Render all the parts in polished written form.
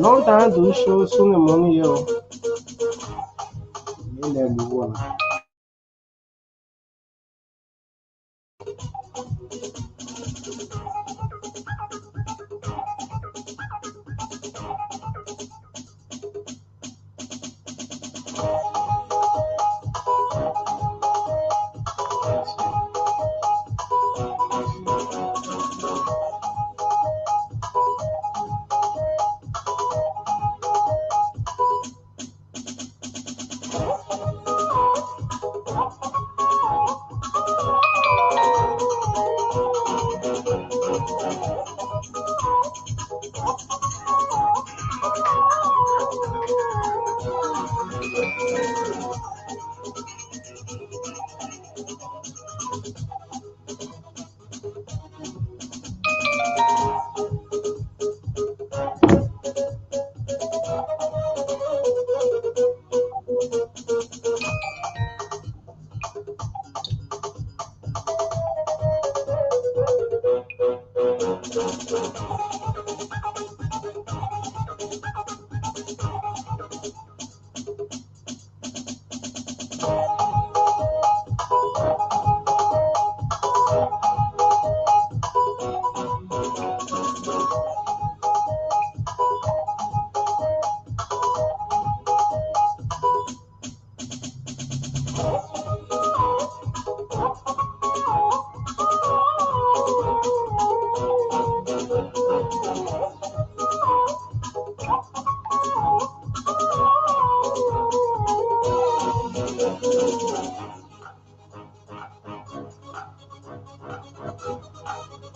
Long time to show soon money yo. Then one.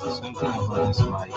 Something about this mic.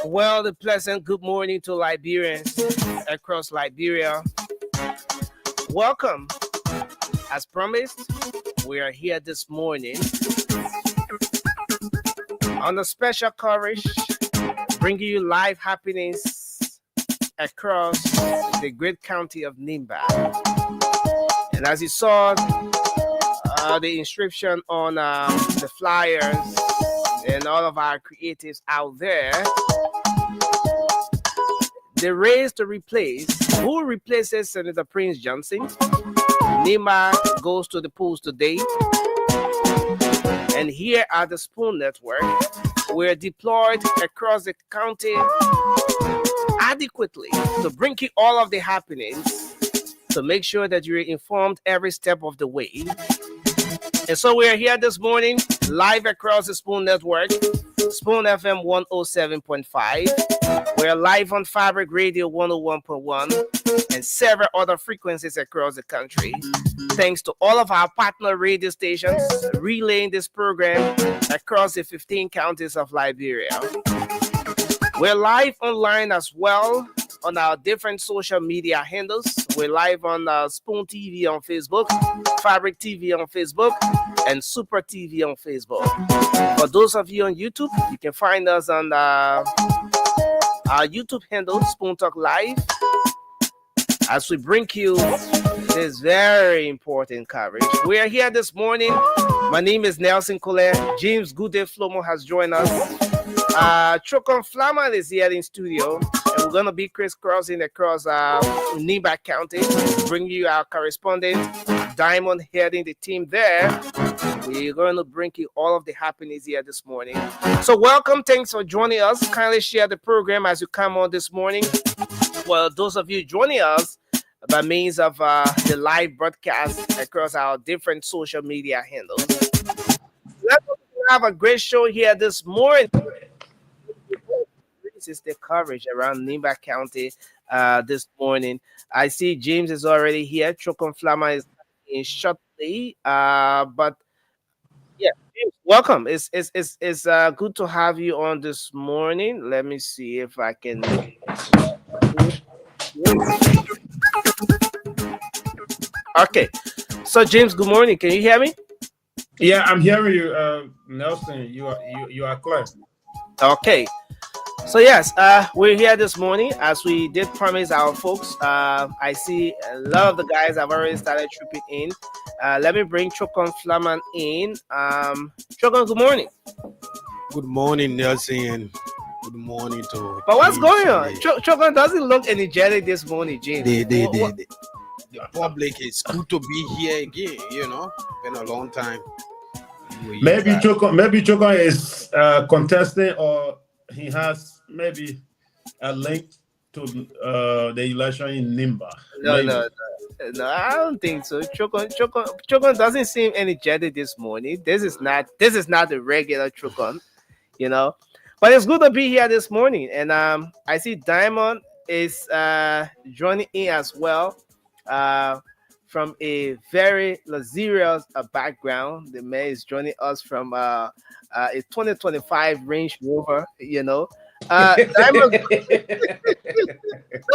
Well, a pleasant good morning to Liberians across Liberia. Welcome. As promised, we are here this morning on a special coverage, bringing you live happenings across the great county of Nimba. And as you saw, the inscription on the flyers and all of our creatives out there, the race to replace, who replaces Senator Prince Johnson? Nimba goes to the polls today. And here at the Spoon Network, we're deployed across the county adequately to bring you all of the happenings, to make sure that you're informed every step of the way. And so we're here this morning, live across the Spoon Network, Spoon FM 107.5. We're live on Fabric Radio 101.1 and several other frequencies across the country. Thanks to all of our partner radio stations relaying this program across the 15 counties of Liberia. We're live online as well on our different social media handles. We're live on Spoon TV on Facebook, Fabric TV on Facebook, and Super TV on Facebook. For those of you on YouTube, you can find us on our YouTube handle, Spoon Talk Live, as we bring you this very important coverage. We are here this morning. My name is Nelson Colette. James Goode Flomo has joined us. Chokon Flaman is here in studio, and we're going to be crisscrossing across Nimba County, bring you our correspondent, Diamond, heading the team there. We're going to bring you all of the happenings here this morning. So welcome. Thanks for joining us. Kindly share the program as you come on this morning. Well, those of you joining us by means of the live broadcast across our different social media handles. Let's have a great show here this morning. This is the coverage around Nimba County this morning. I see James is already here. Chokon Flama is in shortly. But yeah, James, welcome. It's good to have you on this morning. Let me see if I can. Okay, so James, good morning. Can you hear me? Yeah, I'm hearing you, Nelson. You are clear. Okay, so yes, we're here this morning as we did promise our folks. I see a lot of the guys have already started trooping in. Let me bring Chokon Flaman in. Chokon, good morning. Good morning, Nelson. Good morning to. But what's going on? Chokon doesn't look energetic this morning, James. The public is good to be here again. You know, been a long time. Maybe Chokon is contesting, or he has maybe a link to the election in Nimba. No, I don't think so. Chokon doesn't seem energetic this morning. This is not the regular Chokon, you know. But it's good to be here this morning, and I see Diamond is joining in as well, from a very luxurious background. The man is joining us from a 2025 Range Rover, you know. Diamond,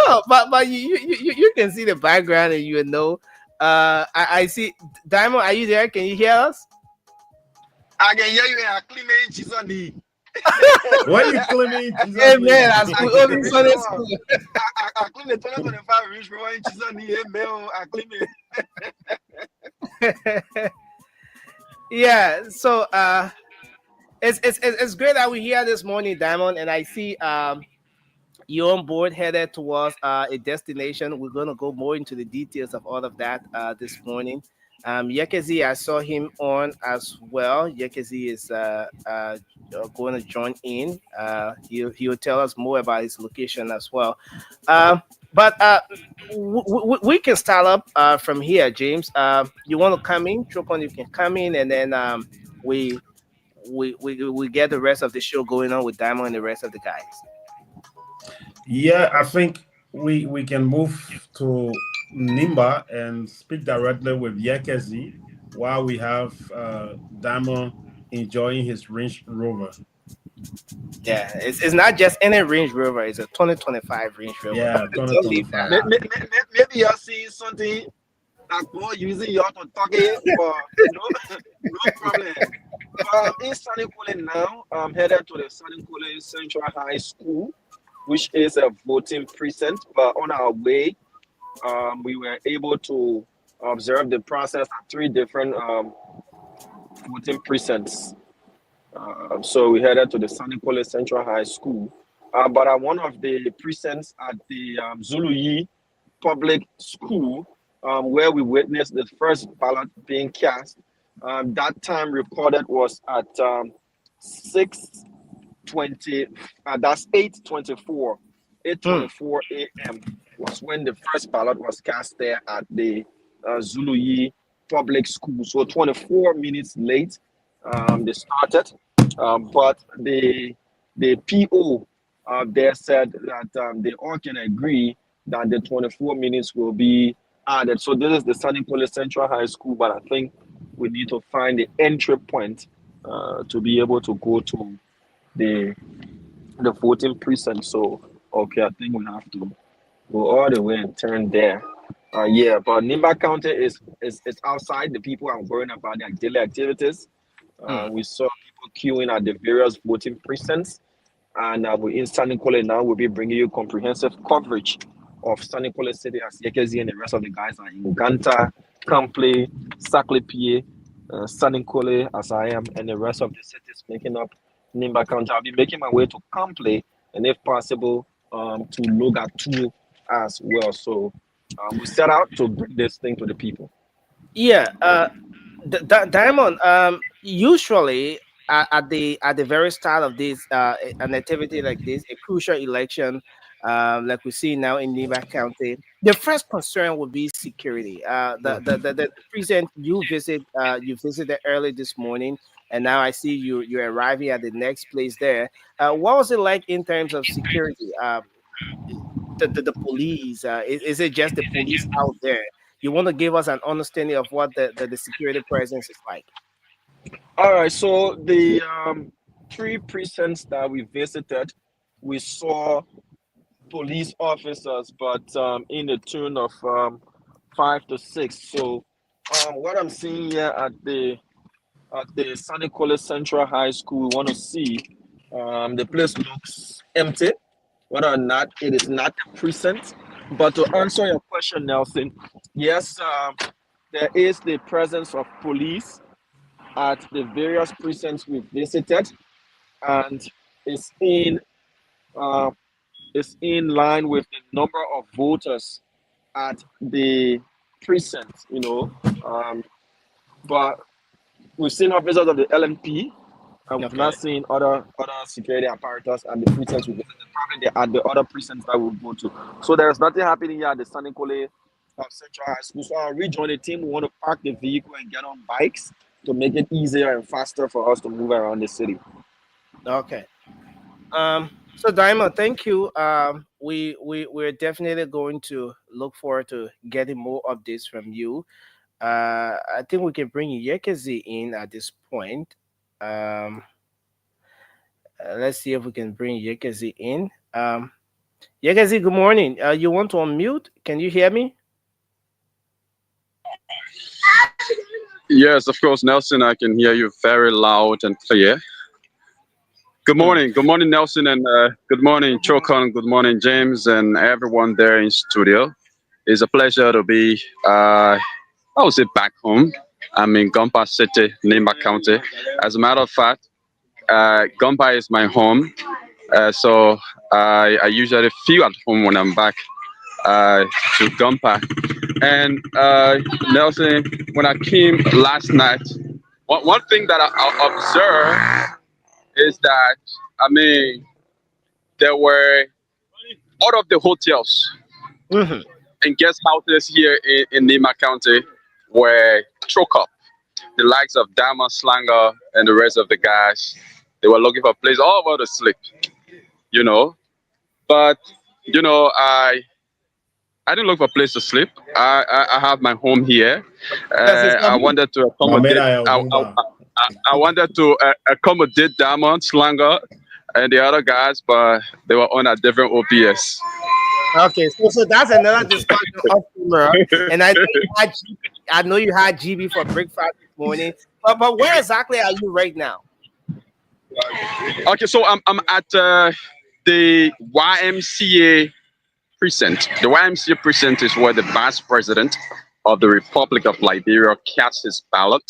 no, but you can see the background and you know. I see Diamond. Are you there? Can you hear us? I can hear you. I clean cheese on the. Why are you claiming? Hey man, I clean Sunday school. I clean the 2025 Rich Roy cheese on the mail. I clean it. Yeah, so it's great that we're here this morning, Diamond, and I see you're on board headed towards a destination. We're gonna go more into the details of all of that this morning. Yekezi, I saw him on as well. Yekezi is going to join in. He'll tell us more about his location as well. But we can start up from here, James. You want to come in? Chopin, you can come in, and then we get the rest of the show going on with Diamond and the rest of the guys. Yeah, I think we can move to Nimba and speak directly with Yekezi while we have Diamond enjoying his Range Rover. Yeah, it's not just any Range Rover; it's a 2025 Range Rover. Yeah, 2025. Maybe you're seeing something like more using you to talk it, but no problem. In Sunny Cooling now, I'm headed to the Sunny Cooling Central High School, which is a voting precinct. But on our way, we were able to observe the process at 3 different voting precincts. So we headed to the Sunny Cooling Central High School. But at one of the precincts at the Zuluyi Public School, where we witnessed the first ballot being cast, that time recorded was at 6:20. That's 8:24. 8:24 a.m. was when the first ballot was cast there at the Zuluyi Public School. So 24 minutes late, they started, but the PO there said that they all can agree that the 24 minutes will be added. So this is the Sunny Cooling Central High School, but I think we need to find the entry point to be able to go to the voting precinct. So okay, I think we have to Go all the way and turn there. Yeah, but Nimba County is outside. The people are worrying about their daily activities. Hmm. We saw people queuing at the various voting precincts, and we in San Nicola now will be bringing you comprehensive coverage of San Nicola City as Yekezi and the rest of the guys are in Ganta, Campley, Saclay, San Nicola as I am, and the rest of the cities making up Nimba County. I'll be making my way to Campley and if possible to Logatu as well. So we set out to bring this thing to the people. Yeah, Diamond. Usually at the very start of this an activity like this, a crucial election, like we see now in Nimba County, the first concern would be security. The precinct you visited early this morning, and now I see you're arriving at the next place there. What was it like in terms of security? The police? Is it just the police out there? You want to give us an understanding of what the security presence is like? All right, so the three precincts that we visited, we saw police officers, but in the tune of 5 to 6. So what I'm seeing here at the Sunny College Central High School, we want to see the place looks empty, whether or not it is not a precinct. But to answer your question, Nelson, yes, there is the presence of police at the various precincts we visited, and it's in uh, it's in line with the number of voters at the precinct. But we've seen officers of the LMP, and we've Okay. not seen other security apparatus at the precincts we visited. Probably they at the other precincts that we'll go to. So there's nothing happening here at the San Nicole Central High School. So I'll rejoin the team. We want to park the vehicle and get on bikes to make it easier and faster for us to move around the city. Okay. So Diamond, thank you. We're definitely going to look forward to getting more updates from you. I think we can bring Yekezi in at this point. Um, let's see if we can bring Yekezi in. Yekezi, good morning. You want to unmute? Can you hear me? Yes, of course, Nelson. I can hear you very loud and clear. Good Hmm. morning. Good morning, Nelson, and good morning, Chokon. Good morning, James, and everyone there in studio. It's a pleasure to be, I would say, back home. I'm in Gompa City, Nimba County. As a matter of fact, Gompa is my home, so I usually feel at home when I'm back uh, to Gompa. And Nelson, when I came last night, one thing that I observed is that, I mean, there were all of the hotels Hmm. and guest houses here in Nima County were choked up. The likes of Dama Slanger and the rest of the guys, they were looking for a place all over to sleep, you know. But, you know, I didn't look for a place to sleep. I have my home here. Yes, it's not I me. wanted to accommodate. Mameda Ogumba. I wanted to accommodate Diamond, Slanger, and the other guys, but they were on a different OPS. Okay, so that's another discussion off camera. And I know you had GB for breakfast this morning. But where exactly are you right now? Okay, so I'm at the YMCA precinct. The YMCA precinct is where the vice president of the Republic of Liberia casts his ballot.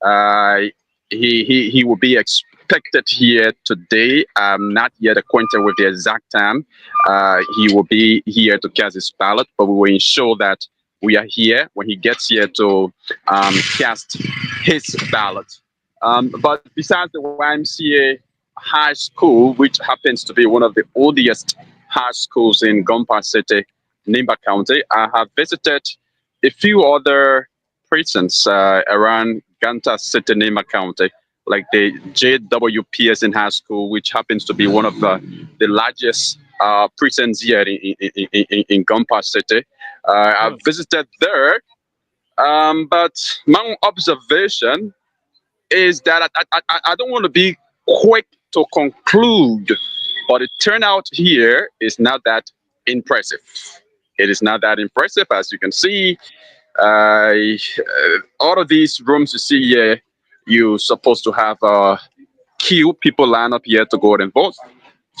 Uh, he will be expected here today. I'm not yet acquainted with the exact time. He will be here to cast his ballot, but we will ensure that we are here when he gets here to cast his ballot. But besides the YMCA High School, which happens to be one of the oldest high schools in Gompa City, Nimba County, I have visited a few other precincts around Ganta City, Nema County, like the JWPS High School, which happens to be one of the largest precincts here in Gompa City. I've Hmm. visited there, but my observation is that I don't want to be quick to conclude, but the turnout here is not that impressive. It is not that impressive, as you can see. Uh, all of these rooms you see here, you're supposed to have a queue, people line up here to go and vote.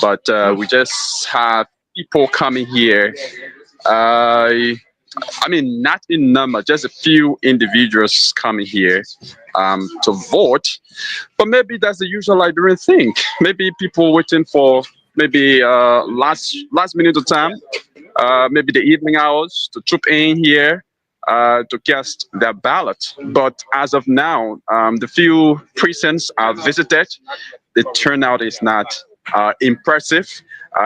But we just have people coming here. Uh, I mean, not in number, just a few individuals coming here to vote. But maybe that's the usual Liberian thing. Maybe people waiting for maybe last minute of time, maybe the evening hours to troop in here to cast their ballot. But as of now, the few precincts I've visited, the turnout is not impressive,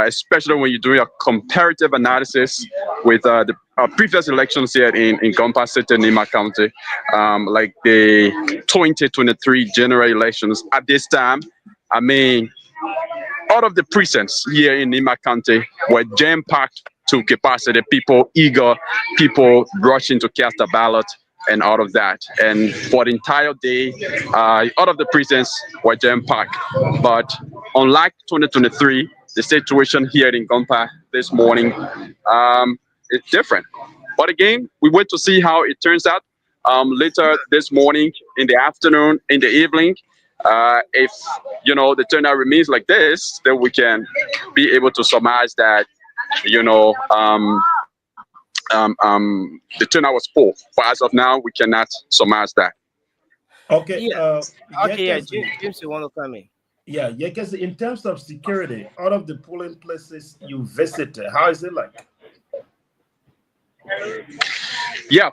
especially when you're doing a comparative analysis with the previous elections here in Gompa City, Nima County, like the 2023 general elections. At this time, I mean, all of the precincts here in Nima County were jam-packed to capacity. People eager, people rushing to cast a ballot and all of that. And for the entire day, all of the precincts were jam-packed. But unlike 2023, the situation here in Gompa this morning is different. But again, we wait to see how it turns out later this morning, in the afternoon, in the evening. If the turnout remains like this, then we can be able to surmise that the turnout was poor. But as of now, we cannot surmise that. Okay, Yeah. Okay. Yeah. Yekesi, James, you want to come in? yeah, Yekesi, in terms of security, out of the polling places you visited, how is it like? Yeah.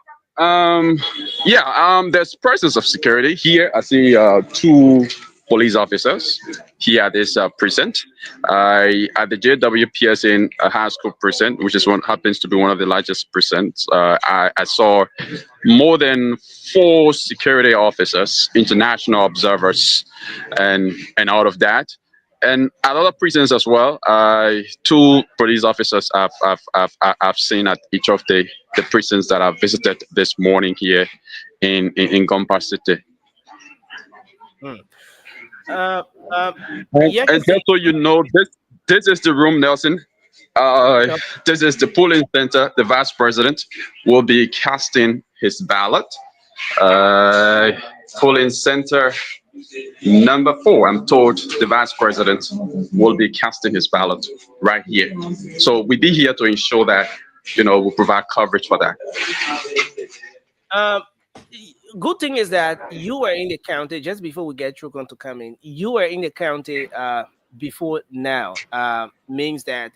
There's presence of security here. I see two police officers here at this precinct. At the JWPS in high school precinct, which is one happens to be one of the largest precincts. I saw more than 4 security officers, international observers, and out of that. And at other prisons as well, 2 police officers I've seen at each of the prisons that I've visited this morning here in Gompa City. Hmm. Uh, yeah, And just so you know, this is the room, Nelson. Uh, yep. this is the polling center. The vice president will be casting his ballot. Uh, Polling center number 4. I'm told the vice president will be casting his ballot right here. So we'll be here to ensure that we'll provide coverage for that. Um, Good thing is that you were in the county just before we get Trukon to come in. You were in the county before now. Means that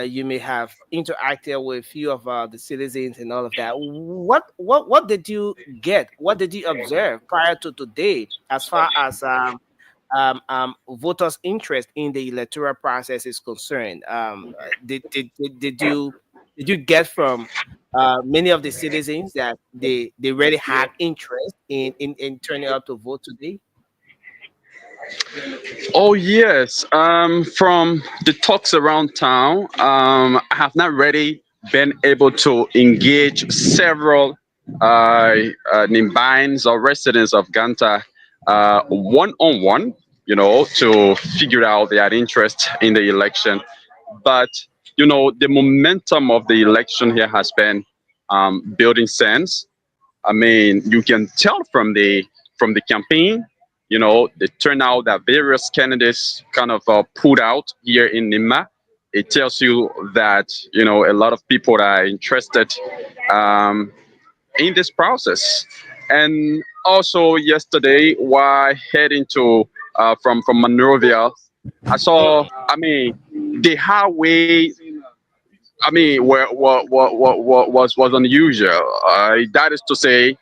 you may have interacted with a few of the citizens and all of that. What did you get? What did you observe prior to today as far as voters' interest in the electoral process is concerned? Did you get from many of the citizens that they really had interest in turning up to vote today? Oh yes. From the talks around town, I have not really been able to engage several Nimbines or residents of Ganta one on one, to figure out their interest in the election. But the momentum of the election here has been building sense. I mean, you can tell from the campaign, the turnout that various candidates kind of put out here in Nimba. It tells you that a lot of people are interested um, in this process. And also yesterday, while heading to from Monrovia, I saw. I mean, the highway. I mean, was unusual. That is to say,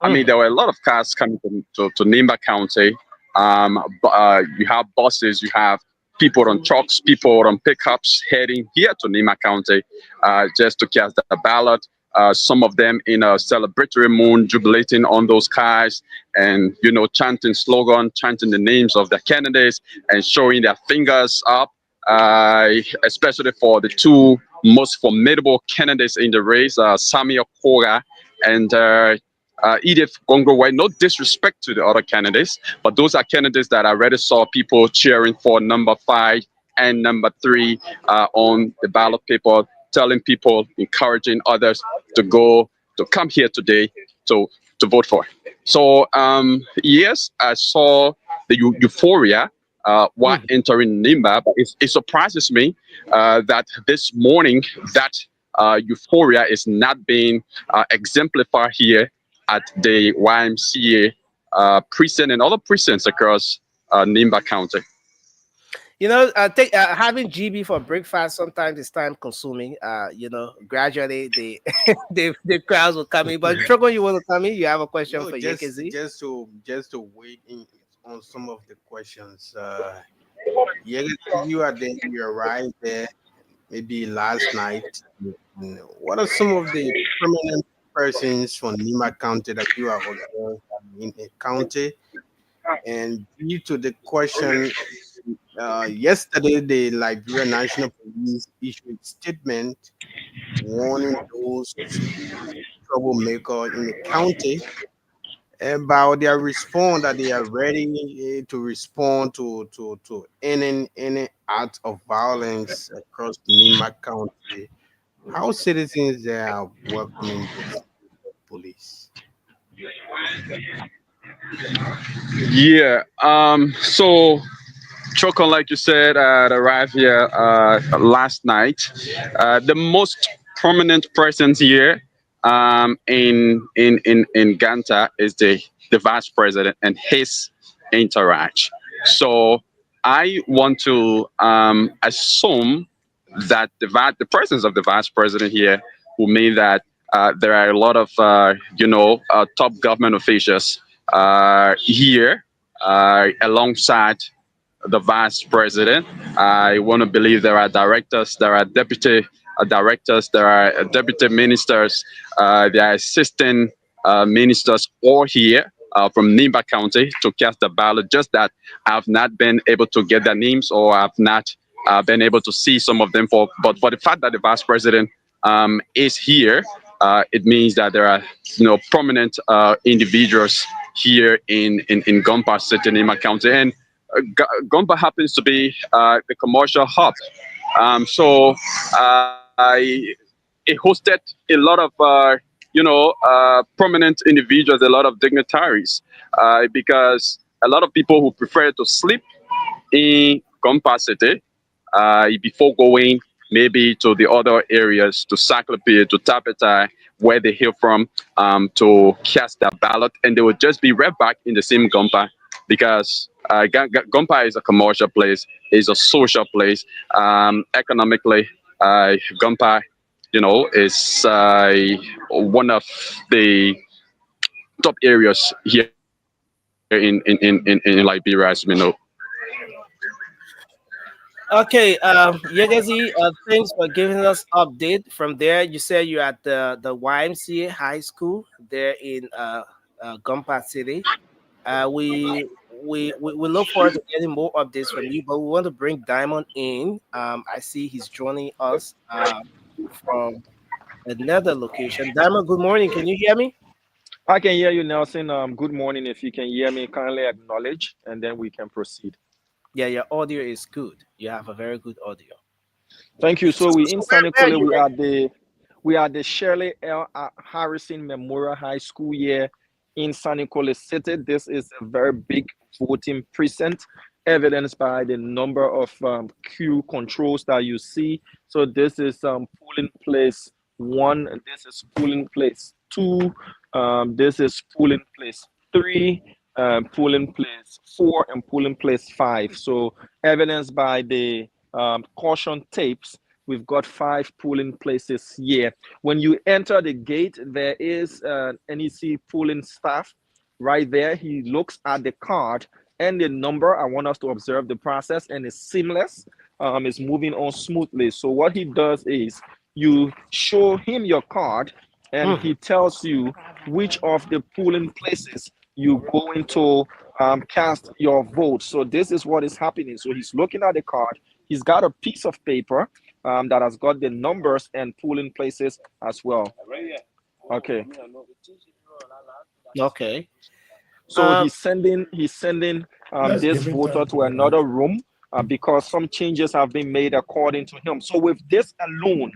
I mean, there were a lot of cars coming to Nimba County. You have buses, you have people on trucks, people on pickups heading here to Nimba County just to cast the ballot. Some of them in a celebratory mood, jubilating on those cars and, chanting slogan, chanting the names of the candidates and showing their fingers up, especially for the 2 most formidable candidates in the race, Samuel Kora and Edith Gongro. No disrespect to the other candidates, but those are candidates that I already saw people cheering for number 5 and number three on the ballot paper, telling people, encouraging others to go to come here today to vote for. So yes, I saw the euphoria while entering Nimba, but it surprises me that this morning that euphoria is not being exemplified here at the YMCA precinct and other precincts across Nimba County. Take having GB for breakfast sometimes is time consuming. Gradually the crowds will come in. But Trogo, you want to come in? You have a question No, for just Yekezi? just to wait in on some of the questions. Yeah, you are there. You arrived there maybe last night. What are some of the prominent persons from Nima County that you are observed in the county? And due to the question, yesterday the Liberian National Police issued a statement warning those troublemakers in the county about their response that they are ready to respond to any act of violence across Nima County. How citizens are welcoming this police? Yeah. So Choco, like you said, arrived here last night. The most prominent presence here in Ganta is the vice president and his entourage. So I want to assume that the presence of the vice president here will mean that there are a lot of top government officials here alongside the vice president. I want to believe there are directors, there are deputy directors, there are deputy ministers, there are assistant ministers all here from Nimba County to cast the ballot. Just that I've not been able to get their names, or I've not been able to see some of them. But for the fact that the vice president is here, it means that there are prominent individuals here in Gompa City, Nimba County, and Gompa happens to be the commercial hub. So it hosted a lot of prominent individuals, a lot of dignitaries, because a lot of people who prefer to sleep in Gompa City before going maybe to the other areas, to Saclopia, to Tapetai, where they hail from, to cast their ballot, and they would just be right back in the same Gompa, because Gompa is a commercial place, is a social place. Economically, Gompa, is one of the top areas here in Liberia, as we know. Okay, Yegazi, thanks for giving us update. From there, you said you're at the YMCA High School there in Gompa City. We look forward to getting more updates from you, but we want to bring Diamond in. I see he's joining us from another location. Diamond, good morning. Can you hear me? I can hear you, Nelson. Good morning. If you can hear me, kindly acknowledge, and then we can proceed. Yeah, your audio is good. You have a very good audio. Thank you. So we in Sunny Where are Cole, you we are the Shirley L. Harrison Memorial High School here in Sunny Cole City. This is a very big voting precinct, evidenced by the number of queue controls that you see. So this is polling place 1. This is polling place 2. This is polling place 3. Polling place 4 and polling place 5. So evidenced by the caution tapes, we've got 5 polling places here. When you enter the gate, there is an NEC polling staff right there. He looks at the card and the number. I want us to observe the process, and it's seamless. It's moving on smoothly. So what he does is you show him your card, and he tells you which of the polling places you go into cast your vote. So this is what is happening. So he's looking at the card. He's got a piece of paper that has got the numbers and polling places as well. Okay. Okay. So he's sending Let's this give him voter time to to get out. another room because some changes have been made according to him. So with this alone,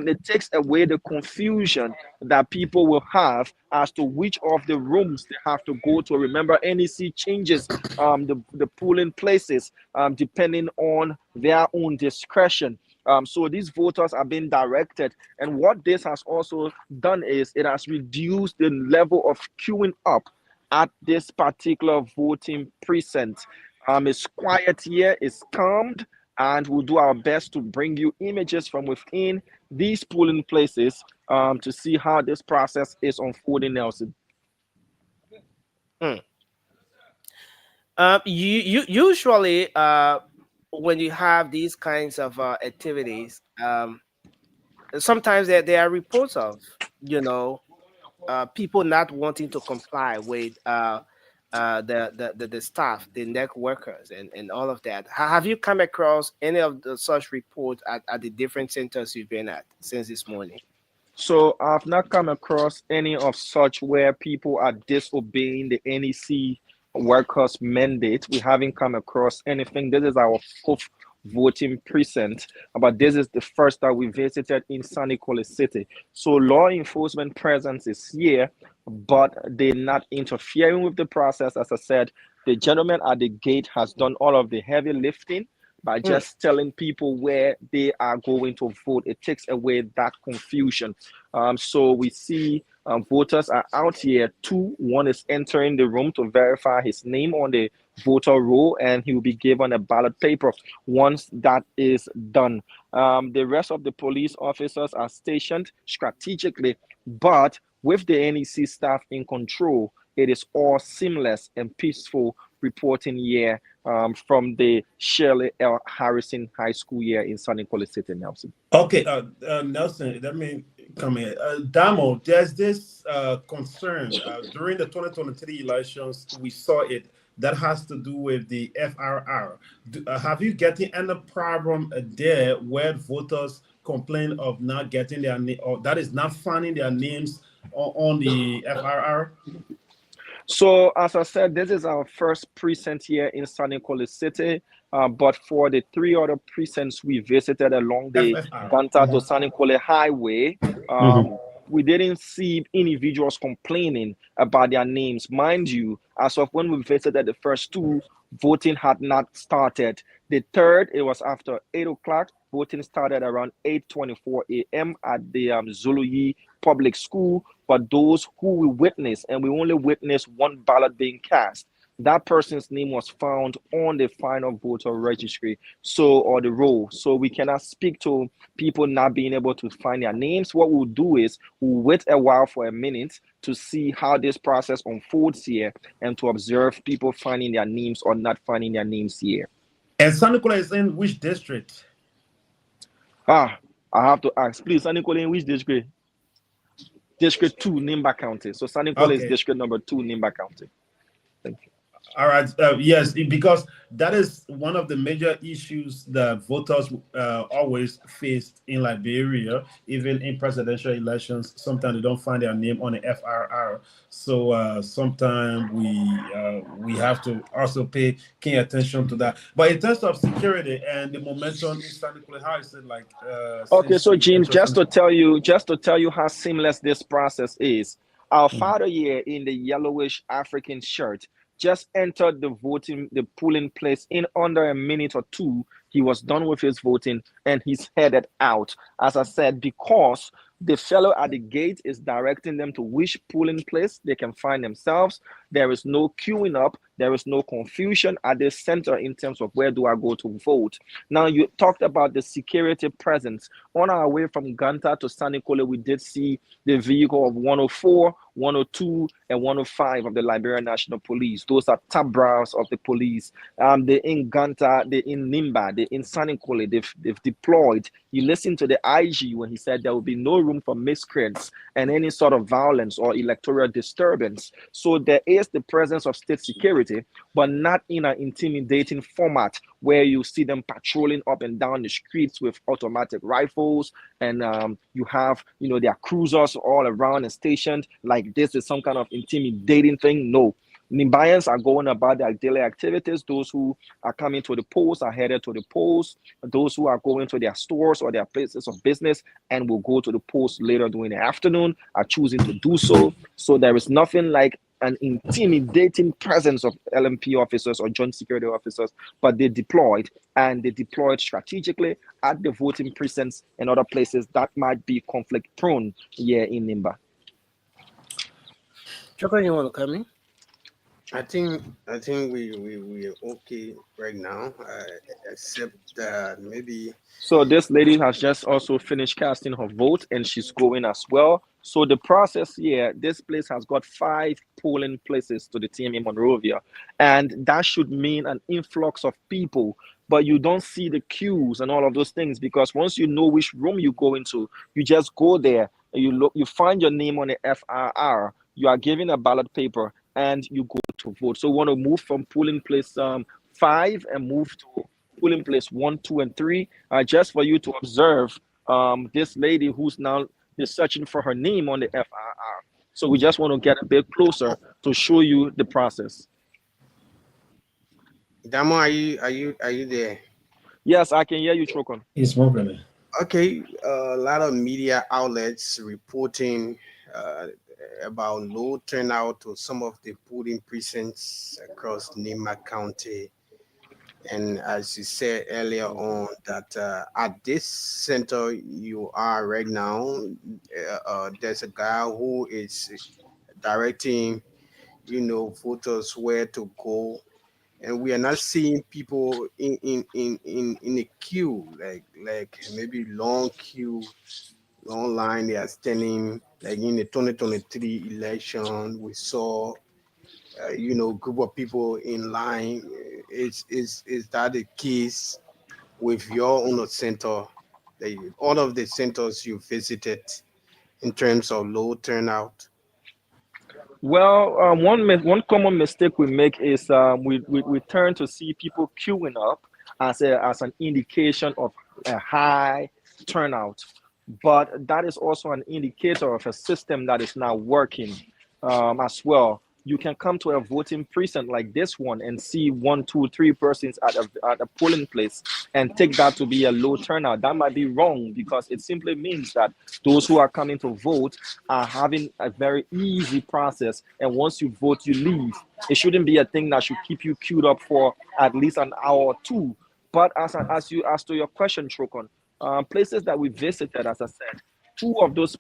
it takes away the confusion that people will have as to which of the rooms they have to go to. Remember, NEC changes the polling places depending on their own discretion. So these voters are being directed. And what this has also done is it has reduced the level of queuing up at this particular voting precinct. It's quiet here, it's calmed, and we'll do our best to bring you images from within these polling places to see how this process is unfolding, Nelson. You usually when you have these kinds of activities, sometimes there are reports of people not wanting to comply with the staff, the net workers, and all of that. Have you come across any of the such reports at the different centers you've been at since this morning? So I've not come across any of such where people are disobeying the NEC workers' mandate. We haven't come across anything. This is our fourth voting precinct, but this is the first that we visited in San Nicolas City. So law enforcement presence is here, but they're not interfering with the process. As I said, the gentleman at the gate has done all of the heavy lifting by just telling people where they are going to vote. It takes away that confusion. So we see voters are out here. One is entering the room to verify his name on the voter roll, and he will be given a ballot paper once that is done. The rest of the police officers are stationed strategically, but with the NEC staff in control, it is all seamless and peaceful reporting here from the Shirley L. Harrison High School here in San Nicolas City, Nelson. Okay, Nelson, let me come in. Damo, there's this concern during the 2023 elections. We saw it that has to do with the FRR. Have you getting any problem there where voters complain of not getting their name, or that is not finding their names on the FRR? So, as I said, this is our first precinct here in San Nicolas City. But for the three other precincts we visited along the Ganta to San Nicolas Highway, we didn't see individuals complaining about their names. Mind you, as of when we visited the first two, voting had not started. The third, it was after 8 o'clock. Voting started around 8:24 a.m. at the Zuluyi Public School. But those who we witnessed, and we only witnessed one ballot being cast, that person's name was found on the final voter registry, or the roll. So we cannot speak to people not being able to find their names. What we'll do is we'll wait a while for a minute to see how this process unfolds here and to observe people finding their names or not finding their names here. And San Nicolas is in which district? I have to ask, please. San Nicolas in which district? District 2, Nimba County. So San Nicolas is district number 2, Nimba County. Thank you. All right. Yes, because that is one of the major issues that voters always faced in Liberia, even in presidential elections. Sometimes they don't find their name on the FRR. So sometimes we have to also pay keen attention to that. But in terms of security and the momentum in San Nicolas, how is it like? Okay, so James, just to tell you how seamless this process is. Our father here in the yellowish African shirt just entered the polling place in under a minute or two. He was done with his voting and he's headed out. As I said, because the fellow at the gate is directing them to which polling place they can find themselves. There is no queuing up. There is no confusion at the center in terms of where do I go to vote. Now, you talked about the security presence. On our way from Ganta to San Nicolas, we did see the vehicle of 104, 102, and 105 of the Liberian National Police. Those are top brows of the police. They're in Ganta, they're in Nimba, they're in San Nicolas. They've deployed. You listen to the IG when he said there will be no room for miscreants and any sort of violence or electoral disturbance. So there is the presence of state security, but not in an intimidating format where you see them patrolling up and down the streets with automatic rifles and you have their cruisers all around and stationed like this is some kind of intimidating thing. No, Nimbayans are going about their daily activities. Those who are coming to the polls are headed to the polls. Those who are going to their stores or their places of business and will go to the polls later during the afternoon are choosing to do so. So there is nothing like an intimidating presence of LMP officers or joint security officers, but they deployed, and they deployed strategically at the voting precincts and other places that might be conflict prone here in Nimba. Chocolate, you want to come in? I think we're okay right now, except maybe. So this lady has just also finished casting her vote and she's going as well. So the process here, this place has got 5 polling places to the team in Monrovia, and that should mean an influx of people. But you don't see the queues and all of those things because once you know which room you go into, you just go there and you look, you find your name on the FRR, you are given a ballot paper, and you go to vote. So we want to move from polling place 5 and move to polling place 1, 2, and 3, just for you to observe this lady who's now is searching for her name on the FRR. So we just want to get a bit closer to show you the process. Damo, are you there? Yes, I can hear you, Chokon. He's smoking. Okay, a lot of media outlets reporting uh, about low turnout to some of the polling precincts across Nimba County. And as you said earlier on, that at this center you are right now, there's a guy who is directing, voters where to go, and we are not seeing people in a queue, like maybe long queue, long line. They are standing like in the 2023 election. We saw group of people in line. Is that the case with your own center, all of the centers you visited, in terms of low turnout? Well, one common mistake we make is we turn to see people queuing up as an indication of a high turnout, but that is also an indicator of a system that is not working as well. You can come to a voting precinct like this one and see 1, 2, 3 persons at a polling place and take that to be a low turnout. That might be wrong because it simply means that those who are coming to vote are having a very easy process. And once you vote, you leave. It shouldn't be a thing that should keep you queued up for at least an hour or two. But as to your question, Trokon, places that we visited, as I said, 3 of those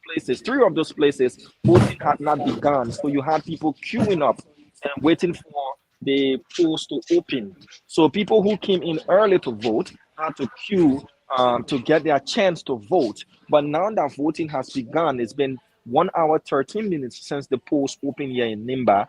places, voting had not begun. So you had people queuing up and waiting for the polls to open. So people who came in early to vote had to queue to get their chance to vote. But now that voting has begun, it's been 1 hour 13 minutes since the polls opened here in Nimba.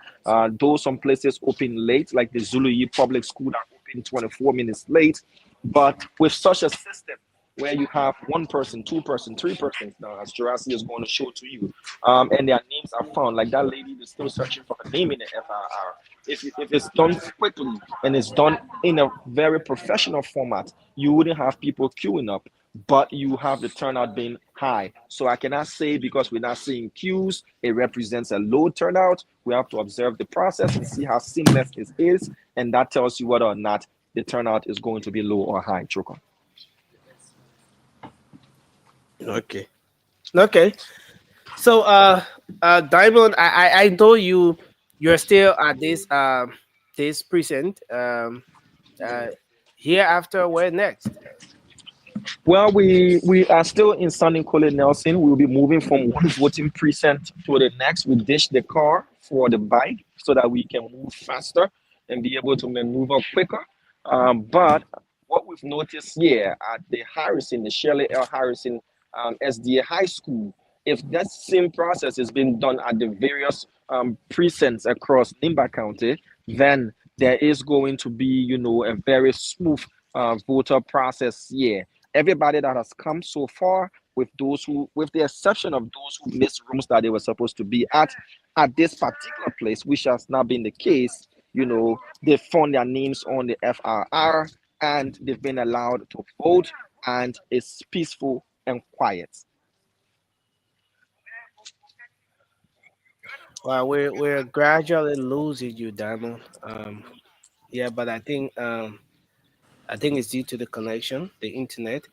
Though some places open late, like the Zuluyi Public School that opened 24 minutes late. But with such a system where you have 1 person, 2 person, 3 persons now, as Jurassic is going to show to you, and their names are found. Like that lady is still searching for her name in the FRR. If it's done quickly and it's done in a very professional format, you wouldn't have people queuing up, but you have the turnout being high. So I cannot say because we're not seeing queues, it represents a low turnout. We have to observe the process and see how seamless it is, and that tells you whether or not the turnout is going to be low or high, Choko. Okay. Okay. So, Diamond, I know you're still at this precinct. Uh, Hereafter, where next? Well, we are still in Sunny Colin Nelson. We'll be moving from one voting precinct to the next. We dish the car for the bike so that we can move faster and be able to maneuver quicker. But what we've noticed here at the Harrison, the Shirley L. Harrison SDA High School, if that same process is being done at the various precincts across Nimba County, then there is going to be, a very smooth voter process here. Everybody that has come so far, with the exception of those who missed rooms that they were supposed to be at this particular place, which has not been the case, they found their names on the FRR and they've been allowed to vote, and it's peaceful and quiet. Well, we're gradually losing you, Diamond. Yeah, but I think it's due to the connection, the internet,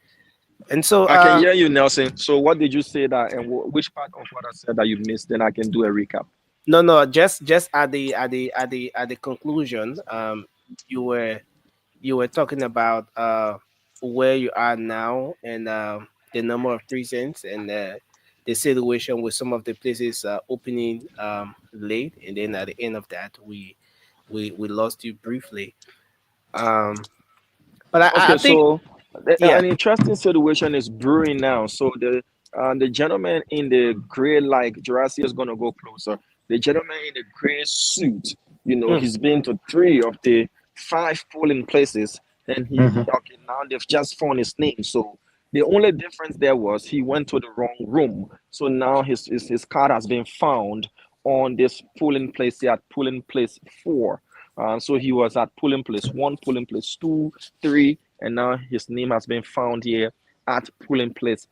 and so I can hear you, Nelson. So what did you say that, and which part of what I said that you missed? Then I can do a recap. no, no, just at the conclusion, you were you were talking about where you are now and the number of precincts and the situation with some of the places opening late, and then at the end of that we lost you briefly. Um, but I Okay, think so yeah. an interesting situation is brewing now. So the gentleman in the gray, like Jurassic, is gonna go closer. The gentleman in the gray suit, Mm, he's been to three of the five polling places, and he Mhm. okay now they've just found his name. So the only difference there was he went to the wrong room. So now his card has been found on this polling place here at polling place 4. So he was at polling place 1, polling place 2, 3, and now his name has been found here at polling place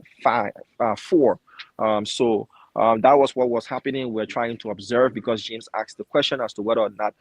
4. That was what was happening. We're trying to observe because James asked the question as to whether or not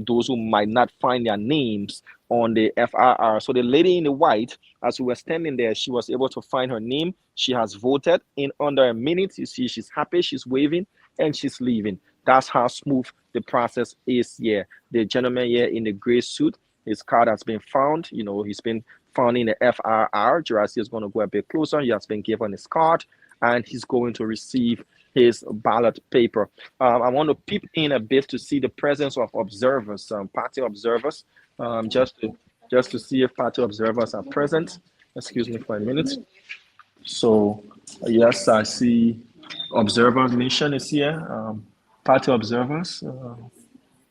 those who might not find their names on the FRR. So the lady in the white, as we were standing there, she was able to find her name. She has voted in under a minute. You see, she's happy, she's waving, and she's leaving. That's how smooth the process is here. The gentleman here in the gray suit, his card has been found. He's been found in the FRR. Jurassic is going to go a bit closer. He has been given his card, and he's going to receive his ballot paper. I want to peep in a bit to see the presence of observers, party observers, just to see if party observers are present. Excuse me for a minute. So, yes, I see observers nation is here. Party observers.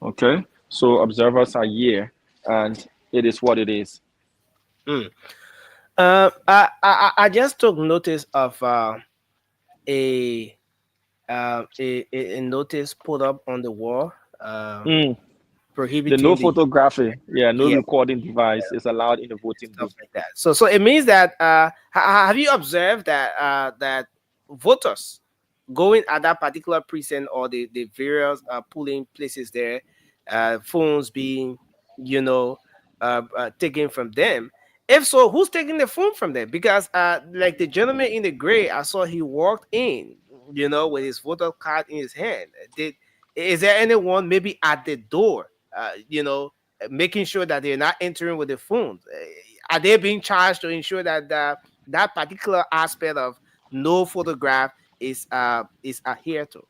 Okay. So observers are here, and it is what it is. mm. I just took notice of a a notice put up on the wall Mm, the no prohibiting the photography, yeah, no yeah, recording device is allowed in the voting stuff booth. like that. So it means that have you observed that that voters going at that particular precinct or the various polling places there, phones being you know taken from them. If so, who's taking the phone from them? Because like the gentleman in the gray, I saw he walked in, with his voter card in his hand. Did is there anyone maybe at the door, making sure that they're not entering with the phones? Are they being charged to ensure that that particular aspect of no photograph is adhered to?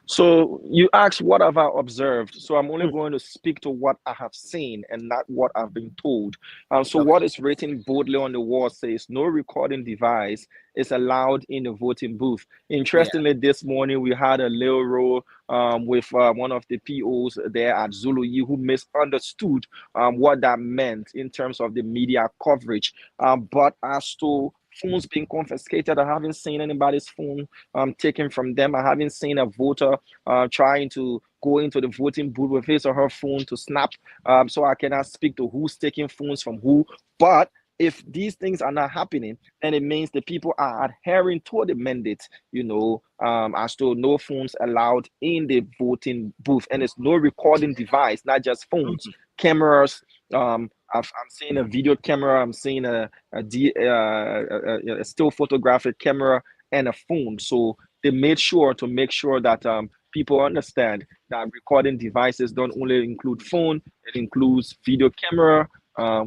So you asked what have I observed. So I'm only Mm, going to speak to what I have seen and not what I've been told. So okay. what is written boldly on the wall says no recording device is allowed in the voting booth. Yeah. Interestingly, this morning we had a little row with one of the POs there at Zulu who misunderstood what that meant in terms of the media coverage. But as to phones being confiscated, I haven't seen anybody's phone taken from them. I haven't seen a voter trying to go into the voting booth with his or her phone to snap. So I cannot speak to who's taking phones from who. But if these things are not happening, then it means the people are adhering to the mandate, as to no phones allowed in the voting booth. And it's no recording device, not just phones, Mhm. cameras. I'm seeing a video camera, I'm seeing a still photographic camera and a phone. So they made sure to make sure that people understand that recording devices don't only include phone, it includes video camera,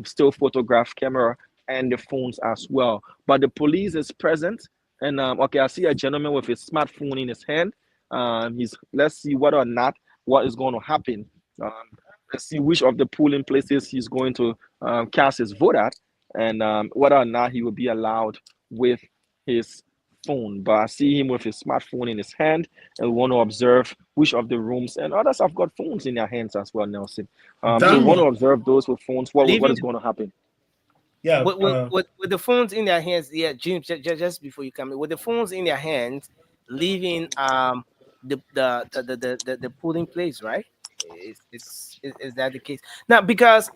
still photograph camera, and the phones as well. But the police is present, and okay, I see a gentleman with his smartphone in his hand. He's let's see whether or not what is going to happen. Um, let's see which of the polling places he's going to cast his vote at, and whether or not he will be allowed with his phone. But I see him with his smartphone in his hand, and we want to observe which of the rooms, and others have got phones in their hands as well, Nelson. So we want Leaving to Damo, observe those with phones. What leaving is going to happen? yeah, with the phones in their hands. Yeah, James, just before you come in, with the phones in their hands, leaving the polling place, right? Is that the case now? Because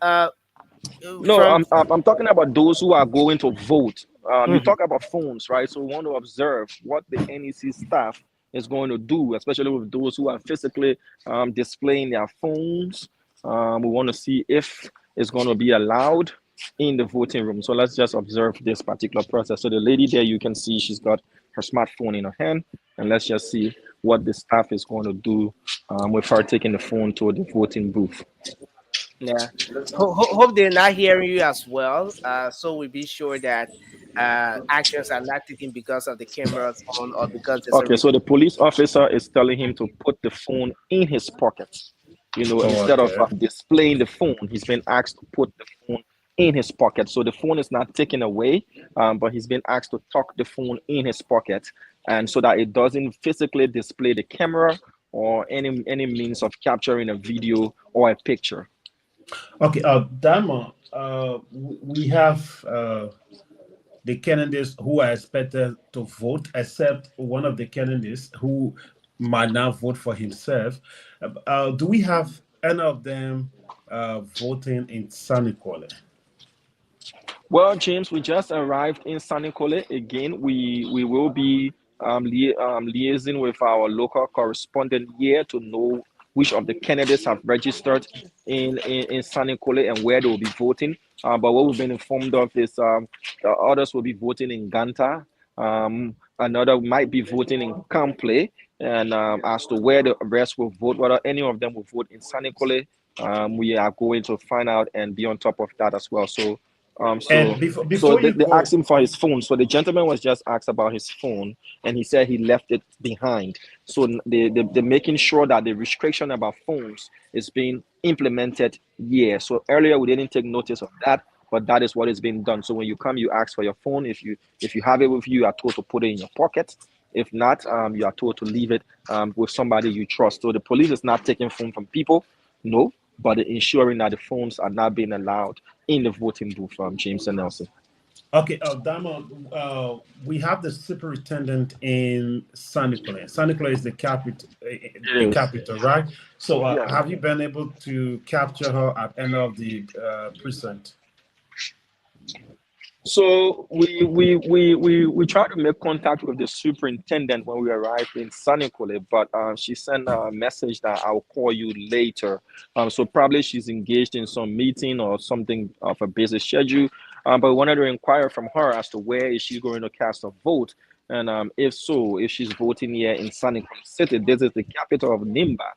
No, from I'm talking about those who are going to vote. You Mhm. talk about phones, right? So we want to observe what the NEC staff is going to do, especially with those who are physically displaying their phones. We want to see if it's going to be allowed in the voting room. So let's just observe this particular process. So the lady there, you can see she's got her smartphone in her hand, and let's just see what the staff is going to do with her taking the phone to the voting booth. Yeah. Hope they're not hearing you as well. So we be sure that actions are not taken because of the cameras on or because there's a Okay, so the police officer is telling him to put the phone in his pocket. Oh, Instead of okay. displaying the phone, he's been asked to put the phone in his pocket. So the phone is not taken away, but he's been asked to tuck the phone in his pocket, and so that it doesn't physically display the camera or any means of capturing a video or a picture. Okay, Dama, we have the candidates who are expected to vote, except one of the candidates who might not vote for himself. Do we have any of them voting in Saniquale? Well, James, we just arrived in Sanikole. Again, we will be liaising with our local correspondent here to know which of the candidates have registered in Sanikole and where they will be voting. But what we've been informed of is the others will be voting in Ganta. Another might be voting in Kample. And as to where the rest will vote, whether any of them will vote in Sanikole, we are going to find out and be on top of that as well. So um, And so so before they, you they go, asked him for his phone. So the gentleman was just asked about his phone, and he said he left it behind. So they're making sure that the restriction about phones is being implemented here. So earlier we didn't take notice of that, but that is what is being done. So when you come, you ask for your phone. If you have it with you, you are told to put it in your pocket. If not, you are told to leave it with somebody you trust. So the police is not taking phone from people, no, but ensuring that the phones are not being allowed in the voting booth from James and Nelson. okay, Dama, we have the superintendent in Saniquale. Saniquale is the It is. capital, right? So, Yeah. have you been able to capture her at any of the precinct? So we tried to make contact with the superintendent when we arrived in Sanikole, but she sent a message that I'll call you later. So probably she's engaged in some meeting or something of a busy schedule. But we wanted to inquire from her as to where is she going to cast a vote, and if so, if she's voting here in Sanikole City, this is the capital of Nimba.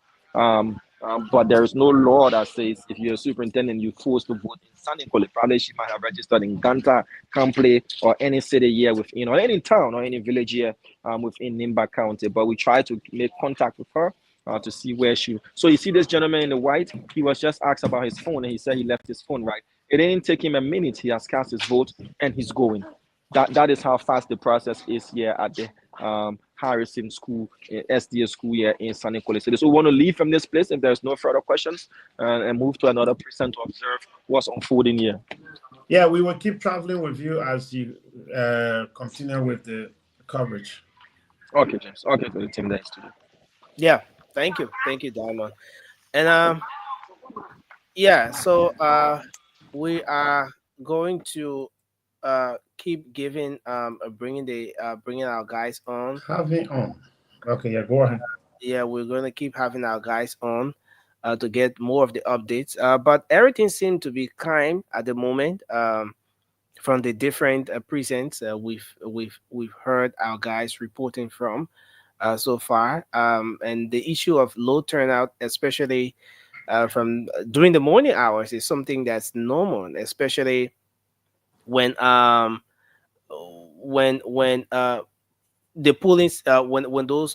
But there is no law that says if you're a superintendent, you're forced to vote in Sanikole. Probably she might have registered in Ganta, Kample, or any city here within, or any town or any village here within Nimba County. But we try to make contact with her to see where she. So you see this gentleman in the white, he was just asked about his phone and he said he left his phone, right? It didn't take him a minute. He has cast his vote and he's going. That is how fast the process is here at the Harrison School, SDA School here in San Nicolas City. So we want to leave from this place if there's no further questions and move to another precinct to observe what's unfolding here. Yeah, we will keep traveling with you as you continue with the coverage. Okay, James. Okay, to the team next to you. Yeah. Thank you, Diamond. And yeah. So we are going to keep giving bringing our guys on. Having on. Okay, yeah, go ahead. Yeah, we're going to keep having our guys on to get more of the updates. But everything seemed to be calm at the moment. From the different precincts we've heard our guys reporting from so far, and the issue of low turnout, especially from during the morning hours, is something that's normal, especially when when the polling when those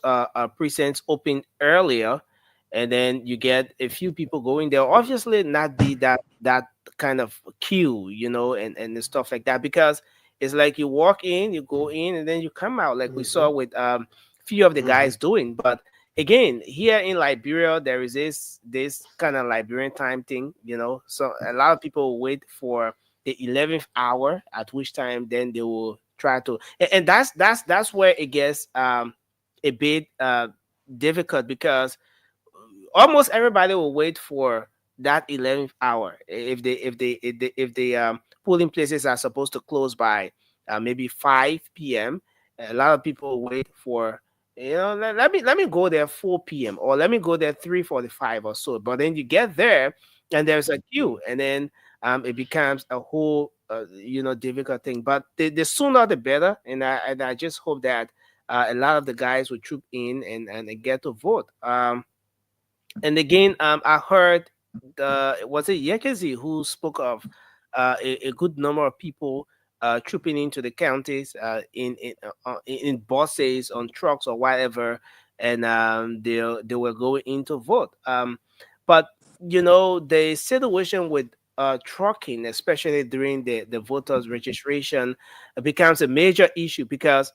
precincts open earlier, and then you get a few people going there, obviously not be that kind of queue, and stuff like that, because it's like you walk in, you go in, and then you come out, like we saw with few of the guys doing. But again, here in Liberia, there is this kind of Liberian time thing, so a lot of people wait for the 11th hour, at which time then they will try to, and that's where it gets a bit difficult, because almost everybody will wait for that 11th hour if the polling places are supposed to close by maybe 5 p.m. A lot of people wait for let me go there 4 p.m. or let me go there 3:45 or so. But then you get there and there's a queue, and then it becomes a whole difficult thing. But the sooner the better, and I just hope that a lot of the guys will troop in and get to vote. And again, I heard was it Yekezi who spoke of a good number of people trooping into the counties in buses, on trucks, or whatever, and they were going in to vote. But the situation with trucking, especially during the voters registration, becomes a major issue because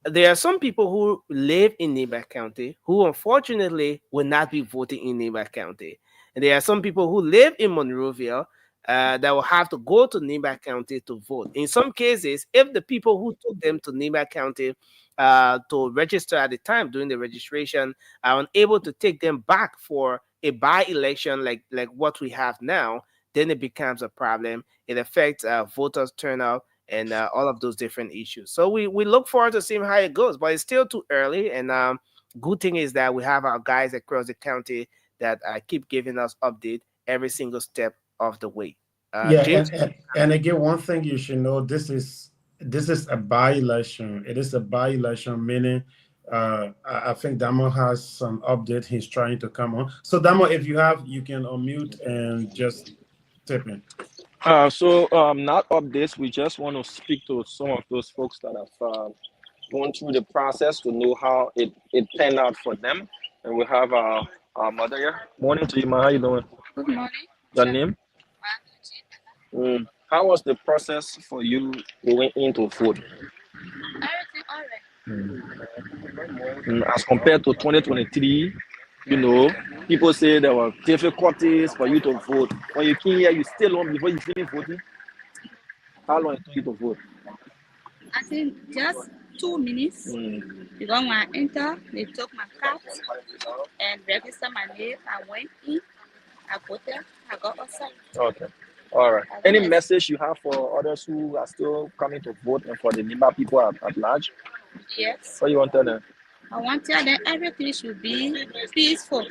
there are some people who live in Nimba County who unfortunately will not be voting in Nimba County. And there are some people who live in Monrovia that will have to go to Nimba County to vote. In some cases, if the people who took them to Nimba County to register at the time during the registration are unable to take them back for a by-election like what we have now, then it becomes a problem. It affects voters' turnout and all of those different issues. So we look forward to seeing how it goes, but it's still too early. And good thing is that we have our guys across the county that keep giving us update every single step of the way. Yeah, James. and again, one thing you should know: this is a by-election. It is a by-election, meaning I think Damo has some update. He's trying to come on. So Damo, if you have, you can unmute and just tip in. Not updates. We just want to speak to some of those folks that have gone through the process to know how it panned out for them. And we have our mother here. Morning to you, ma. How you doing? Good morning. Your name? How was the process for you going into vote? Everything all right. As compared to 2023, people say there were difficulties for you to vote. When you came here, you stay long before you finish voting. How long it took you to vote? I think just 2 minutes. Because when I enter, they took my card and register my name. I went in, I voted, I got outside. Okay. All right. I Any went. message you have for others who are still coming to vote and for the Nimba people at large? Yes. What you want to tell them? I want to tell them everything should be peaceful.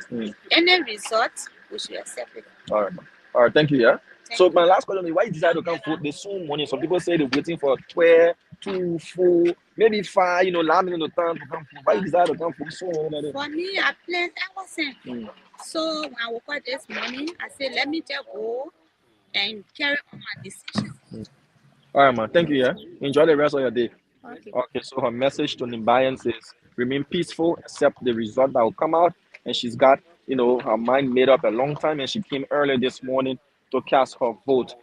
Any result, we should accept it. All right. All right. Thank you. Yeah. Thank So you. my last question is, why you decide to come vote this soon morning? Some people say they're waiting for 12, 2, 4, maybe 5, last minute time to come vote. Why you decide to come vote so morning? For me, I planned everything. So when I woke up this morning, I said, let me just go and carry on my decision. All right, man. Thank you. Yeah. Enjoy the rest of your day. Okay. Okay. So her message to Nimbayans is remain peaceful, accept the result that will come out, and she's got her mind made up a long time, and she came early this morning to cast her vote.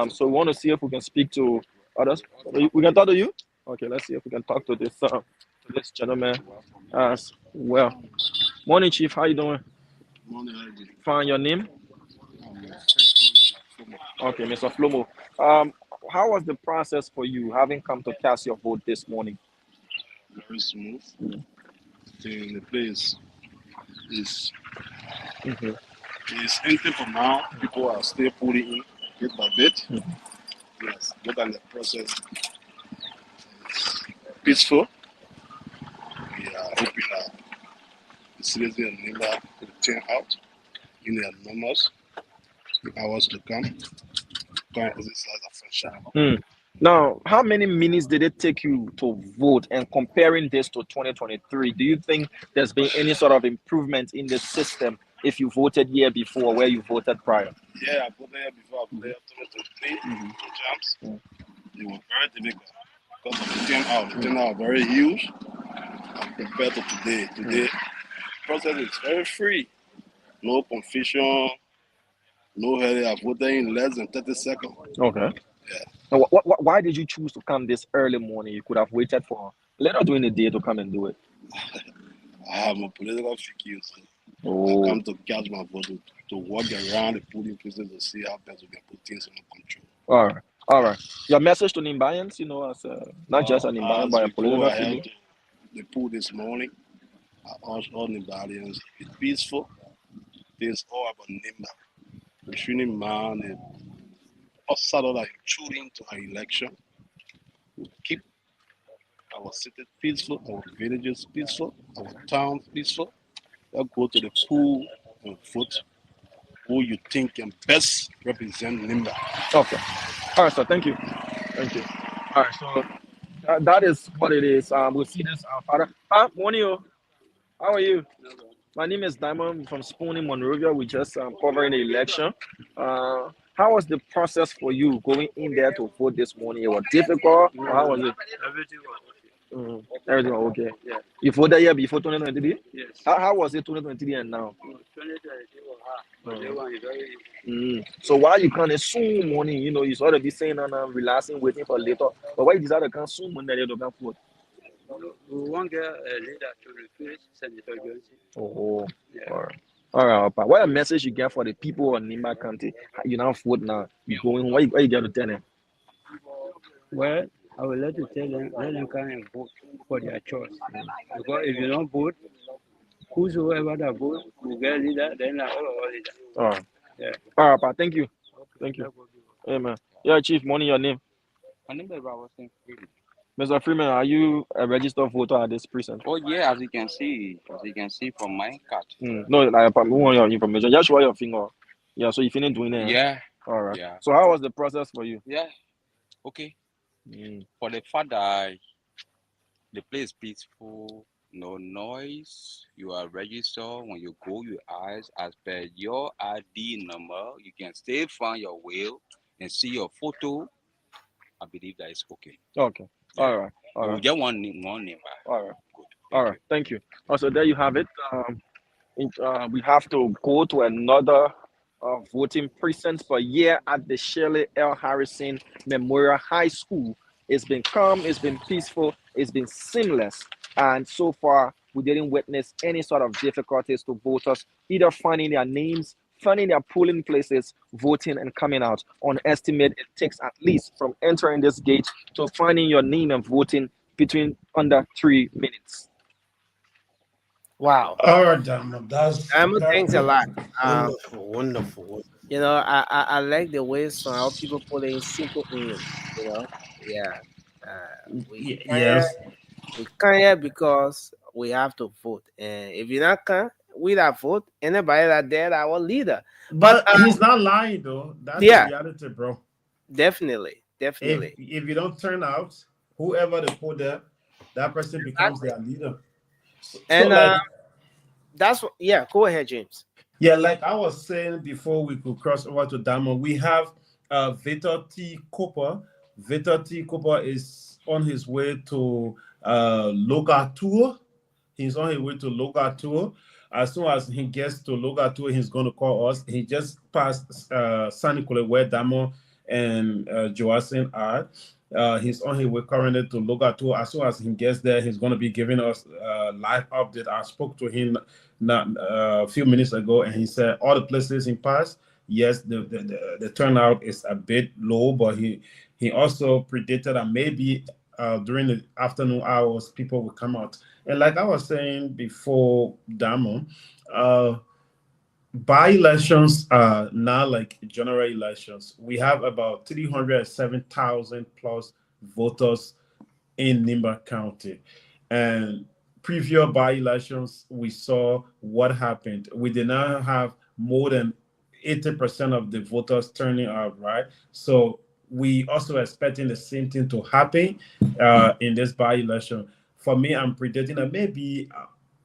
So we want to see if we can speak to others. We can talk to you. Okay. Let's see if we can talk to this gentleman as well. Morning, Chief. How you doing? Morning, Heidi. Find your name. Flomo. Okay, Mr. Flomo. How was the process for you having come to cast your vote this morning? Very smooth. The place is empty for now. People are still putting in bit by bit. Yes, but the process is peaceful. We are hoping that the citizen and Nimba will turn out in their numbers in hours to come. Exercise of friendship. Now, how many minutes did it take you to vote? And comparing this to 2023, do you think there's been any sort of improvement in the system if you voted here before where you voted prior? Yeah, I voted here before. I voted here 2023, two times. They were very difficult because of the turnout. The turnout very huge compared to today. Today, the process is very free. No confusion. No hurry. I voted in less than 30 seconds. Okay. Yeah. Now, why did you choose to come this early morning? You could have waited for later during the day to come and do it. I have a political figure, so I come to catch my vote, to walk around the polling places to see how best we can put things under control. All right. Your message to Nimbayans, as not just a Nimbayan, but a political figure. The pool this morning, I urge all Nimbalians, it's peaceful. It's all about Nimba. We shouldn't mind us settle like shooting to our election. We keep our city peaceful, our villages peaceful, our towns peaceful. Let's go to the pool and vote who you think can best represent Nimba. Okay. All right, so thank you. Thank you. All right, so that is what it is. We'll see this, Father. Morning, you. How are you? My name is Diamond from Spoon in Monrovia. We just covering the election. How was the process for you going in there to vote this morning? It was difficult, or how was it? Everything was okay. Everything was okay. Yeah. You voted here before 2023? Yes. How was it 2023 and now? 2022 was hard, but that one is very So why you can't soon morning? You know, you sort of be saying and relaxing, waiting for later. But why you decide to come soon morning? You don't vote. we won't get a leader to replace Senator Johnson. Oh, Yeah. all right, Papa. What a message you get for the people of Nimba County? You now vote now. You going? What you get to tell them? Well, I would like to tell them, let them come and vote for their choice. Because if you don't vote, whosoever that vote will get a leader, then all leader. All right. Yeah. All right, Papa. Thank you. Thank you. Amen. Yeah, Chief. Morning. Your name? My name is Robert Freeman. Mr. Freeman, are you a registered voter at this precinct? Oh yeah, as you can see from my card. No, like we want your information. Just show your finger. Yeah, so you finish doing it. Yeah. All right. Yeah. So how was the process for you? Yeah. Okay. For the fact that the place is peaceful, no noise, you are registered. When you go, you ask as per your ID number. You can still find your will and see your photo. I believe that is okay. Okay. Yeah. All right. All We right. just one number. All right. Good. All right. Thank you. Also, there you have it. We have to go to another voting precinct for year at the Shirley L. Harrison Memorial High School. It's been calm, it's been peaceful, it's been seamless, and so far we didn't witness any sort of difficulties to voters either finding their names, finding their polling places, voting, and coming out. On estimate, it takes at least from entering this gate to finding your name and voting between under 3 minutes. Wow. All right, Diamond. Thanks a lot. Wonderful. You know, I like the way some how people put in simple in. You know, yeah. We Yes. come here because we have to vote, and if you not come, we not vote. Anybody that there, our leader. But he's not lying though. That's the reality, bro. Definitely. If you don't turn out, whoever they put there, that person becomes their leader. And that's what. Yeah, go ahead, James. Yeah, like I was saying before we could cross over to Diamond, we have Victor T. Cooper. Victor T. Cooper is on his way to Logatua. He's on his way to Logatua. As soon as he gets to Logatua, he's going to call us. He just passed San Nicolas, where Diamond and Joasin are. He's on his way currently to Logatua. As soon as he gets there, he's going to be giving us a live update. I spoke to him not a few minutes ago, and he said all the places he passed, yes, the turnout is a bit low, but he also predicted that maybe during the afternoon hours people will come out. And like I was saying before, Damo, by-elections are now like general elections. We have about 307,000 plus voters in Nimba County, and previous by-elections, we saw what happened. We did not have more than 80% of the voters turning out, right? So we also expecting the same thing to happen in this by-election. For me, I'm predicting that maybe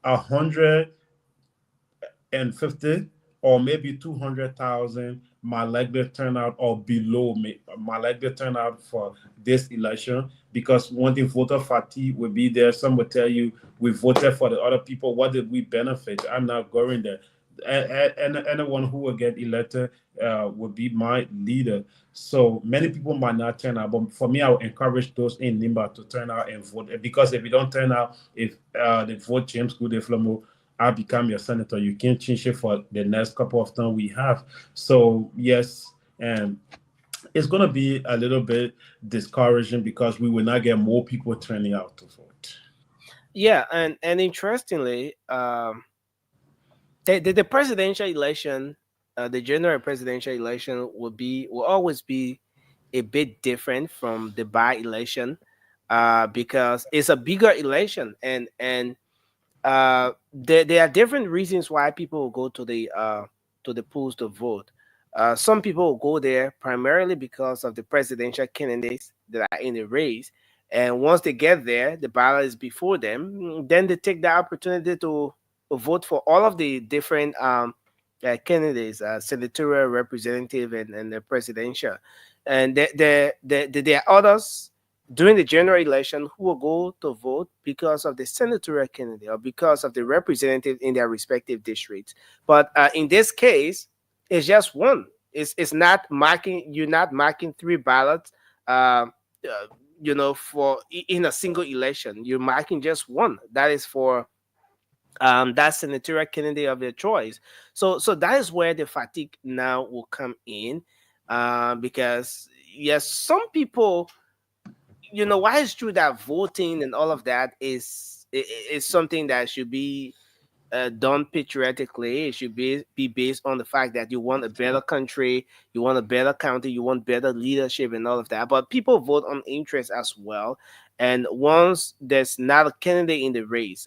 150 or maybe 200,000 my likely turnout or below my likely turnout for this election, because one thing, voter fatigue will be there. Some will tell you we voted for the other people. What did we benefit? I'm not going there. And anyone who will get elected will be my leader. So many people might not turn out, but for me, I would encourage those in Nimba to turn out and vote. Because if you don't turn out, if they vote James Goode Flamo, I become your senator, you can't change it for the next couple of times we have. So yes, and it's going to be a little bit discouraging because we will not get more people turning out to vote. Yeah, and interestingly, the presidential election, the general presidential election will always be a bit different from the by election. because it's a bigger election, and there are different reasons why people will go to the polls to vote. Some people will go there primarily because of the presidential candidates that are in the race, and once they get there, the ballot is before them. Then they take the opportunity to vote for all of the different candidates, senatorial, representative, and the presidential. And there are others during the general election who will go to vote because of the senatorial candidate or because of the representative in their respective districts. But in this case, it's just one. It's not marking. You're not marking three ballots. For in a single election, you're marking just one. That is for that senatorial candidate of their choice. So that is where the fatigue now will come in, because yes, some people, why it's true that voting and all of that is something that should be done patriotically. It should be based on the fact that you want a better country, you want a better county, you want better leadership and all of that. But people vote on interest as well. And once there's not a candidate in the race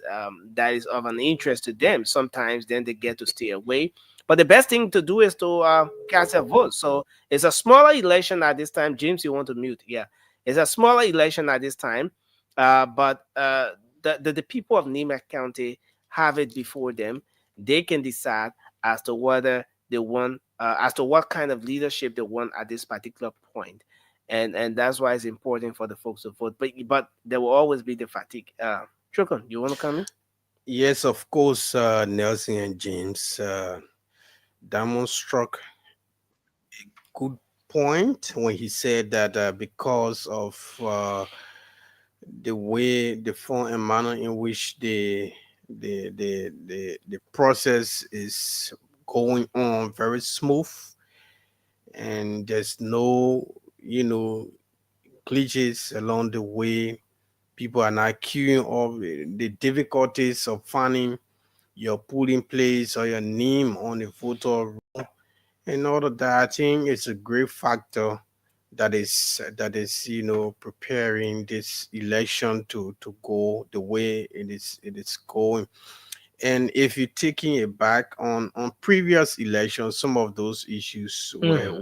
that is of an interest to them, sometimes then they get to stay away. But the best thing to do is to cast a vote. So it's a smaller election at this time. James, you want to mute? Yeah, it's a smaller election at this time, but the people of Nimba County have it before them. They can decide as to whether they want, as to what kind of leadership they want at this particular point, and that's why it's important for the folks to vote. But there will always be the fatigue. Chukun, you want to come in? Yes, of course, Nelson and James. Damon struck good point when he said that because of the way, the form and manner in which the process is going on very smooth, and there's no, you know, glitches along the way. People are not queuing up. The difficulties of finding your polling place or your name on the voter, and all of that, I think it's a great factor that is preparing this election to go the way it is going. And if you're taking it back on previous elections, some of those issues Mhm.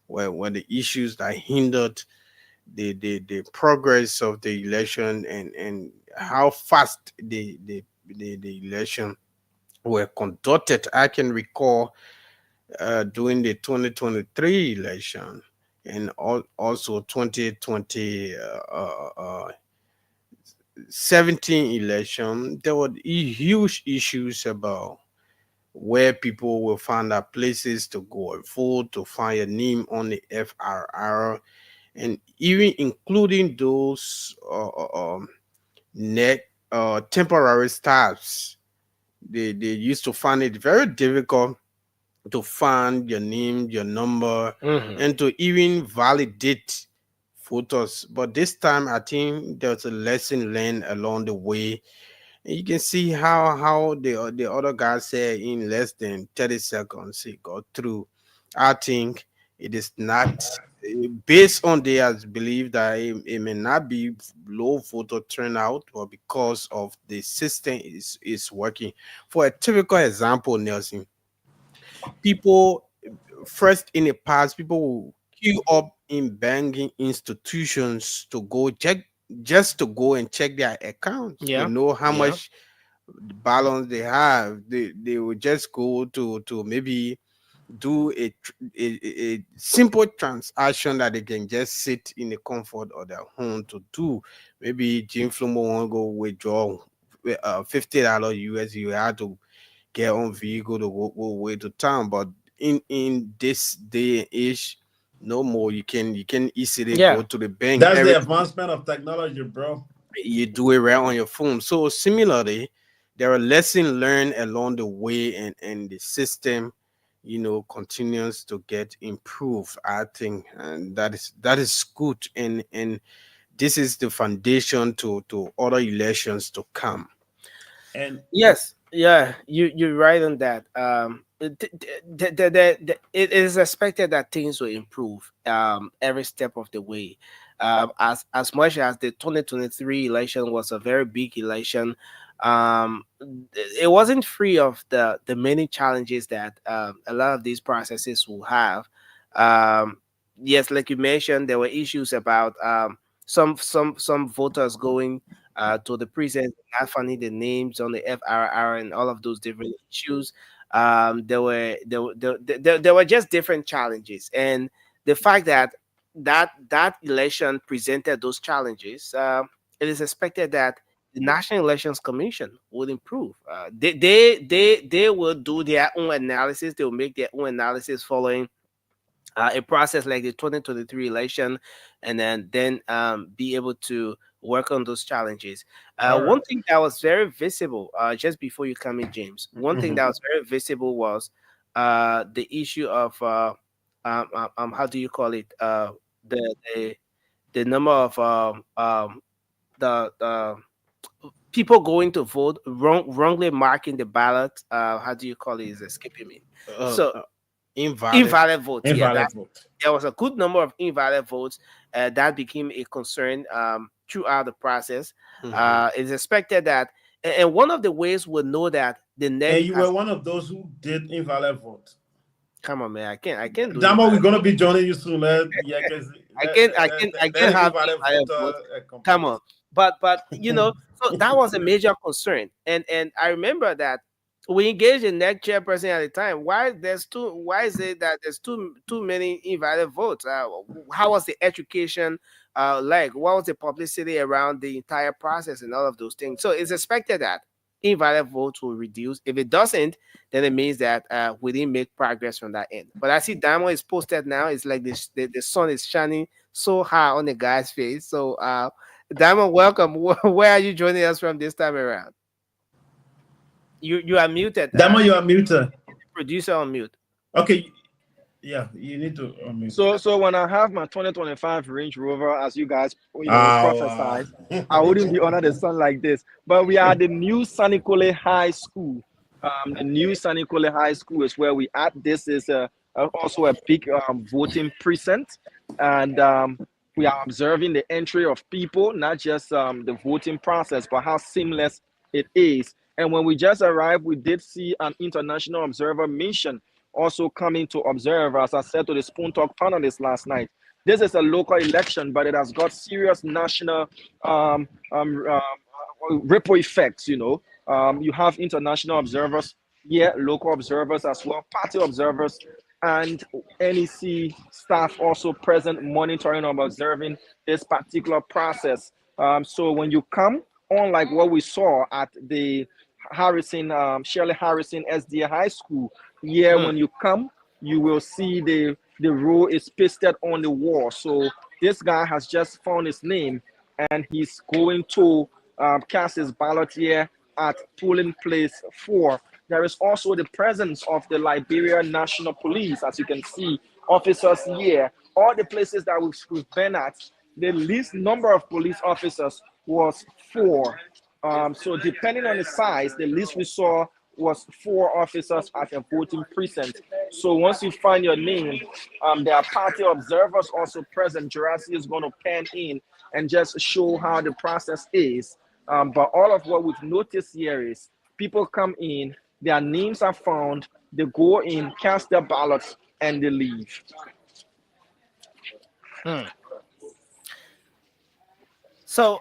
were the issues that hindered the progress of the election, and how fast the election were conducted. I can recall during the 2023 election, and also 2020 17 election, there were huge issues about where people will find out places to go and vote, to find a name on the FRR, and even including those net temporary staffs. They used to find it very difficult to find your name, your number, Mhm. and to even validate photos. But this time, I think there's a lesson learned along the way. And you can see how the other guy said in less than 30 seconds he got through. I think it is not based on their belief that it may not be low voter turnout, but because of the system is working. For a typical example, Nelson, people first in the past, people will queue up in banking institutions to go check, just to go and check their accounts to Yeah. know how Yeah. much balance they have. They will just go to maybe do a simple transaction that they can just sit in the comfort of their home to do. Maybe Jim Flomo want to go withdraw $50 US. You have to get on vehicle to go way to town. But in this day and age, no more. You can easily Yeah. go to the bank. That's the Every advancement of technology, bro. You do it right on your phone. So similarly, there are lessons learned along the way, and the system, continues to get improved. I think, and that is good, and this is the foundation to other elections to come. And Yes, yeah, you're right on that. It is expected that things will improve every step of the way. as much as the 2023 election was a very big election, um, it wasn't free of the many challenges that a lot of these processes will have. Um, yes, like you mentioned, there were issues about some voters going to the precinct, not finding the names on the FRR, and all of those different issues. There were just different challenges, and the fact that that election presented those challenges, it is expected that the National Elections Commission would improve. They will do their own analysis. They will make their own analysis following a process like the 2023 election, and then be able to work on those challenges. All One right. thing that was very visible, just before you come in, James, one thing Mhm. that was very visible was the issue of how do you call it, the the the number of the people going to vote wrongly marking the ballot. How do you call it? Is escaping me. Uh, So uh, invalid. invalid votes. Yeah, Invalid that vote. there was a good number of invalid votes. That became a concern throughout the process. Mhm. It's expected that, and one of the ways we'll know that the And next you were has one of those who did invalid vote. come on, man. I can't do Damo, we're invalid. gonna be joining you soon. Yeah, because I can I can I let can the have invalid invalid voter votes. Come complete. on, but so that was a major concern, and I remember that we engaged in next chairperson at the time. Why is it that there's too many invalid votes? How was the education like? What was the publicity around the entire process and all of those things? So it's expected that invalid votes will reduce. If it doesn't, then it means that we didn't make progress from that end. But I see Diamond is posted now. It's like the sun is shining so high on the guy's face. So, Diamond, welcome. Where are you joining us from this time around? You are muted. Damo, you are muted. Producer on mute. Okay, yeah, you need to unmute. So when I have my 2025 Range Rover, as you guys Ah, prophesied, I wouldn't be under the sun like this. But we are the new Sanikole High School. The new Sanikole High School is where we at. This is also a big voting precinct, and we are observing the entry of people, not just the voting process, but how seamless it is. And when we just arrived, we did see an international observer mission also coming to observe. As I said to the Spoon Talk panelists last night, this is a local election, but it has got serious national um, um, um, ripple effects. You have international observers, yeah, local observers as well, party observers, and NEC staff also present, monitoring and observing this particular process. So when you come, unlike what we saw at the Shirley Harrison SDA High School, yeah, Hmm. when you come, you will see the row is pasted on the wall. So this guy has just found his name, and he's going to cast his ballot here at polling place 4. There is also the presence of the Liberia National Police, as you can see, officers here. All the places that we've been at, the least number of police officers was 4. So depending on the size, the least we saw was 4 officers at a voting precinct. So once you find your name, there are party observers also present. Jurassic is going to pan in and just show how the process is. But all of what we've noticed here is people come in, their names are found, they go in, cast their ballots, and they leave. Hmm. So,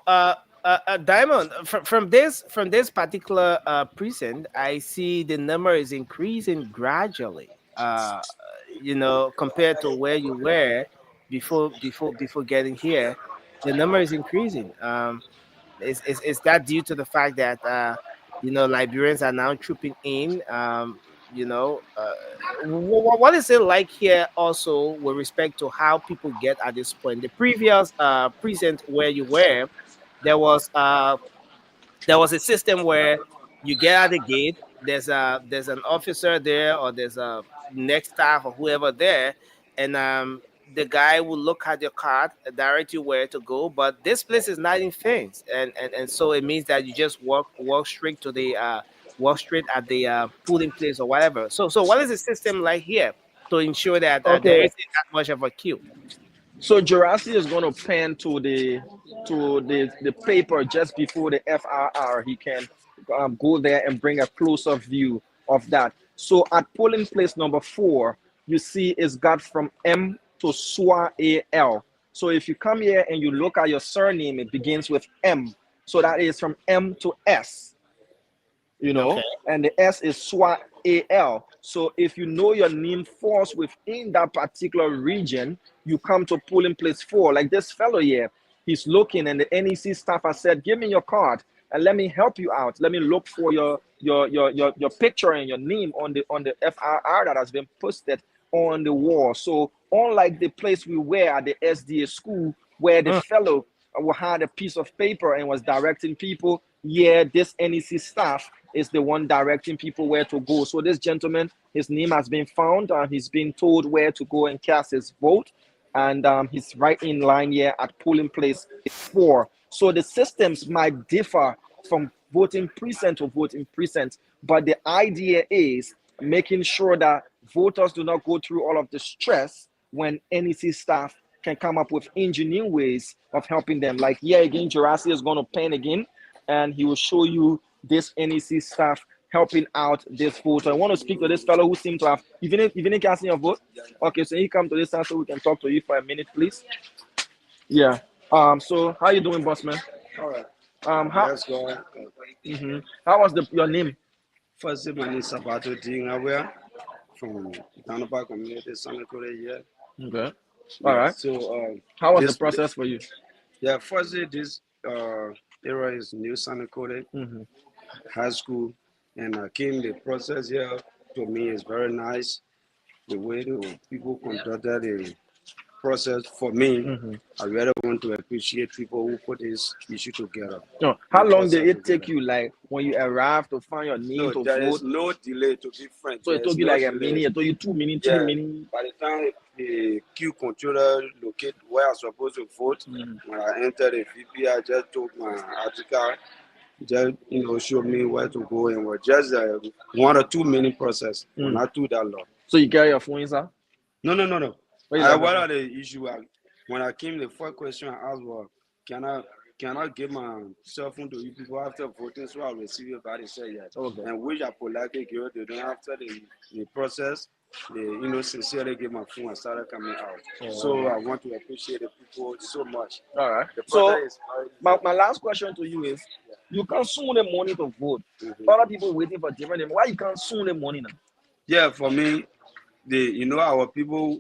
Diamond, from this particular precinct, I see the number is increasing gradually. Compared to where you were before getting here, the number is increasing. Is that due to the fact that Liberians are now trooping in? What is it like here also with respect to how people get at this point? The previous precinct where you were, there was a system where you get out the gate. There's an officer there, or there's a next staff or whoever there, and the guy will look at your card, direct you where to go. But this place is not in fence, and so it means that you just walk straight to the walk straight at the polling place or whatever. So what is the system like here to ensure that there Okay, isn't that much of a queue? So Jurassic is going to pan to the paper just before the FRR. He can go there and bring a closer view of that. So at polling place number 4, you see it's got from M to SWA AL. So if you come here and you look at your surname, it begins with M. So that is from M to S, Okay. and the S is SWA AL. So if you know your name falls within that particular region, you come to polling place 4. Like this fellow here, he's looking, and the NEC staff has said, "Give me your card and let me help you out. Let me look for your picture and your name on the FRR that has been posted on the wall." So unlike the place we were at the SDA school, where the fellow had a piece of paper and was directing people, yeah, this NEC staff is the one directing people where to go. So this gentleman, his name has been found, and he's been told where to go and cast his vote, and he's right in line here at polling place 4. So the systems might differ from voting precinct to voting precinct, but the idea is making sure that voters do not go through all of the stress when NEC staff can come up with engineering ways of helping them. Like, yeah, again, Jurassic is going to pen again, and he will show you this NEC staff helping out this voter. I want to speak to this fellow who seemed to have, even if casting your vote. Okay, so he come to this side so we can talk to you for a minute, please. Yeah. So how you doing, boss man? All right. How? Let's go. How was your name? First, my name is Sabato Dingawea from Danaba Community, Santa Cruz here. Okay. All right. So, how was the process for you? Yeah, first, this area is New Santa Cruz High School, and I came the process here. To me, is very nice. The way the people conducted the process for me, I really want to appreciate people who put this issue together. No. How long did it take you, like when you arrived, to find your name to there vote? is no delay, to be frank. So it took you like a minute, it took you 2 minutes, 3 minutes. By the time the queue controller locate where I'm supposed to vote, when I entered the VP, I just took my article, just show me where to go, and was just 1 or 2 minute process, not too that long. So you carry your phone, sir? No. What What are the issue? When I came, the first question I asked was, can I give my cell phone to you people after voting so I receive it? But they said yes. Okay. And which I politely give it to them after the process. They sincerely give my phone and started coming out. So I want to appreciate the people so much. All right. The So process is very my last question to you is, you can't soon the morning to vote. Other people waiting for different things. Why you can't soon the morning now? Yeah, for me, our people,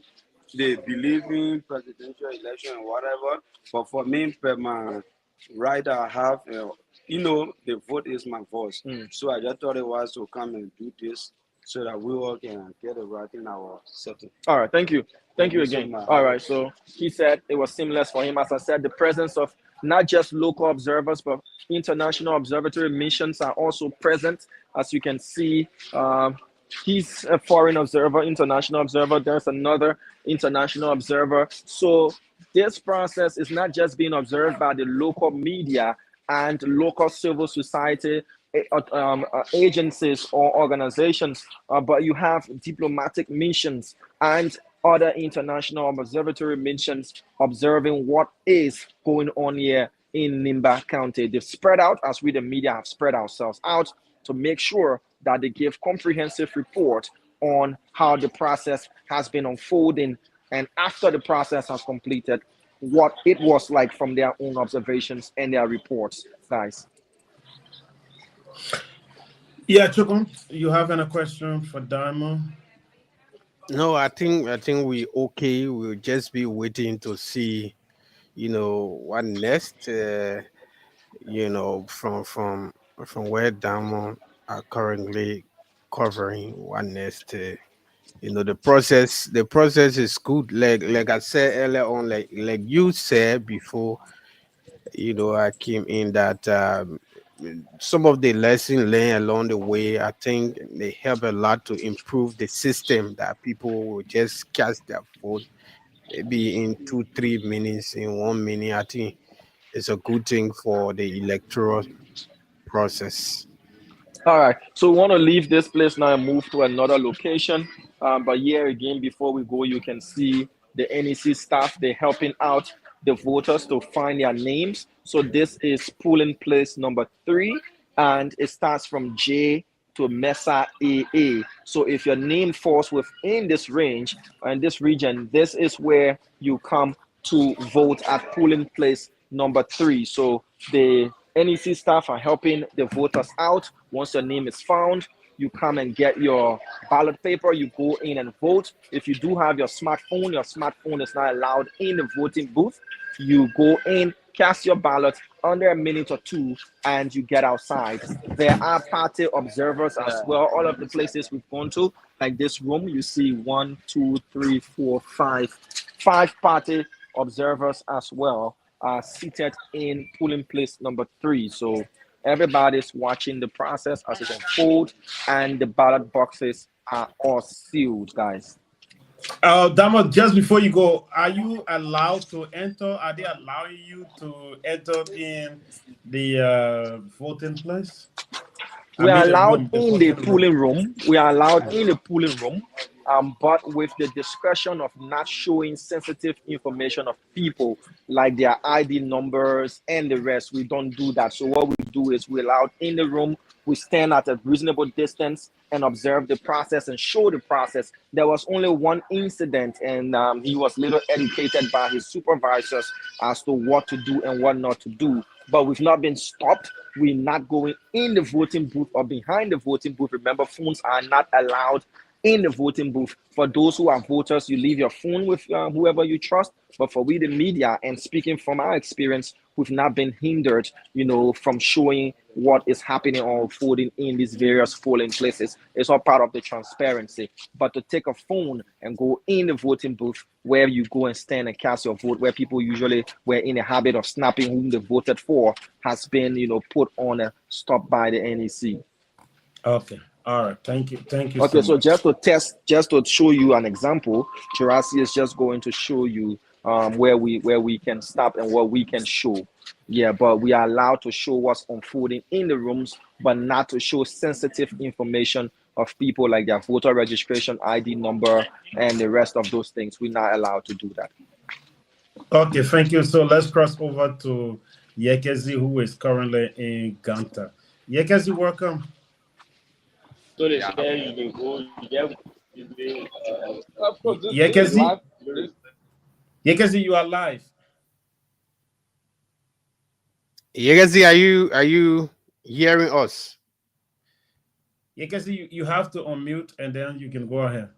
they believe in presidential election and whatever. But for me, per my right I have, the vote is my voice. So I just thought it was to come and do this so that we all can get it right in our setting. All right, thank you. Thank you so again. much. All right, so he said it was seamless for him. As I said, the presence of not just local observers, but international observatory missions are also present. As you can see, he's a foreign observer, international observer. There's another international observer. So this process is not just being observed by the local media and local civil society agencies or organizations, but you have diplomatic missions and other international observatory missions observing what is going on here in Nimba County. They've spread out, as we the media have spread ourselves out, to make sure that they give comprehensive report on how the process has been unfolding, and after the process has completed, what it was like from their own observations and their reports, guys. Yeah, Chukun, you have any question for Diamond? No, I think we okay. We'll just be waiting to see, what next. From where Diamond are currently covering what next. The process is good. Like I said earlier on, like you said before, I came in that some of the lessons learned along the way, I think they help a lot to improve the system, that people will just cast their vote maybe in 2 3 minutes, in 1 minute. I think it's a good thing for the electoral process. All right, so we want to leave this place now and move to another location. But here again, before we go, you can see the NEC staff, they're helping out the voters to find their names. So this is polling place number 3, and it starts from J to Mesa AA. So if your name falls within this range and this region, this is where you come to vote at polling place number 3. So the NEC staff are helping the voters out. Once your name is found, you come and get your ballot paper, you go in and vote. If you do have your smartphone is not allowed in the voting booth. You go in, cast your ballot under a minute or two, and you get outside. There are party observers as well. All of the places we've gone to, like this room, you see 1, 2, 3, 4, 5 party observers as well are seated in polling place number 3. So everybody's watching the process as it unfolds, and the ballot boxes are all sealed, guys. Damo, just before you go, are you allowed to enter? Are they allowing you to enter in the voting place? We are allowed the in the voting room. polling room. We are allowed in the polling room, but with the discretion of not showing sensitive information of people like their ID numbers and the rest. We don't do that. So what we do is we're allowed in the room. We stand at a reasonable distance and observe the process and show the process. There was only one incident, and he was little educated by his supervisors as to what to do and what not to do. But we've not been stopped. We're not going in the voting booth or behind the voting booth. Remember, phones are not allowed in the voting booth. For those who are voters, you leave your phone with whoever you trust. But for we, the media, and speaking from our experience, we've not been hindered, from showing what is happening or unfolding in these various polling places. It's all part of the transparency. But to take a phone and go in the voting booth where you go and stand and cast your vote, where people usually were in the habit of snapping whom they voted for, has been, put on a stop by the NEC. Okay. All right. Thank you. Okay, so much. just to show you an example, Chirasi is just going to show you where we can stop and what we can show. Yeah, but we are allowed to show what's unfolding in the rooms, but not to show sensitive information of people like their voter registration ID number and the rest of those things. We're not allowed to do that. Okay, thank you. So let's cross over to Yekezi, who is currently in Ganta. Yekezi, welcome. Yekezi, you are live. Yegezi, are you hearing us? Yekezi, you have to unmute and then you can go ahead.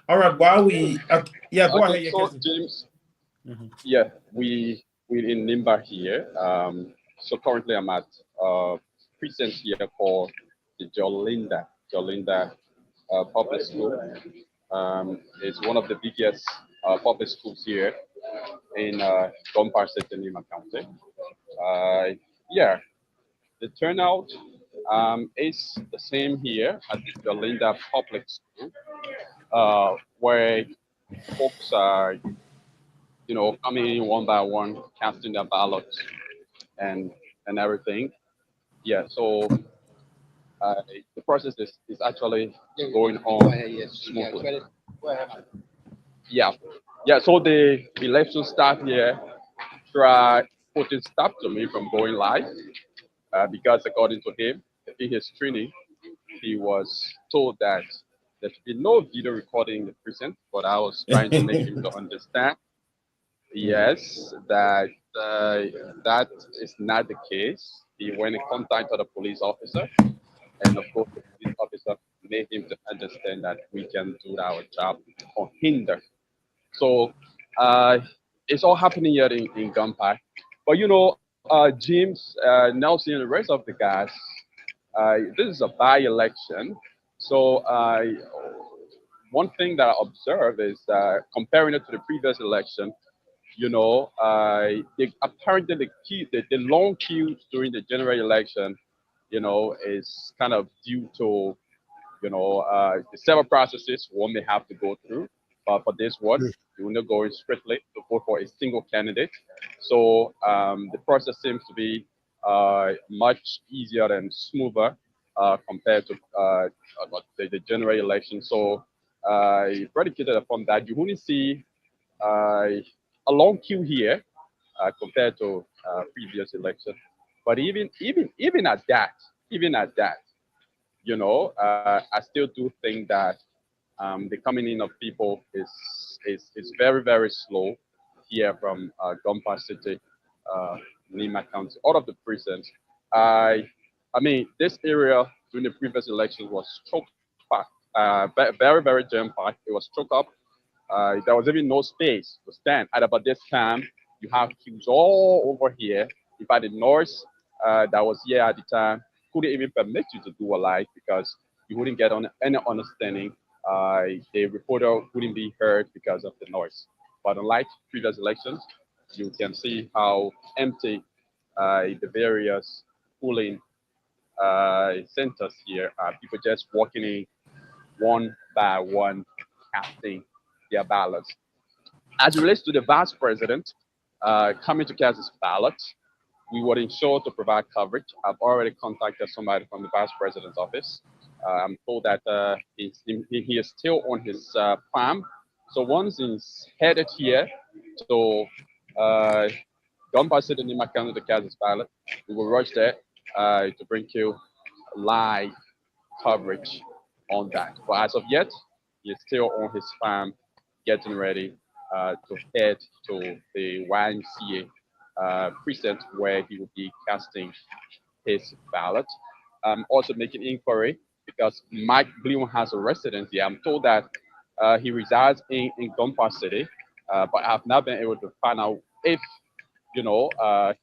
All right, while we go ahead, Yekezi. James. Yeah, we in Nimba here. So currently I'm at precinct here for the Jolinda public school. It's one of the biggest public schools here in Gompar City, Nimba County. The turnout is the same here at the Jolinda public school, where folks are coming in one by one, casting their ballots and everything. Yeah, so the process is actually going on smoothly. Yeah. So the election staff here try putting stop to me from going live because according to him, in his training, he was told that there should be no video recording in the precinct, but I was trying to make him to understand. Yes, that is not the case. He went in contact with the police officer, and of course, the police officer made him to understand that we can do our job unhindered. So it's all happening here in Gunpei. But James, Nelson, and the rest of the guys, this is a by-election. So one thing that I observed is comparing it to the previous election, apparently the long queues during the general election, is kind of due to, the several processes one may have to go through. But for this one, you're only going strictly to vote for a single candidate. So the process seems to be much easier and smoother compared to the general election. So predicated upon that, you only see a long queue here compared to previous election. But even at that, I still do think that the coming in of people is very very slow here from Gompa City, uh, Lima County, all of the precincts. I I mean this area during the previous election was choked packed, very very jam packed. It was choked up. There was even no space to stand. At about this time, you have queues all over here. In fact, the noise that was here at the time couldn't even permit you to do a live because you wouldn't get on any understanding. The reporter wouldn't be heard because of the noise. But unlike previous elections, you can see how empty the various polling centers here are. People just walking in one by one, casting their ballots. As it relates to the vice president coming to cast his ballot, we would ensure to provide coverage. I've already contacted somebody from the vice president's office. I'm told that he is still on his farm. So once he's headed here to uh, Gompa City, Nimba County to cast his ballot, we will rush there to bring you live coverage on that. But as of yet, he's still on his farm getting ready to head to the YMCA precinct where he will be casting his ballot. Also making inquiry because Mike Blewen has a residence here. I'm told that he resides in Gompa City, but I've not been able to find out if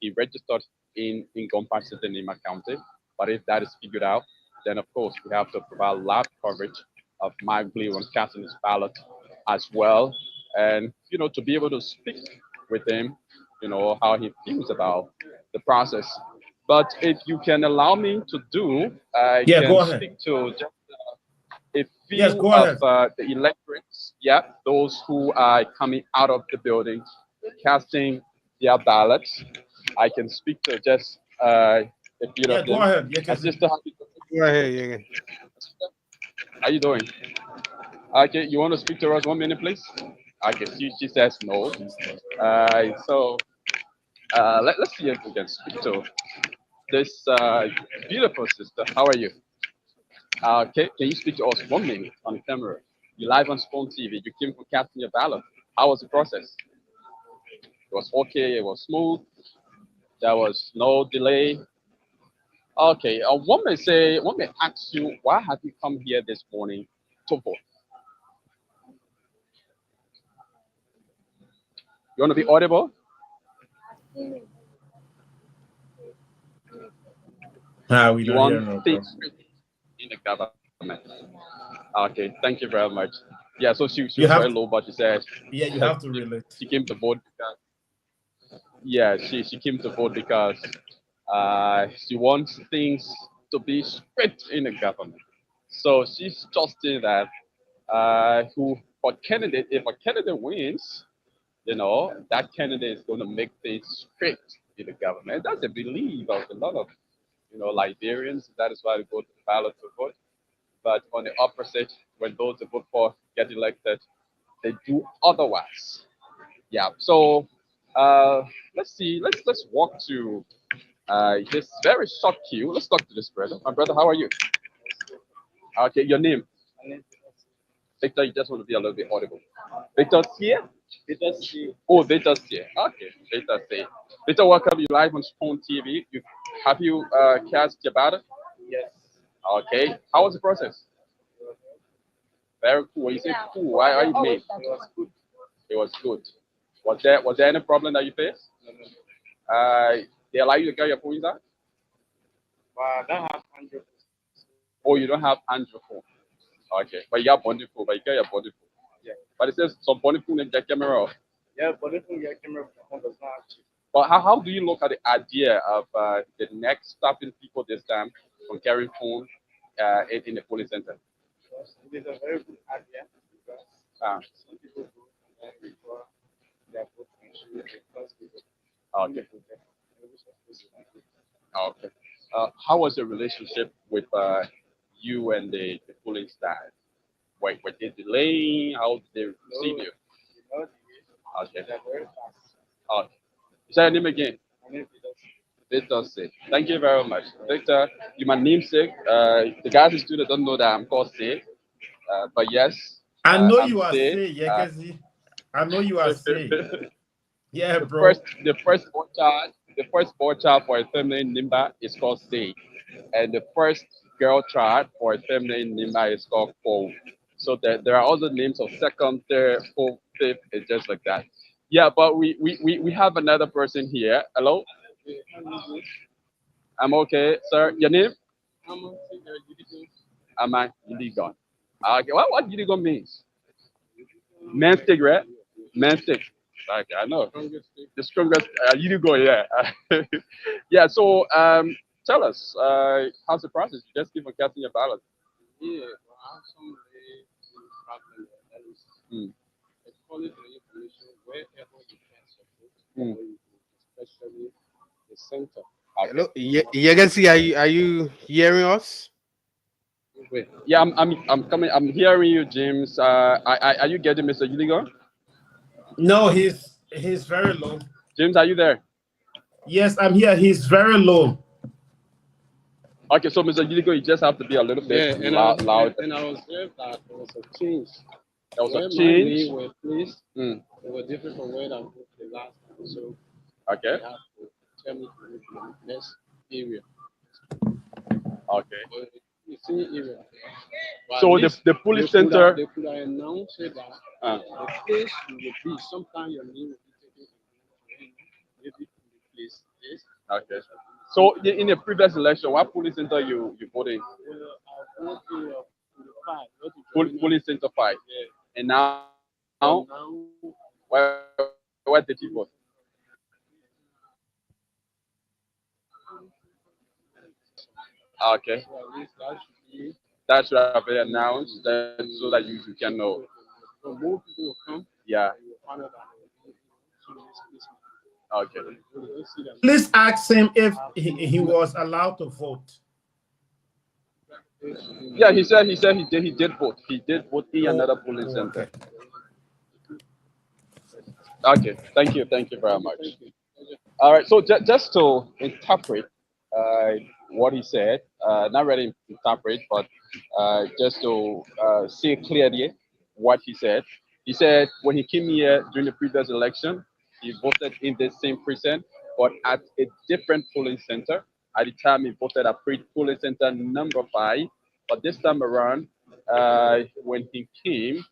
he registered in Gompa City, Nima County. But if that is figured out, then of course we have to provide live coverage of Mike Blewen casting his ballot as well, and to be able to speak with him, how he feels about the process. But if you can allow me to do, I Yeah, can go ahead. speak to just a Yes, few go of ahead. the electorates, yeah, those who are coming out of the building, casting their ballots. I can speak to just a few Yeah, of go them. ahead. Yeah, Casey. Sister, how Go ahead, yeah. you doing? Okay, you want to speak to us 1 minute, please? Okay, she says no. So let's see if we can speak to this beautiful sister. How are you? Okay, can you speak to us 1 minute on the camera? You live on Spawn TV. You came from casting your ballot. How was the process? It was okay. It was smooth. There was no delay. Okay, one may ask you, why have you come here this morning to vote? You want to be audible? We You don't hear want no things problem. written in the government. Okay, thank you very much. Yeah, so she You was have very to, low, but she said yeah, you have to relate. she came to vote because yeah, she came to vote because she wants things to be straight in the government. So she's trusting that who for candidate if a candidate wins, that candidate is going to make things straight in the government. That's a belief of a lot of Liberians. That is why they go to the ballot to vote. But on the opposite, when those they vote for get elected, they do otherwise. Yeah. So uh, let's see. Let's walk to this very short queue. Let's talk to this brother. My brother, how are you? Okay, your name? Victor. You just want to be a little bit audible. Victor here. Oh, Victor's here. Okay, Victor's here. Victor, welcome. You live on Spoon TV. Have you cast your ballot? Yes. Okay. How was the process? Very cool. When you say cool, why are you made? It was good. Was there any problem that you faced? They allow you to carry your phone inside? Oh, you don't have Android phone. Okay, but you have bonding phone. But you carry your bonding phone. But it says some bonding phone and get camera off. But how do you look at the idea of the next stopping people this time from carrying phone in the polling center? Uh, okay. Okay. How was your relationship with you and the polling staff? Were they delaying? How did they receive you? Okay. Oh, say your name again. Victor Say. Thank you very much. Victor, you're my namesake. The guys in the studio don't know that I'm called Say. But yes, I know I'm you are Say. say, Yekezi. I know you are say. Yeah, the bro. first the first born child the first born child for a family in Nimba is called Say, and the first girl child for a family in Nimba is called Ko. So there are other names of second, third, fourth, fifth. It's just like that. Yeah, but we have another person here. Hello, I'm okay, sir. Your name? Am I Gidigon? Okay, what Gidigon means? Man stick, right? Man stick. Okay, I know. The strongest Gidigon, yeah. Yeah, so tell us, how's the process? You just keep on casting your ballot. Yeah, well, I have some problem. That is, it's quality information wherever you can support, wherever you go, especially the center. Okay. Hello, Legacy, are you hearing us? Wait. Yeah, I'm coming. I'm hearing you, James. Are you getting Mr. Uligo? No, he's very low. James, are you there? Yes, I'm here. He's very low. Okay, so Mr. Uligo, you just have to be a little bit loud. And I observed that there was a change. There was Where a my change. name were placed, Mm. it was different from where I put the last time. So Okay. they have to tell me to move to the next area. Okay. But the same area. But at So least the police center. they could have announced it that Uh, the place you will be, sometime your name will be taken maybe in the place this. okay. So in the previous election, what police center you voted in? Well, I went to the five, not to join Police center 5. Yeah. And now, But now where did you vote? Okay. so at least that should be That should have been announced then so that you can know. so more people will come Yeah. and you'll find out that some of this Okay. so they don't see that Please ask him if he was allowed to vote. Yeah, he did vote. He did vote in Oh, another polling okay. center. Okay. Thank you very much. All right. So just to interpret uh, what he said, not really interpret, but just to see clearly what he said. He said when he came here during the previous election, he voted in the same precinct, but at a different polling center. At the time, he voted at polling center number 5. But this time around, when he came,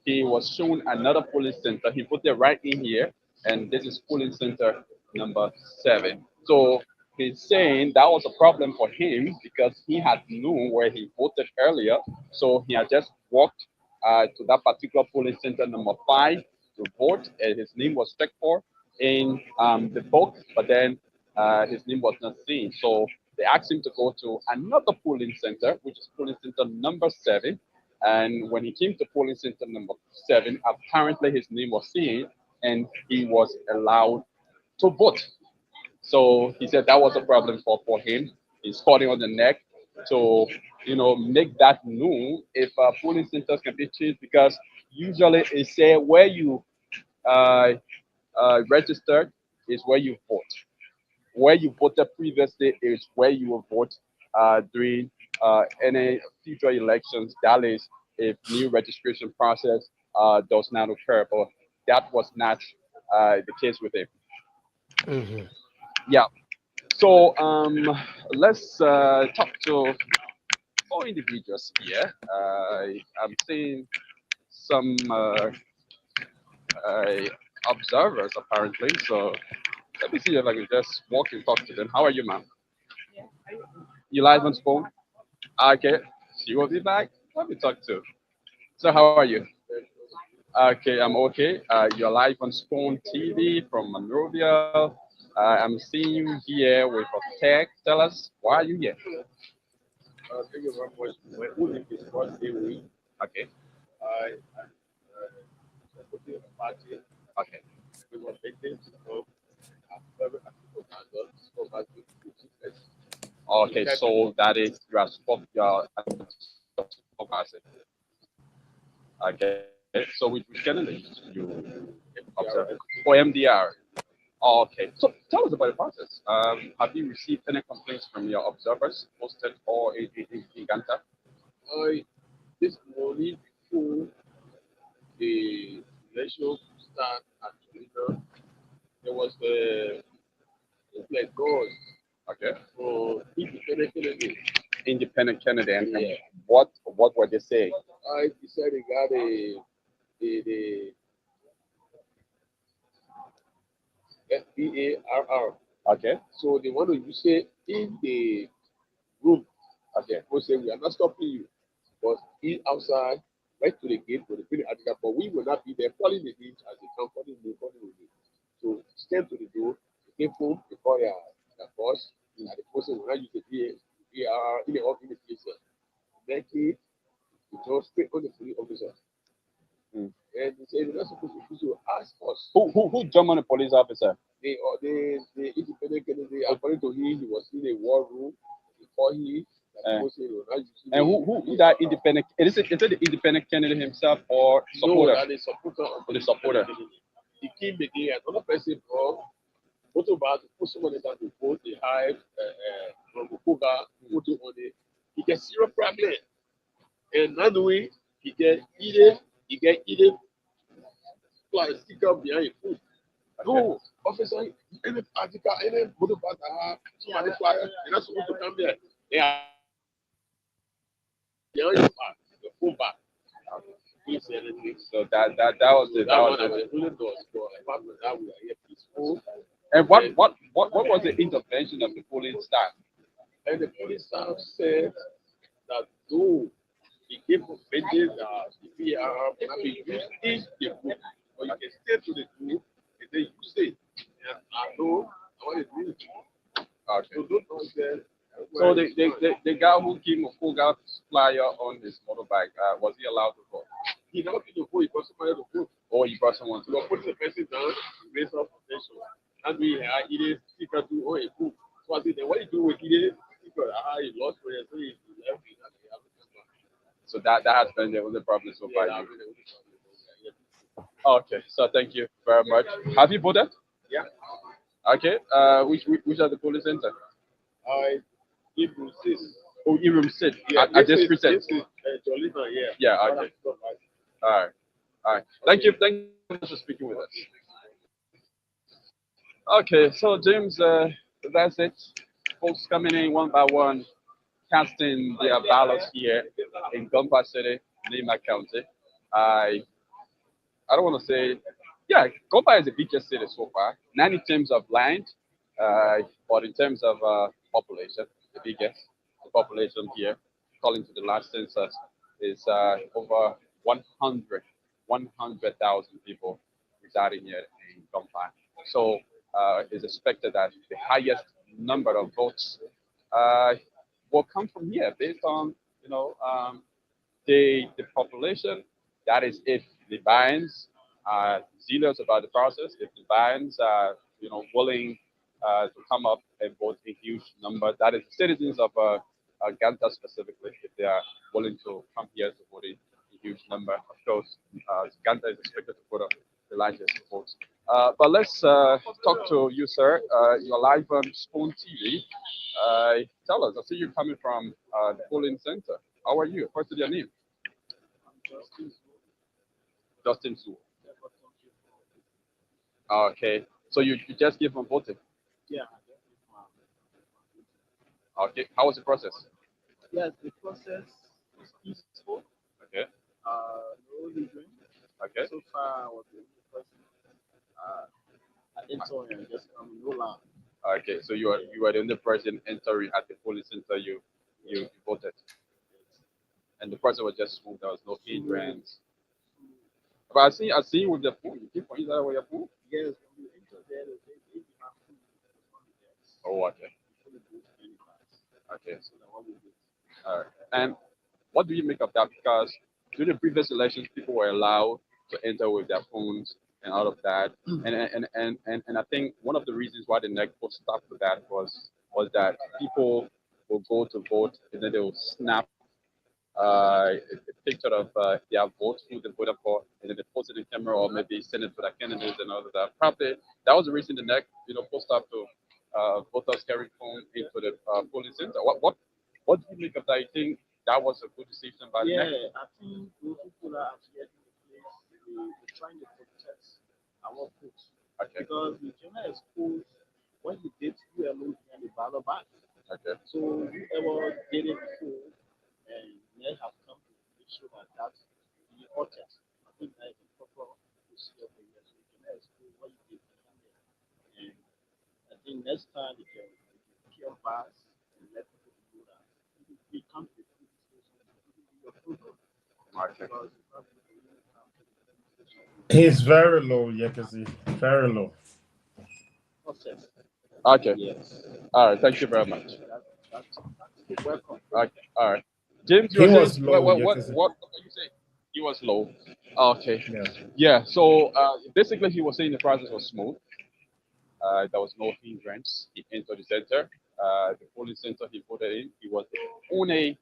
he was shown another polling center. He voted right in here, and this is polling center number 7. So he's saying that was a problem for him because he had known where he voted earlier. So he had just walked to that particular polling center number 5 to vote, and his name was checked for in the book, but then his name was not seen. So they asked him to go to another polling center, which is polling center number 7. And when he came to polling center number 7, apparently his name was seen and he was allowed to vote. So he said that was a problem for him. He's calling on the neck to, make that known if polling centers can be changed because usually it say where you uh, registered is where you vote. Where you voted previously is where you will vote during any future elections. That is, if new registration process does not occur. But that was not the case with him. Mm-hmm. Yeah. So let's talk to 4 individuals here. I'm seeing some uh, observers apparently. So let me see if I can just walk and talk to them. How are you, ma'am? You live on phone? Okay. She will be back. Let me talk to. So how are you? Okay, I'm okay. You're live on Spawn TV from Monrovia. I'm seeing you here with a tech. Tell us, why are you here? Thank you very much. My full name is Rod Dewey. Okay. I put in a party. Okay. We were making of very active adults for my good. Okay, so that is you are spokesperson. Okay, so with Christianity, you Observers. For MDR. Oh, okay. So tell us about the process. Have you received any complaints from your observers posted or in Ganta? I this morning before the election start at Twitter, there was like doors Okay. for independent candidates. Independent candidate. And Yeah. what were they saying? I decided got the FBARR. Okay. So they want to use it in the room. Okay. People say we are not stopping you, but in outside, right to the gate for the filling article, but we will not be there calling the names as they come, calling the name, calling the name. So stand to the door, they came home, they call their boss, and the person will not use the BAR in the office in the place. Then key, we just straight on the police officer. Mm. And they say you're not supposed to ask us. Who jumped on the police officer? The independent candidate, according to him, he was in a war room. He called him. Uh, People say they were not using and who that independent? Is it the independent candidate himself or no, supporter? that is supporter of Or the supporter? He came again, another person brought photo about to put somebody down to vote, they hide from Okuga, photo on it. He gets zero problem. And another way, he get either fly sticker behind his foot. No, officer, any article, any photo part I have, somebody flyer, you're not supposed to come there. They are behind your back, your phone back. He said anything. So that was So it. that That one was I it. was holding doors for apart from that we are here peaceful. And what was the intervention of the police staff? And the police staff said that though he gave offended the PR cannot be used in the book, but you can stay to the book and then you say, and I know I want to do it. Okay. So don't understand. So the guy who came of got flyer on his motorbike, was he allowed to vote? He never been to vote, he brought somebody to vote. Or he brought someone to So vote? putting the person down, raise up potential. And we had it is secret to or a book. So I said, then what you do with it? Secret, he lost for it, so he left it. And he haven't come back. So that has been the only problem so far. Yeah, that really was Okay, so thank you very much. Have you voted? yeah. Okay. Which are the polling center? I give you six. Oh, you room sit Yeah, at this precinct. this is Jolita, yeah. Yeah. Okay. All right. All right. Thank you. Thank you very much for speaking with us. Okay. So James, that's it. Folks coming in one by one, casting their ballots here in Gompa City, Lima County. I I don't want to say, yeah, Gompa is the biggest city so far, not in terms of land, but in terms of population, the biggest. The population here, according to the last census, is over 100,000 people residing here in Gompa. So it's expected that the highest number of votes uh, will come from here based on, you know, the population. That is if the Libyans are zealous about the process, if the Libyans are willing to come up and vote a huge number, that is citizens of Ganta specifically, if they are willing to come here to vote a huge number. Of course, Ganta is expected to put up the largest votes. But let's talk to you, sir. You're live on Spoon TV. Tell us, I see you coming from the polling center. How are you? What's your name? Justin Su. Okay. So you just came from voting. Yeah. Okay. How was the process? Yes, the process is peaceful. Okay. No lingering. Okay. So far, I was the only person. I enter and just come no loud. Okay. So you are the only person entering at the polling center. You voted, and the process was just smooth. There was no hindrance. But I see you with the phone. You keep on using that with your phone. Yes, when you enter there, they have food. Oh, okay. Okay. So that one will be. All right. And what do you make of that? Because during the previous elections, people were allowed to enter with their phones and all of that. And I think one of the reasons why the NEC put stop to that was that people will go to vote and then they will snap a picture of their vote, who they voted for, and then they post it in camera or maybe send it to their candidates and all of that. Probably that was the reason the next, post up to voters carrying phone into the polling center. What do you make of that? You think that was a good decision by the next? Yeah, I think those people are actually in place. They're trying to protect our votes. Okay. Because the general schools, when you did, you alone and the ballot back. Okay. So whoever did it before and may have come to make sure that that's the protest. I think that is a proper procedure for you. So the general school, what you did, you can do. And I think next time they can pure pass and let people do that. We come to the police station, it will be your problem. Okay. Because you can't really come to the police station. He's very low, Yekesi. Very low. Process. Okay. Yes. All right. Thank you very much. That's welcome. Okay. All right. James, you He were saying was low, Yekesi. what you say? He was low. Okay. Yeah. Yeah. So basically, he was saying the process was smooth. There was no hindrance. He entered the center. The polling center he voted in, he was the only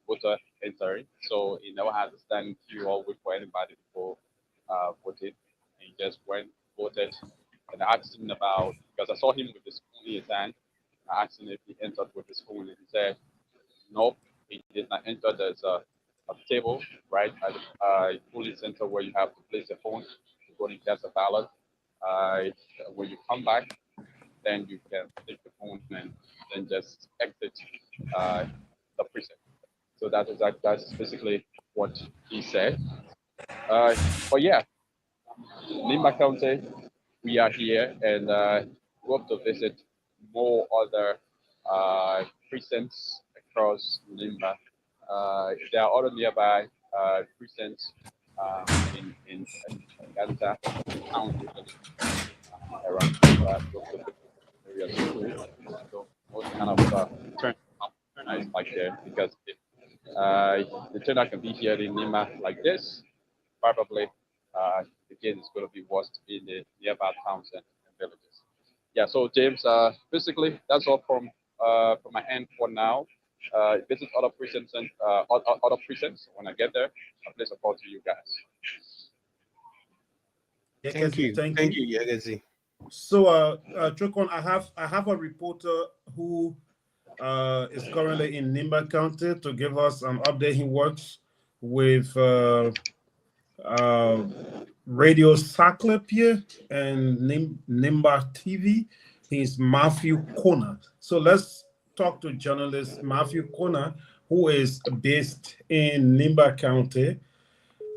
voter entering. So he never had to stand in queue or wait for anybody before voting. He just went, voted. And I asked him about, because I saw him with his phone in his hand. I asked him if he entered with his phone, and he said, nope, he did not enter. There's a table right at the polling center where you have to place your phone to go and cast a ballot. When you come back, then you can take the phone and then just exit uh, the precinct. So that's basically what he said. But yeah, Nimba County, we are here and we hope to visit more other precincts across Nimba. There are other nearby precincts in Gaza County around those areas too. So most kind of turnout is like there because if the turnout can be here in Nima like this, probably again it's going to be worse in the nearby towns and villages. Yeah. So James, basically that's all from my end for now. Visit other precincts and other precincts when I get there. I'll place a call to you guys. Thank Yekesi, you. thank Thank you. you, Yegezi. So, Chokon, I have a reporter who is currently in Nimba County to give us an update. He works with uh, Radio Saclapia and Nimba TV. He's Matthew Kona. So let's talk to journalist Matthew Kona, who is based in Nimba County,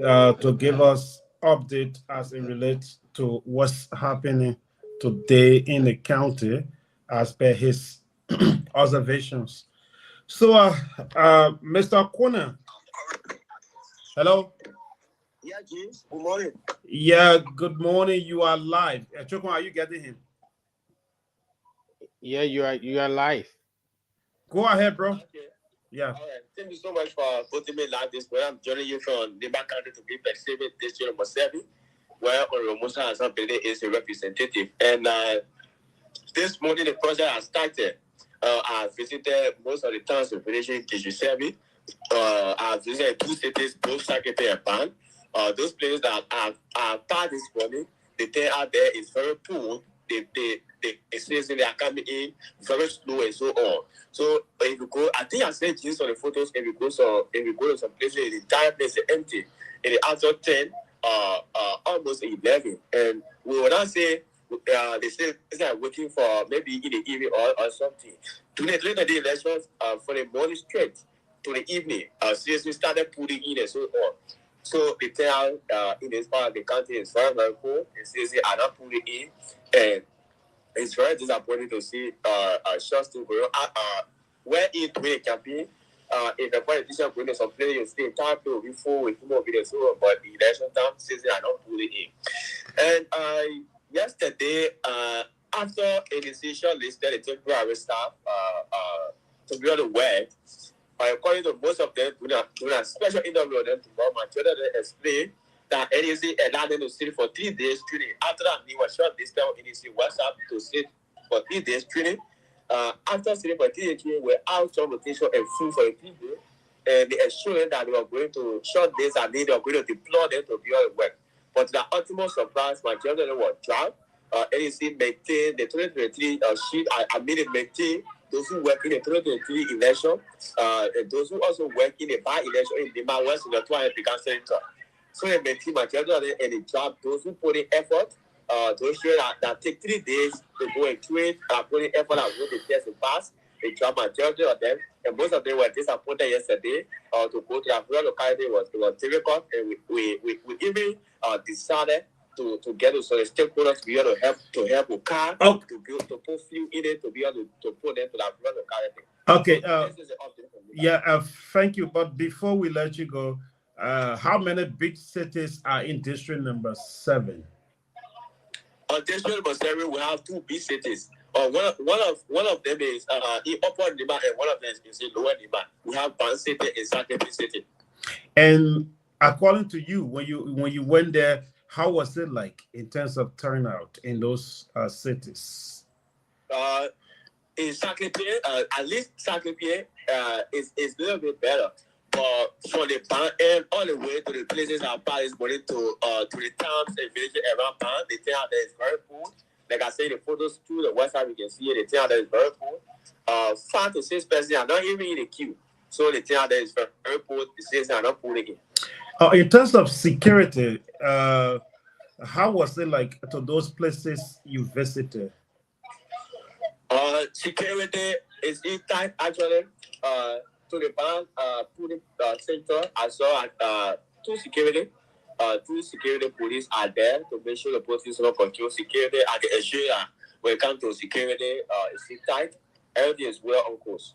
to give us update as it relates to what's happening today in the county as per his observations. So, Mr. Kona, hello. Yeah, James. Good morning. Yeah, good morning. You are live. Chokon, are you getting him? Yeah, you are live. Go ahead, bro. Okay. Yeah. All right. Thank you so much for putting me live this morning. I'm joining you from Nimba County to be Pacific District number 7, where Honorable Musa Hassan is a representative. And this morning the project has started. I visited most of the towns in Venetian District 7. I visited 2 cities, both Sakete and Ban. Those places that are part this morning, the thing out there is very poor. They say they are coming in very slow and so on. So if you go, I think I said this on the photos. If you go to some places, the entire place is empty. In the after 10, almost 11, and we will not say they say they're waiting for maybe in the evening or something. Today, later the elections for the morning straight to the evening, since we started putting in and so on. So the town in this part of the country is very, very cool. And since they are not putting in, and it's very disappointing to see shots to go where it will campaign. If a politician going to some place, you stay in time to be full with more videos, but the election time since they are not putting in. And yesterday, after a decision listed the temporary staff to be on the way, according to most of them, doing a special interview with them tomorrow, my children explain that NEC allowed them to sit for 3 days training. After that, they were short this time NEC WhatsApp to sit for 3 days training. After sitting for 3 days training, we're out on rotation and full for a 3 days. and they assured that they were going to short days and they were going to deploy them to do all the work. But to the ultimate surprise, majority of them were dropped. NEC maintained the 2023 sheet. I mean, it maintained those who work in the 2023 election, and those who also work in the by-election in Nimba West in the 200 center. So they maintain majority of them and they dropped those who put in effort. Those here that take 3 days to go and tweet, put in effort and go to test and pass. They dropped majority of them, and most of them were disappointed yesterday. To go to the rural locality was difficult, and we even decided to get us so the stakeholders to be able to help with car to put fuel in it to be able to put them to the rural locality. Okay. Thank you. But before we let you go, how many big cities are in district number 7? On district number 7, we have 2 big cities. One of them is in Upper Nimba, and one of them is in Lower Nimba. We have Ban City and Saketi City. And according to you, when you went there, how was it like in terms of turnout in those cities? In Saketi, at least Saketi is a little bit better. But from the Ban end all the way to the places our parents is going to the towns and villages around Ban, the town that is very full. Like I say, the photos through the website, we can see it. The town that is very full. 5 to 6 persons are not even in the queue. So the town that is very full, the citizens are not full again. In terms of security, how was it like to those places you visited? Security is in tight actually. To the bank, police center, I saw 2 security. 2 security police are there to make sure the police will control security and the ensure that when it comes to security, it's tight. Everything is well on course.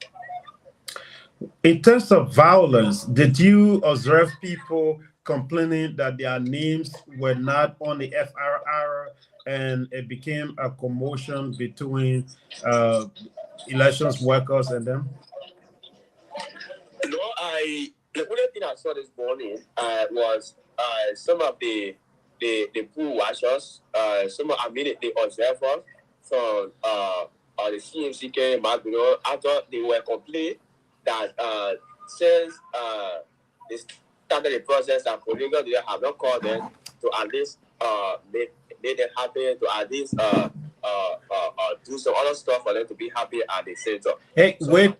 In terms of violence, did you observe people complaining that their names were not on the FRR and it became a commotion between elections workers and them? No, the only thing I saw this morning was some of the pool watchers, the observers from the CMCK Magno. I thought they were complaining that since they started the process, that political leaders have not called them to at least make them happy, to at least do some other stuff for them to be happy at the center. Hey, so wait.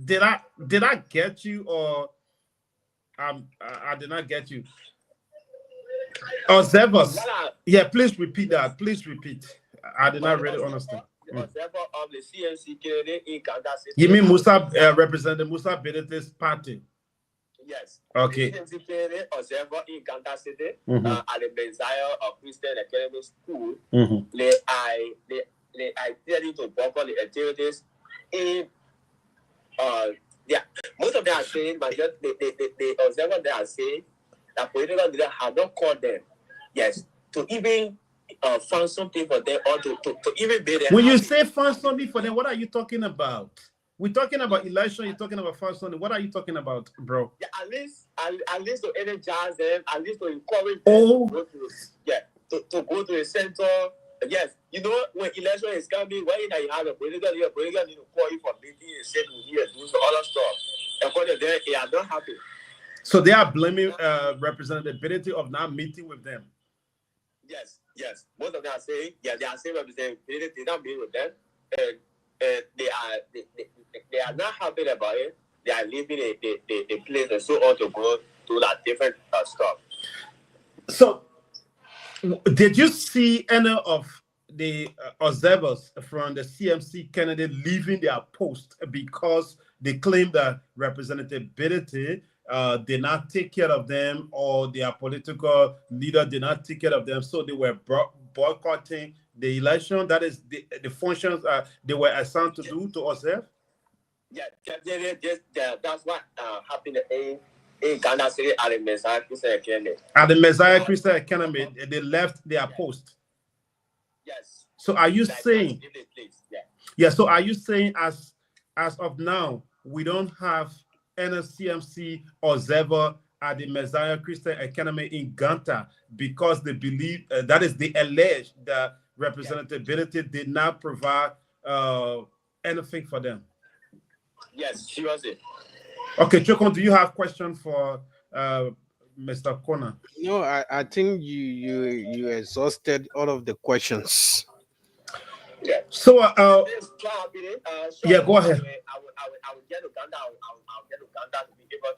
Did I get you or I did not get you? Observers. Yeah, please repeat that. Please repeat. I did not really understand. The observer of the CNC in Uganda City. You mean Musa representative Musa Bedete's party? Yes. Okay. The CNC observer in Uganda City at the Messiah of Christian Academy School. They are ready to boycott the activities in most of them are saying, but the observer they are saying that political leaders have not called them, yes, to even find something for them or to even be there. When you say find something for them, what are you talking about? We're talking about election. You're talking about find something. What are you talking about, bro? Yeah, at least to energize them, at least to encourage them to go to the center. Yes, you know when election is coming, when you have a political leader need to call you for meeting and say to here do some other stuff. According to them, they are not happy. So they are blaming representability of not meeting with them. Yes. Most of them are saying, they are saying representability did not meet with them, and they are not happy about it. They are leaving the place and so on to go to that different stuff. So, did you see any of the observers from the CMC candidate leaving their post because they claim that representability did not take care of them, or their political leader did not take care of them, so they were boycotting the election? That is the functions they were assigned to do to observe? Yeah, that's what happened in Ghana City at the Messiah Christian Academy. At the Messiah Christian Academy, they left their post. Yes. So are you saying? Yeah. So are you saying as of now we don't have any CMC observer at the Messiah Christian Academy in Ghana because they believe that is they allege that representability did not provide anything for them? Yes, seriously. Okay, Chokon, do you have question for uh, Mr. Kona? No, I think you exhausted all of the questions. Yeah. So, This job, yeah, surely go ahead. I will get Uganda. I'll get Uganda to be able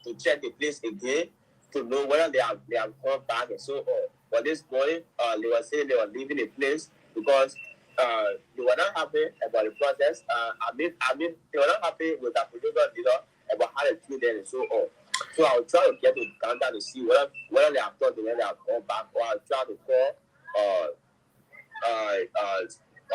to check the place again to know whether they have come back and so on. But this morning, they were saying they were leaving the place because they were not happy about the process. I mean, they were not happy with the political leader about how they treat them and so on. So I'll try to get to Uganda to see whether they have thought when they have come back, or I'll try to call uh,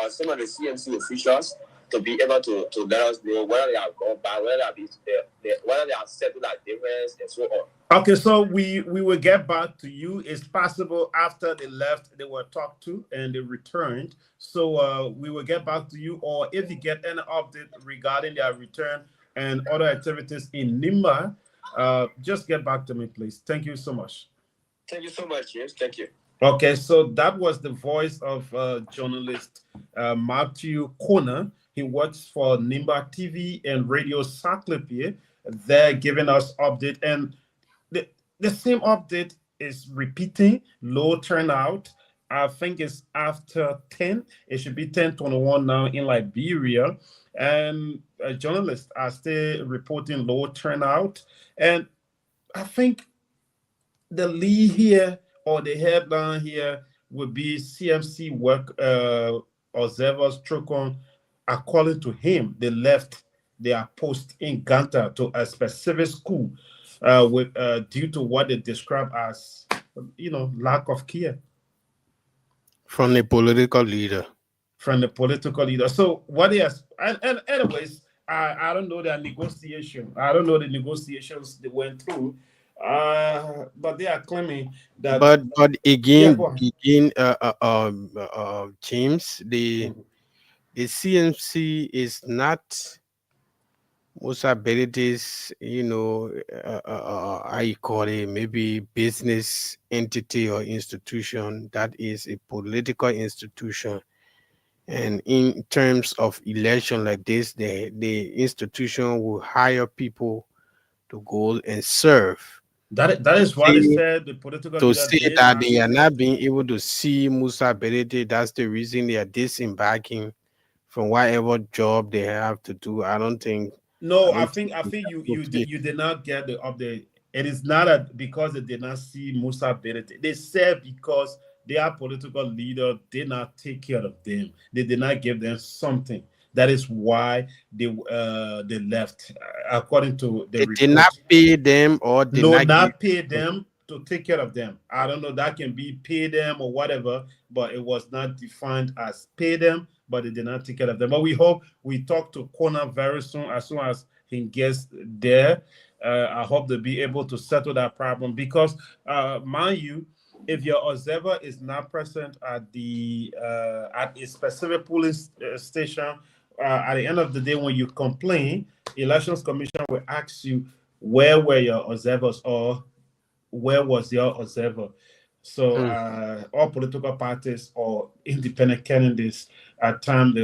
uh, some of the CMC officials to be able to let us know whether they have gone back, whether they have settled that difference and so on. Okay, so we will get back to you. It's possible after they left, they were talked to and they returned. So we will get back to you, or if you get any update regarding their return and other activities in Nimba, just get back to me, please. Thank you so much. Thank you so much, yes. Thank you. Okay, so that was the voice of journalist Matthew Kona. He works for Nimba TV and Radio Saclipie. They're giving us update, and the same update is repeating. Low turnout. I think it's after 10. It should be 10:21 now in Liberia. And journalists are still reporting low turnout. And I think the lead here, or the headline here, would be CMC work observers Trocon. According to him, they left their post in Ganta to a specific school with due to what they describe as, lack of care From the political leader. from the political leader. So what is, and anyways, I don't know their negotiation. I don't know the negotiations they went through. But they are claiming that, But yeah, again, go ahead. James, the CMC is not most abilities, how you call it, maybe business entity or institution that is a political institution. And in terms of election like this, the institution will hire people to go and serve. That To is what they say, said the political to leader say did that they ask are them not to. being able to see Musa Berete, that's the reason they are disembarking from whatever job they have to do. I No, I don't think think I it's think appropriate. you did not get the update. It is not because they did not see Musa Berete. They said because their political leader did not take care of them. They did not give them something. That is why they left, according to the They did not report. pay them or did No, not give. not pay them to take care of them. I don't know. That can be pay them or whatever, but it was not defined as pay them, but they did not take care of them. But we hope we talk to Kona very soon as he gets there. I hope they'll be able to settle that problem because, mind you, if your observer is not present at at a specific police station, at the end of the day, when you complain, elections commission will ask you where were your observers, or where was your observer. So Hmm. all political parties or independent candidates at times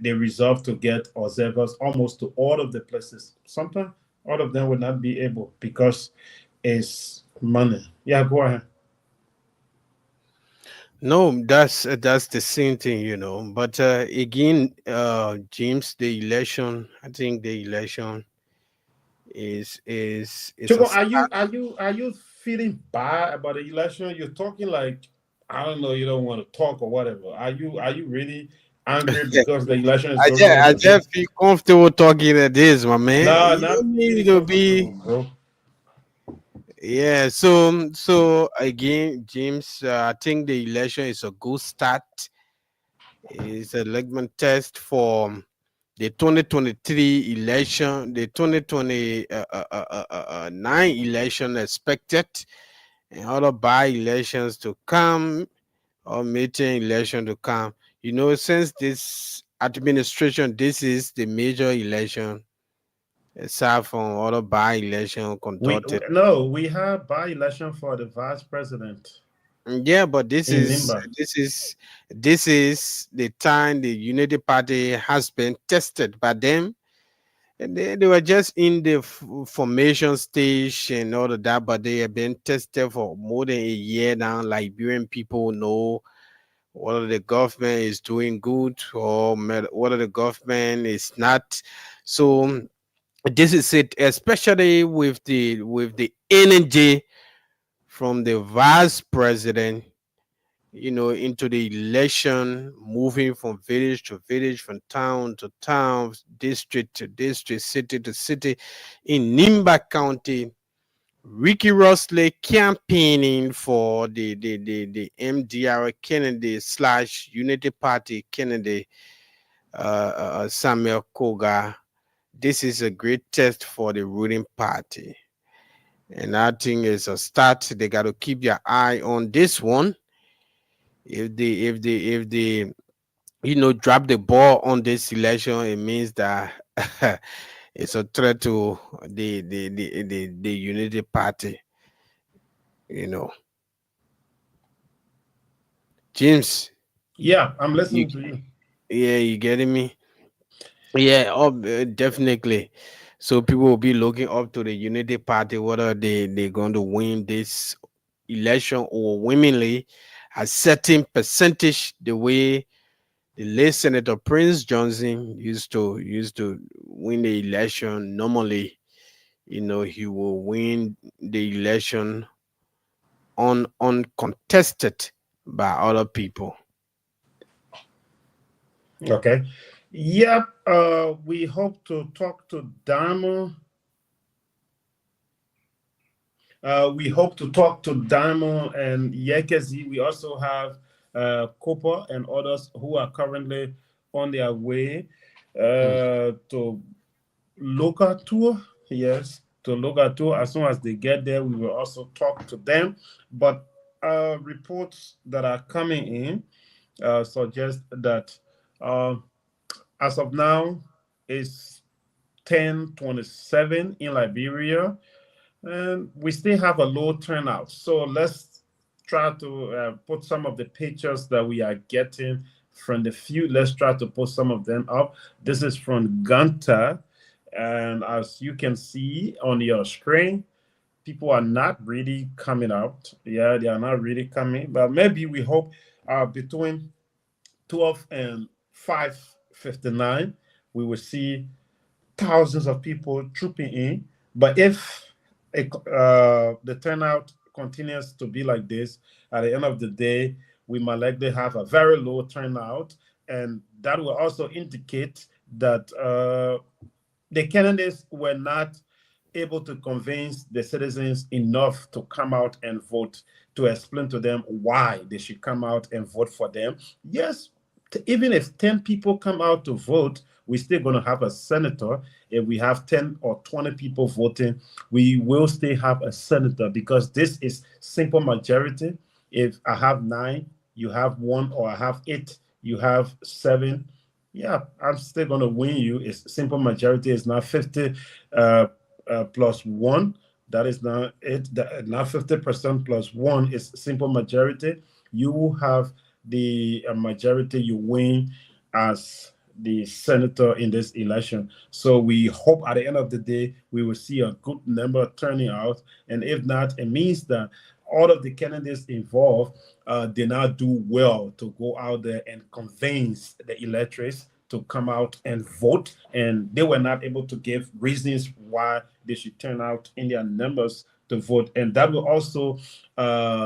they resolve to get observers almost to all of the places. Sometimes all of them will not be able because it's money. Yeah, go ahead. No, that's the same thing, But again, James, the election, I think the election is a Chico, start. are you feeling bad about the election? You're talking like, I don't know, you don't want to talk or whatever. Are you really angry because the election is going on I today? just feel comfortable talking at this, my man. No, You not don't need feeling to be. comfortable, bro. Yeah. So again, James, I think the election is a good start. It's a litmus test for the 2023 election, the 2029 election expected, and other by elections to come, or meeting election to come. Since this administration, this is the major election aside from other by election conducted. We have by-election for the vice president Yeah, but this in is Nimba. this is this is the time the Unity Party has been tested by them. And they were just in the formation stage and all of that, but they have been tested for more than a year now. Liberian people know whether the government is doing good or whether the government is not. So this is it, especially with the energy from the vice president, into the election, moving from village to village, from town to town, district to district, city to city in Nimba County, rigorously campaigning for the MDR Kennedy slash Unity Party Kennedy, Samuel Koga. This is a great test for the ruling party. And I think it's a start. They got to keep your eye on this one. If they drop the ball on this election, it means that it's a threat to the Unity Party. You know, James. Yeah, I'm You, listening to you. yeah, you getting me? Yeah, definitely. So people will be looking up to the Unity Party whether they're going to win this election overwhelmingly a certain percentage, the way the late Senator Prince Johnson used to win the election. Normally, he will win the election uncontested by other people. Okay. Yep. We hope to talk to Damo. We hope to talk to Damo and Yekezi. We also have Cooper and others who are currently on their way to local tour. Yes, to local tour. As soon as they get there, we will also talk to them. But reports that are coming in suggest that as of now, it's 10:27 in Liberia, and we still have a low turnout. So let's try to put some of the pictures that we are getting from the few. Let's try to put some of them up. This is from Gunter, and as you can see on your screen, people are not really coming out. Yeah, they are not really coming, but maybe we hope between 12 and 5:59 we will see thousands of people trooping in. But if the turnout continues to be like this, at the end of the day, we might likely have a very low turnout. And that will also indicate that the candidates were not able to convince the citizens enough to come out and vote, to explain to them why they should come out and vote for them. Yes, even if 10 people come out to vote, we're still going to have a senator. If we have 10 or 20 people voting, we will still have a senator because this is simple majority. If I have 9, you have 1, or I have 8, you have 7. Yeah, I'm still going to win you. It's simple majority. It's not 50 plus 1. That is not it. Not 50% plus 1 is simple majority. You have the majority, you win as the senator in this election. So we hope at the end of the day we will see a good number turning out, and if not, it means that all of the candidates involved did not do well to go out there and convince the electors to come out and vote, and they were not able to give reasons why they should turn out in their numbers to vote. And that will also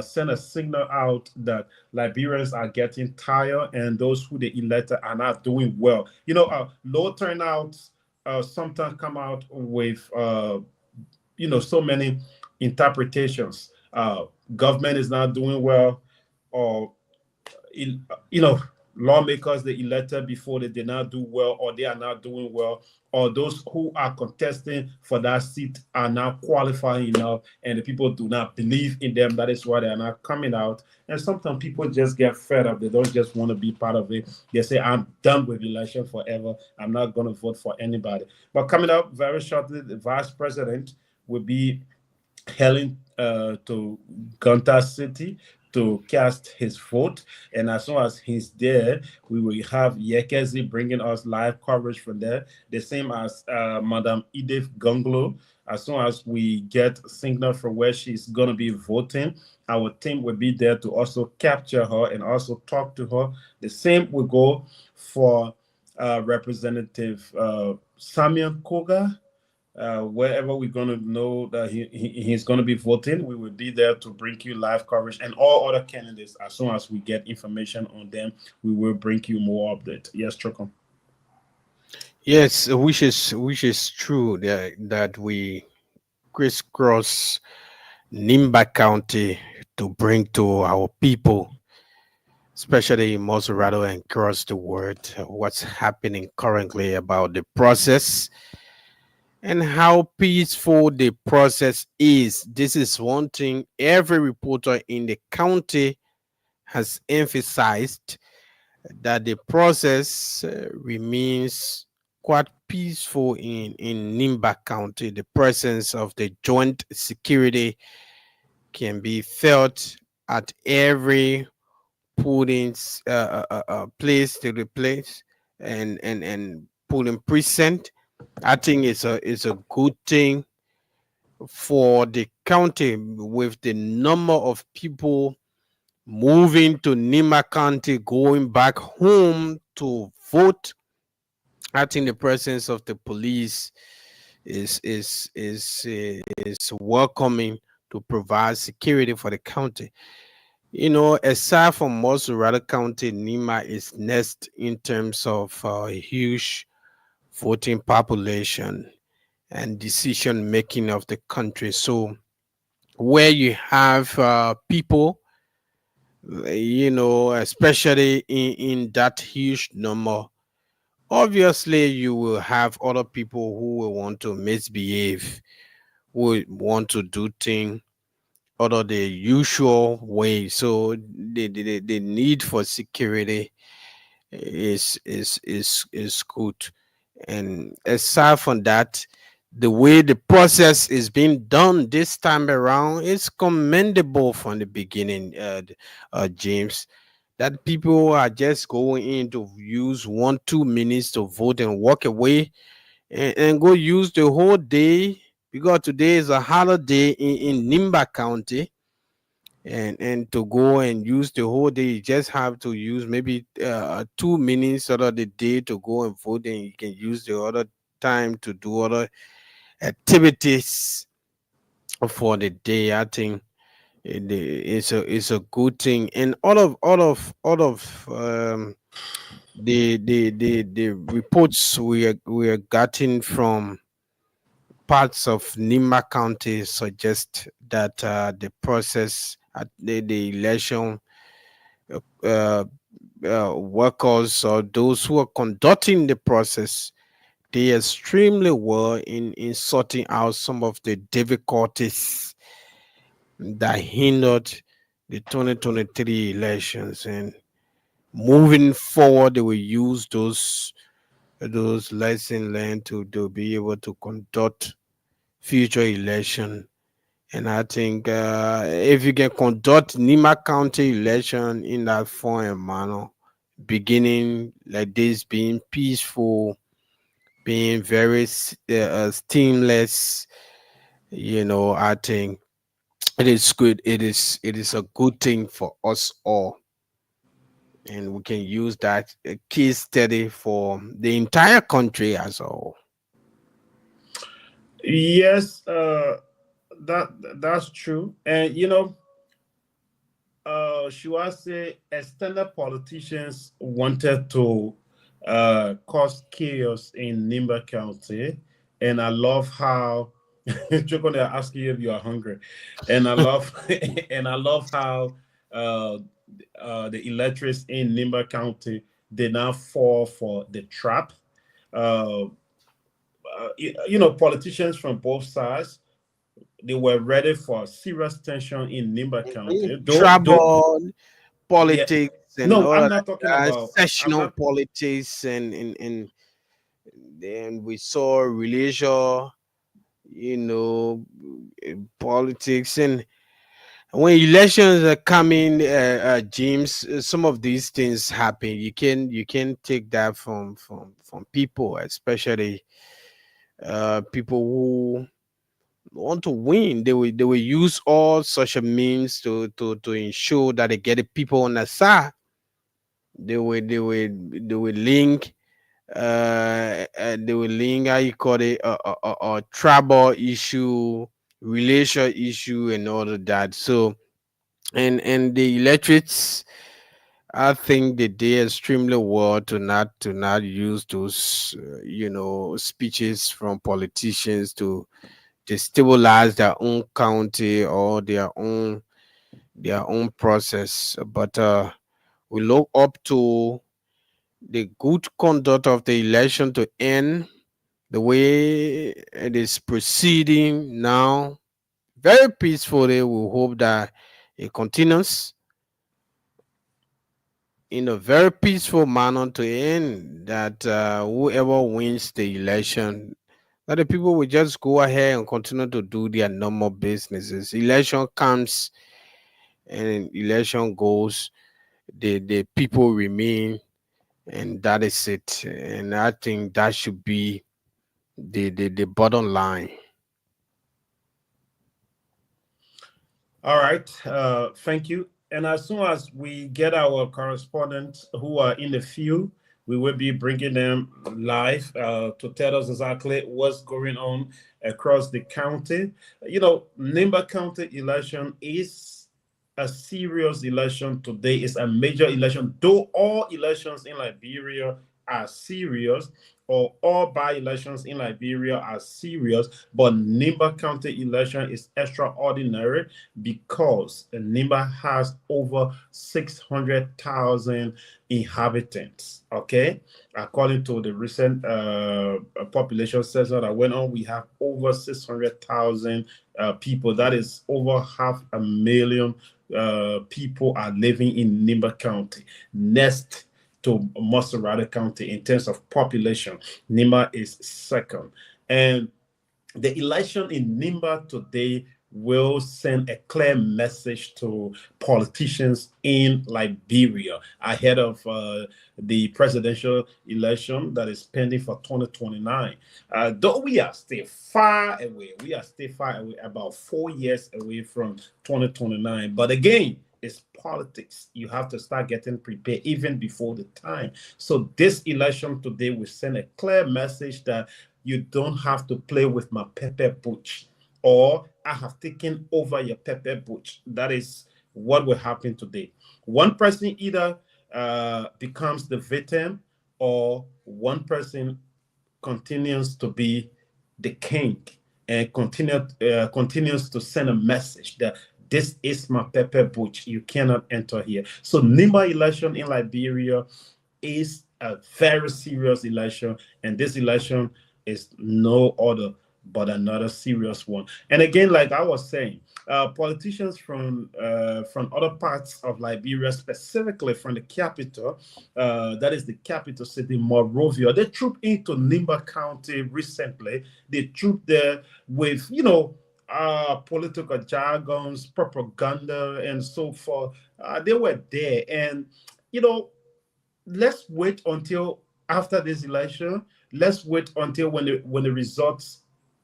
send a signal out that Liberians are getting tired and those who they elected are not doing well. Low turnouts sometimes come out with so many interpretations. Government is not doing well, or you know lawmakers they elected before, they did not do well, or they are not doing well, or those who are contesting for that seat are not qualifying enough and the people do not believe in them. That is why they are not coming out. And sometimes people just get fed up. They don't just want to be part of it. They say, I'm done with election forever. I'm not going to vote for anybody. But coming up very shortly, the vice president will be hailing to Gunta City to cast his vote. And as soon as he's there, we will have Yekezi bringing us live coverage from there. The same as Madam Edith Gunglo. As soon as we get signal from where she's going to be voting, our team will be there to also capture her and also talk to her. The same will go for Representative Samuel Koga. Wherever we're going to know that he's going to be voting, we will be there to bring you live coverage and all other candidates. As soon as we get information on them, we will bring you more update. Yes, Chokom. Yes, which is true that we crisscross Nimba County to bring to our people, especially in Moserado and across the world, what's happening currently about the process and how peaceful the process is. This is one thing every reporter in the county has emphasized, that the process remains quite peaceful in Nimba County. The presence of the joint security can be felt at every polling place to the place and polling precinct. I think it's a good thing for the county with the number of people moving to Nima County, going back home to vote. I think the presence of the police is welcoming to provide security for the county. Aside from Mosurata County, Nima is next in terms of huge voting population and decision making of the country. So where you have people, especially in that huge number, obviously you will have other people who will want to misbehave, who will want to do things other the usual way. So the need for security is good. And aside from that, the way the process is being done this time around is commendable from the beginning, James. That people are just going in to use 1 2 minutes to vote and walk away, and go use the whole day, because today is a holiday in Nimba County, and to go and use the whole day, you just have to use maybe 2 minutes out of the day to go and vote, and you can use the other time to do other activities for the day. I think it's a good thing. And all of the reports we are getting from parts of Nima County suggest that the process at the election, uh, workers or those who are conducting the process, they extremely well in sorting out some of the difficulties that hindered the 2023 elections, and moving forward they will use those lessons learned to be able to conduct future election. And I think if you can conduct Nima County election in that form and manner, beginning like this, being peaceful, being very steamless, I think it is good. It is a good thing for us all, and we can use that case study for the entire country as a whole. Yes, that's true. And Shuase, extended politicians wanted to cause chaos in Nimba County, and I love how you're going to ask you if you are hungry, and I love and I love how uh, the electors in Nimba County did not fall for the trap. Uh, politicians from both sides, they were ready for serious tension in Nimba In County. Though, trouble, yeah, politics, and no, all I'm of not talking that, about. I'm sessional not. politics, and then we saw religion, you know, politics, and when elections are coming, James, some of these things happen. You can take that from people, especially people who want to win. They will use all social means to ensure that they get the people on the side. They will link how you call it, a tribal issue, relation issue, and all of that. So and the electorates, I think they did extremely well to not use those speeches from politicians to destabilize their own county or their own process. But we look up to the good conduct of the election to end the way it is proceeding now, very peacefully. We hope that it continues in a very peaceful manner to end, that whoever wins the election, that the people will just go ahead and continue to do their normal businesses. Election comes and election goes, the people remain, and that is it. And I think that should be the bottom line. All right. Thank you. And as soon as we get our correspondents who are in the field, we will be bringing them live to tell us exactly what's going on across the county. Nimba County election is a serious election today. It's a major election, though all elections in Liberia are serious, or all by-elections in Liberia are serious, but Nimba County election is extraordinary because Nimba has over 600,000 inhabitants. Okay, according to the recent population census that went on, we have over 600,000 people. That is over 500,000 people are living in Nimba County. Next to Maserati County in terms of population, Nimba is second. And the election in Nimba today will send a clear message to politicians in Liberia ahead of the presidential election that is pending for 2029. Though we are still far away, about 4 years away from 2029. But again, it's politics. You have to start getting prepared even before the time. So this election today will send a clear message that you don't have to play with my pepper butch, or I have taken over your pepper butch. That is what will happen today. One person either becomes the victim, or one person continues to be the king and continues to send a message that this is my pepper butch. You cannot enter here. So Nimba election in Liberia is a very serious election, and this election is no other but another serious one. And again, like I was saying, politicians from other parts of Liberia, specifically from the capital, that is the capital city, Monrovia, they trooped into Nimba County recently. They trooped there with, political jargons, propaganda, and so forth. They were there, and you know, let's wait until after this election. Let's wait until when the results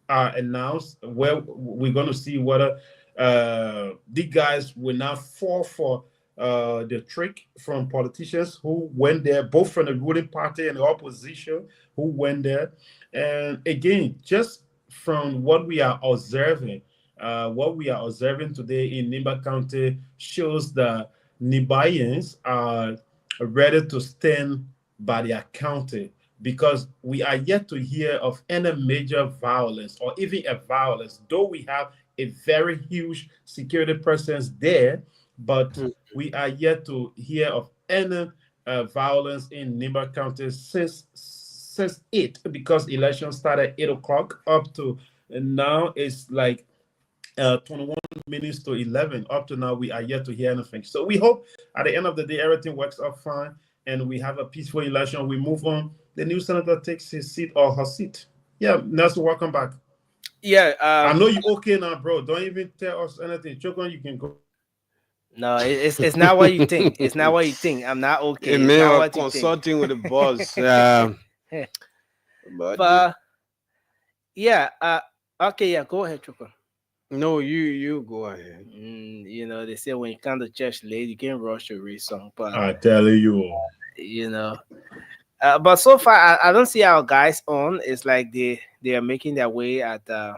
are announced, where we're going to see whether the guys will now fall for the trick from politicians who went there, both from the ruling party and the opposition, who went there. And again, just from what we are observing today in Nimba County shows that Nibayans are ready to stand by their county, because we are yet to hear of any major violence or even a violence, though we have a very huge security presence there, but we are yet to hear of any violence in Nimba County since it, because election started 8 o'clock up to now it's like 21 minutes to 11. Up to now, we are yet to hear anything. So we hope at the end of the day, everything works out fine and we have a peaceful election. We move on. The new senator takes his seat or her seat. Yeah, Nelson, welcome back. Yeah. I know you okay now, bro. Don't even tell us anything. Chokon, you can go. No, it's not what you think. It's not what you think. I'm not A okay. It's man not was what you think. consulting with the boss. But But yeah, okay, yeah, go ahead, Chuko. no, you go ahead. They say when you come to church late, you can rush to read song, but I tell you. you know, but so far I don't see our guys on. It's like they are making their way at the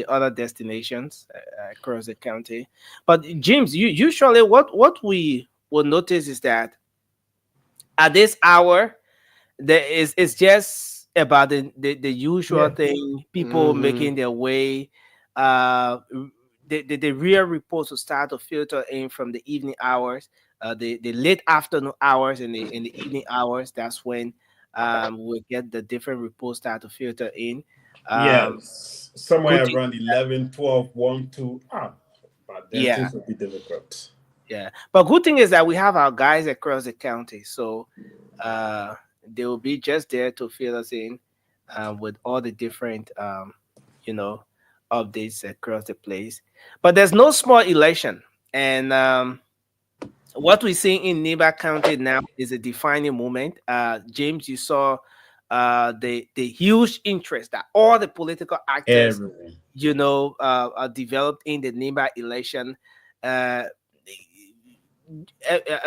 other destinations across the county. But James, you usually what we will notice is that at this hour there is it's just about the usual Yes. thing, people Mm-hmm. making their way. The real reports will start to filter in from the evening hours, the late afternoon hours, and the evening hours. That's when we get the different reports start to filter in. um Yes. Somewhere good thing, around 11, 12, 1, 2. But then yeah, things will be difficult. yeah, but good thing is that we have our guys across the county, so uh they will be just there to fill us in with all the different you know updates across the place. But there's no small election, and what we see in Nimba County now is a defining moment. James, you saw the huge interest that all the political actors, Everyone. are developed in the Nimba election. Uh,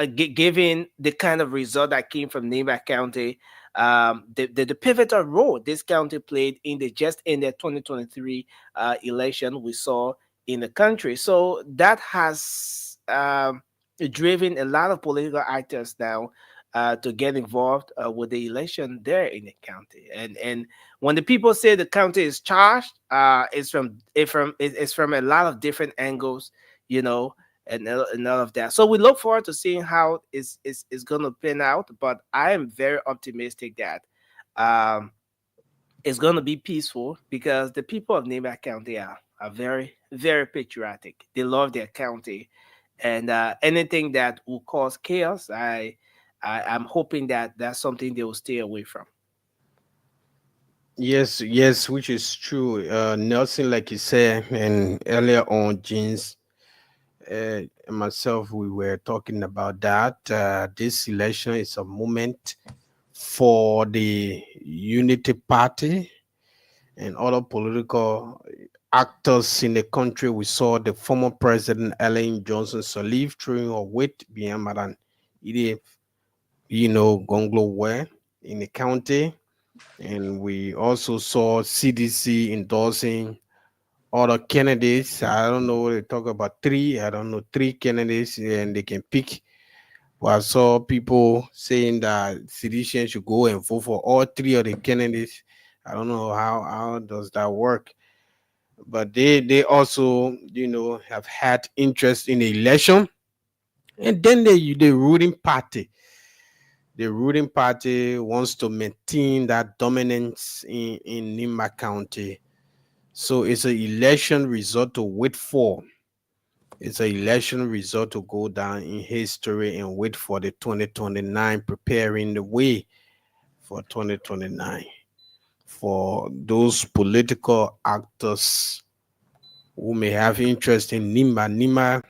Given the kind of result that came from Nimba County, the pivotal role this county played in the just in the 2023 election we saw in the country. So that has driven a lot of political actors now to get involved with the election there in the county. And when the people say the county is charged, it's from a lot of different angles, you know, and all of that. So we look forward to seeing how it's going to pan out. But I am very optimistic that um, it's going to be peaceful because the people of Nimba County are very, very patriotic. They love their county, and anything that will cause chaos, I'm hoping that that's something they will stay away from. Yes, yes, which is true. Nelson, like you said, and earlier on, Jeans, and myself, we were talking about that. This election is a moment for the Unity Party and other political actors in the country. We saw the former president Ellen Johnson Sirleaf throwing her weight behind Madam Ide, Gonglo were in the county. And we also saw CDC endorsing other candidates. I don't know, they talk about three. I don't know, three candidates, and they can pick. Well, I saw people saying that citizens should go and vote for all three of the candidates. I don't know how does that work, but they also have had interest in the election. And then the ruling party wants to maintain that dominance in Nimba County. So it's an election result to wait for. It's an election result to go down in history and wait for the 2029, preparing the way for 2029 for those political actors who may have interest in Nimba. Nimba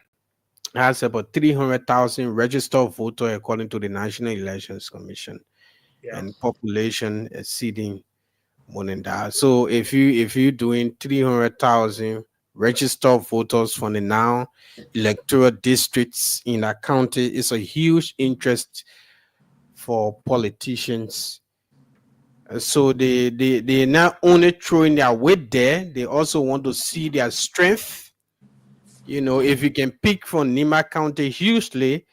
has about 300,000 registered voters according to the National Elections Commission, Yeah. and population exceeding more than that. So if you're doing 300,000 registered voters from the now electoral districts in that county, it's a huge interest for politicians. So they not only throwing their weight there, they also want to see their strength. If you can pick from Nima County hugely,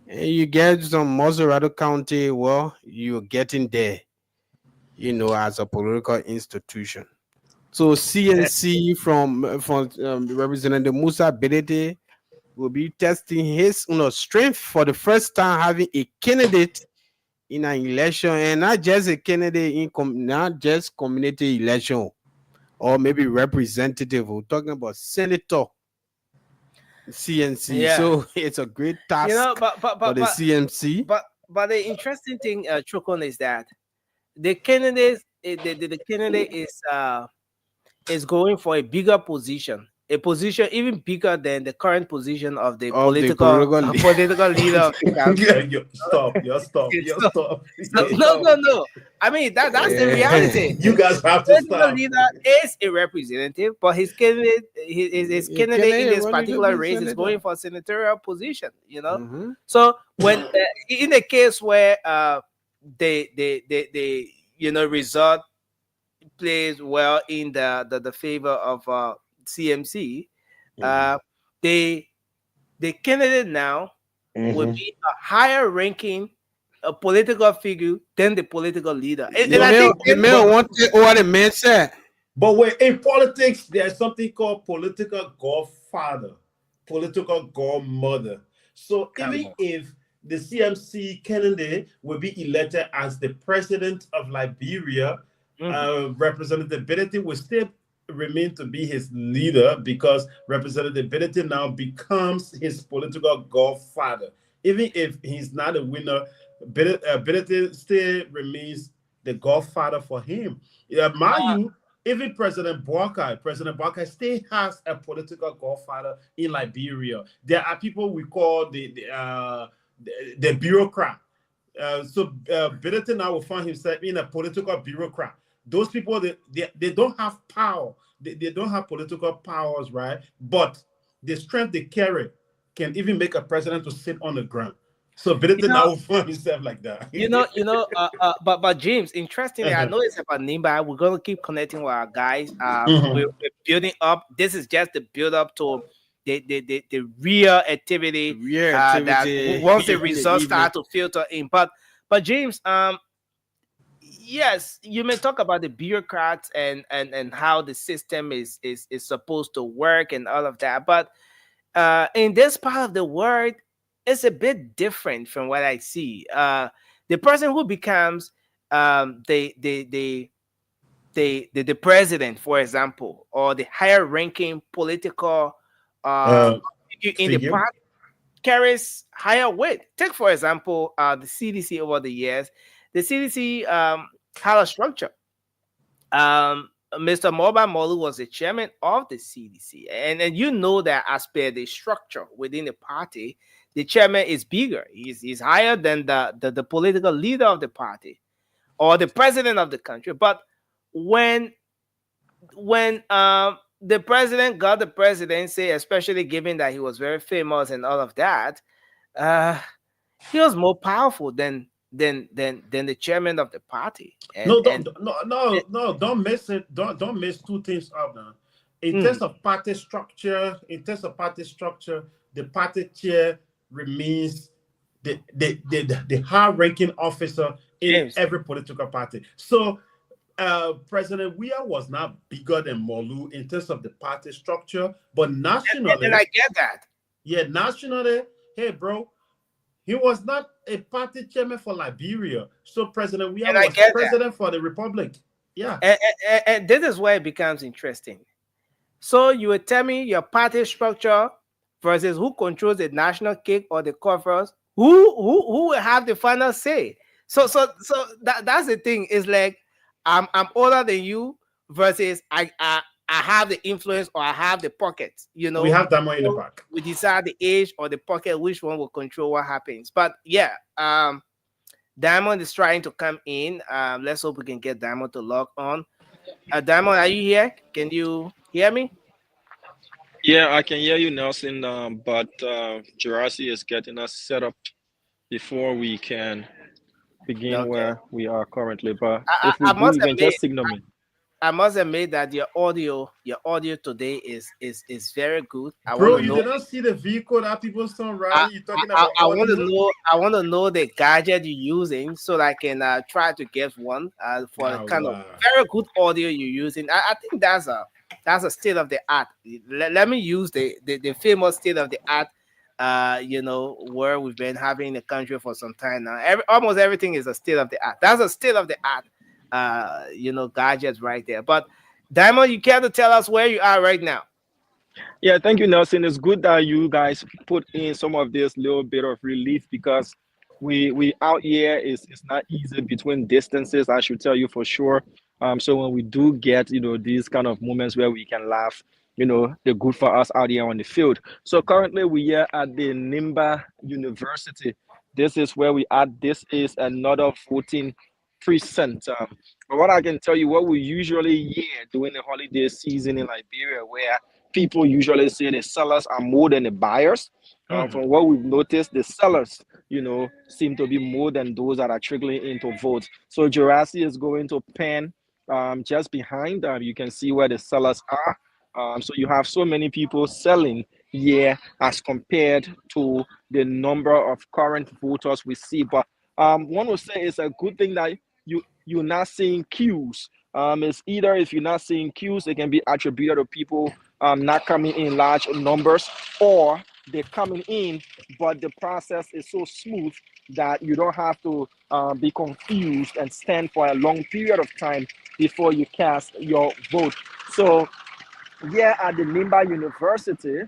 and you get some Maserado County, well, you're getting there, as a political institution. So CNC from Representative Musa Bedete will be testing his strength for the first time, having a candidate in an election, and not just a candidate not just community election or maybe representative. We're talking about senator CNC. Yeah, So it's a great you know, task for the CMC. but the interesting thing, Chukon, is that the candidate, the candidate is going for a bigger position a position even bigger than the current position of the Of the political political political leader of the country. Stop. Stop. So, Stop. no, Stop. no, no. I mean that's the reality. You guys have to Political stop. leader is a representative, but his candidate in this particular race is going for a senatorial position. So when in a case where they result plays well in the favor of CMC, they the candidate now will be a higher ranking a political figure than the political leader. And I think the man wanted what the man said. But wait, in politics, there's something called political godfather, political godmother. So even if the CMC candidate will be elected as the president of Liberia, Representative Benedict will still remain to be his leader because Representative Benedict now becomes his political godfather. Even if he's not a winner, Benedict still remains the godfather for him. Mind you, even President Barker still has a political godfather in Liberia. There are people we call the bureaucrat. Benedict now will find himself in a political bureaucrat. Those people, they don't have power. They don't have political powers, right? But the strength they carry can even make a president to sit on the ground. So Benedict now will find himself like that. But James, interestingly, I know it's about Nimba. We're gonna keep connecting with our guys. We're building up. This is just the build up to the real activity. That once the results start to filter in. But James, yes, you may talk about the bureaucrats and how the system is supposed to work and all of that. But in this part of the world, it's a bit different from what I see. The person who becomes the president, for example, or the higher ranking political in the party carries higher weight. Take, for example, the CDC over the years. The CDC had a structure. Mr. Mobile Molu was the chairman of the CDC. And you know that as per the structure within the party, the chairman is bigger. He's higher than the political leader of the party or the president of the country. But when the president got the presidency, especially given that he was very famous and all of that, he was more powerful than the chairman of the party. Don't miss it. Don't miss two things up now. In terms of party structure, the party chair remains the high-ranking officer in every political party. So President Weah was not bigger than Molu in terms of the party structure, but nationally, and I get that. Yeah, nationally, hey bro, he was not a party chairman for Liberia. So President Weah was president for the Republic. Yeah. And this is where it becomes interesting. So you would tell me your party structure versus who controls the national cake or the coffers, who will have the final say. So that's the thing. Is like I'm older than you versus I have the influence or I have the pockets. We have that money in the back. We decide the age or the pocket, which one will control what happens. But yeah, Diamond is trying to come in. Let's hope we can get Diamond to log on. Diamond, are you here? Can you hear me? Yeah, I can hear you, Nelson. But Jurassic is getting us set up before we can begin where we are currently. But if we do, you can just signal me. I must admit that your audio today is very good. Bro, you did not see the vehicle that people saw riding. You're talking about I want to know the gadget you're using so that I can try to get one for the kind of very good audio you're using. I think that's a state of the art. Let me use the famous state of the art. Where we've been having in the country for some time now. Almost everything is a state of the art. That's a state of the art. Gadgets right there. But Diamond, you care to tell us where you are right now? Yeah, thank you, Nelson. It's good that you guys put in some of this little bit of relief because we out here it's not easy between distances. I should tell you for sure. So when we do get these kind of moments where we can laugh, they're good for us out here on the field. So currently we are at the Nimba University. This is where we are. This is another voting precinct. But what I can tell you, what we usually hear during the holiday season in Liberia, where people usually say the sellers are more than the buyers. From what we've noticed, the sellers, seem to be more than those that are trickling into votes. So Jurassic is going to pen just behind. You can see where the sellers are. So you have so many people selling here as compared to the number of current voters we see. But one would say it's a good thing that you're not seeing queues. It's either if you're not seeing queues, it can be attributed to people not coming in large numbers, or they're coming in, but the process is so smooth that you don't have to be confused and stand for a long period of time before you cast your vote. So here at the Nimba University,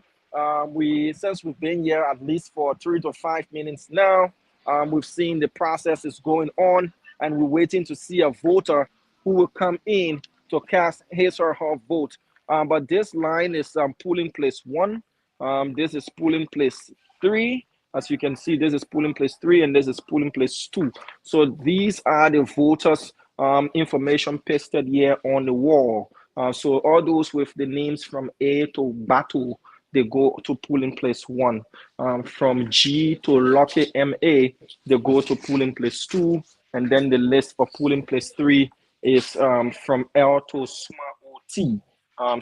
since we've been here at least for 3 to 5 minutes now, we've seen the process is going on, and we're waiting to see a voter who will come in to cast his or her vote. But this line is polling place 1. This is polling place 3. As you can see, this is polling place 3 and this is polling place 2. So these are the voters' information pasted here on the wall. So all those with the names from A to Batu, they go to polling place 1. From G to Lucky MA, they go to polling place 2. And then the list for polling place 3 is from L to Suma OT.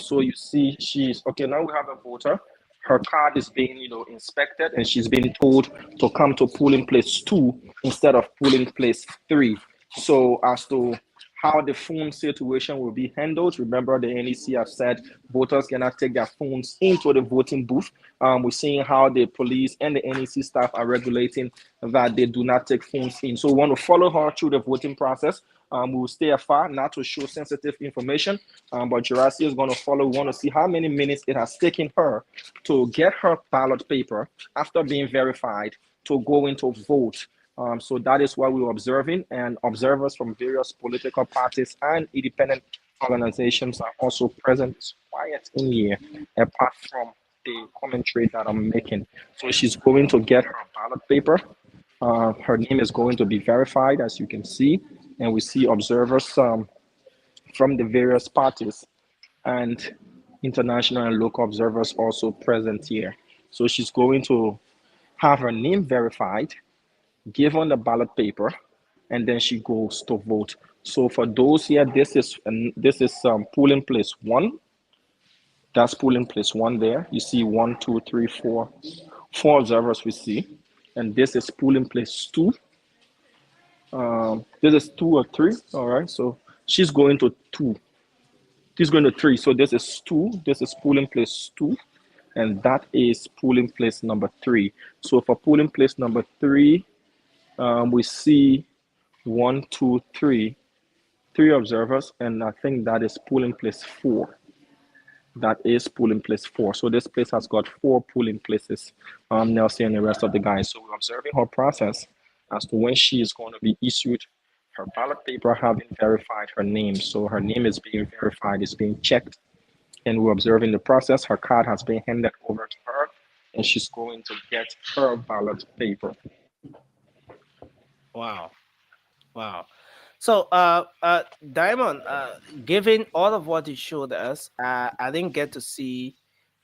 So you see she's, okay, now we have a voter. Her card is being, inspected, and she's being told to come to polling place 2 instead of polling place 3. So as to how the phone situation will be handled, remember the NEC have said voters cannot take their phones into the voting booth. We're seeing how the police and the NEC staff are regulating that they do not take phones in. So we want to follow her through the voting process. We will stay afar, not to show sensitive information, but Jurassic is going to follow. We want to see how many minutes it has taken her to get her ballot paper after being verified to go into vote. So that is what we're observing, and observers from various political parties and independent organizations are also present. It's quiet in here, apart from the commentary that I'm making. So she's going to get her ballot paper. Her name is going to be verified, as you can see, and we see observers from the various parties and international and local observers also present here. So she's going to have her name verified, give on the ballot paper, and then she goes to vote. So for those here, this is polling place 1. That's polling place 1 there. You see 1, 2, 3, 4 observers we see, and this is polling place 2. This is 2 or 3. All right, so she's going to 2. She's going to 3. So this is 2. This is polling place 2, and that is polling place number 3. So for polling place number 3, we see 1, 2, 3 observers, and I think that is polling place 4. That is polling place 4. So this place has got 4 polling places. Nelson and the rest of the guys. So we're observing her process as to when she is going to be issued her ballot paper, having verified her name. So her name is being verified, is being checked, and we're observing the process. Her card has been handed over to her, and she's going to get her ballot paper. Wow. So, Diamond, given all of what you showed us, I didn't get to see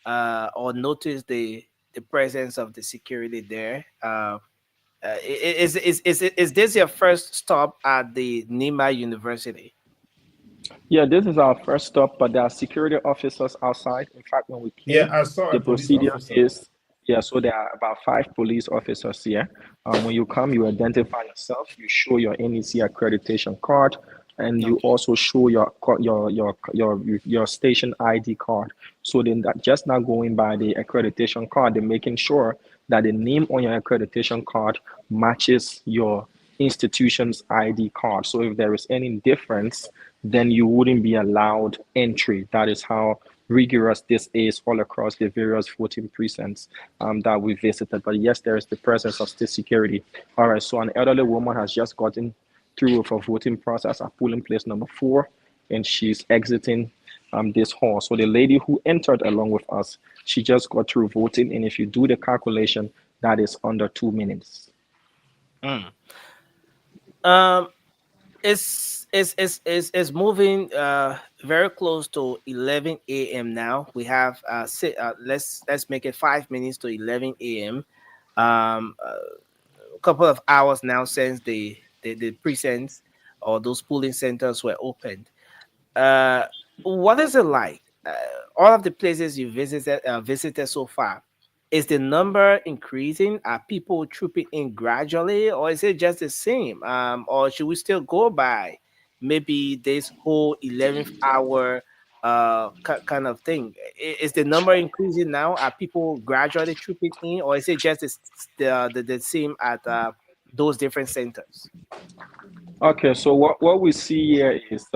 or notice the presence of the security there. Is this your first stop at the Nimba University? Yeah, this is our first stop, but there are security officers outside. In fact, when we Yeah, came, I saw a the police procedure officer. is, so there are about 5 police officers here. When you come, you identify yourself, you show your NEC accreditation card, and you also show your station ID card. So then that just not going by the accreditation card, they're making sure that the name on your accreditation card matches your institution's ID card. So if there is any difference, then you wouldn't be allowed entry. That is how rigorous this is all across the various voting precincts that we visited. But yes, there is the presence of state security. All right, so an elderly woman has just gotten through with a voting process at polling place number 4, and she's exiting this hall. So the lady who entered along with us, she just got through voting, and if you do the calculation, that is under 2 minutes. Mm. Um, it's moving very close to 11 a.m. now. We have let's make it 5 minutes to 11 a.m. A couple of hours now since the precincts or those polling centers were opened. Uh, what is it like? All of the places you visited so far, is the number increasing? Are people trooping in gradually, or is it just the same? Or should we still go by maybe this whole 11th hour kind of thing? Is the number increasing now? Are people gradually trooping in, or is it just the same at those different centers? Okay, so what we see here is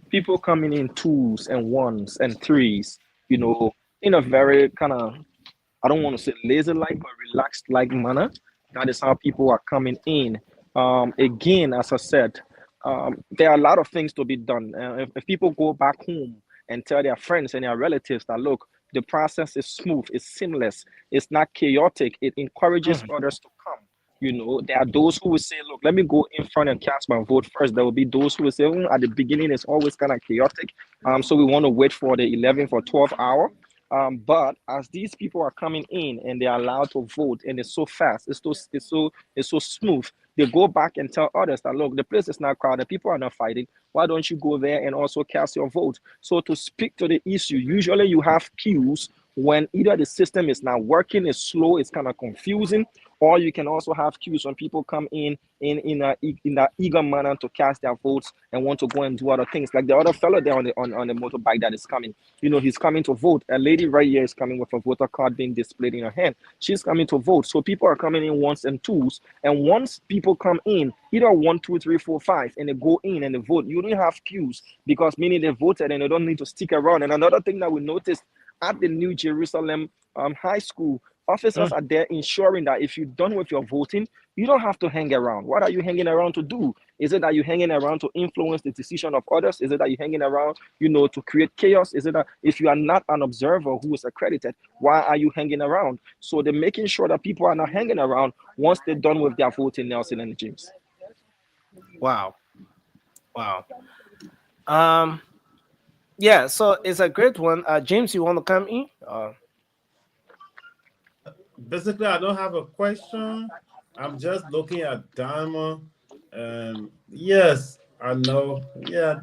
people coming in twos and ones and threes, in a very kind of, I don't want to say lazy like, but relaxed like manner. That is how people are coming in. Again, as I said, there are a lot of things to be done. If people go back home and tell their friends and their relatives that, look, the process is smooth, it's seamless, it's not chaotic, it encourages others to come. There are those who will say, look, let me go in front and cast my vote first. There will be those who will say, at the beginning, it's always kind of chaotic. So we want to wait for the 11th or 12th hour. But as these people are coming in and they are allowed to vote, and it's so fast, it's so smooth, they go back and tell others that, look, the place is not crowded, people are not fighting. Why don't you go there and also cast your vote? So to speak to the issue, usually you have queues when either the system is not working, it's slow, it's kind of confusing, or you can also have queues when people come in a eager manner to cast their votes and want to go and do other things. Like the other fellow there on the motorbike that is coming, he's coming to vote. A lady right here is coming with a voter card being displayed in her hand. She's coming to vote. So people are coming in ones and twos, and once people come in, either 1, 2, 3, 4, 5, and they go in and they vote, you don't have queues, because meaning they voted and they don't need to stick around. And another thing that we noticed at the New Jerusalem High School, officers are there ensuring that if you're done with your voting, you don't have to hang around. What are you hanging around to do? Is it that you're hanging around to influence the decision of others? Is it that you're hanging around, to create chaos? Is it that if you are not an observer who is accredited, why are you hanging around? So they're making sure that people are not hanging around once they're done with their voting, Nelson and James. Wow. Wow. Um, yeah, so it's a great one. James, you want to come in? Basically, I don't have a question. I'm just looking at Diamond, and yes, I know. Yeah.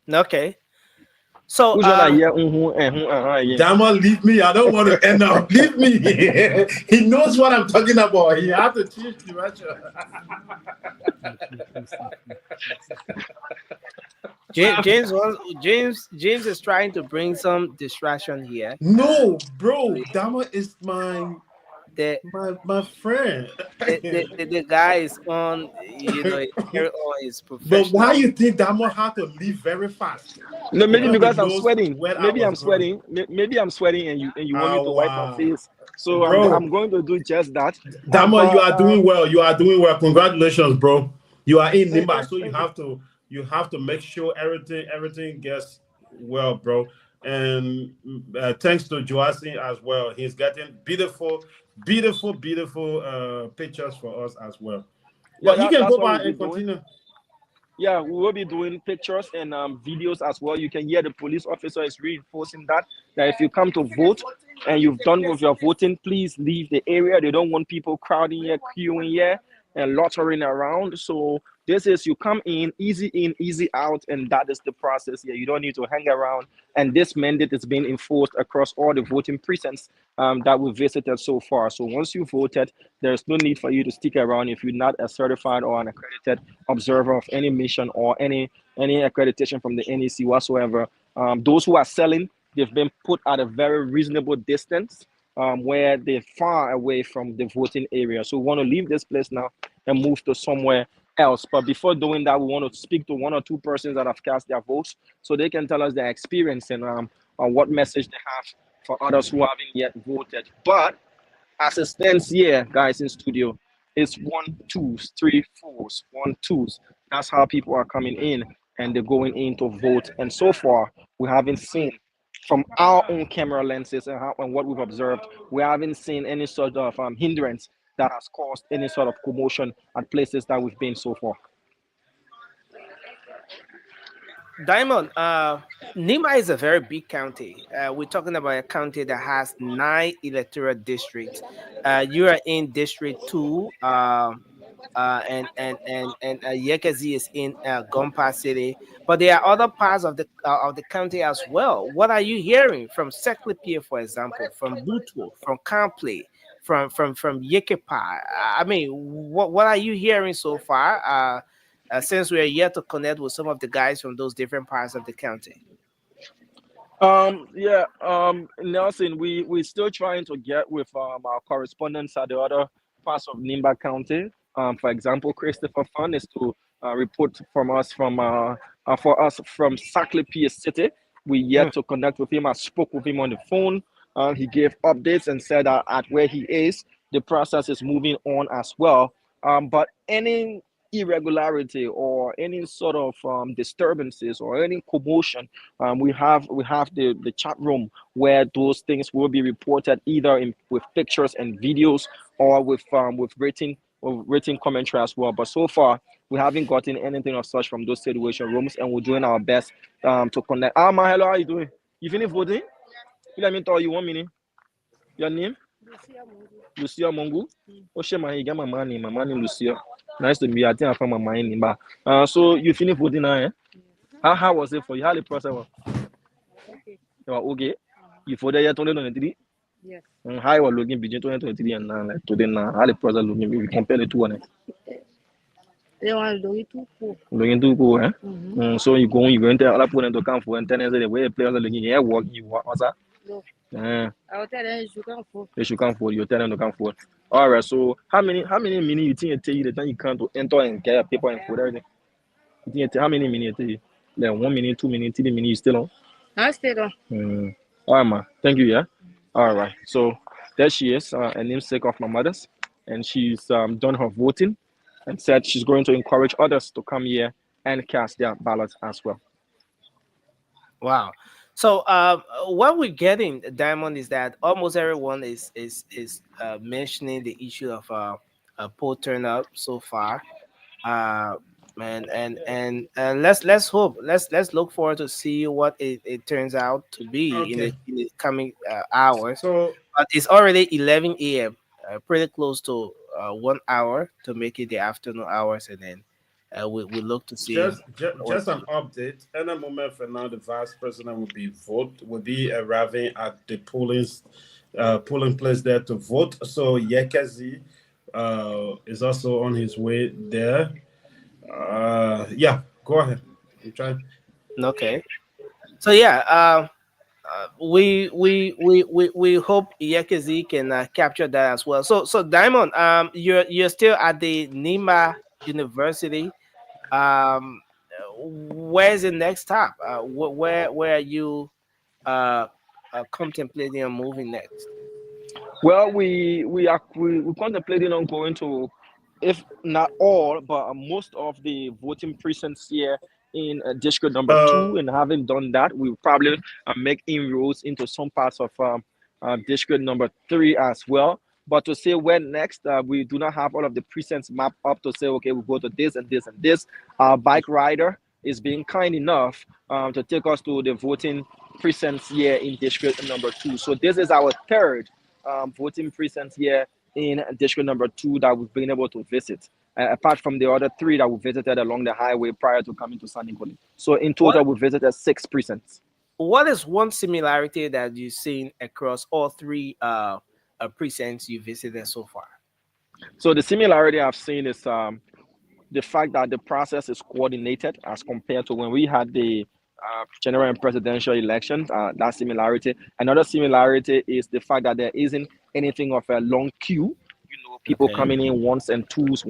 Okay. So Who's gonna hear again? Diamond, leave me. I don't want to end up. Leave me. He knows what I'm talking about. He had to change direction. James is trying to bring some distraction here. No, bro, Diamond is my The friend. the guy is on, carry on his But professional. why you think Diamond had to leave very fast? No, maybe Because he because I'm knows sweating. where I Maybe was I'm going. sweating. Maybe I'm sweating, and you want me to wipe my Wow. face. So Bro, I'm going to do just that. Diamond, you But are doing well. You are doing well. Congratulations, bro. You are in Nimba, so you have to make sure everything gets well, bro. And thanks to Joasi as well. He's getting beautiful pictures for us as well. yeah, But you can that's go what we'll back be and doing. continue. Yeah, we will be doing pictures and videos as well. You can hear the police officer is reinforcing that if you come to vote and you've done with your voting, please leave the area. They don't want people crowding here, queuing here, and loitering around. So this is, you come in, easy out, and that is the process here. You don't need to hang around. And this mandate is being enforced across all the voting precincts that we visited so far. So once you voted, there's no need for you to stick around if you're not a certified or an accredited observer of any mission or any accreditation from the NEC whatsoever. Those who are selling, they've been put at a very reasonable distance where they're far away from the voting area. So we want to leave this place now and move to somewhere else. But before doing that, we want to speak to one or two persons that have cast their votes so they can tell us their experience and what message they have for others who haven't yet voted. But as it stands here, guys in studio, it's 1, 2s, 3, 4s, 1, 2s. That's how people are coming in. and they're going in to vote. And so far, we haven't seen from our own camera lenses and what we've observed, we haven't seen any sort of hindrance that has caused any sort of commotion at places that we've been so far. Diamond, Nima is a very big county. We're talking about a county that has 9 electoral districts. You are in District 2, and Yekezi is in Gompa City. But there are other parts of the county as well. What are you hearing from Seclipie, for example, from Butu, from Kample, from Yekepa? I mean, what are you hearing so far? Since we are yet to connect with some of the guys from those different parts of the county. Nelson, we're still trying to get with our correspondents at the other parts of Nimba County. For example, Christopher Fun is to report from us for us from Saclipie City. We yet to connect with him. I spoke with him on the phone. He gave updates and said that at where he is, the process is moving on as well. But any irregularity or any sort of disturbances or any commotion, we have the chat room where those things will be reported either with pictures and videos or with written commentary as well. But so far, we haven't gotten anything of such from those situation rooms, and we're doing our best to connect. Ma, hello, how you doing? You finished voting? You let me tell you 1 minute. Your name? Lucia Mongu. Oh, shit, man, you get my money. My money, Lucia. Nice to meet you. I think I found my money in Nimba. So you finished voting now, eh? How was it for you? How the process was? Okay. You were okay? You voted yet 2023? Yes. How you were looking between 2023 and now, like today now? How the process looking? We compare the two on it. They want to do it too cool. Looking too cool, eh? So you going to other people to come for and tell them the way players are looking. Yeah, work you what was that? No. I will tell them you should come for. They should come for. You tell them to come for. All right. So how many minutes you think it take you the time you come to enter and get paper and food everything? You think it take how many minutes it take you? Like 1 minute, 2 minutes, 3 minutes. You still on? I still on. All right, ma. Thank you. Yeah. All right. So there she is, a namesake of my mother's, and she's done her voting, and said she's going to encourage others to come here and cast their ballots as well. Wow. So what we're getting, Diamond, is that almost everyone is mentioning the issue of poll turnout so far. And let's hope, let's look forward to see what it turns out to be in Okay. the coming hours. So But it's already 11 a.m. Pretty close to 1 hour to make it the afternoon hours, and then we look to see what. just an update. In a moment from now, the vice president will be arriving at the polling place there to vote. So Yekezi is also on his way there. Yeah, go ahead. You try. Okay. So yeah, we hope Yekezi can capture that as well. So Diamond, you're still at the Nima University. Um, where's the next stop? Where are you contemplating on moving next? Well, we contemplating on going to, if not all, but most of the voting precincts here in district number 2, and having done that, we will probably make inroads into some parts of district number 3 as well. But to say where next, we do not have all of the precincts mapped up to say, okay, we'll go to this and this and this. Our bike rider is being kind enough to take us to the voting precincts here in district number 2. So this is our third voting precinct here in district number 2 that we've been able to visit, apart from the other 3 that we visited along the highway prior to coming to San Nicolas. So in total, we visited 6 precincts. What is one similarity that you've seen across all 3 precincts you visited so far? So the similarity I've seen is the fact that the process is coordinated as compared to when we had the general and presidential elections. That similarity. Another similarity is the fact that there isn't anything of a long queue. People coming in once and twos.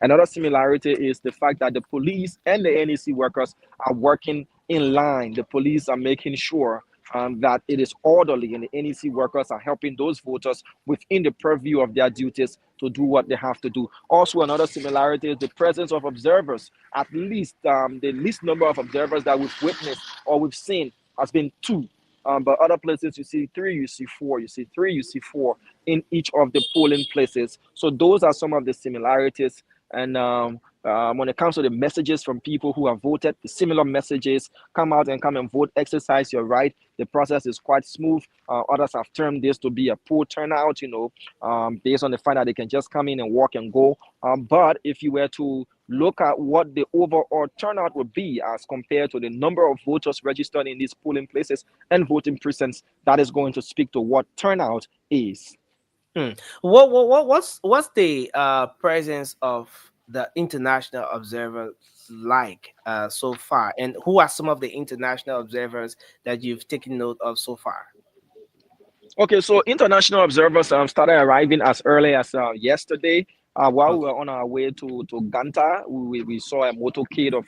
Another similarity is the fact that the police and the NEC workers are working in line. The police are making sure that it is orderly, and the NEC workers are helping those voters within the purview of their duties to do what they have to do. Also, another similarity is the presence of observers. At least the least number of observers that we've witnessed or we've seen has been 2. But other places you see 3, you see 4, you see 3, you see 4 in each of the polling places. So those are some of the similarities. And when it comes to the messages from people who have voted, the similar messages: come out and come and vote, exercise your right. The process is quite smooth. Others have termed this to be a poor turnout, based on the fact that they can just come in and walk and go. But if you were to look at what the overall turnout would be as compared to the number of voters registered in these polling places and voting precincts, that is going to speak to what turnout is. What's the presence of the international observers like so far, and who are some of the international observers that you've taken note of so far? Okay, so international observers started arriving as early as yesterday. While we were on our way to Ganta, we saw a motorcade of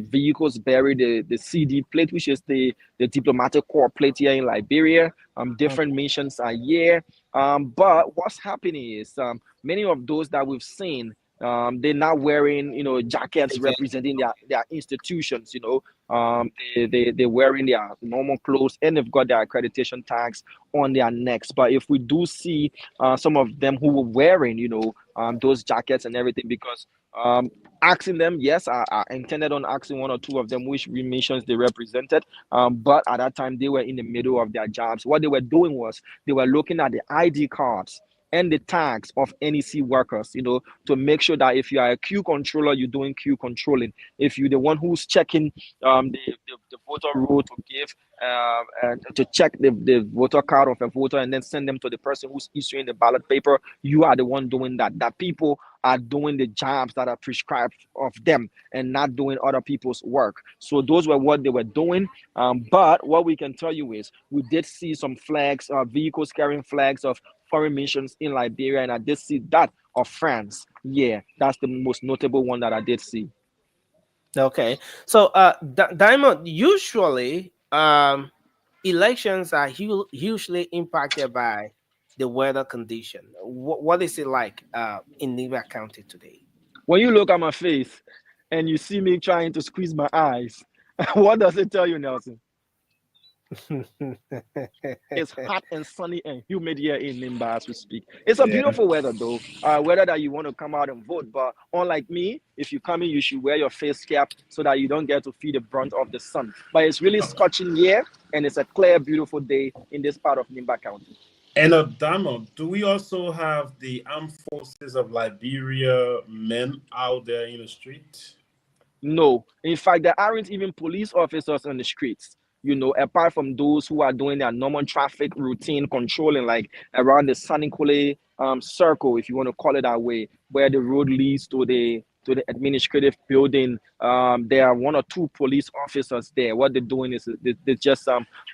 vehicles bury the CD plate, which is the diplomatic corps plate here in Liberia. Different missions are here. But what's happening is many of those that we've seen, they're not wearing, jackets representing their institutions. They're wearing their normal clothes, and they've got their accreditation tags on their necks. But if we do see some of them who were wearing, those jackets and everything, because asking them, yes, I intended on asking 1 or 2 of them which missions they represented. But at that time, they were in the middle of their jobs. What they were doing was they were looking at the ID cards and the tags of NEC workers, to make sure that if you are a queue controller, you're doing queue controlling. If you're the one who's checking the voter roll to give, to check the voter card of a voter and then send them to the person who's issuing the ballot paper, you are the one doing that. That people are doing the jobs that are prescribed of them and not doing other people's work. So those were what they were doing. But what we can tell you is we did see some flags, vehicles carrying flags of foreign missions in Liberia, and I did see that of France. Yeah, that's the most notable one that I did see. Okay, so Diamond, usually elections are hugely impacted by the weather condition. What is it like in Nimba County today? When you look at my face and you see me trying to squeeze my eyes, what does it tell you, Nelson? It's hot and sunny and humid here in Nimba as we speak. It's a beautiful weather though. Weather that you want to come out and vote. But unlike me, if you come in, you should wear your face cap so that you don't get to feel the brunt of the sun. But it's really scorching here, and it's a clear, beautiful day in this part of Nimba County. And Damo, do we also have the armed forces of Liberia men out there in the street? No. In fact, there aren't even police officers on the streets. Apart from those who are doing their normal traffic routine controlling, like around the Sanikole circle, if you want to call it that way, where the road leads to the administrative building. There are 1 or 2 police officers there. What they're doing is they're just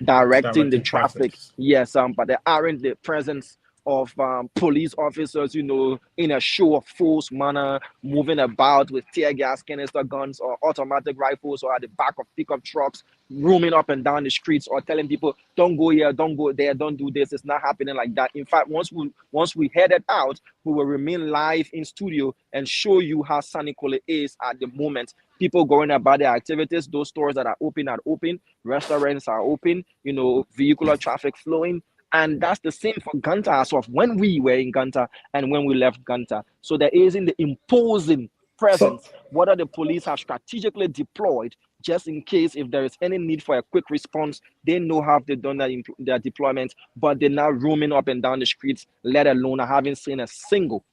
directing the traffic. Yes, but there aren't the presence of police officers, in a show of force manner, moving about with tear gas, canister guns, or automatic rifles, or at the back of pickup trucks, roaming up and down the streets, or telling people, don't go here, don't go there, don't do this. It's not happening like that. In fact, once we headed out, we will remain live in studio and show you how Sanikole is at the moment. People going about their activities, those stores that are open, restaurants are open, vehicular traffic flowing. And that's the same for Ganta as of when we were in Ganta and when we left Ganta. So there isn't the imposing presence. What are the police have strategically deployed just in case if there is any need for a quick response? They know how they've done their deployment, but they're now roaming up and down the streets, let alone I haven't seen a single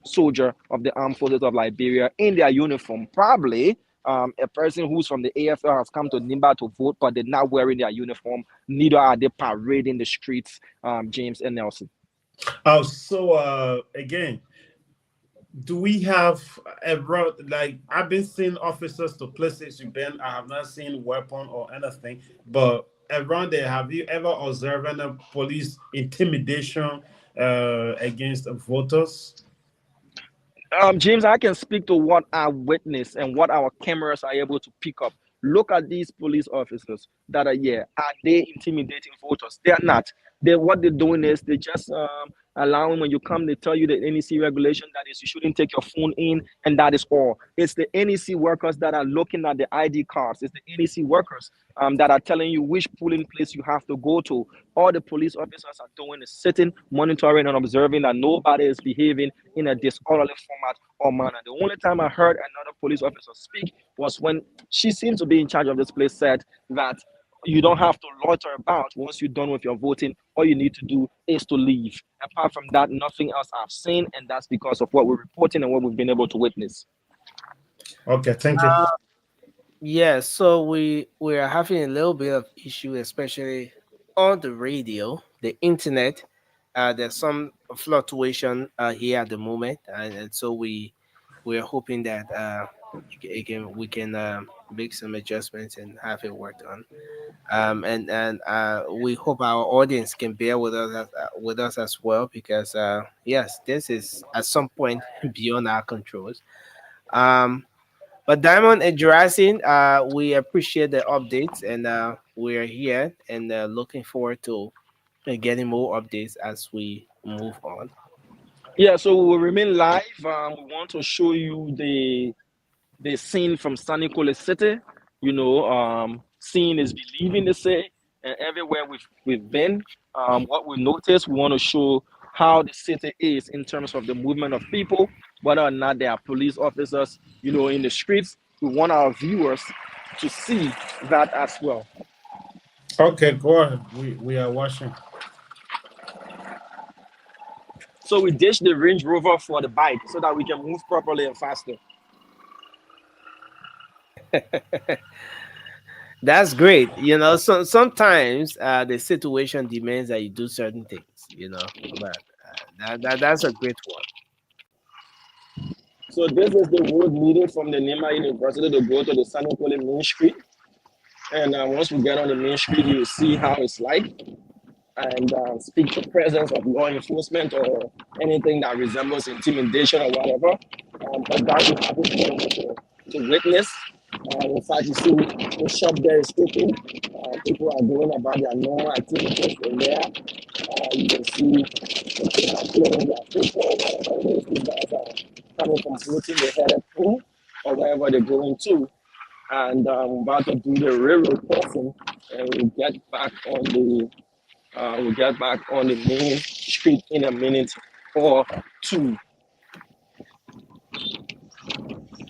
soldier of the armed forces of Liberia in their uniform. Probably a person who's from the AFL has come to Nimba to vote, but they're not wearing their uniform. Neither are they parading the streets, James and Nelson. Oh, so again, do we have like I've been seeing officers to places you've been. I have not seen weapon or anything, but around there, have you ever observed any police intimidation against voters? James, I can speak to what I witnessed and what our cameras are able to pick up. Look at these police officers that are here. Are they intimidating voters? They are not. They what they're doing is they just allowing when you come, they tell you the NEC regulation that is you shouldn't take your phone in, and that is all. It's the NEC workers that are looking at the ID cards. It's the NEC workers that are telling you which polling place you have to go to. All the police officers are doing is sitting, monitoring, and observing that nobody is behaving in a disorderly format or manner. The only time I heard another police officer speak was when she seemed to be in charge of this place, said that you don't have to loiter about once you're done with your voting. All you need to do is to leave. Apart from that, nothing else I've seen, and that's because of what we're reporting and what we've been able to witness. Okay, thank you. Yeah, so we are having a little bit of issue, especially on the radio, the internet. There's some fluctuation here at the moment, and so we are hoping that we can make some adjustments and have it worked on. And we hope our audience can bear with us as well, because yes, this is at some point beyond our controls. Um, but Diamond and Jurassic, we appreciate the updates, and we're here and looking forward to getting more updates as we move on. Yeah, so we will remain live. We want to show you the scene from Sunny Cole City. Seeing is believing, they say, and everywhere we've been, what we noticed, we want to show how the city is in terms of the movement of people, whether or not there are police officers, in the streets. We want our viewers to see that as well. Okay, go ahead. We are watching. So we ditch the Range Rover for the bike so that we can move properly and faster. That's great. So sometimes the situation demands that you do certain things. But that's a great one. So this is the road leading from the Nimba University to go to the San Nicole Main Street. And once we get on the main street, you see how it's like, and speak the presence of law enforcement or anything that resembles intimidation or whatever. But that we happen to witness. In fact, you see the shop there is open. People are going about their normal activities in there. You can see people are clearing their football. These guys are coming from voting, they headed home or wherever they're going to. And I'm about to do the railroad crossing, and we'll get back on the main street in a minute or two.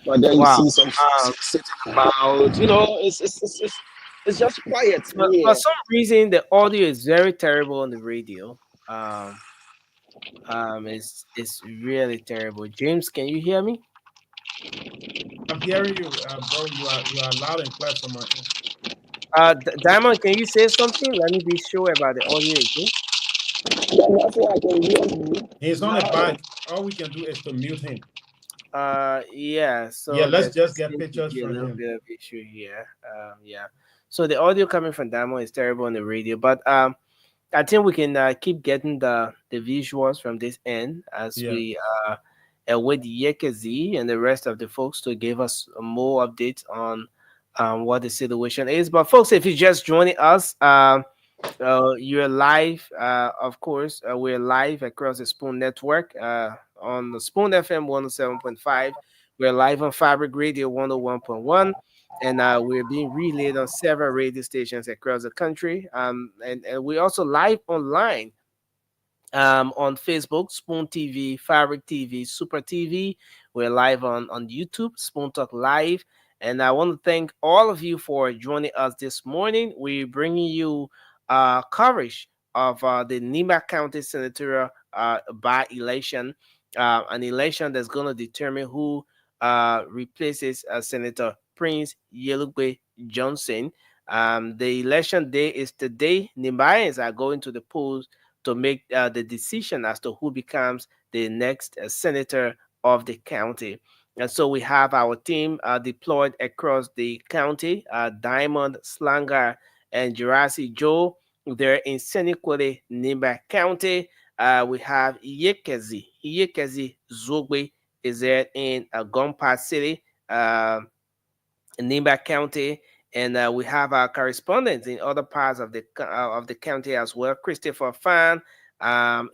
But then you Wow. see some folks sitting about. It's just quiet For here. some reason, the audio is very terrible on the radio. It's really terrible. James, can you hear me? I'm hearing you, bro. You are loud and clear from my end. Diamond, can you say something? Let me be sure about the audio again. Yeah, that's why I can hear you. He's on a bike. All we can do is to mute him. Yeah. Yeah, So let's there just get seems to pictures be a from little him. bit of issue here. Yeah. So the audio coming from Diamond is terrible on the radio, but I think we can keep getting the visuals from this end as Yeah. we await Yekezi and the rest of the folks to give us more updates on what the situation is. But folks, if you're just joining us, you're live. Of course, we're live across the Spoon Network on the Spoon FM 107.5. We're live on Fabric Radio 101.1. And we're being relayed on several radio stations across the country. And we're also live online on Facebook, Spoon TV, Fabric TV, Super TV. We're live on YouTube, Spoon Talk Live. And I want to thank all of you for joining us this morning. We're bringing you coverage of the Nimba County Senatorial by election, an election that's going to determine who replaces Senator Prince Yelugbe Johnson. The election day is today. Nimbayans are going to the polls to make the decision as to who becomes the next senator of the county. And so we have our team deployed across the county, Diamond, Slanger, and Jurassic Joe. They're in Senequale, Nimba County. We have Iyekezi Zogbe is there in Gompa City, Nimba County. And we have our correspondents in other parts of the county as well. Christopher Fan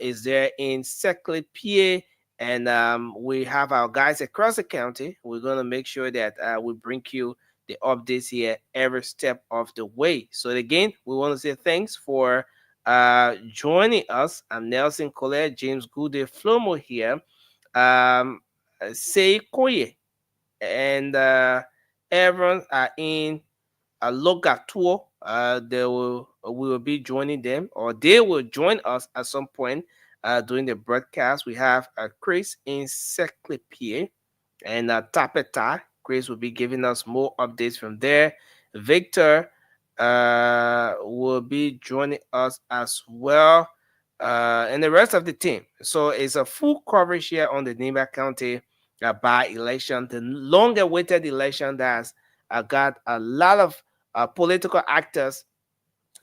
is there in Seclipie, and we have our guys across the county. We're gonna make sure that we bring you the updates here every step of the way. So again, we want to say thanks for joining us. I'm Nelson Colette, James Goode Flomo here. Say Koye and everyone are in a local tour. They will we will be joining them, or they will join us at some point during the broadcast. We have Chris in Seclipie and Tapeta. Chris will be giving us more updates from there. Victor will be joining us as well, and the rest of the team. So it's a full coverage here on the Nimba County by election, the long-awaited election that's got a lot of political actors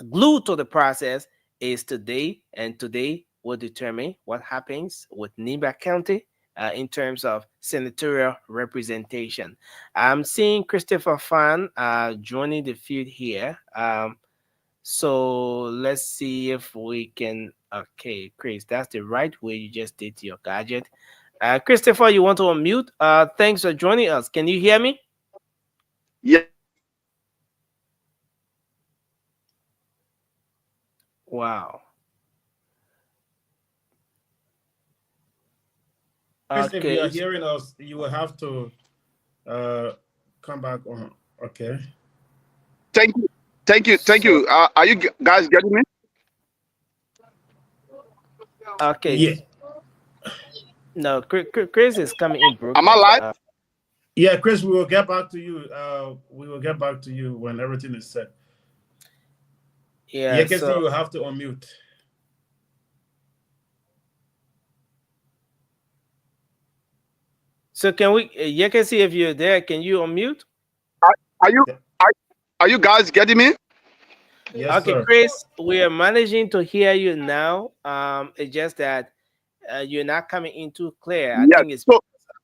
glued to the process is today, and today will determine what happens with Nimba County in terms of senatorial representation. I'm seeing Christopher Fan joining the field here. So let's see if we can. Okay, Chris, that's the right way you just did your gadget. Christopher, you want to unmute? Thanks for joining us. Can you hear me? Yeah. Wow. Chris, if Okay. you're hearing us, you will have to come back on. Okay. Thank you. Thank So, you. Are you guys getting me? okay. Yeah. No, Chris is coming in Am I broken. live? Yeah, Chris, we will get back to you. We will get back to you when everything is set. Yeah. Yeah, So, you will have to unmute. can we? You can see if you're there. Can you unmute? Are you are you guys getting me? Yes, Okay, sir. Chris, we are managing to hear you now. It's just that you're not coming in too clear. I Yes. think it's So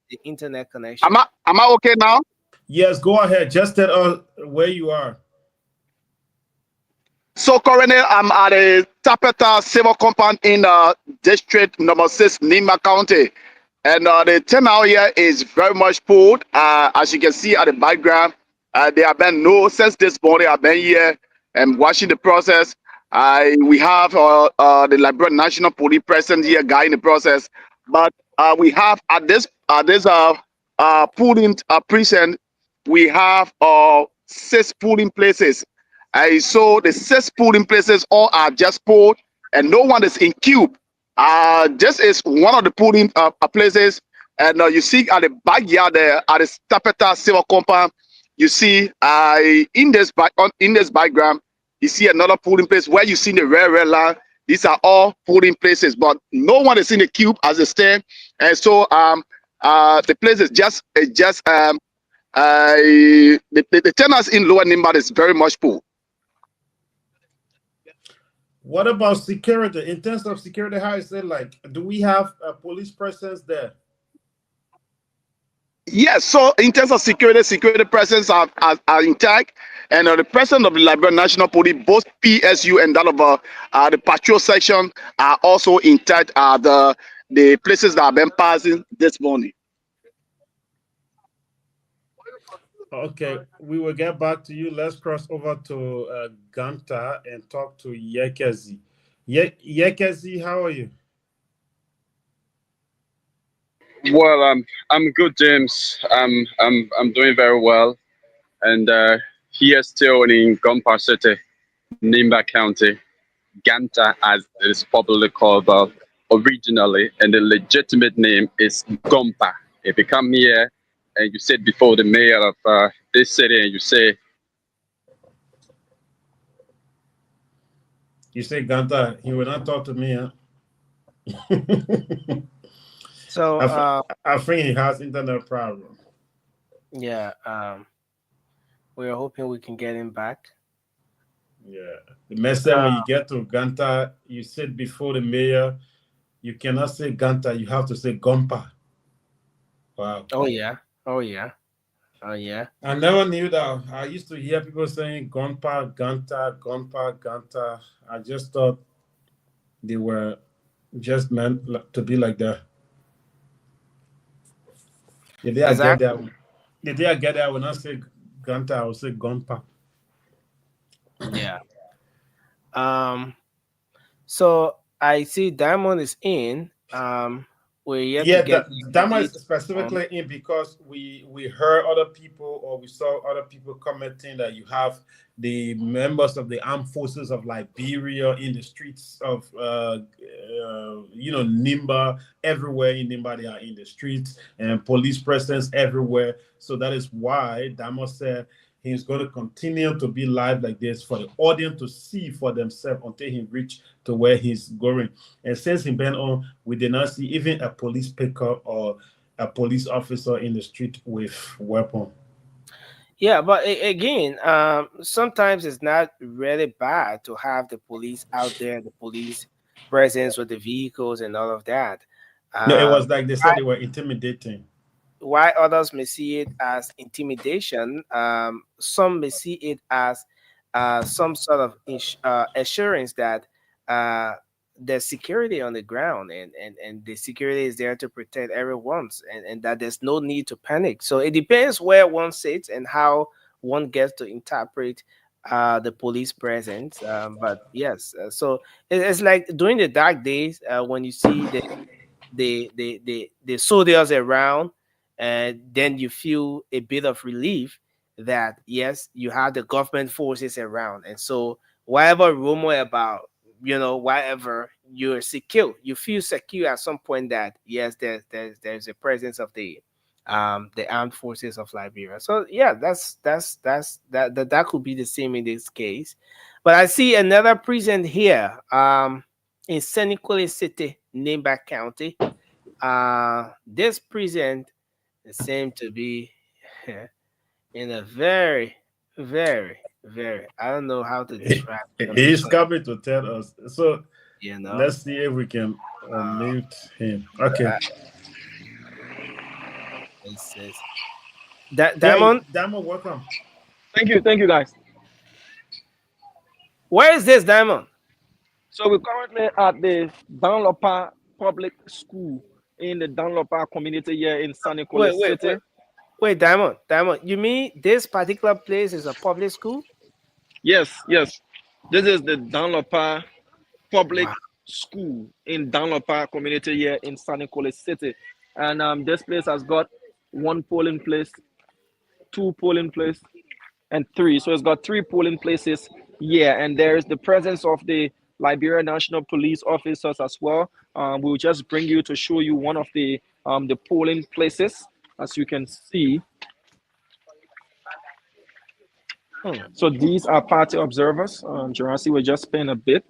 the internet connection. am I okay now? Yes, go ahead. Just tell us where you are. So currently I'm at a Tapeta civil compound in district number 6, Nimba County. And the turnout here is very much pulled. As you can see at the background, there have been no since this morning. I've been here and watching the process. We have the Liberian National Police present here guiding the process. But we have at this polling precinct, we have 6 polling places. So the 6 polling places all are just polled, and no one is in queue. This is one of the polling places, and you see at the backyard there at the Tapeta Civil Compound, you see in this background, you see another polling place where you see the red line. These are all polling places, but no one is in the queue as it stands, and so the place is the turnouts in Lower Nimba is very much full. What about security? In terms of security, how is it like? Do we have a police presence there? Yes, so in terms of security presence are intact, and the presence of the Liberian National Police, both PSU and that of the patrol section are also intact. The places that have been passing this morning. Okay, we will get back to you. Let's cross over to Ganta and talk to Yekezi. Yekezi, how are you? Well, I'm good, James. I'm doing very well, and here still in Gompa City, Nimba County, Ganta as it is popularly called originally, and the legitimate name is Gompa. If you come here and you sit before the mayor of this city and you say Ganta, he will not talk to me, huh? So I think he has internet problem. Yeah, we're hoping we can get him back. Yeah, the message when you get to Ganta, you sit before the mayor. You cannot say Ganta, you have to say Gompa. Wow. Oh yeah. Oh yeah. I never knew that. I used to hear people saying Gunpa, Ganta, Gunpa, Ganta. I just thought they were just meant to be like that. The day I get Exactly. there, the day I get there, I will not say Ganta, I will say Gunpa. Yeah. Um. So I see Diamond is in. We're yet to Yeah, get that update was on. specifically in because we heard other people or we saw other people commenting that you have the members of the armed forces of Liberia in the streets of Nimba. Everywhere in Nimba they are in the streets and police presence everywhere. So that is why Damos said he's going to continue to be live like this for the audience to see for themselves until he reach to where he's going. And since he been on, we did not see even a police pickup or a police officer in the street with weapon. Yeah, but again, sometimes it's not really bad to have the police out there, the police presence with the vehicles and all of that. No, it Um, was like they said they were intimidating. Why others may see it as intimidation, some may see it as some sort of assurance that uh, there's security on the ground, and the security is there to protect everyone's, and that there's no need to panic. So it depends where one sits and how one gets to interpret the police presence. But yes, so it's like during the dark days when you see the soldiers around, and then you feel a bit of relief that yes, you have the government forces around, and so whatever rumor about, whatever, you're secure, you feel secure at some point that yes, there's a presence of the armed forces of Liberia. So yeah, that could be the same in this case. But I see another prison here in Seneca City, Nimba County. This prison seemed to be in a very, very, very, I don't know how to describe He's condition. coming to tell us. So You know, let's see if we can uh, mute him. Okay. uh, it's Yeah, Diamond. Damo, welcome. Thank you, guys. Where is this Diamond? So we're currently at the Danlopa Public School in the Danlopa community here in San Wait, Nicolas wait, wait, City. wait, Diamond. You mean this particular place is a public school? Yes, yes. This is the Danlopa Public Wow. School in Danlopa community here in San Nicolas City. And this place has got one polling place, two polling place, and three. So it's got three polling places here. And there's the presence of the Liberia National Police officers as well. We'll just bring you to show you one of the polling places, as you can see. Hmm. So these are party observers. Gerasi will just spend a bit.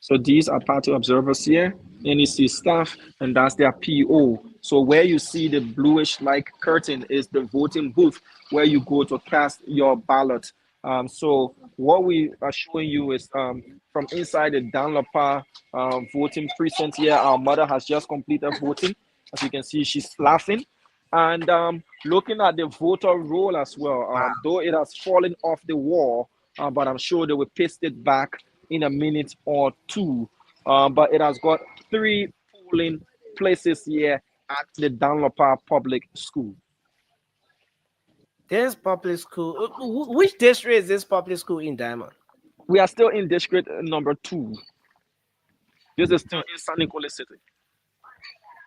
So these are party observers here. NEC staff, and that's their PO. So where you see the bluish like curtain is the voting booth where you go to cast your ballot. So what we are showing you is from inside the Danlapa voting precinct here. Our mother has just completed voting. As you can see, she's laughing. And looking at the voter roll as well, Wow. though it has fallen off the wall, but I'm sure they will paste it back in a minute or two. But it has got three polling places here at the Danlopa Public School. This public school. Which district is this public school in Diamond? We are still in district number 2. This is still in San Nicolas City,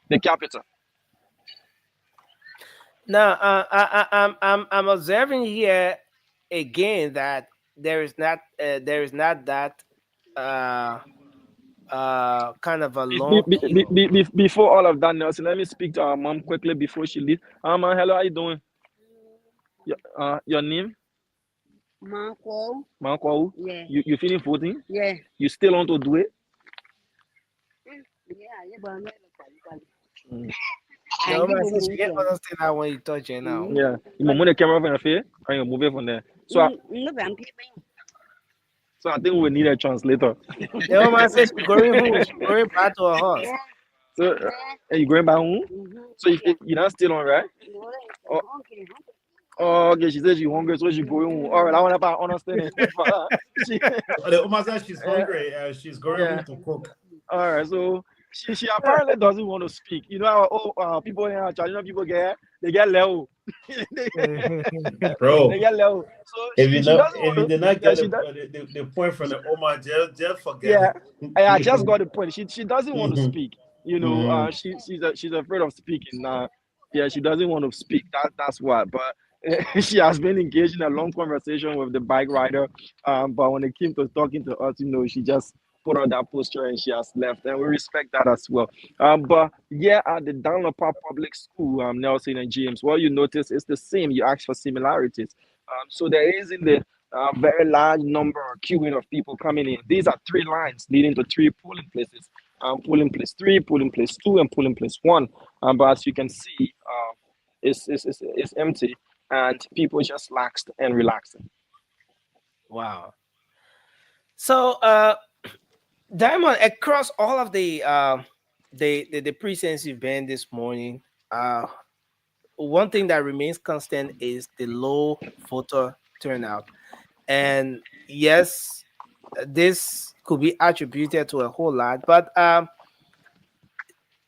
the capital. Now, I'm observing here again that there is not that uh kind of a long queue. Before all of that, Nelson, let me speak to our mom quickly before she leaves. Mom, hello, how you doing? Your name? Marco. Marco? Yeah. You finished voting? Yeah. You still want to do it? Yeah, but I'm not Mm. No, man, since you get understand that when you touch it now. Yeah. You move the camera from your face and you move it from there. So, so I think we need a translator. The woman says she's going home. She's going back to her house. So, are you going back home? So you're not still on, right? Oh, Oh, okay, she said she's hungry, so she going home. All right, I want to understand it. she, The woman said she's uh, hungry. She's going yeah. home to cook. All right, so she apparently doesn't want to speak. You know how people in our traditional people get level. they, they Bro, get level. So if you she know, doesn't if want you to. did not Yeah, get she does. the point from the Oma, just forget Yeah, it. I just got the point. She doesn't want to Mhm, speak. You know, mhm. she's afraid of speaking. Yeah, she doesn't want to speak. That's what. But she has been engaged in a long conversation with the bike rider. But when it came to talking to us, she just put on that posture and she has left, and we respect that as well. But yeah, at the Download Public School, Nelson and James, what you notice is the same. You ask for similarities. So there isn't the very large number or queuing of people coming in. These are three lines leading to three polling places. Polling place 3, polling place 2, and polling place 1. But as you can see, it's empty and people just laxed and relaxing. Wow. So, Diamond, across all of the precincts you've been this morning, one thing that remains constant is the low voter turnout. And yes, this could be attributed to a whole lot, but the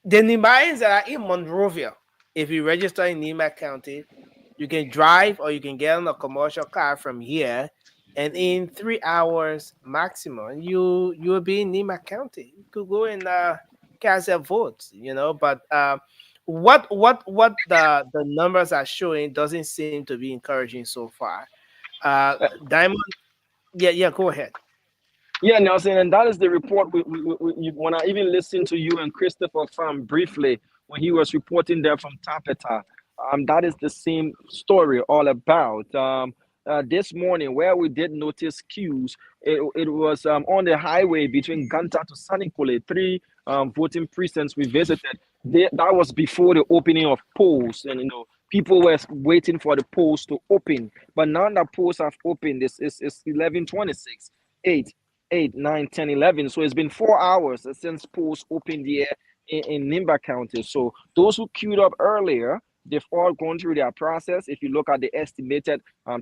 Nimbayans that are in Monrovia, if you register in Nimba County, you can drive or you can get on a commercial car from here, and in 3 hours maximum, you will be in Nimba County. You could go and cast your votes, But what the numbers are showing doesn't seem to be encouraging so far. Diamond, yeah, go ahead. Yeah, Nelson, and that is the report. When I even listened to you and Christopher Pham briefly when he was reporting there from Tapeta, that is the same story all about. This morning, where we did notice queues, it was on the highway between Ganta to Sanikole, three voting precincts we visited. That was before the opening of polls, and people were waiting for the polls to open. But now that polls have opened, it's 11:26. 8, 9, 10, 11. So it's been 4 hours since polls opened here in Nimba County. So those who queued up earlier, they've all gone through their process. If you look at the estimated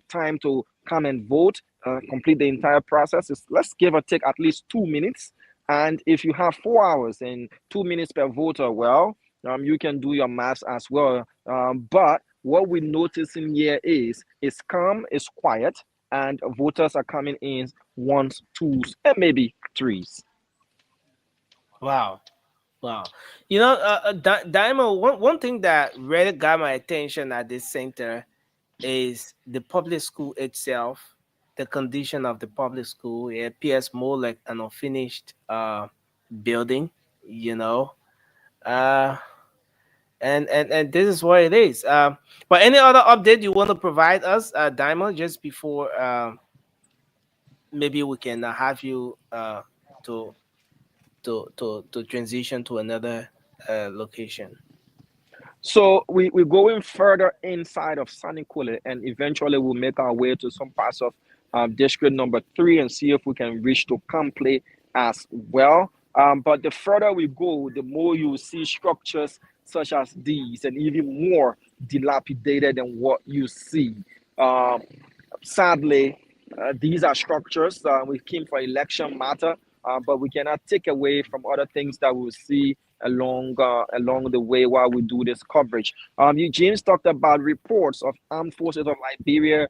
time to come and vote, complete the entire process, let's give or take at least 2 minutes. And if you have 4 hours and 2 minutes per voter, well, you can do your maths as well. But what we're noticing here is it's calm, it's quiet, and voters are coming in ones, twos, and maybe threes. Wow. Wow. Diamond, one thing that really got my attention at this center is the public school itself, the condition of the public school. It appears more like an unfinished building, you know. Uh, and this is what it is. But any other update you want to provide us, Diamond, just before maybe we can have you to to transition to another location. So we're going further inside of Sanikule, and eventually we'll make our way to some parts of district number 3 and see if we can reach to Kample as well. But the further we go, the more you will see structures such as these and even more dilapidated than what you see. Um, Sadly, these are structures. We came for election matter, but we cannot take away from other things that we'll see along the way while we do this coverage. James talked about reports of armed forces of Liberia,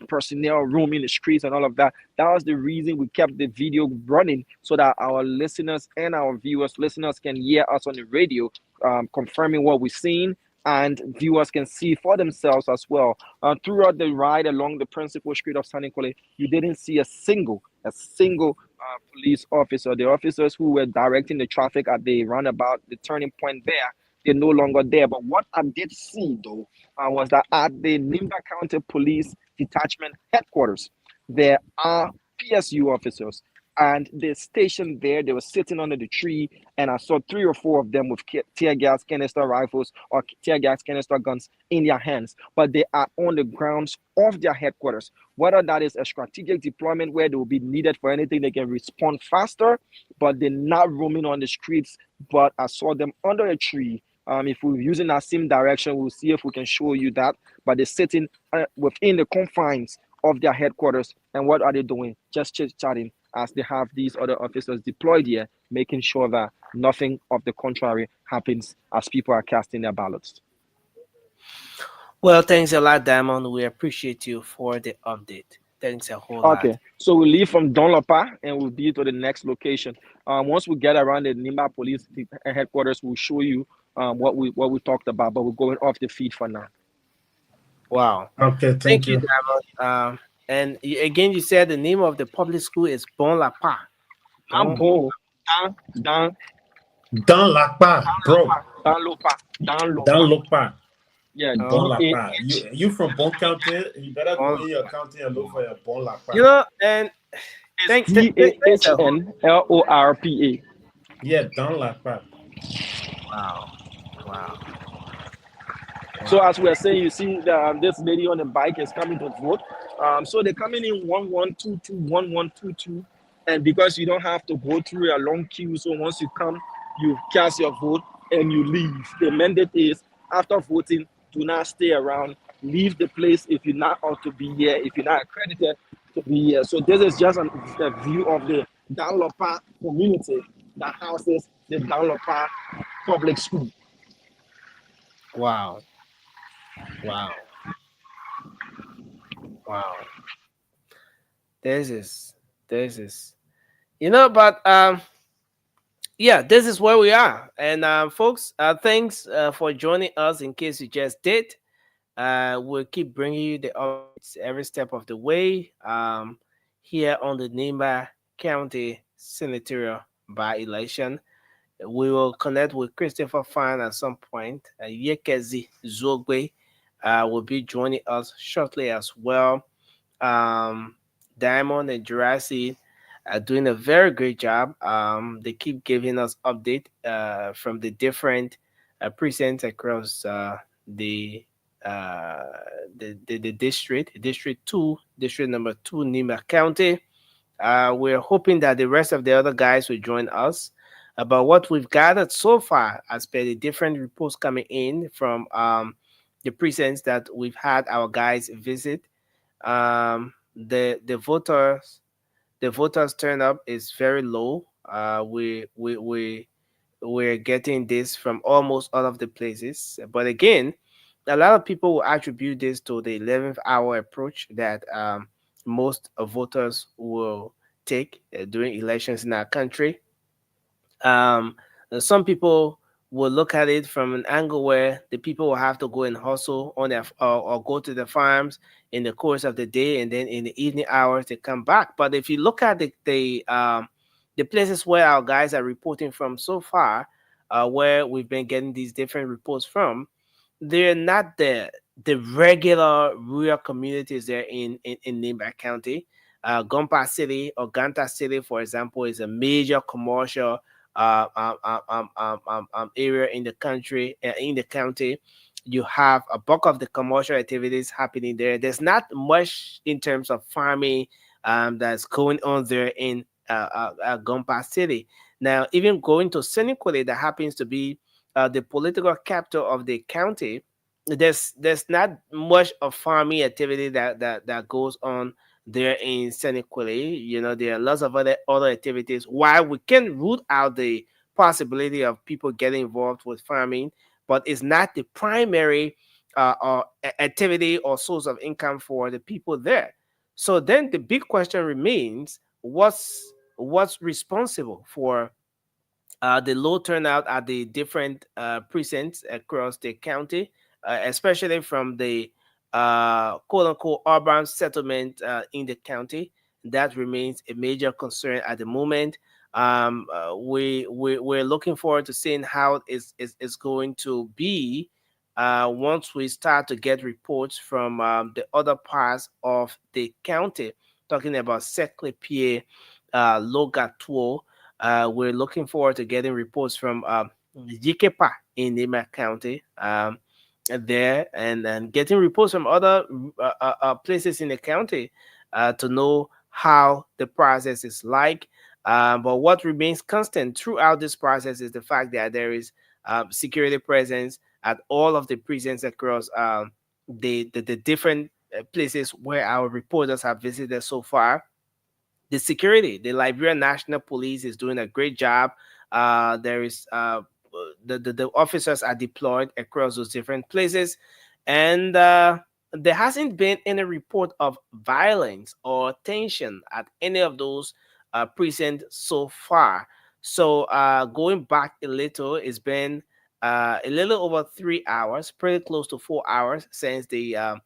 personnel roaming the streets and all of that. That was the reason we kept the video running so that our listeners and our listeners can hear us on the radio, confirming what we're seeing, and viewers can see for themselves as well. Throughout the ride along the principal street of San Nicolas, you didn't see a single police officer. The officers who were directing the traffic at the roundabout, the turning point there, they're no longer there. But what I did see though was that at the Nimba County Police Detachment headquarters, there are PSU officers. And they're stationed there. They were sitting under the tree, and I saw 3 or 4 of them with tear gas canister rifles or tear gas canister guns in their hands. But they are on the grounds of their headquarters. Whether that is a strategic deployment where they will be needed for anything, they can respond faster, but they're not roaming on the streets. But I saw them under a tree, If we're using that same direction, we'll see if we can show you that. But they're sitting within the confines of their headquarters. And what are they doing? Just chit-chatting as they have these other officers deployed here, making sure that nothing of the contrary happens as people are casting their ballots. Well, thanks a lot, Diamond. We appreciate you for the update. Thanks a whole lot. Okay, so we leave from Donlapa and we'll be to the next location. Once we get around the Nimba Police headquarters, we'll show you what we talked about. But we're going off the feed for now. Wow. Okay, Thank thank you, you. Diamond. And again, you said the name of the public school is Bon Lapa. I'm bon. Dan Dans la part, bro. Dans Lopa. le pas. Yeah, Bon la DAH. part. You from Bon County? You better go Bon in your county and look for your Bon la You part. know, and thanks a whole. DAHNLORPA. Yeah, dans la part. Wow. Wow. So as we are saying, you see this lady on the bike is coming to vote. So they're coming in 1122, 1122, and because you don't have to go through a long queue, so once you come, you cast your vote and you leave. The mandate is after voting, do not stay around. Leave the place if you're not ought to be here, if you're not accredited to be here. So this is just a view of the Danlopa community that houses the Danlopa public school. Wow. Wow. Wow. This is but yeah, this is where we are. And folks, thanks for joining us. In case you just did, we'll keep bringing you the updates every step of the way, here on the Nimba County Senatorial by election. We will connect with Christopher Fine at some point. Yekezi Zogbe will be joining us shortly as well. um, Diamond and Jurassic are doing a very great job. They keep giving us update from the different precincts across the uh, the district two, district number two, Nimba County. We're hoping that the rest of the other guys will join us. About what we've gathered so far, as per the different reports coming in from the precincts that we've had our guys visit, the voters turnout is very low. We're getting this from almost all of the places, but again, a lot of people will attribute this to the 11th hour approach that most voters will take during elections in our country. um some people will look at it from an angle where the people will have to go and hustle on their or go to the farms in the course of the day, and then in the evening hours they come back. But if you look at the places where our guys are reporting from so far, where we've been getting these different reports from, they're not the regular rural communities there in Nimba County. Gompa City or Ganta City, for example, is a major commercial area in the country, in the county. You have a bulk of the commercial activities happening there. There's not much in terms of farming that's going on there in Gompa City. Now, even going to Senequale, that happens to be the political capital of the county, there's not much of farming activity that goes on there in Senequale. There are lots of other activities. While we can root out the possibility of people getting involved with farming, but it's not the primary activity or source of income for the people there. So then the big question remains: what's responsible for the low turnout at the different precincts across the county, especially from the quote unquote urban settlement in the county? That remains a major concern at the moment. We're looking forward to seeing how it's going to be once we start to get reports from the other parts of the county, talking about Seclepie, Logatuo. We're looking forward to getting reports from Jikepa in Nema County there, and getting reports from other places in the county to know how the process is like. But what remains constant throughout this process is the fact that there is security presence at all of the prisons across the different places where our reporters have visited so far. The security, the Liberian National Police is doing a great job. There is the officers are deployed across those different places, and there hasn't been any report of violence or tension at any of those precincts so far. So going back a little, it's been a little over 3 hours, pretty close to 4 hours since the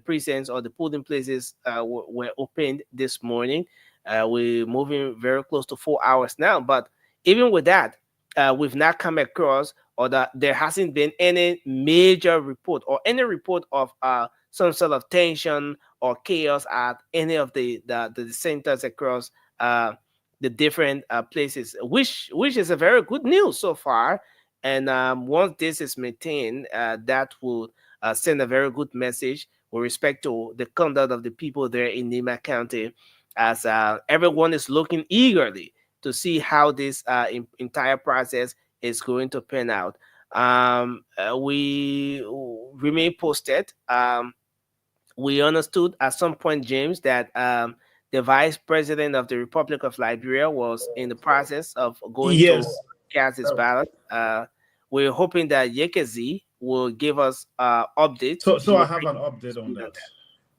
precincts or the polling places were opened this morning. We're moving very close to 4 hours now, but even with that, we've not come across or that there hasn't been any major report or any report of some sort of tension or chaos at any of the centers across the different places, which is a very good news so far. And once this is maintained, that will send a very good message with respect to the conduct of the people there in Nima County, as everyone is looking eagerly to see how this entire process is going to pan out. We remain posted. We understood at some point, James, that the vice president of the Republic of Liberia was in the process of going to Yes. cast his Uh, ballot. We're hoping that Yekezi will give us updates. so He I will have bring an update on speed on that. that.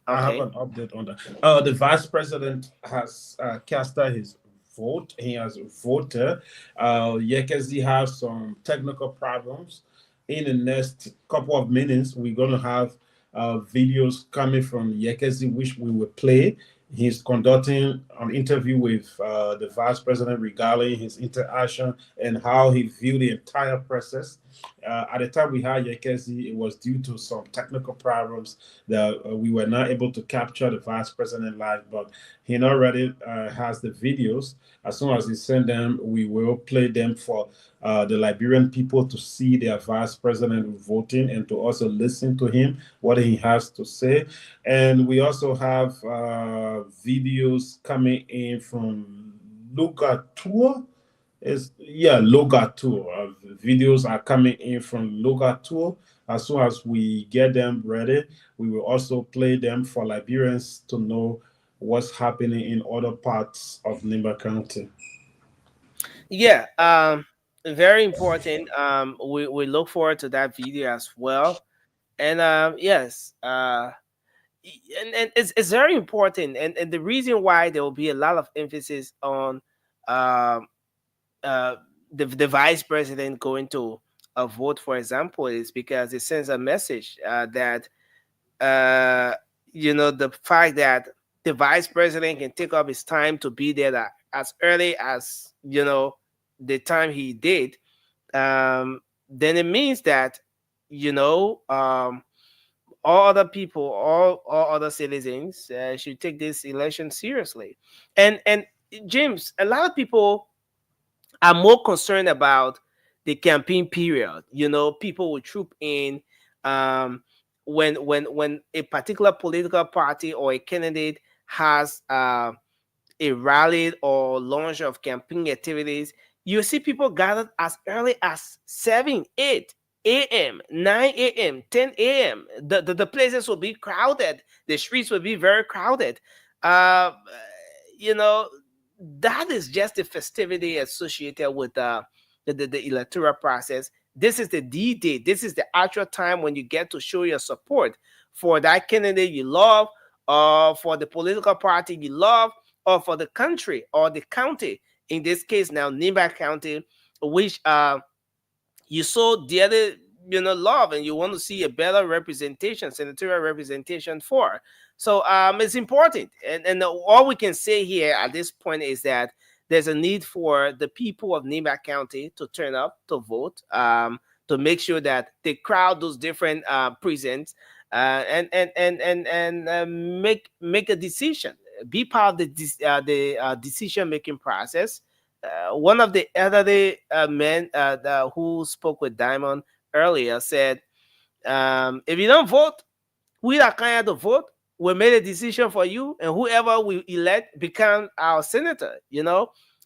I have Okay. an update on that. The vice president has casted his vote. He has voted. Yekezi has some technical problems. In the next couple of minutes, we're going to have videos coming from Yekezi, which we will play. He's conducting an interview with the vice president regarding his interaction and how he viewed the entire process. At the time we had Yekezi, it was due to some technical problems that we were not able to capture the vice president live, but he already has the videos. As soon as he send them, we will play them for the Liberian people to see their vice president voting and to also listen to him, what he has to say. And we also have videos coming in from Lugatua. Logato. Videos are coming in from Logato. As soon as we get them ready, we will also play them for Liberians to know what's happening in other parts of Nimba County. Yeah, very important. We look forward to that video as well. And yes, and it's very important. And the reason why there will be a lot of emphasis on um uh, the vice president going to vote, for example, is because it sends a message that uh, the fact that the vice president can take up his time to be there as early as the time he did, then it means that all other people, all other citizens should take this election seriously. And James, a lot of people are more concerned about the campaign period. People will troop in um, when a particular political party or a candidate has a rally or launch of campaign activities. You see people gathered as early as 7, 8 a.m., 9 a.m., 10 a.m. The places will be crowded. The streets will be very crowded. Uh, you know, that is just the festivity associated with the electoral process. This is the D day. This is the actual time when you get to show your support for that candidate you love, or for the political party you love, or for the country or the county. In this case, now Nimba County, which you saw the other love, and you want to see a better representation, senatorial representation for. So it's important, and all we can say here at this point is that there's a need for the people of Nimba County to turn up to vote, to make sure that they crowd those different precincts, and make a decision, be part of the decision making process. One of the elderly men who spoke with Diamond earlier said, if you don't vote, we are kind of vote. We made a decision for you, and whoever we elect become our senator.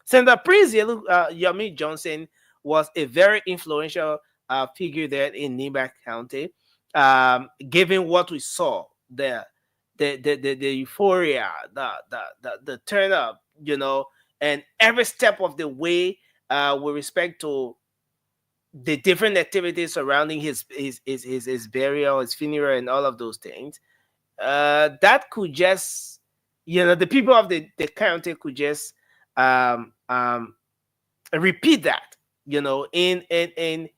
Senator Prince Yami Johnson was a very influential figure there in Nimba County. Given what we saw there, the euphoria, the turn up, and every step of the way, with respect to the different activities surrounding his burial, his funeral, and all of those things. That could just, the people of the county could just repeat that, in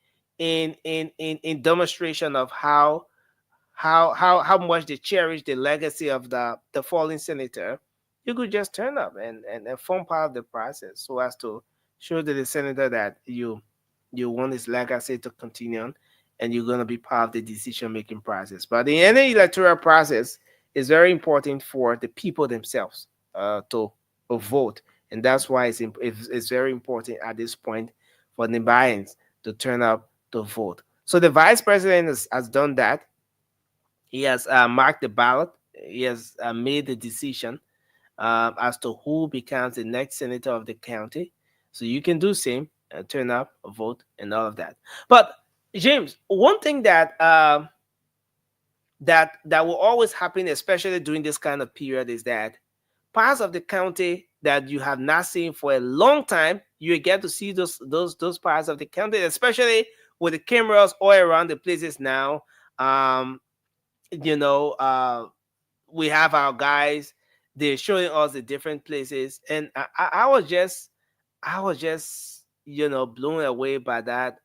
demonstration of how much they cherish the legacy of the fallen senator. You could just turn up and form part of the process so as to show to the senator that you want his legacy to continue on, and you're going to be part of the decision making process. But in any electoral process, it's very important for the people themselves to vote, and that's why it's very important at this point for the Nimbayans to turn up to vote. So the vice president has done that. He has marked the ballot. He has made the decision as to who becomes the next senator of the county. So you can do same, turn up, vote, and all of that. But James, one thing that will always happen, especially during this kind of period, is that parts of the county that you have not seen for a long time, you get to see those parts of the county, especially with the cameras all around the places now. Um, you know, we have our guys; they're showing us the different places, and I was just blown away by that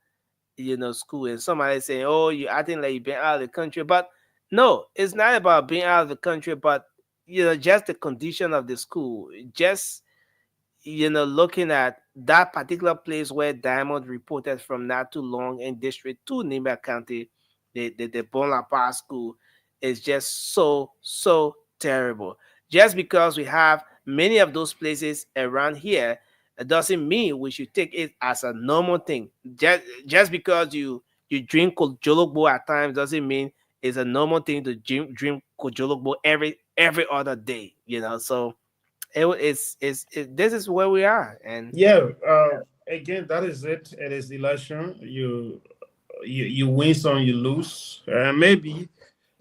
school. And somebody saying, "Oh, you acting like you've been out of the country," but no, it's not about being out of the country, but just the condition of the school. Just looking at that particular place where Diamond reported from not too long in District 2, Nimba County, the Bon Lapar school is just so terrible. Just because we have many of those places around here, it doesn't mean we should take it as a normal thing. Just because you drink Kojologbo at times doesn't mean it's a normal thing to drink Kojologbo every other day. So this is where we are. And Yeah, again, that is it. It is election. You win some, you lose. Maybe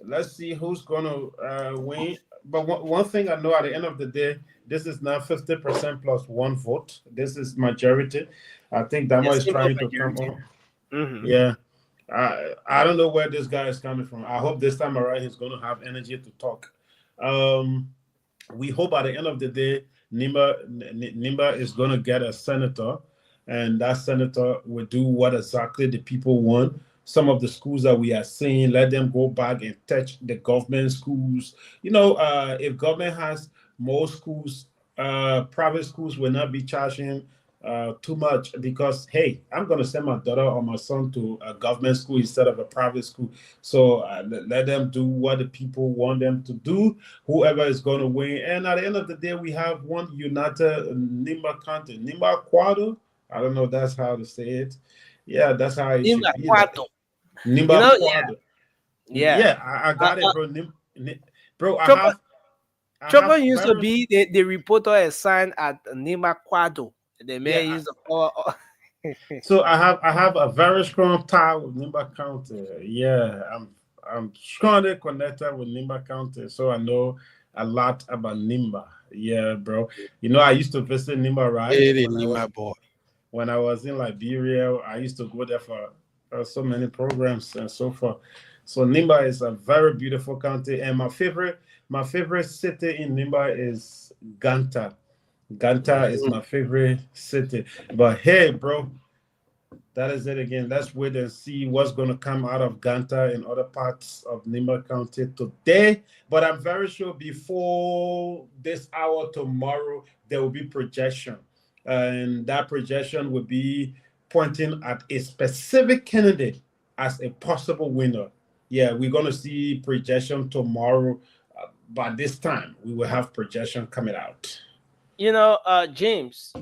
let's see who's gonna win. But one thing I know, at the end of the day, this is not 50% plus one vote. This is majority. I think Damo a is simple trying to come majority. on. Hmm. Yeah. I don't know where this guy is coming from. I hope this time around he's going to have energy to talk. Um, we hope at the end of the day, Nimba is going to get a senator, and that senator will do what exactly the people want. Some of the schools that we are seeing, let them go back and touch the government schools. If government has more schools, private schools will not be charging too much, because hey, I'm going to send my daughter or my son to a government school instead of a private school. So let them do what the people want them to do, whoever is going to win. And at the end of the day, we have one united Nimba County, Nimba Quado. I don't know if that's how to say it. Yeah, that's how it should Nimba be. Like Kwato. Nimba Yeah, Quado. yeah. Yeah, I got it, bro. Bro, Choco I Choco have used to very be the reporter assigned at Nimba Kwado. The man yeah. used to call. So I have a very strong tie with Nimba County. Yeah, I'm strongly connected with Nimba County, so I know a lot about Nimba. Yeah, bro. I used to visit Nimba, right? Hey, my boy. When I was in Liberia, I used to go there for so many programs and so forth. So Nimba is a very beautiful county, and my favorite city in Nimba is Ganta. Ganta is my favorite city. But hey, bro, that is it again. Let's wait and see what's going to come out of Ganta and other parts of Nimba County today. But I'm very sure before this hour tomorrow, there will be projection. And that projection will be pointing at a specific candidate as a possible winner. Yeah, we're going to see projection tomorrow. By this time, we will have projection coming out. James,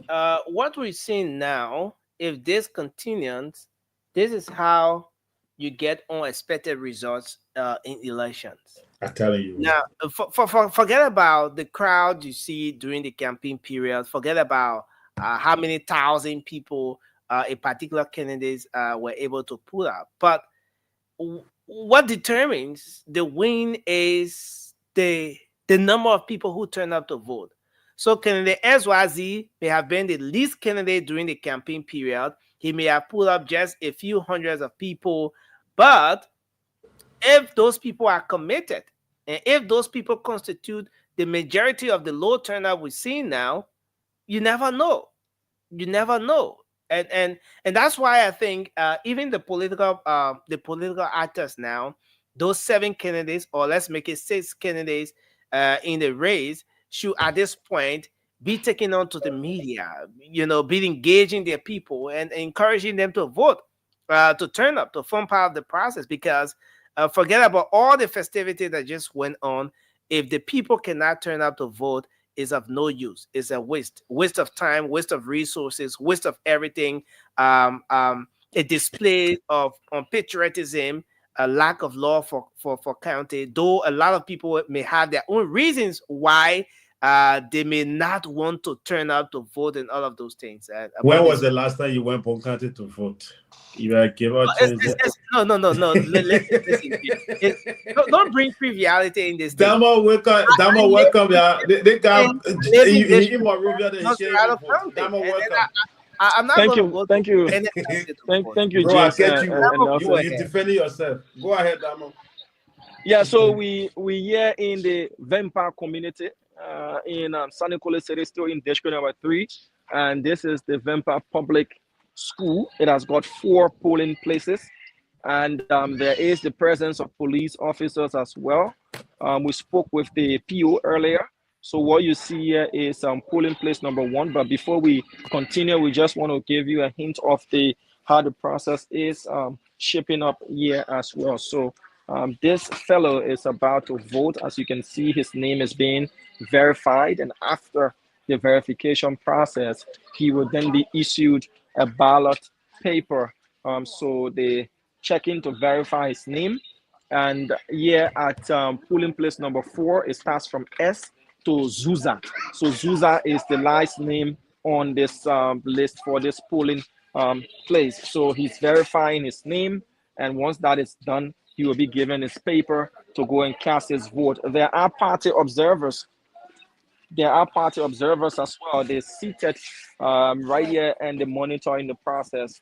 what we're seeing now, if this continues, this is how you get unexpected results in elections. I'm telling you. Now, forget about the crowd you see during the campaign period. Forget about how many thousand people a particular candidates were able to pull out. But what determines the win is the number of people who turn up to vote. So candidate SYZ may have been the least candidate during the campaign period. He may have pulled up just a few hundreds of people, but if those people are committed, and if those people constitute the majority of the low turnout we see now, you never know. You never know. And that's why I think even the political actors now, those 7 candidates, or let's make it 6 candidates in the race, should at this point be taking on to the media, be engaging their people and encouraging them to vote, to turn up, to form part of the process. Because forget about all the festivity that just went on. If the people cannot turn up to vote, is of no use. It's a waste of time, waste of resources, waste of everything. A display of patriotism, a lack of law for county. Though a lot of people may have their own reasons why they may not want to turn out to vote and all of those things. When was the last time you went from county to vote? You give a chance. No. Listen. Don't bring triviality in this thing. Damo, welcome. Yeah, they got in Monrovia. Damo, welcome. I'm not Thank going you. to go Thank you. Thank you, bro. James. I get you. And you defending yourself. Go ahead, Damo. Yeah, so we here in the Vempa community in Sanikole City, still in district number 3, and this is the Vempa Public School. It has got 4 polling places, and there is the presence of police officers as well. We spoke with the PO earlier. So what you see here is polling place number 1. But before we continue, we just want to give you a hint of how the process is shaping up here as well. So this fellow is about to vote. As you can see, his name is being verified, and after the verification process, he will then be issued a ballot paper. So they check in to verify his name. And here at polling place number 4, it starts from S to Zuza. So Zuza is the last name on this list for this polling place. So he's verifying his name, and once that is done, he will be given his paper to go and cast his vote. There are party observers as well. They're seated right here and they're monitoring the process.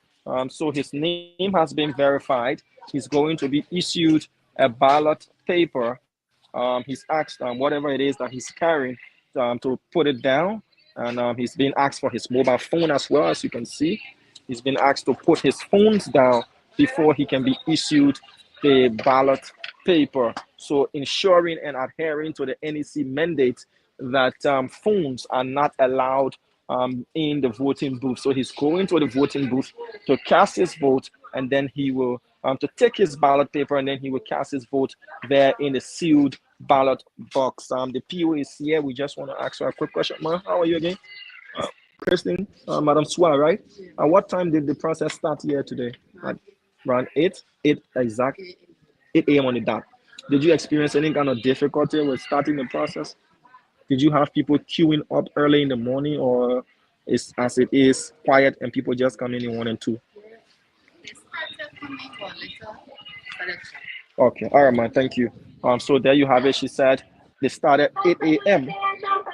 So his name has been verified. He's going to be issued a ballot paper. He's asked whatever it is that he's carrying to put it down. And he's been asked for his mobile phone as well, as you can see. He's been asked to put his phones down before he can be issued the ballot paper. So ensuring and adhering to the NEC mandate that phones are not allowed in the voting booth. So he's going to the voting booth to cast his vote, and then he will to take his ballot paper, and then he will cast his vote there in the sealed ballot box. The PO is here. We just want to ask her a quick question. Ma, how are you again? Christine, Madam Swa, right? At what time did the process start here today? At around 8 exact, 8 a.m. on the dot. Did you experience any kind of difficulty with starting the process? Did you have people queuing up early in the morning, or is as it is quiet and people just come in 1 and 2? Okay, all right, man. Thank you. So there you have it. She said they started 8 a.m.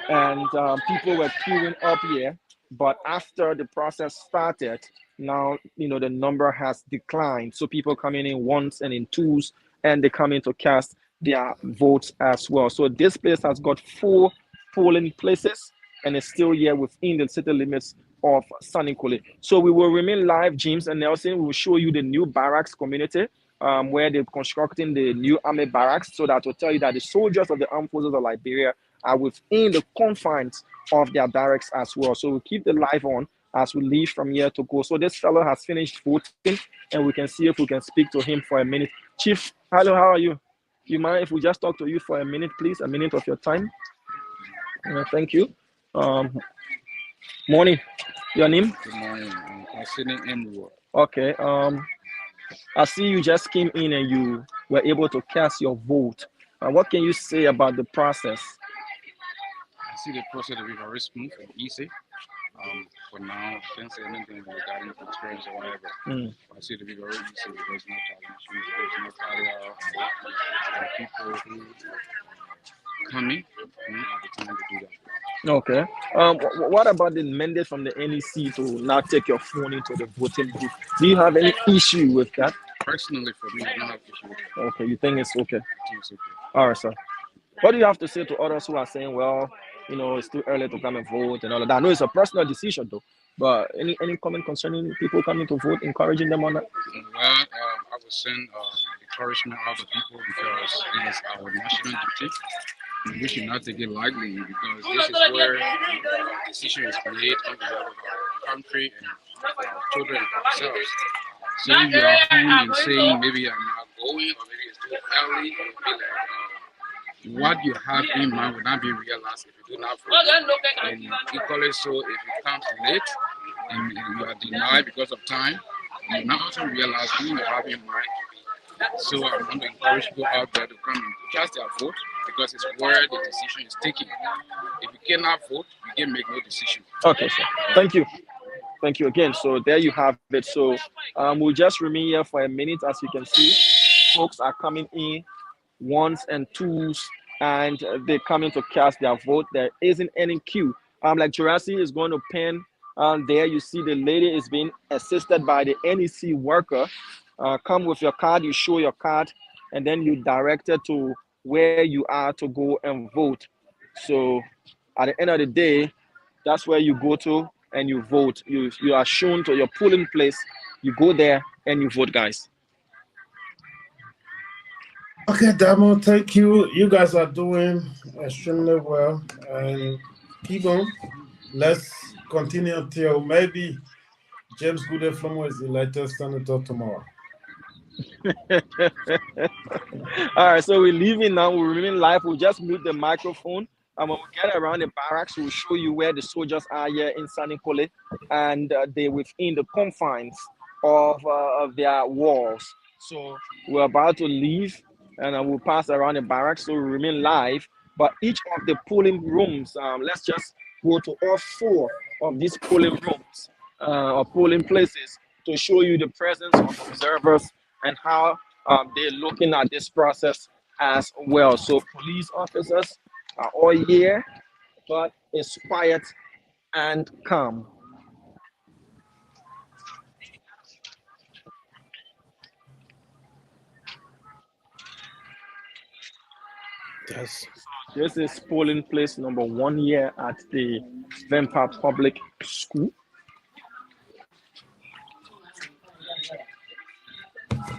and people were queuing up here, but after the process started, now the number has declined. So people coming in 1s and in 2s, and they come in to cast their votes as well. So this place has got 4 polling places, and it's still here within the city limits of Sanikole. So we will remain live, James and Nelson. We will show you the new barracks community where they're constructing the new army barracks, so that will tell you that the soldiers of the armed forces of Liberia are within the confines of their barracks as well. So we'll keep the live on as we leave from here to go. So this fellow has finished voting, and we can see if we can speak to him for a minute. Chief, hello, how are you? You mind if we just talk to you for a minute, please? A minute of your time. Thank you. Morning. Your name? Good morning. I'm sitting in. Okay. I see you just came in and you were able to cast your vote. What can you say about the process? I see the process to be very smooth and easy. For now, I can't say anything regarding conspiracy or whatever. I see it to be very easy. There's no challenge. There's no carrier. People who coming at the time to do that. Okay. What about the mandate from the NEC to now take your phone into the voting booth? Do you have any issue with that? Personally, for me, I don't have issue with that. Okay, you think it's okay? I think it's okay. All right, sir. What do you have to say to others who are saying, well, it's too early to come and vote and all of that? I know it's a personal decision, though. But any comment concerning people coming to vote, encouraging them on that? Well, I would send encouragement out to people because it is our national duty. We should not take it lightly because this is where decision is made on behalf of our country and our children and ourselves. So if you are home and saying maybe I'm not going or maybe it's too early, it will be like what you have in mind will not be realized if you do not vote. And equally so, if it comes late and you are denied because of time, you will not also realize who you have in mind. So I want to encourage people out there to come and cast their vote because it's where the decision is taken. If you cannot vote, you can make no decision. Okay, sir. Thank you. Thank you again. So there you have it. So we'll just remain here for a minute. As you can see, folks are coming in ones and twos, and they're coming to cast their vote. There isn't any queue. Like Jurassic is going to pen. There you see the lady is being assisted by the NEC worker. Come with your card, you show your card, and then you directed to where you are to go and vote. So at the end of the day, that's where you go to and you vote. You are shown to your polling place. You go there and you vote, guys. Okay, Damo, thank you. You guys are doing extremely well. And keep on. Let's continue till maybe James Goodell Flomo is elected senator tomorrow. All right, so we're leaving now. We're remain live. We'll just mute the microphone. And when we get around the barracks, we'll show you where the soldiers are here in Sanikole, and they're within the confines of their walls. So we're about to leave, and we'll pass around the barracks. So we remain live. But each of the polling rooms, let's just go to all four of these polling rooms or polling places to show you the presence of observers and how they're looking at this process as well. So police officers are all here, but it's quiet and calm. Yes. This is polling place number 1 here at the Vempa Public School.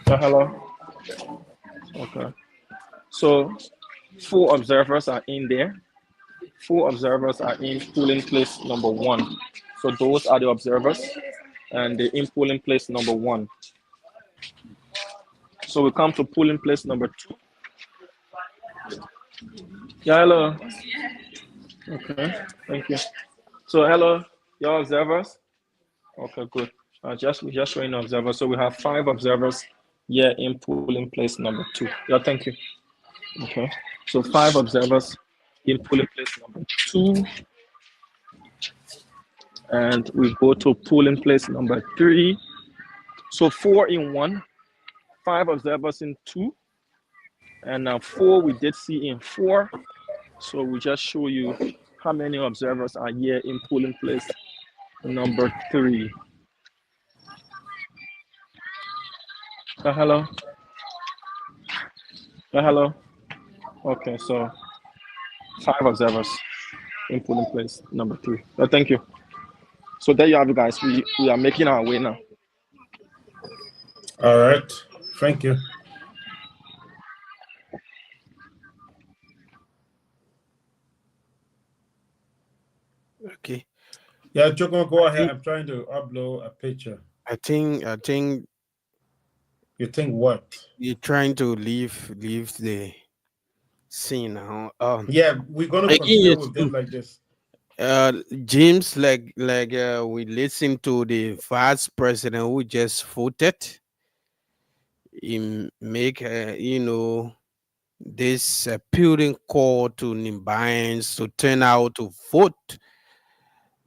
Hello. Okay. So 4 observers are in there. 4 observers are in polling place number 1. So those are the observers, and they're in polling place number 1. So we come to polling place number 2. Yeah, hello. Okay, thank you. So hello, your observers. Okay, good. We're just showing observers. So we have 5 observers here in polling place number 2. Yeah, thank you. Okay, so 5 observers in polling place number 2, and we go to polling place number 3. So 4 in 1, 5 observers in 2, and 4 we did see in 4. So we just show you how many observers are here in polling place number 3. Hello. Hello. Okay, so 5 observers in polling place number 3. Thank you. So there you have it, guys. We are making our way now. All right. Thank you. Okay. Yeah, Chukwu, go ahead. I'm trying to upload a picture. I think You think what? you're trying to leave the scene now. Yeah, we're gonna Again, continue with them like this. James, we listened to the vice president who just voted. He make this appealing call to Nimbians to turn out to vote.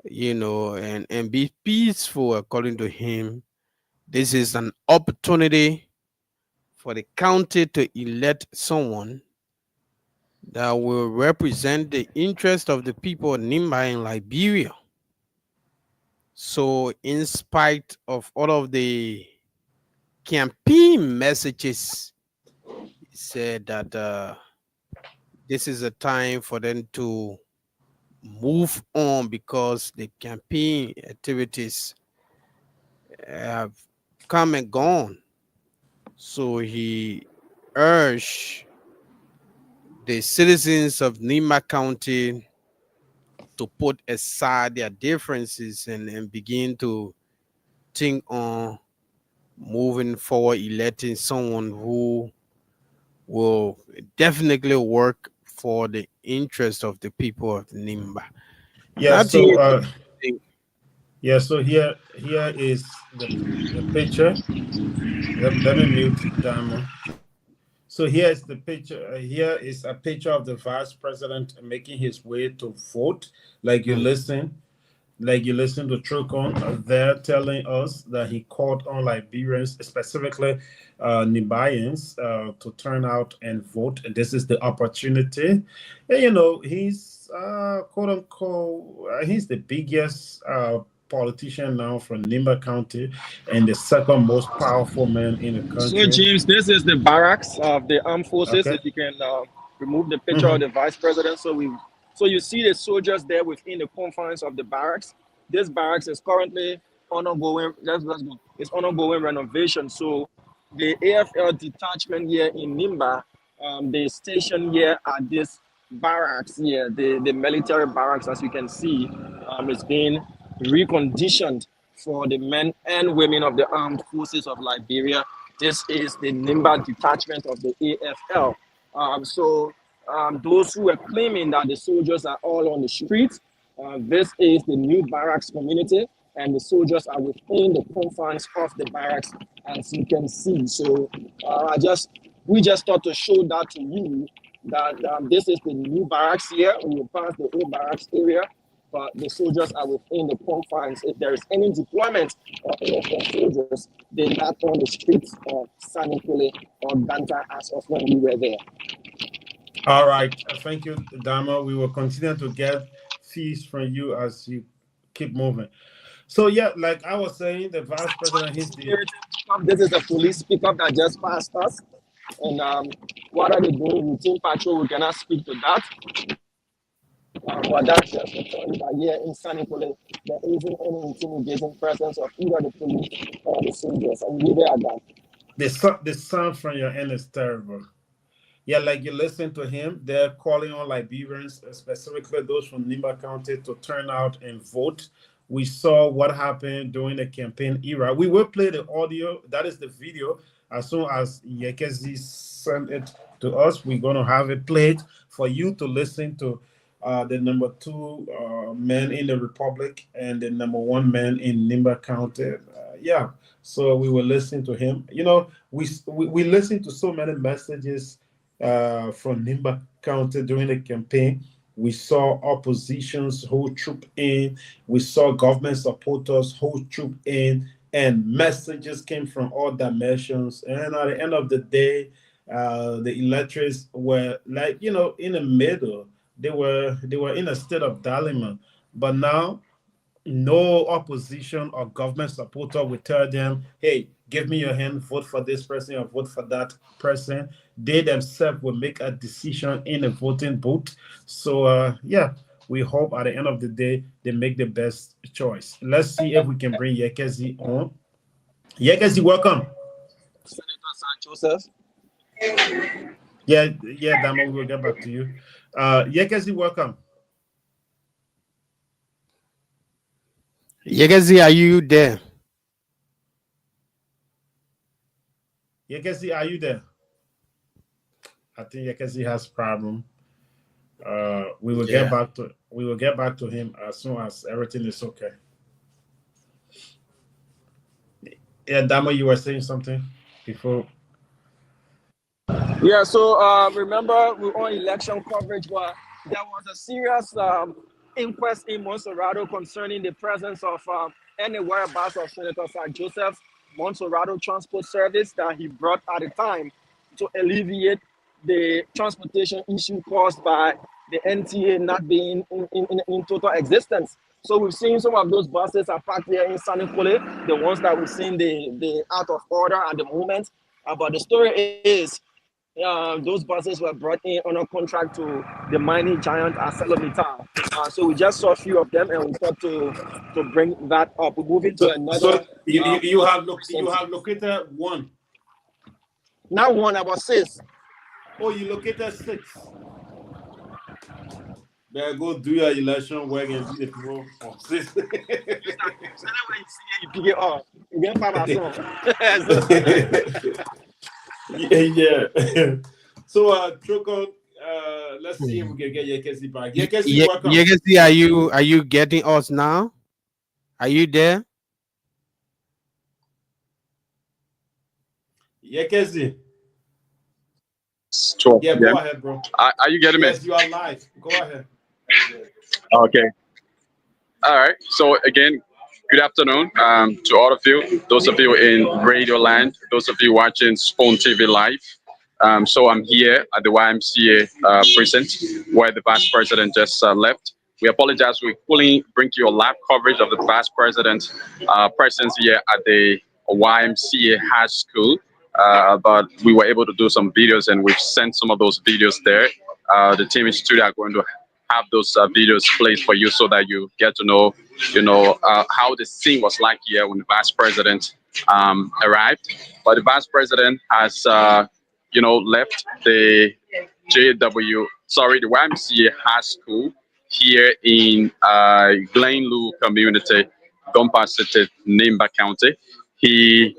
and be peaceful. According to him, this is an opportunity for the county to elect someone that will represent the interest of the people of Nimba in Liberia. So, in spite of all of the campaign messages, he said that this is a time for them to move on because the campaign activities have come and gone. So he urged the citizens of Nimba County to put aside their differences and begin to think on moving forward, electing someone who will definitely work for the interest of the people of Nimba. Yeah. Nothing So is interesting. yeah. So here is the picture. Let me mute Diamond. So here is the picture. Here is a picture of the vice president making his way to vote. Like you Mm. listen, like you listen to Trocon, they're telling us that he called on Liberians, specifically Nibians, to turn out and vote. And this is the opportunity. And he's quote unquote, he's the biggest politician now from Nimba County and the second most powerful man in the So, country. James, this is the barracks of the armed forces. Okay. If you can remove the picture of Hmm. the vice president, so you see the soldiers there within the confines of the barracks. This barracks is currently undergoing. Let's go. It's undergoing renovation. So, the AFL detachment here in Nimba, they stationed here at this barracks here, the military barracks, as you can see, is being reconditioned for the men and women of the armed forces of Liberia. This is the Nimba detachment of the AFL. Those who are claiming that the soldiers are all on the streets, this is the new barracks community, and the soldiers are within the confines of the barracks, as you can see. So, we just thought to show that to you that this is the new barracks here. We will pass the old barracks area, but the soldiers are within the confines. If there is any deployment of soldiers, they're not on the streets of Sanikule or Danta as of when we were there. All right. Thank you, Dama. We will continue to get fees from you as you keep moving. So yeah, like I was saying, the vice president, he's the Security pickup. This is a police pickup that just passed us. And what are they doing? Routine patrol. We cannot speak to that. But that's just to tell you that here in Sanikule, there isn't any intimidating presence of either the police or the soldiers. And we leave it at that. the sound from your end is terrible. Yeah, like you listen to him, they're calling on Liberians, specifically those from Nimba County, to turn out and vote. We saw what happened during the campaign era. We will play the audio. That is the video. As soon as Yekezi sent it to us, we're going to have it played for you to listen to the number two man in the Republic and the number one man in Nimba County. Yeah, so we will listen to him. We listen to so many messages from Nimba County during the campaign. We saw oppositions who troop in. We saw government supporters who troop in, and messages came from all dimensions. And at the end of the day, the electors were like in the middle. They were in a state of dilemma. But now no opposition or government supporter will tell them, hey, give me your hand, vote for this person or vote for that person. They themselves will make a decision in a voting booth. So, yeah, we hope at the end of the day they make the best choice. Let's see if we can bring Yekezi on. Yekezi, welcome. Senator Joseph. Yeah, Dama, we will get back to you. Yekezi, welcome. Yegezi, are you there? Yekezi, are you there? I think Yekezi has problem. Yeah. We will get back to him as soon as everything is okay. Yeah, Dama, you were saying something before. Yeah, so remember we were on election coverage, but there was a serious inquest in Monserrato concerning the presence of any whereabouts of Senator Sir Joseph's Monserrato Transport Service that he brought at the time to alleviate the transportation issue caused by the NTA not being in total existence. So we've seen some of those buses are parked here in Sanikole, the ones that we've seen the out of order at the moment. But the story is those buses were brought in on a contract to the mining giant ArcelorMittal. So we just saw a few of them, and we thought to bring that up. We're moving to another. So you have located one. Not one, about 6. Oh, you located 6. Better go do your election work and be the people for 6. You pick it up. You get 5 yeah. So Troko, let's see if we can get Yekesi back. Yekesi, welcome. Yekesi, are you getting us now? Are you there? Yekesi. Yeah, go ahead, bro. Are you getting me? Yes, you are live. Go ahead. Okay. All right. So again, good afternoon to all of you. Those of you in Radio Land, those of you watching Spoon TV Live. So I'm here at the YMCA precinct where the vice president just left. We apologize. We couldn't bring you a live coverage of the vice president's presence here at the YMCA High School. But we were able to do some videos, and we've sent some of those videos there. The team in studio are going to have those videos played for you so that you get to know, how the scene was like here when the vice president arrived. But the vice president has, left the the YMCA High School here in Glenlue community, Gompa City, Nimba County. He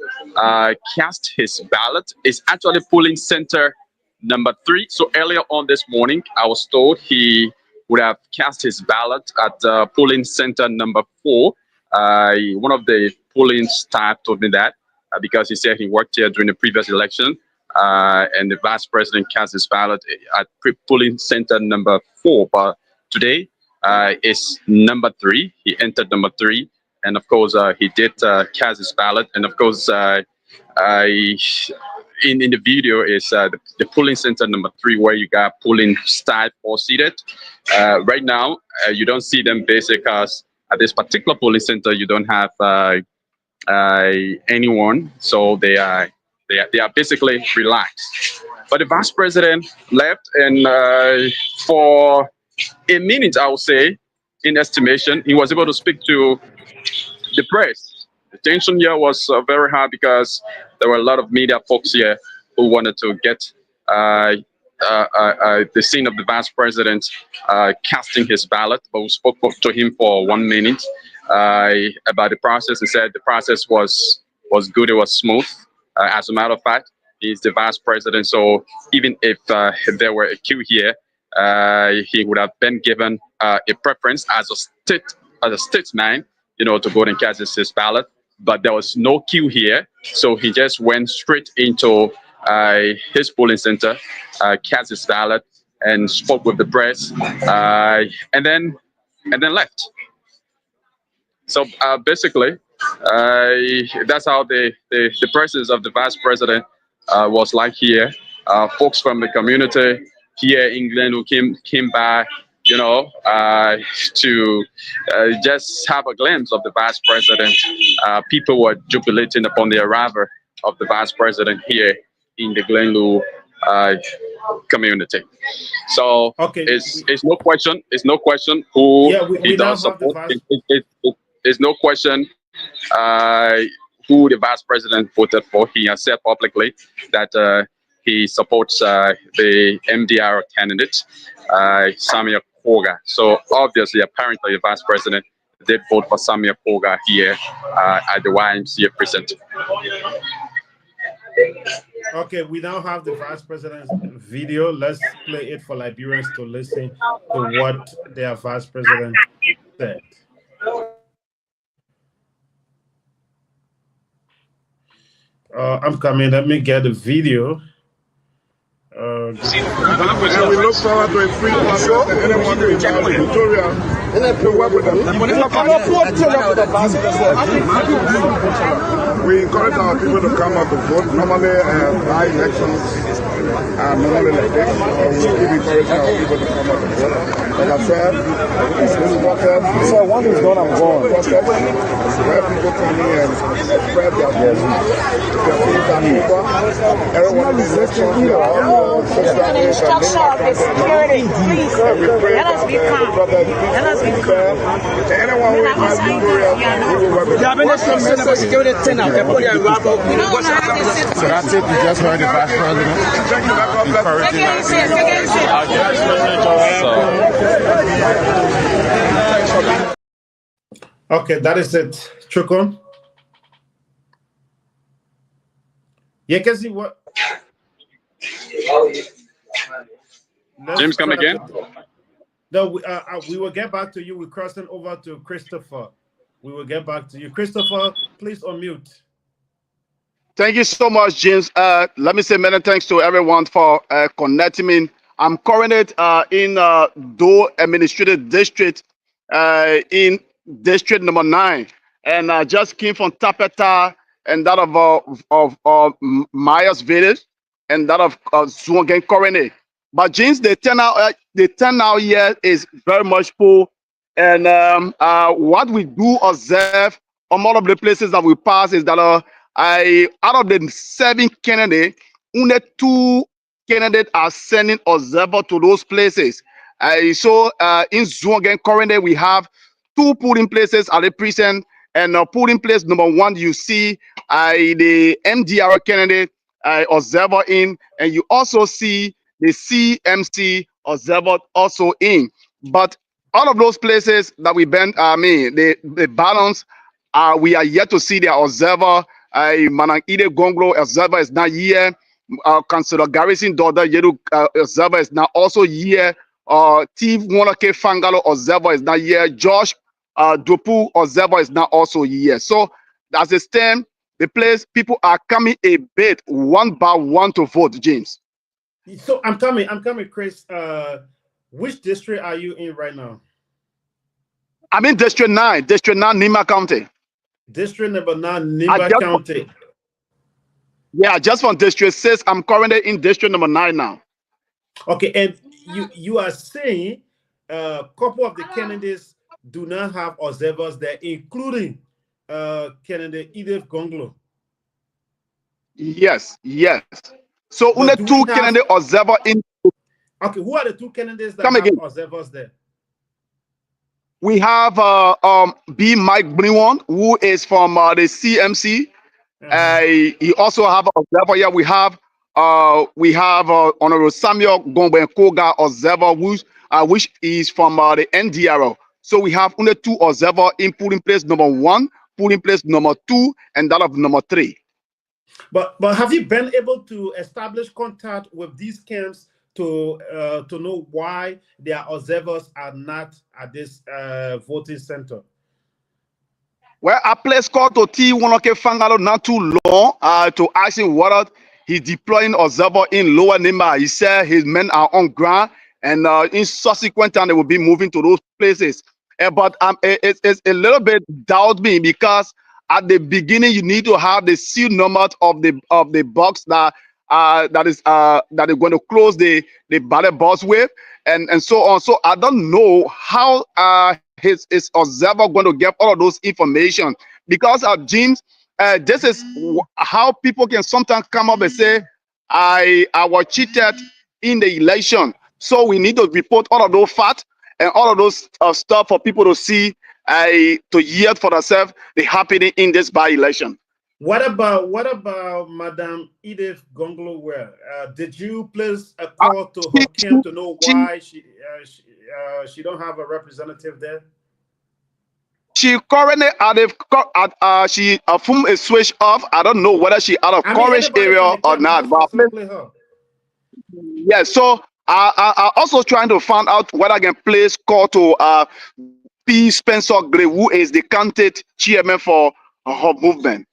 cast his ballot. It's actually polling center number 3. So earlier on this morning, I was told he would have cast his ballot at polling center number 4. One of the polling staff told me that because he said he worked here during the previous election, and the vice president cast his ballot at polling center number 4. But today is number 3. He entered number 3. And of course, he did cast his ballot. And of course, in the video is the polling center number 3, where you got polling staff all seated. Right now, you don't see them basic because at this particular polling center, you don't have anyone. So they are basically relaxed. But the vice president left, and for a minute, I would say, in estimation, he was able to speak to the press. The tension here was very high because there were a lot of media folks here who wanted to get the scene of the vice president casting his ballot. But we spoke to him for 1 minute about the process and said the process was good, it was smooth. As a matter of fact, he's the vice president, so even if there were a queue here, he would have been given a preference as a statesman, to go and cast his ballot. But there was no queue here, so he just went straight into his polling center, cast his ballot, and spoke with the press, and then left. So basically, that's how the presence of the vice president was like here. Folks from the community here in England who came by, to just have a glimpse of the vice president. People were jubilating upon the arrival of the vice president here in the Glenlue community. So okay, it's no question. It's no question who he does support. It's no question who the vice president voted for. He has said publicly that he supports the MDR candidate, Samia Koga. So obviously, apparently, the vice president did vote for Samia Koga here at the YMCA precinct. Okay, we now have the vice president's video. Let's play it for Liberians to listen to what their vice president said. I'm coming. Let me get the video. And we look forward to a free process and anyone who is in Victoria to work with them. We encourage our people to come out to vote. Normally, by elections normally like this, we keep encouraging our people to come out to vote. Like I said, this process, so once it's done, I'm gone. Process where people come in and express their views, everyone is listening to the instruction of the security. Please, let us be calm. Let us be calm. Anyone who is not Victoria, we will work with them. Security turnout. We don't know how to sit. So that's it. You just heard the Vice President. Thank you. Okay, that is it. Chukon. Yekezi, what? James, come again. No, we will get back to you. We're crossing over to Christopher. We will get back to you. Christopher, please unmute. Thank you so much, James. Let me say many thanks to everyone for connecting me. I'm currently in Do Administrative District in District number 9, and I just came from Tapeta and that of Myers Village and that of Zwangen currently. But James, the turnout here is very much poor, and what we do observe on all of the places that we pass is that out of the 7 candidates, only 2 candidates are sending observer to those places. So in Zwangen currently we have 2 polling places at the precinct, and polling place number 1 you see the MDR candidate observer in, and you also see the CMC observer also in. But all of those places that we bend, the balance, we are yet to see their observer. Manang Ide Gonglo observer is not here. Councillor Garrison daughter Yedu observer is not also here. Steve Wanake Fangalo observer is not here. Josh Dopu observer is not also here. So as it stands, the place people are coming a bit one by one to vote, James. So I'm coming, Chris. Which district are you in right now? I'm in District 9, Nimba County. District number 9, Nimba County. Yeah, just from District 6. I'm currently in District number 9 now. Okay, and you are saying a couple of the candidates do not have observers there, including candidate Edith Gonglo. Yes. So only 2 candidate observer in. Okay, who are the 2 candidates that have observers there? We have B. Mike Brinwon, who is from the CMC. He also have an observer here. We have Honorable Samuel Gombe Koga observer, which is from the NDRO. So we have only 2 observer in polling place number 1, polling place number 2, and that of number 3. But have you been able to establish contact with these camps to know why their observers are not at this voting center? Well, I placed call to T. Wanake Fangalo not too long to ask him what he's deploying observer in Lower Nimba. He said his men are on ground, and in subsequent time they will be moving to those places. But it's a little bit doubt me, because at the beginning you need to have the seal number of the box that is going to close the ballot box with, and so on. So I don't know how his observer going to get all of those information, because of James. This is how people can sometimes come up and say, I was cheated in the election. So we need to report all of those facts and all of those stuff for people to see, to hear for themselves the happening in this by-election. What about Madam Edith Gonglo? Did you place a call to her camp to know why she don't have a representative there? She currently she phone is switched off. I don't know whether she out of coverage area or not. But yeah, so I also trying to find out whether I can place call to P. Spencer Gray, who is the candidate chairman for her movement.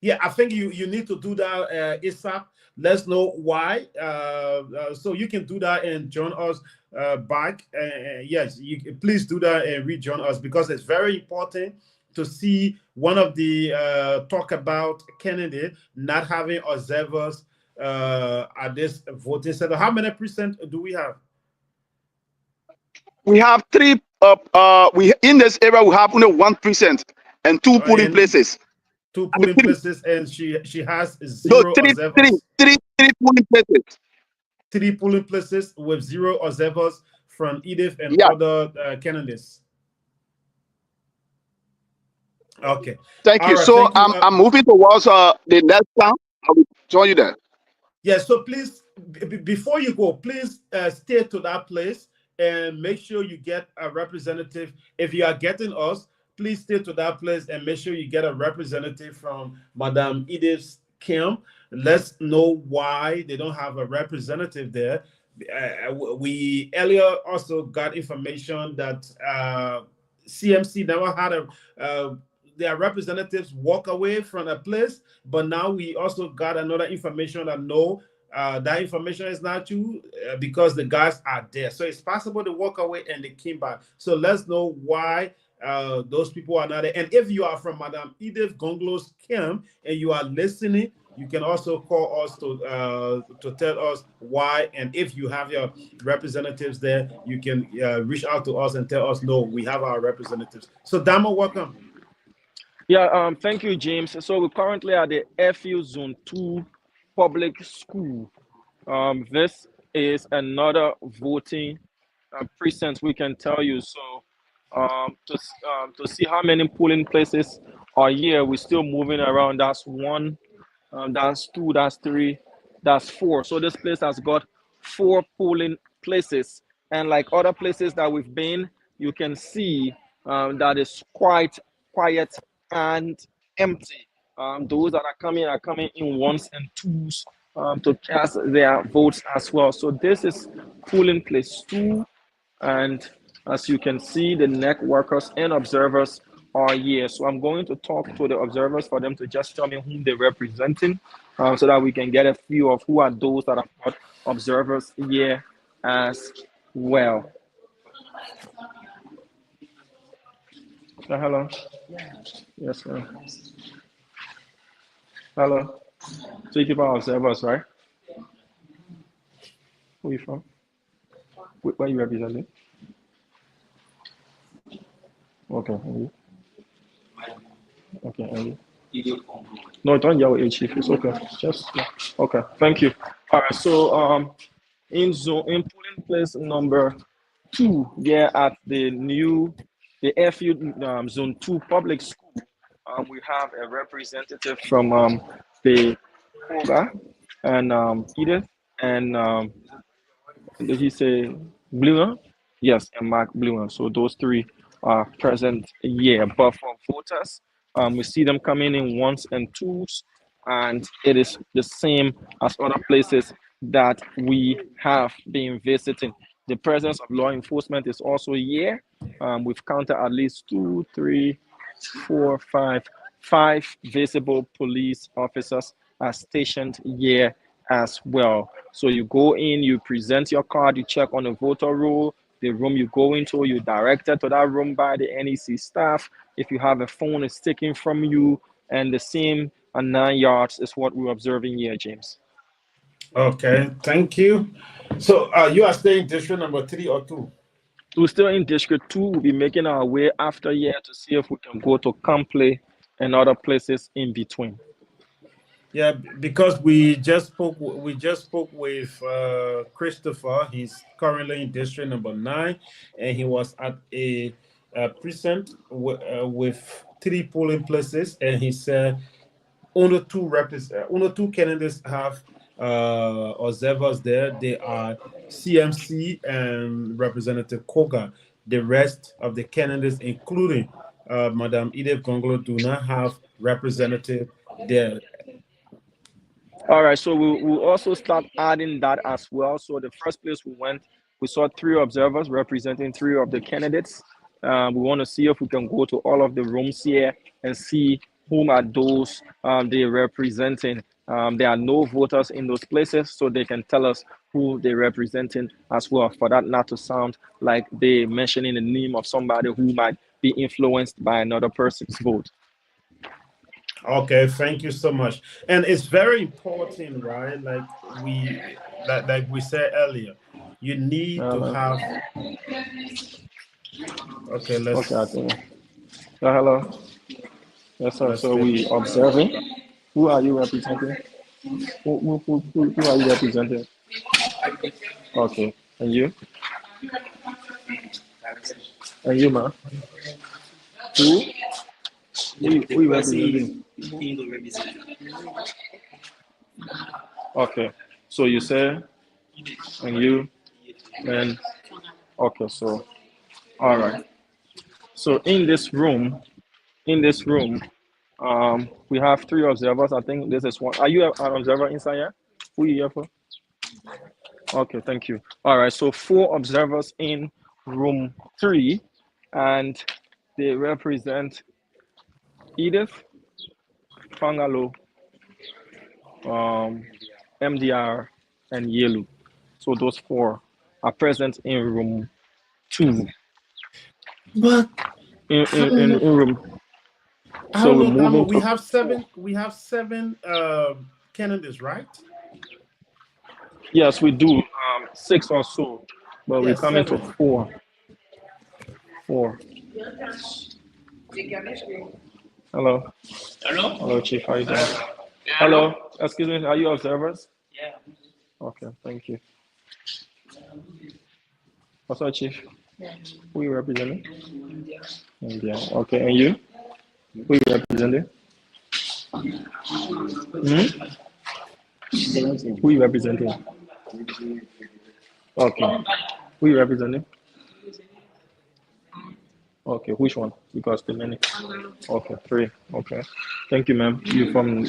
Yeah, I think you need to do that ASAP, Let's know why. So you can do that and join us back. Yes, please do that and rejoin us because it's very important to see one of the talk about candidate not having observers at this voting center. How many percent do we have? We have three. We in this area we have only 1% and two polling And places. two I mean, polling places, and she has no, zero observers. three polling places. Three polling places with zero observers from Edith and Yeah. other candidates. Okay. Thank All you. right. So Thank you. I'm moving towards the next town. I will join you there. Yeah. So please, before you go, please stay to that place and make sure you get a representative. If you are getting us, please stay to that place and make sure you get a representative from Madame Edith's camp. Let's know why they don't have a representative there. We earlier also got information that CMC never had their representatives walk away from a place, but now we also got another information that no, that information is not true because the guys are there. So it's possible to walk away and they came back. So let's know why those people are not there. And if you are from Madame Edith Gonglo's camp and you are listening, you can also call us to tell us why. And if you have your representatives there, you can reach out to us and tell us, no, we have our representatives. So Damo, welcome. Yeah, thank you, James. So we're currently at the FU Zone 2 public school. This is another voting precinct, we can tell you. So to see how many polling places are here, we're still moving around. That's one, that's two, that's three, that's four. So this place has got 4 polling places. And like other places that we've been, you can see that it's quite quiet and empty. Those that are coming in ones and twos to cast their votes as well. So this is polling place 2. And as you can see, the NEC workers and observers are here. So I'm going to talk to the observers for them to just tell me whom they're representing so that we can get a feel of who are those that have got observers here as well. Hello. Yes, sir. Hello. So you people are observers, right? Where are you from? Where are you representing? Okay. And you? Okay. And you? No, don't yell at your chief. It's okay. Just yeah. Okay. Thank you. All right. So in polling place number 2, yeah, at the FU Zone 2 public school, we have a representative from the Koga and Edith and did he say Bluer? Yes, and Mark Bluer. So those 3 are present here. But for voters, we see them coming in ones and twos, and it is the same as other places that we have been visiting. The presence of law enforcement is also here. We've counted at least 2, 3, 4, 5 visible police officers are stationed here as well. So you go in, you present your card, you check on the voter roll, the room you go into, you're directed to that room by the NEC staff. If you have a phone, it's taken from you, and the same 9 yards is what we're observing here, James. Okay, thank you. So you are staying district number 3 or 2? We're still in District 2. We'll be making our way after here to see if we can go to Campley and other places in between. Yeah, because we just spoke with Christopher. He's currently in district number 9, and he was at a precinct with 3 polling places, and he said only 2 candidates have observers there. They are CMC and Representative Koga. The rest of the candidates, including Madame Edith Gonglo, do not have representative there. All right, so we'll also start adding that as well. So the first place we went, we saw 3 observers representing 3 of the candidates. We want to see if we can go to all of the rooms here and see whom are those they're representing. There are no voters in those places, so they can tell us who they're representing as well, for that not to sound like they mentioning the name of somebody who might be influenced by another person's vote. Okay, thank you so much. And it's very important, right? Like we said earlier, you need to have. Okay, Okay, I let's think. Hello. Yes, sir. let's So take. we observing. Who are you representing? Who are you representing? Okay. And you? And you, ma? Who? Who you representing? Okay. So you say, and you, and okay. So all right. So in this room, we have three observers. I think this is one. Are you an observer inside here? Who you here for? Okay, thank you. All right, so four observers in room 3, and they represent Edith, Fangalo, MDR, and Yelu. So those four are present in room 2. But In room. how So we're long? moving We to have seven. We have seven candidates, right? yes, we do 6 or so, but we're Yes, coming to 7. 4. 4. Hello. Hello? Hello, Chief. How you doing? Hello. Excuse me. Are you observers? Yeah. Okay. Thank you. What's up, Chief? Who you representing? India. Okay. And you? Who you representing? Hmm? Who you representing? Okay. Who you representing? Okay. Which one? Because the many. Okay. 3. Okay. Thank you, ma'am. You from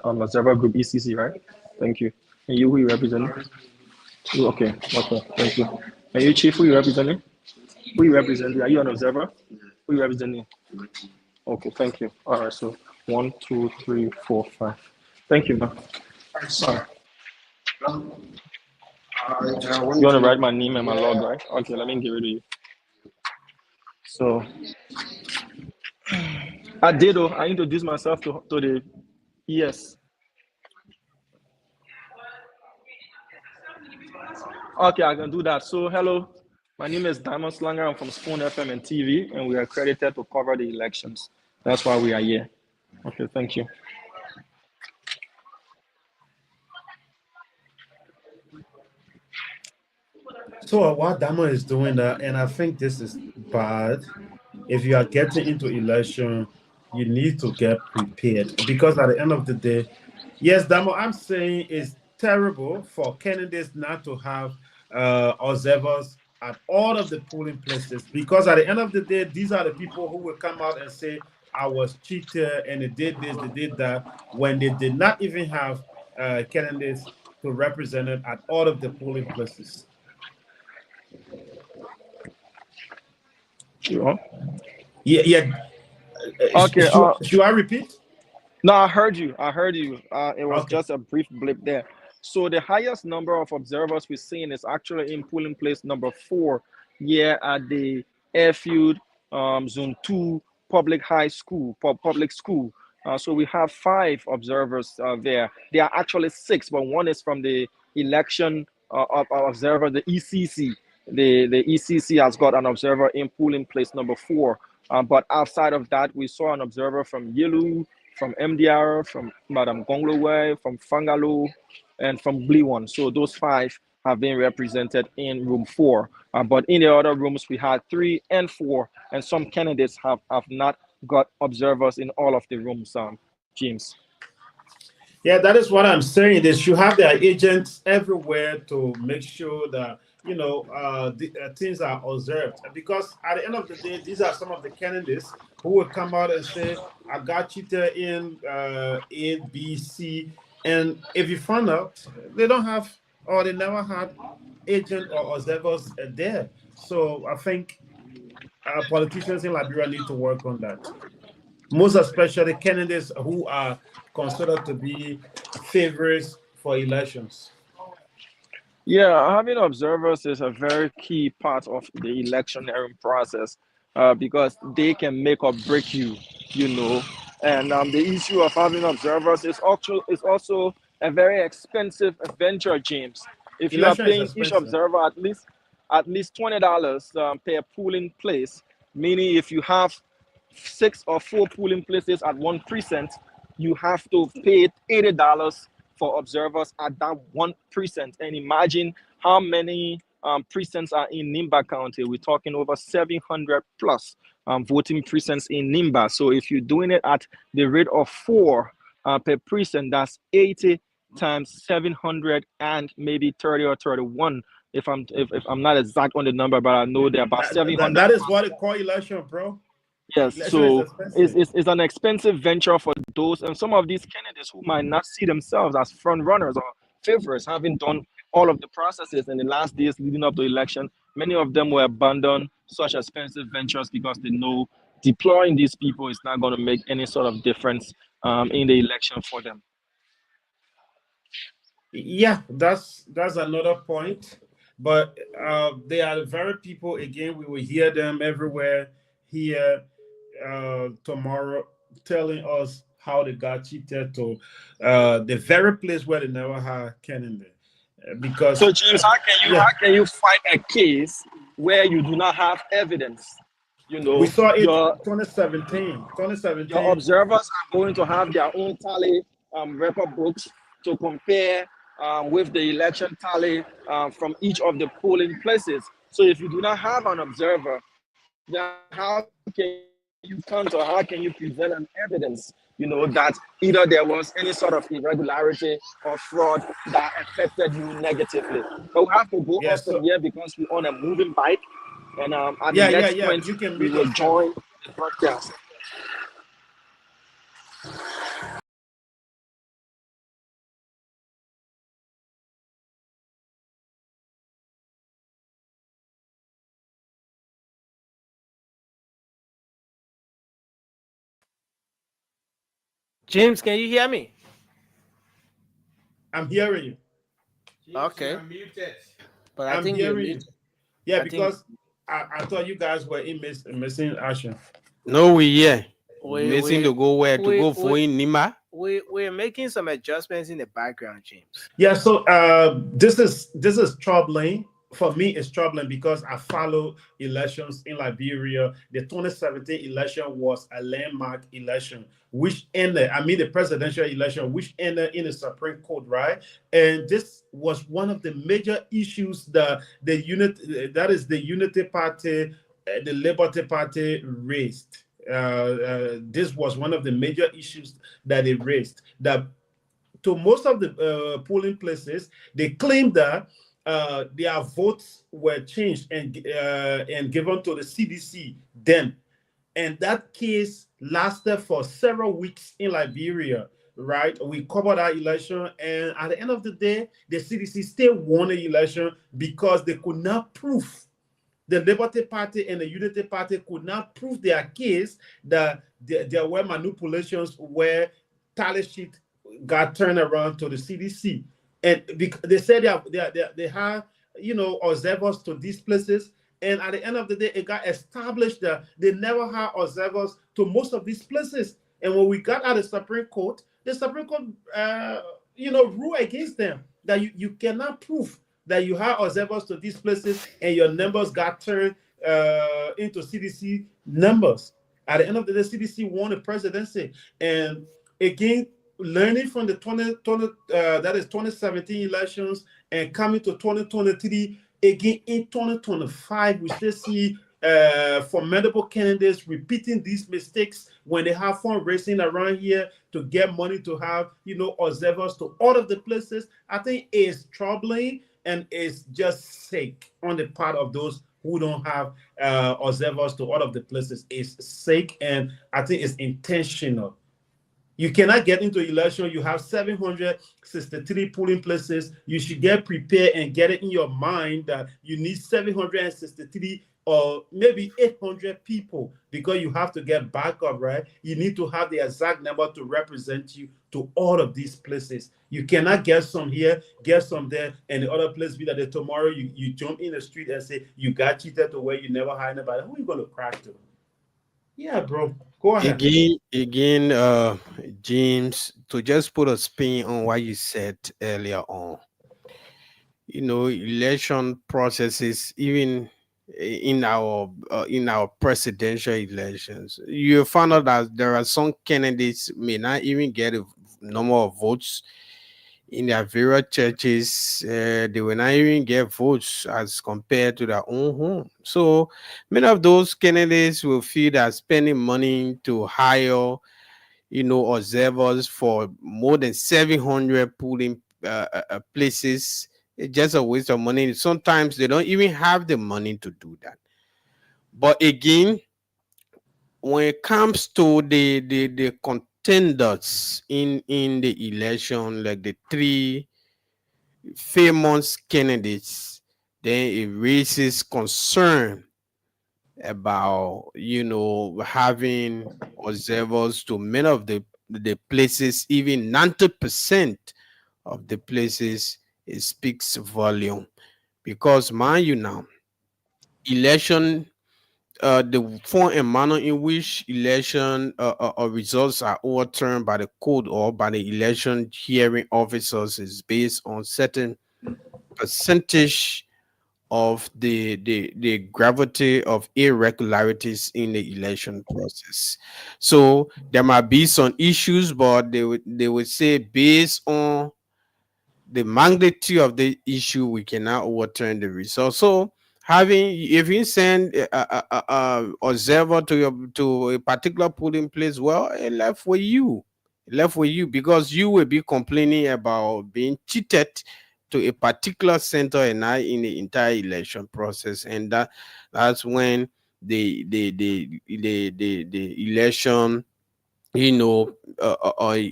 Observer Group ECC, right? Thank you. And you, who you representing? Okay. Okay. Thank you. And you, Chief, who you representing? Who you representing? Are you an observer? Who you representing? Okay, thank you. All right, so 1, 2, 3, 4, 5. Thank you, ma'am. All right. You want to write my name and my log, right? Okay, let me get rid of you. So, I did, I introduced myself to the ES. Okay, I can do that. So, hello, my name is Diamond Slanger. I'm from Spoon FM and TV, and we are accredited to cover the elections. That's why we are here. Okay, thank you. So what Damo is doing that, and I think this is bad. If you are getting into election, you need to get prepared, because at the end of the day, yes, Damo, I'm saying it's terrible for candidates not to have observers at all of the polling places, because at the end of the day, these are the people who will come out and say, I was cheated and they did this, they did that, when they did not even have candidates to represent it at all of the polling places. Sure. Yeah, yeah. Okay. Should I repeat? No, I heard you. I heard you. It was Okay. just a brief blip there. So the highest number of observers we're seeing is actually in polling place number 4 here at the Airfield Zone 2 public high school, public school. So we have 5 observers there. There are actually 6, but one is from the election observer, the ECC. The ECC has got an observer in polling place number 4. But outside of that, we saw an observer from Yelu, from MDR, from Madam Gonglowe, from Fangalo, and from Bliwan. So those 5 have been represented in room 4. But in the other rooms, we had 3 and 4, and some candidates have not got observers in all of the rooms, James. Yeah, that is what I'm saying. They should have their agents everywhere to make sure that things are observed. Because at the end of the day, these are some of the candidates who will come out and say, "I got cheated in A, B, C," and if you find out they don't have, or they never had agent or observers there. So I think politicians in Liberia need to work on that. Most especially candidates who are considered to be favorites for elections? Yeah, having observers is a very key part of the electioneering process because they can make or break you, you know. And the issue of having observers is also a very expensive venture, James. If you are Election is paying each expensive. observer at least $20 per polling place, meaning if you have 6 or 4 polling places at one precinct, you have to pay $80 for observers at that one precinct. And imagine how many precincts are in Nimba County. We're talking over 700 plus voting precincts in Nimba. So if you're doing it at the rate of 4 per precinct, that's 80 times 700 and maybe 30 or 31. If I'm not exact on the number, but I know they're about 700 That is plus. what they call election, bro. Yes, Election is so expensive. it's an expensive venture for those, and some of these candidates who might not see themselves as front runners or favorites, having done all of the processes in the last days leading up to election. Many of them will abandon such expensive ventures because they know deploying these people is not going to make any sort of difference in the election for them. Yeah, that's another point. But they are the very people, again, we will hear them everywhere here tomorrow telling us how they got cheated to the very place where they never had candidate. So Because James, how can you yeah, how can you fight a case where you do not have evidence? You we know, saw it your 2017. your 2017. observers are going to have their own tally record books to compare with the election tally from each of the polling places. So if you do not have an observer, then how can you count or how can you present an evidence, that either there was any sort of irregularity or fraud that affected you negatively? But we have to go off from Yeah, here so because we're on a moving bike. And at the yeah, next yeah, point, yeah. You can we mute will yourself. join the broadcast. James, can you hear me? I'm hearing you. Okay, but I I'm think you're hearing you. muted. Yeah, I think because I thought you guys were in missing action. No, we here. we Missing we to go where to we go we for in Nima. we're making some adjustments in the background, James. Yeah, so this is troubling for me. It's troubling because I follow elections in Liberia. The 2017 election was a landmark election, which ended. I mean, the presidential election, which ended in the Supreme Court, right? And this was one of the major issues that the Unity Party, the Liberty Party raised. This was one of the major issues that they raised. That to most of the polling places, they claim that their votes were changed and given to the CDC then. And that case lasted for several weeks in Liberia, right? We covered that election, and at the end of the day, the CDC still won the election because they could not prove, the Liberty Party and the Unity Party could not prove their case that there were manipulations where tally sheet got turned around to the CDC. And they said they have, observers to these places. And at the end of the day, it got established that they never had observers to most of these places. And when we got out of the Supreme Court, ruled against them that you cannot prove that you have observers to these places and your numbers got turned into CDC numbers. At the end of the day, CDC won the presidency. And again, learning from the 2017 elections and coming to 2023, again in 2025, we still see formidable candidates repeating these mistakes when they have fundraising around here to get money to have, observers to all of the places. I think it's troubling and it's just sick on the part of those who don't have observers to all of the places. It's sick, and I think it's intentional. You cannot get into election. You have 763 polling places. You should get prepared and get it in your mind that you need 763 or maybe 800 people because you have to get backup, right? You need to have the exact number to represent you to all of these places. You cannot get some here, get some there, and the other place be that tomorrow you jump in the street and say you got cheated to where you never hired anybody. Who are you going to crack to? Yeah, bro. Go ahead. Again, James, to just put a spin on what you said earlier on, election processes, even in our presidential elections, you found out that there are some candidates may not even get a number of votes in their various churches. They will not even get votes as compared to their own home. So many of those candidates will feel that spending money to hire observers for more than 700 polling places. It's just a waste of money. Sometimes they don't even have the money to do that. But again, when it comes to the contenders in the election, like the three famous candidates, then it raises concern about having observers to many of the places, even 90% of the places. It speaks volume because, mind you, now election, the form and manner in which election results are overturned by the court or by the election hearing officers is based on certain percentage of the gravity of irregularities in the election process. So there might be some issues, but they would say based on the magnitude of the issue, we cannot overturn the result. So having, if you send a observer to a particular polling place, well, it left with you. It left with you because you will be complaining about being cheated to a particular center and not in the entire election process. And that's when the election,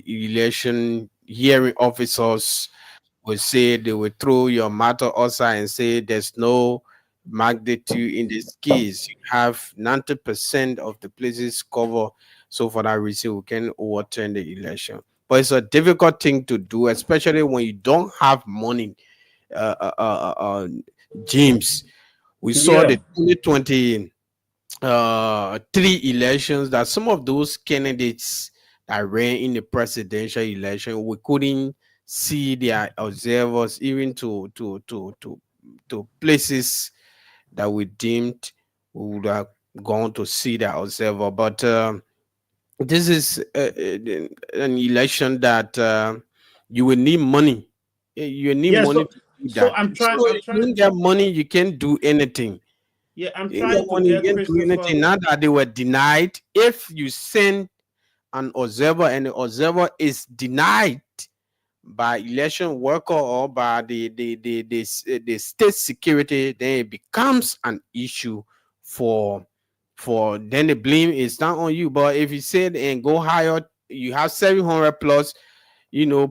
election hearing officers will say, they will throw your matter outside and say there's no magnitude in this case. You have 90% of the places covered. So for that reason, we can overturn the election. But it's a difficult thing to do, especially when you don't have money. James, we saw Yeah. the 2020 three elections, that some of those candidates that ran in the presidential election, we couldn't see their observers even to places that we deemed we would have gone to see their observer. But this is an election that you will need money. You need Yeah, money so to do so that. I'm trying So I'm if you trying don't get money, you can't do anything. yeah, I'm You get trying to money, you get can't do Christopher. anything. Now that they were denied, if you send an observer and the observer is denied by election worker or by the state security, then it becomes an issue for then the blame is not on you. But if you said and go higher, you have 700 plus,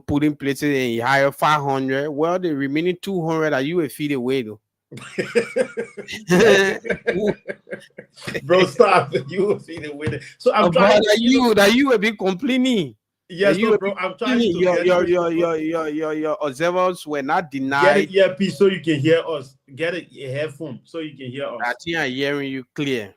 putting places, and you hire 500, well, the remaining 200 that you will feed away though. Bro, stop. You will see the winner. So I'm But trying, that you will be complaining. That yes, you no, will bro. be I'm trying complaining. to Your get your your Christopher. your your your, your observers were not Get it denied. earpiece so you can hear us. Get it a headphone so you can hear I us. think I'm hearing you clear.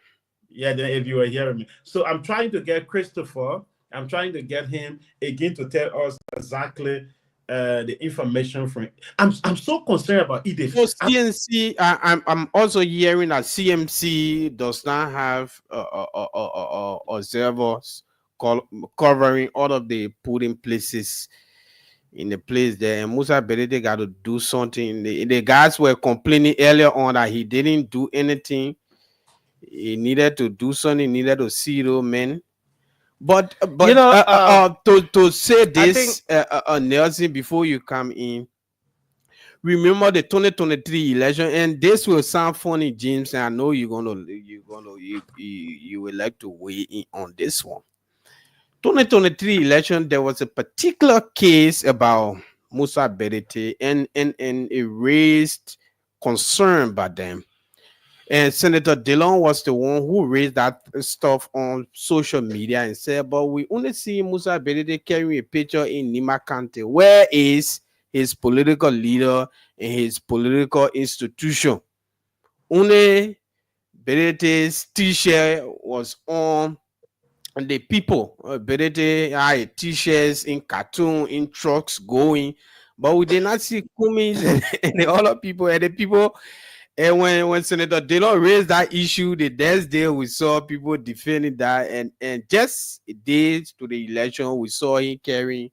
Yeah, then if you are hearing me. So I'm trying to get Christopher. I'm trying to get him again to tell us exactly the information from. I'm so concerned about Edith. So CNC, I'm also hearing that CMC does not have observers covering all of the polling places in the place there. And Musa Berete got to do something. The guys were complaining earlier on that he didn't do anything. He needed to do something, needed to see those men. But to say I think this, Nelson, before you come in, remember the 2023 election, and this will sound funny, James, and I know you will like to weigh in on this one. 2023 election, there was a particular case about Musa Bedete, and it raised concern by them. And Senator Dillon was the one who raised that stuff on social media and said, but we only see Musa Bedete carrying a picture in Nima County. Where is his political leader and his political institution? Only Bedete's t-shirt was on, and the people, Bedete had t-shirts in cartoon, in trucks going, but we did not see Kumis and the other people, and the people. And when Senator Dillon raised that issue, the next day we saw people defending that, and just days to the election, we saw him carrying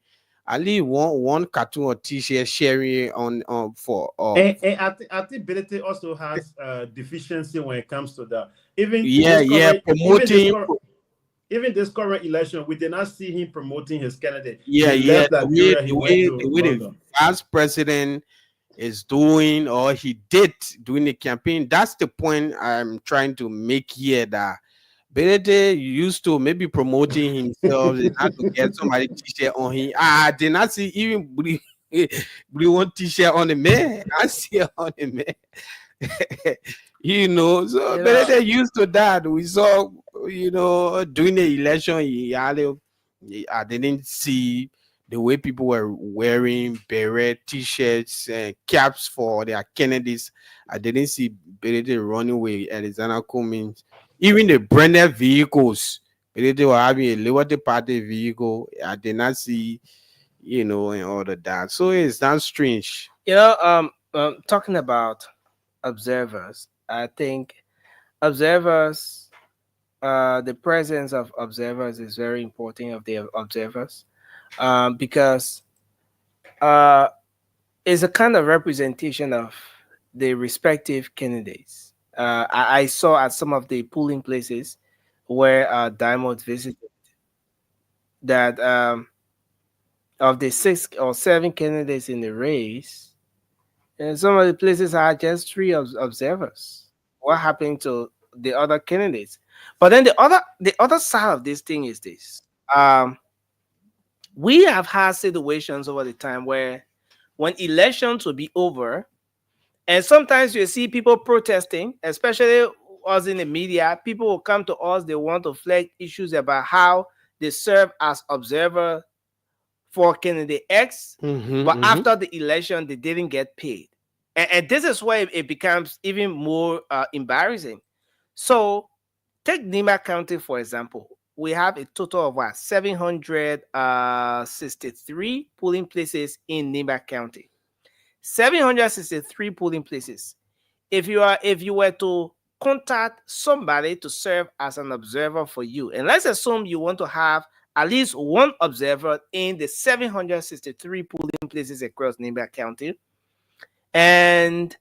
at least one cartoon or t-shirt sharing on for And I think Benete also has deficiency when it comes to that. Even promoting. Even this current election, we did not see him promoting his candidate. Yeah, he yeah. left Liberia, he went to the way the London. vice president is doing, or he did during the campaign. That's the point I'm trying to make here. That Benete used to maybe promoting himself, not to get somebody t-shirt on him. I did not see even blue one t-shirt on the man. I see it on the man. So Benete used to that. We saw, during the election, I didn't see the way people were wearing beret, t-shirts, and caps for their Kennedys. I didn't see Benete running with Alexander Cummings. Even the branded vehicles, Benete were having a Liberty Party vehicle. I did not see, and all of that. So it's not strange. Talking about observers, I think observers, the presence of observers is very important of the observers, because it's a kind of representation of the respective candidates. I saw at some of the polling places where Diamond visited that of the 6 or 7 candidates in the race, and some of the places had just 3 observers. What happened to the other candidates? But then the other side of this thing is this: we have had situations over the time where, when elections will be over, and sometimes you see people protesting, especially us in the media. People will come to us; they want to flag issues about how they serve as observer for candidate X, but after the election, they didn't get paid. And this is where it becomes even more embarrassing. So, take Nimba County, for example. We have a total of 763 polling places in Nimba County. 763 polling places. If you were to contact somebody to serve as an observer for you, and let's assume you want to have at least one observer in the 763 polling places across Nimba County, and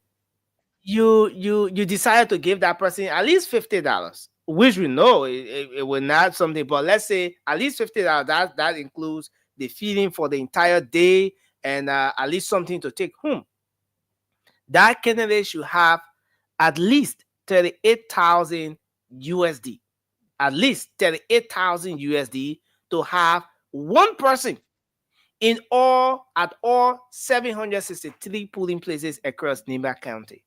you decided to give that person at least $50, which we know it will not something, but let's say at least $50. That includes the feeding for the entire day, and at least something to take home. That candidate should have at least 38,000 USD. At least 38,000 USD to have one person at all 763 polling places across Nimba County.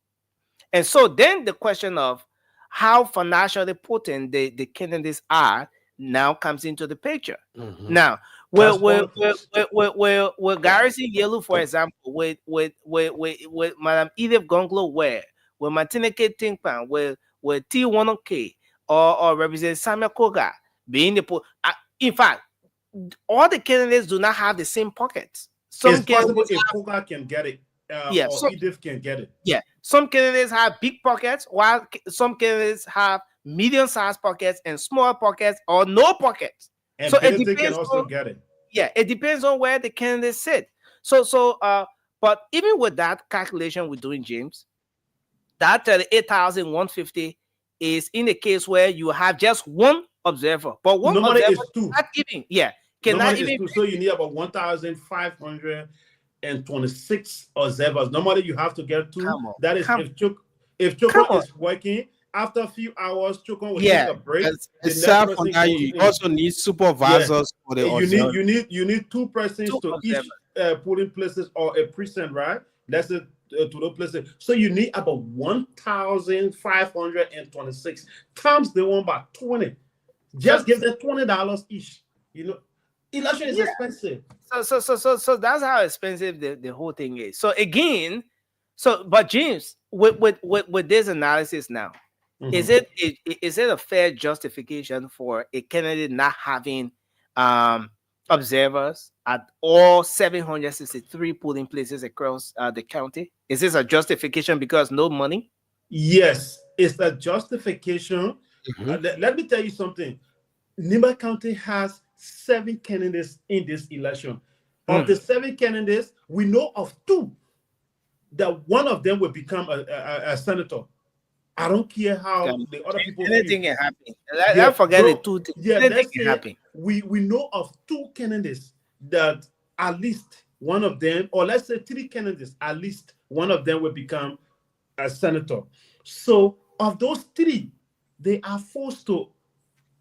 And so then the question of how financially potent the candidates are now comes into the picture. Now, with Garrison Yellow, for example, with Madam Edith Gonglo, with Martineke Tinkpan, with T1OK, or Representative Samuel Koga being in fact, all the candidates do not have the same pockets. It's possible if Koga can get it, or Edith can get it. Yeah, some candidates have big pockets, while some candidates have medium-sized pockets and small pockets or no pockets. And so it can also get it. Yeah, it depends on where the candidates sit. But even with that calculation we're doing, James, that 38,150 is in the case where you have just one observer, but one normally observer is 2. Not even, cannot even. 2, so you need about 1,526 observers. Normally you have to get 2. That is if Choco is working. after a few hours, Chokon will take Yeah, a break. The next aside from person that, goes you in. also need Yeah. supervisors for the You need observers. you need two persons Two to observers. each polling places or a precinct, right? That's it, to those places. So you need about 1,526 times the one by 20. So, Just give them $20 each. You know, election is yeah. expensive. So that's how expensive the whole thing is. So again, but James, with this analysis now, is Mhm. it a fair justification for a candidate not having um observers at all 763 polling places across the county? Is this a justification because no money? Yes, it's a justification. Mhm. Let me tell you something. Nimba County has 7 candidates in this election. Of Mm. the 7 candidates, we know of 2 that one of them will become a senator. I don't care how the other people feel. Anything can happen. Yeah, Let's forget the bro. two things. Yeah, Anything let's can say happen. we know of 2 candidates that at least one of them, or let's say 3 candidates, at least one of them will become a senator. So of those 3, they are forced to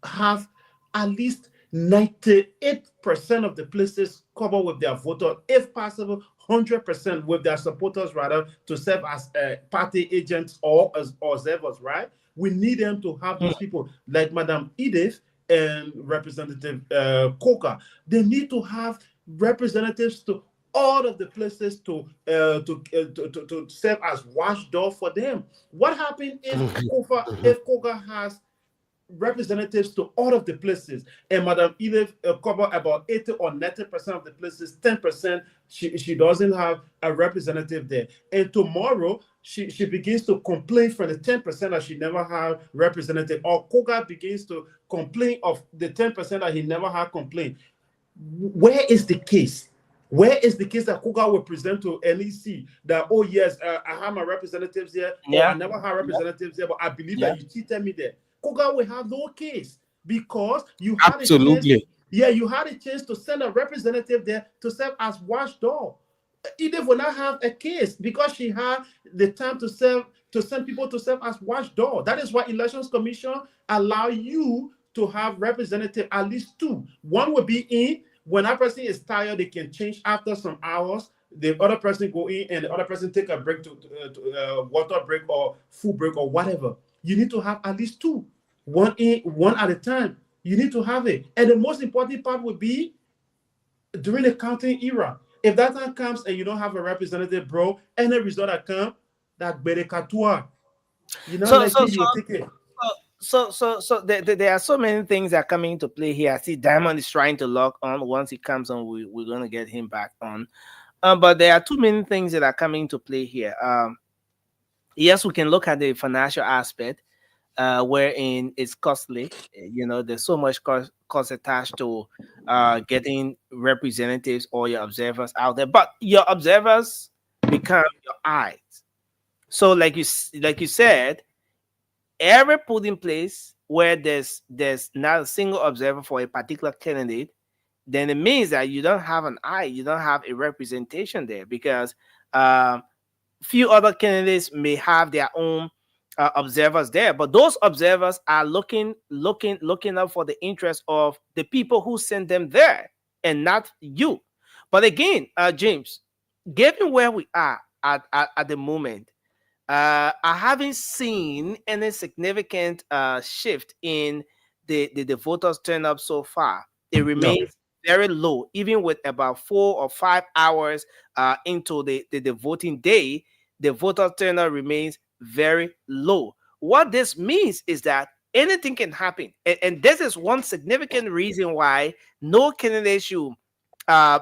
have at least 98% of the places covered with their voters, if possible, 100% with their supporters, rather, to serve as party agents or as observers, right? We need them to have those people like Madam Edith and Representative Coker. They need to have representatives to all of the places to serve as watchdog for them. What happened if Coker has representatives to all of the places, and Madam Edith cover about 80 or 90% of the places? 10% she doesn't have a representative there, and tomorrow she begins to complain for the 10% that she never had representative, or Koga begins to complain of the 10% that he never had complained. Where is the case? Where is the case that Kuga will present to NEC that, oh yes, I have my representatives here, or I Yeah. never had representatives here, but I believe Yeah. that you cheated me there? Kuga will have no case because you had a chance. Absolutely. Yeah, you had a chance to send a representative there to serve as watchdog. Edith will not have a case because she had the time to serve, to send people to serve as watchdog. That is why Elections Commission allow you to have representative, at least 2. One will be in when that person is tired, they can change after some hours. The other person go in and the other person take a break to water break or food break or whatever. You need to have at least 2, one in, one at a time. You need to have it. And the most important part would be during the counting era. If that time comes and you don't have a representative, bro, any result that come, that berekatua, you're not So so likely so you will take it. there are so many things that are coming into play here. I see Diamond is trying to log on. Once he comes on, we're gonna get him back on. But there are too many things that are coming into play here. Yes, we can look at the financial aspect, wherein it's costly. There's so much cost attached to getting representatives or your observers out there. But your observers become your eyes. So, like you said, every polling place where there's not a single observer for a particular candidate, then it means that you don't have an eye, you don't have a representation there, because few other candidates may have their own observers there, but those observers are looking up for the interest of the people who sent them there, and not you. But again, James, given where we are at the moment, I haven't seen any significant shift in the voters turnout so far. It No. remains very low, even with about 4 or 5 hours into the voting day. The voter turnout remains very low. What this means is that anything can happen, and this is one significant reason why no candidate should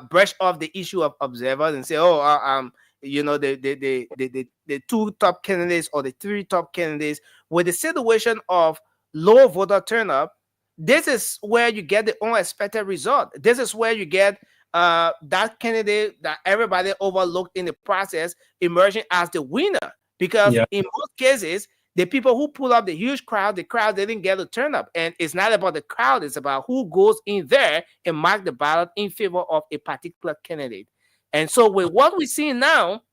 brush off the issue of observers and say, "Oh, the 2 top candidates or the 3 top candidates," with the situation of low voter turnout. This is where you get the unexpected result. This is where you get that candidate that everybody overlooked in the process emerging as the winner, because Yeah. in most cases, the people who pull up the huge crowd, the crowd didn't get to turn up. And it's not about the crowd, it's about who goes in there and mark the ballot in favor of a particular candidate. And so with what we see now,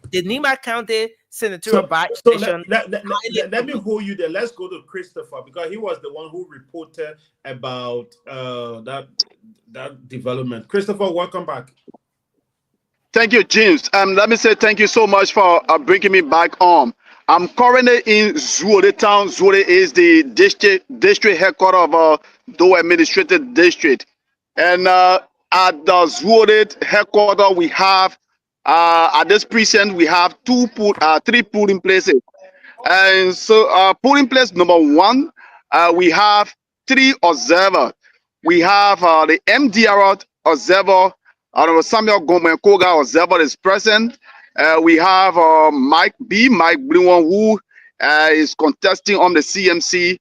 the Nimba County senatorial by So election let me hold you there. Let's go to Christopher because he was the one who reported about that development. Christopher, welcome back. Thank you, James. Let me say thank you so much for bringing me back on. I'm currently in Zuole town. Zuole is the district headquarters of Do Administrative District. And at the Zuole headquarters, we have, at this precinct, we have three polling places. And so polling place number one, we have three observers. We have the MDR observer, Samuel Gomen Koga observer is present. We have Mike Bluon, who is contesting on the CMC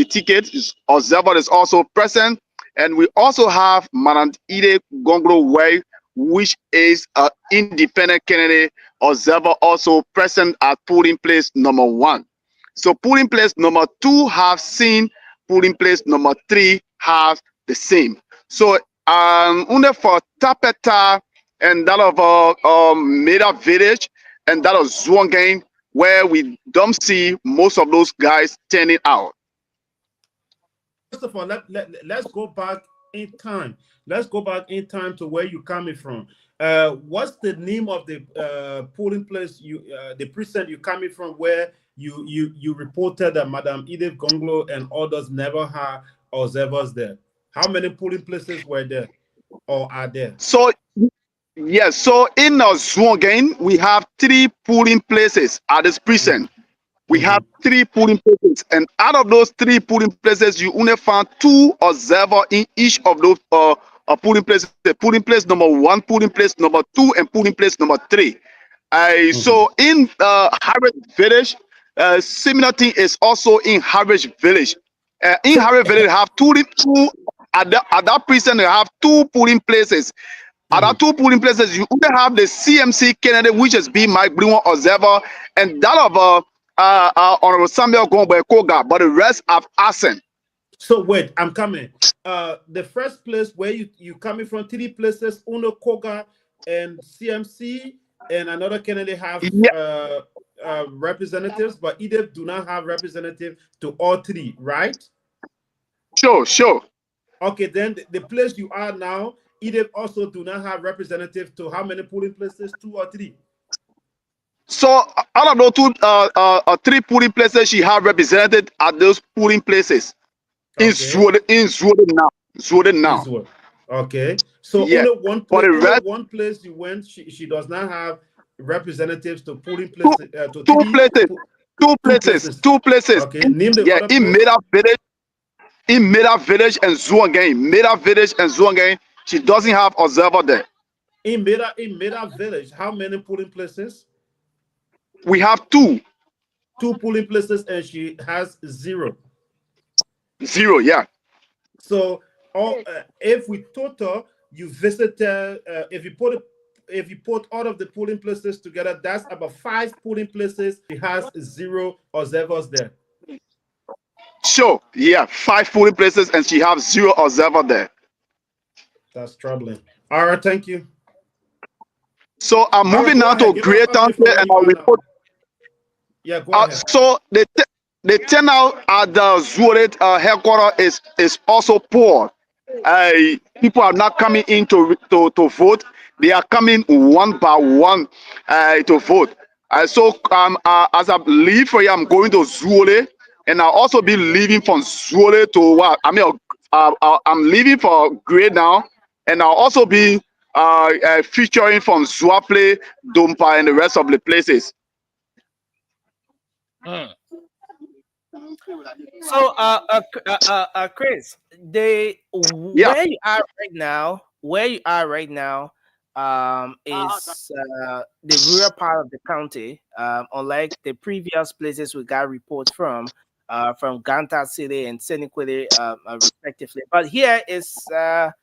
ticket. His observer is also present. And we also have Manant Ide Gongro Way, which is an independent candidate observer also present at polling place number one. So polling place number two have seen, polling place number three have the same. So only for Tapeta and that of Meda Village and that of Zwangain, where we don't see most of those guys turning out. First of all, let's go back in time. Let's go back in time to where you're coming from. What's the name of the polling place the precinct you're coming from, where you reported that Madam Edith Gonglo and others never had observers there? How many polling places were there or are there? So yes, so in Zwangain, we have three polling places at this precinct. We have three polling places, and out of those three polling places, you only found two observers in each of those polling places. The polling place number one, polling place number two, and polling place number three. So in Harvard Village, similar thing is also in Harvard Village. In Harvard Village, have two at that precinct. They have two polling places. At that two polling places, you only have the CMC candidate, which is being Mike Blue observer, and that of Honorable Samuel Gombe Koga, but the rest have absent. So wait, I'm coming. The first place where you coming from, three places, Uno Koga and CMC, and another candidate have representatives, but either do not have representative to all three, right? Sure. Okay, then the place you are now, either also do not have representative to how many polling places, 2 or 3? So out of those three polling places, she have represented at those polling places. In Zwolle now. Okay. So yeah. only one place you went, she does not have representatives to polling places. Two places. Okay. Name the other in place. Meda Village and Zwangain. She doesn't have observer there. In Meda Village, how many polling places? We have two. 2 polling places, and she has 0. 0, yeah. So if we total, you visited, if you put all of the polling places together, that's about 5 polling places. She has 0 observers there. Sure, yeah, 5 polling places, and she has 0 observer there. That's troubling. All right, thank you. So I'm moving now to Great Township, and I'll report. Yeah, go ahead. So the turnout at the Zwolle headquarters is also poor. People are not coming in to vote. They are coming one by one to vote. So as I leave for here, I'm going to Zwolle, and I'll also be leaving from Zwolle to what? I'm leaving for Great now, and I'll also be featuring from Zwolle, Dompa, and the rest of the places. So, Chris, where you are right now, is the rural part of the county. Unlike the previous places we got reports from Ganta City and Senequili, respectively. But here is the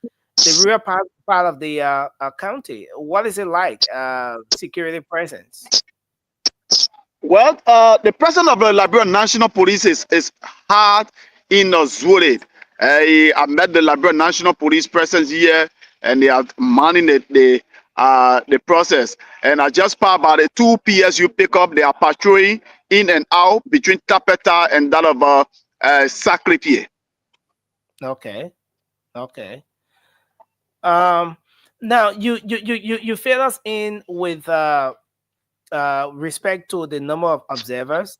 rural part of the county. What is it like? Security presence. Well, the president of the Liberian National Police is hard in Zwolle. I met the Liberian National Police presence here, and they are manning the the process. And I just passed by the two PSU pickup. They are patrolling in and out between Tapeta and that of Sacré-Pied. Okay. Okay. Um, Now you fill us in with respect to the number of observers.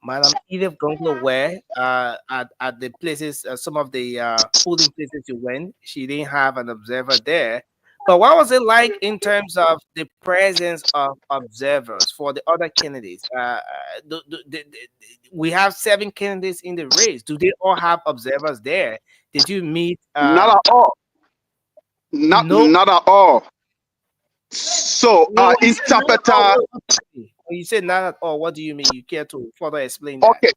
Madam Edith Gonglo, where at the places, some of the polling places you went, she didn't have an observer there. But what was it like in terms of the presence of observers for the other candidates? We have 7 candidates in the race. Do they all have observers there? Did you meet Not at all. no? Not at all. So When you in say not at all, Tapeta, when you say not at all, what do you mean? You care to further explain that? okay.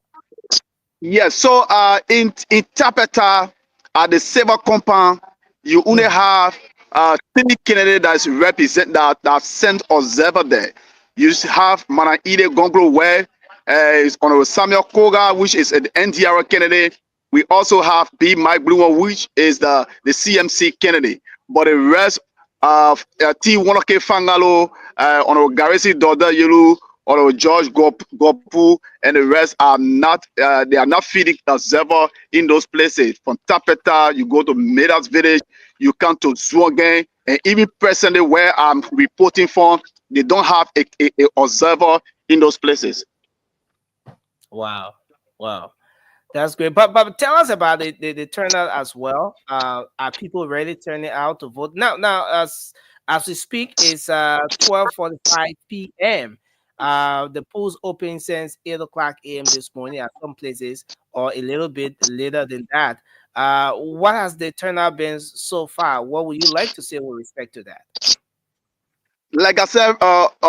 Yes, so in Tapeta at the Silver Compound, you only have 3 candidates that's represent that sent observer there. You have Manaide Gongro where is Honorable Samuel Koga, which is an NDR candidate. We also have B. Mike Blue, which is the CMC candidate. But the rest of T. Wanoke Fangalo, Honorable Garisi Doda Yelu, or George Gopu, and the rest are not. They are not feeding observer in those places. From Tapeta, you go to Medas Village, you come to Zwogen, and even presently where I'm reporting from, they don't have a observer in those places. Wow, wow, that's great. But tell us about the turnout as well. Are people really turning out to vote now? Now, as we speak, it's 12:45 p.m. The polls open since 8 o'clock a.m. this morning at some places, or a little bit later than that. What has the turnout been so far? What would you like to say with respect to that? Like I said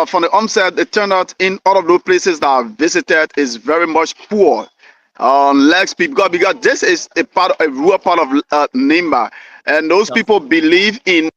from the onset, the turnout in all of those places that I visited is very much poor. Unless people, because this is a rural part of Nimba, and those people believe in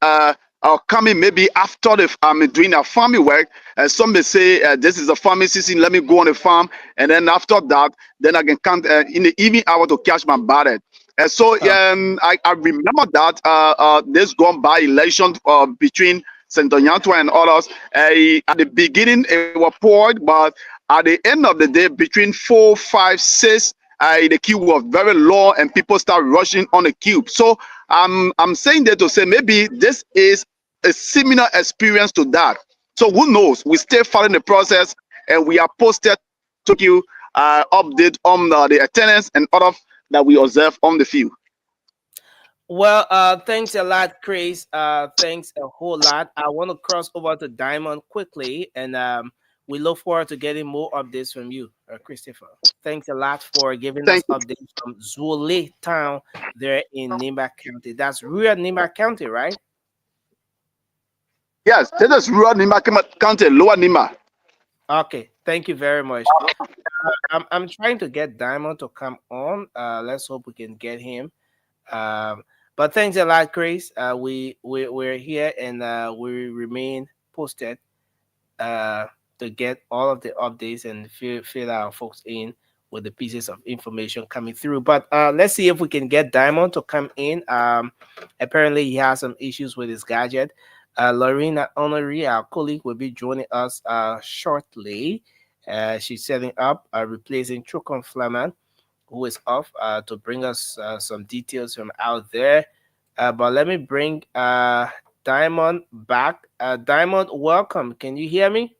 coming maybe after the doing their farming work. Some may say this is a farming season, let me go on the farm, and then after that, then I can come in the evening hour to catch my ballot. And so I remember that this gone by election between Saint Onyanto and others. At the beginning, it was poor, but at the end of the day, between 4, 5, 6, the queue was very low, and people start rushing on the queue. So I'm saying that to say maybe this is a similar experience to that. So who knows? We still following the process, and we are posted to you update on the attendance and other that we observe on the field. Well, thanks a lot, Chris. Thanks a whole lot. I want to cross over to Diamond quickly, and we look forward to getting more updates from you, Christopher. Thanks a lot for giving us Thank you. updates from Zwole Town there in Nimba County. That's rural Nimba County, right? Yes, this is rural Nimba County, lower Nimba. Okay, thank you very much. I'm trying to get Diamond to come on. Let's hope we can get him. But thanks a lot, Chris. We're here, and we remain posted to get all of the updates and fill our folks in with the pieces of information coming through. But let's see if we can get Diamond to come in. Apparently, he has some issues with his gadget. Lorena Honoré, our colleague, will be joining us shortly. She's setting up, replacing Chukon Flaman, who is off, to bring us some details from out there. But let me bring Diamond back. Diamond, welcome. Can you hear me?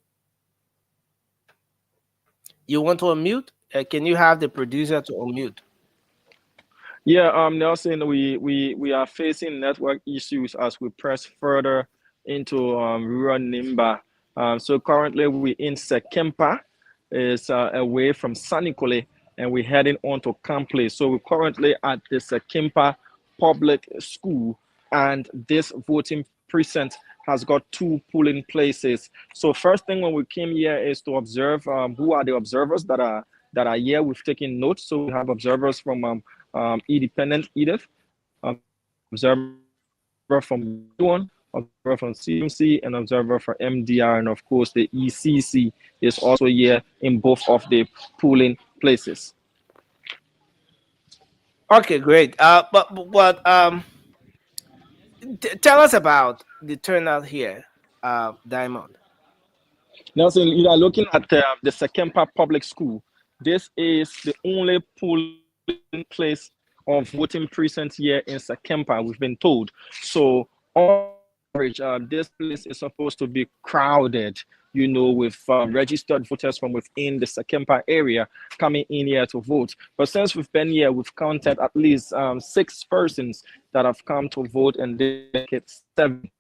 You want to unmute? Can you have the producer to unmute? Yeah, Nelson, we are facing network issues as we press further into rural Nimba. So currently we're in Sekempa, is away from Sanikole, and we're heading on to Campley. So we're currently at the Sekempa Public School, and this voting precinct has got 2 polling places. So first thing when we came here is to observe who are the observers that are here. We've taken notes, so we have observers from Independent Edith, observer from one, observer from CMC, and observer for MDR, and of course the ECC is also here in both of the polling places. Okay, great. But tell us about the turnout here, Diamond? Nelson, you are looking at the Sekempa Public School. This is the only polling place or voting precinct here in Sekempa, we've been told. So, on average, this place is supposed to be crowded, with registered voters from within the Sekempa area coming in here to vote. But since we've been here, we've counted at least 6 persons that have come to vote, and they make it 7.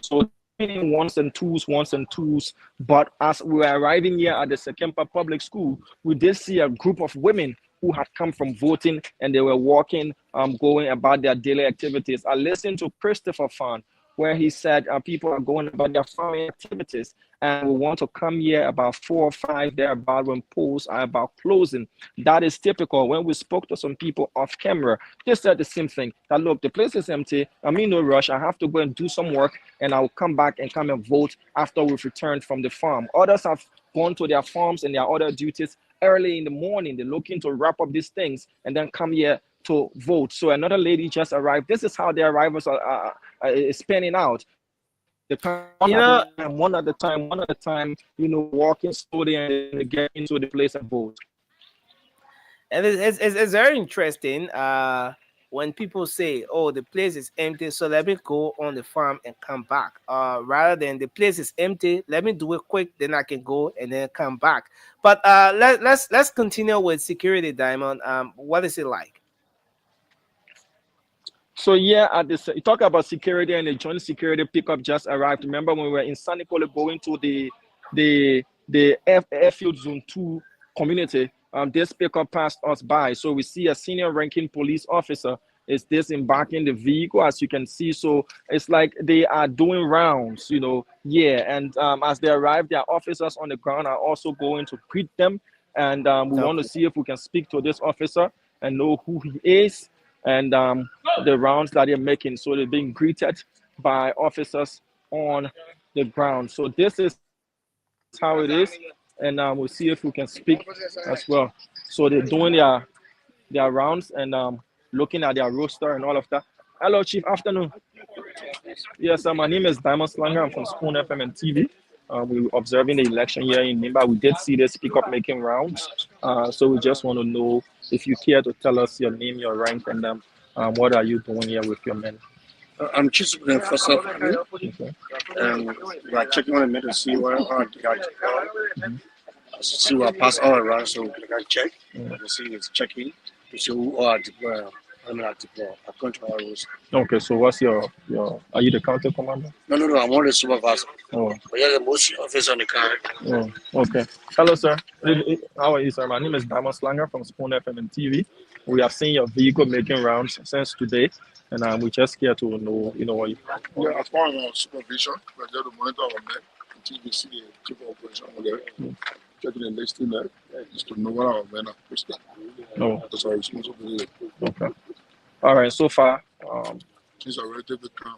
So ones and twos. But as we were arriving here at the Sekempa Public School, we did see a group of women who had come from voting, and they were walking, going about their daily activities. I listened to Christopher Fan, where he said people are going about their farming activities, and we want to come here about 4 or 5 thereabout when polls are about closing. That is typical. When we spoke to some people off camera, they said the same thing, that look, the place is empty, I'm in no rush, I have to go and do some work, and I'll come back and come and vote after we've returned from the farm. Others have gone to their farms and their other duties early in the morning. They're looking to wrap up these things and then come here to vote. So another lady just arrived. This is how the arrivals are spanning out. They come one at a time, walking slowly, and then they get into the place and vote. And it's very interesting when people say, oh, the place is empty, so let me go on the farm and come back. Rather than the place is empty, let me do it quick, then I can go and then come back. But let's continue with security, Diamond. What is it like? So yeah, at this, you talk about security, and the joint security pickup just arrived. Remember when we were in Sanikole going to the airfield zone 2 community, this pickup passed us by. So we see a senior ranking police officer is disembarking the vehicle, as you can see. So it's like they are doing rounds, and as they arrive, their officers on the ground are also going to greet them. And we want to see if we can speak to this officer and know who he is, and the rounds that they're making. So they're being greeted by officers on the ground. So this is how it is, and we'll see if we can speak as well. So they're doing their rounds and looking at their roster and all of that. Hello, Chief. Afternoon. Yes, my name is Diamond Slanger. I'm from Spoon FM and TV. We were observing the election here in Nimba. We did see this pickup making rounds. So we just want to know if you care to tell us your name, your rank, and what are you doing here with your men? I'm Chief Superintendent for South Africa. And we are checking on the men to see where they are. See what pass all around, so we can check. To see it's checking to see who are deployed. I'm not deployed. I control our rules. Okay, so what's your are you the counter commander? No, I'm only the supervisor. Oh. But you're the most officer on the car. Oh, okay. Hello, sir. How are you, sir? My name is Diamond Slanger from Spoon FM and TV. We have seen your vehicle making rounds since today, and we just here to know, what you. Yeah, as far as our supervision, we're there to monitor our men until we see the chief of operation on there. Checking the listing there, just to know what our men are posted. No. That's our responsibility. Okay. All right. So far, things are relatively calm.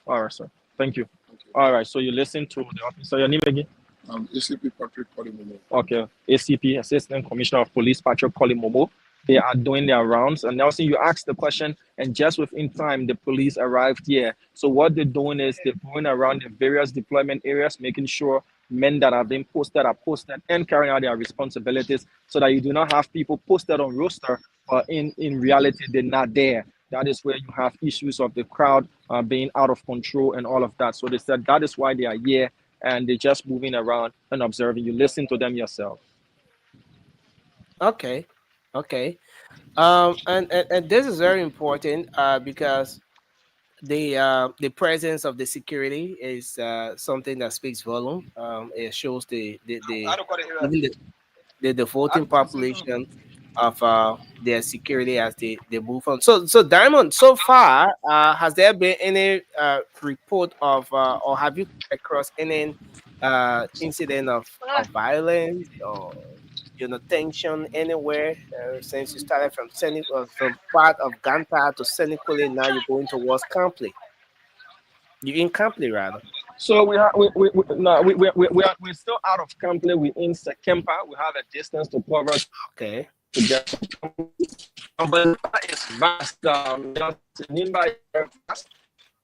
All right, sir. Thank you. All right. So you listen to the officer. Your name again? ACP Patrick Kolimomo. Okay. ACP, Assistant Commissioner of Police Patrick Kolimomo. They are doing their rounds. And Nelson, you asked the question, and just within time, the police arrived here. So what they're doing is they're going around the various deployment areas, making sure men that have been posted are posted and carrying out their responsibilities, so that you do not have people posted on roster, but in reality, they're not there. That is where you have issues of the crowd being out of control and all of that. So they said that is why they are here, and they're just moving around and observing. You listen to them yourself. Okay. And this is very important because the presence of the security is something that speaks volume. It shows the voting population of their security as they move on. So Diamond, so far, has there been any report of or have you come across any incident of violence or tension anywhere since you started from part of Ganta to Senikole? Now you're going towards Kampley. You're in Kampley rather. So we're still out of Kampley. We're in Sekempa. We have a distance to cover. Okay. To get but it's vast. Nimba is vast.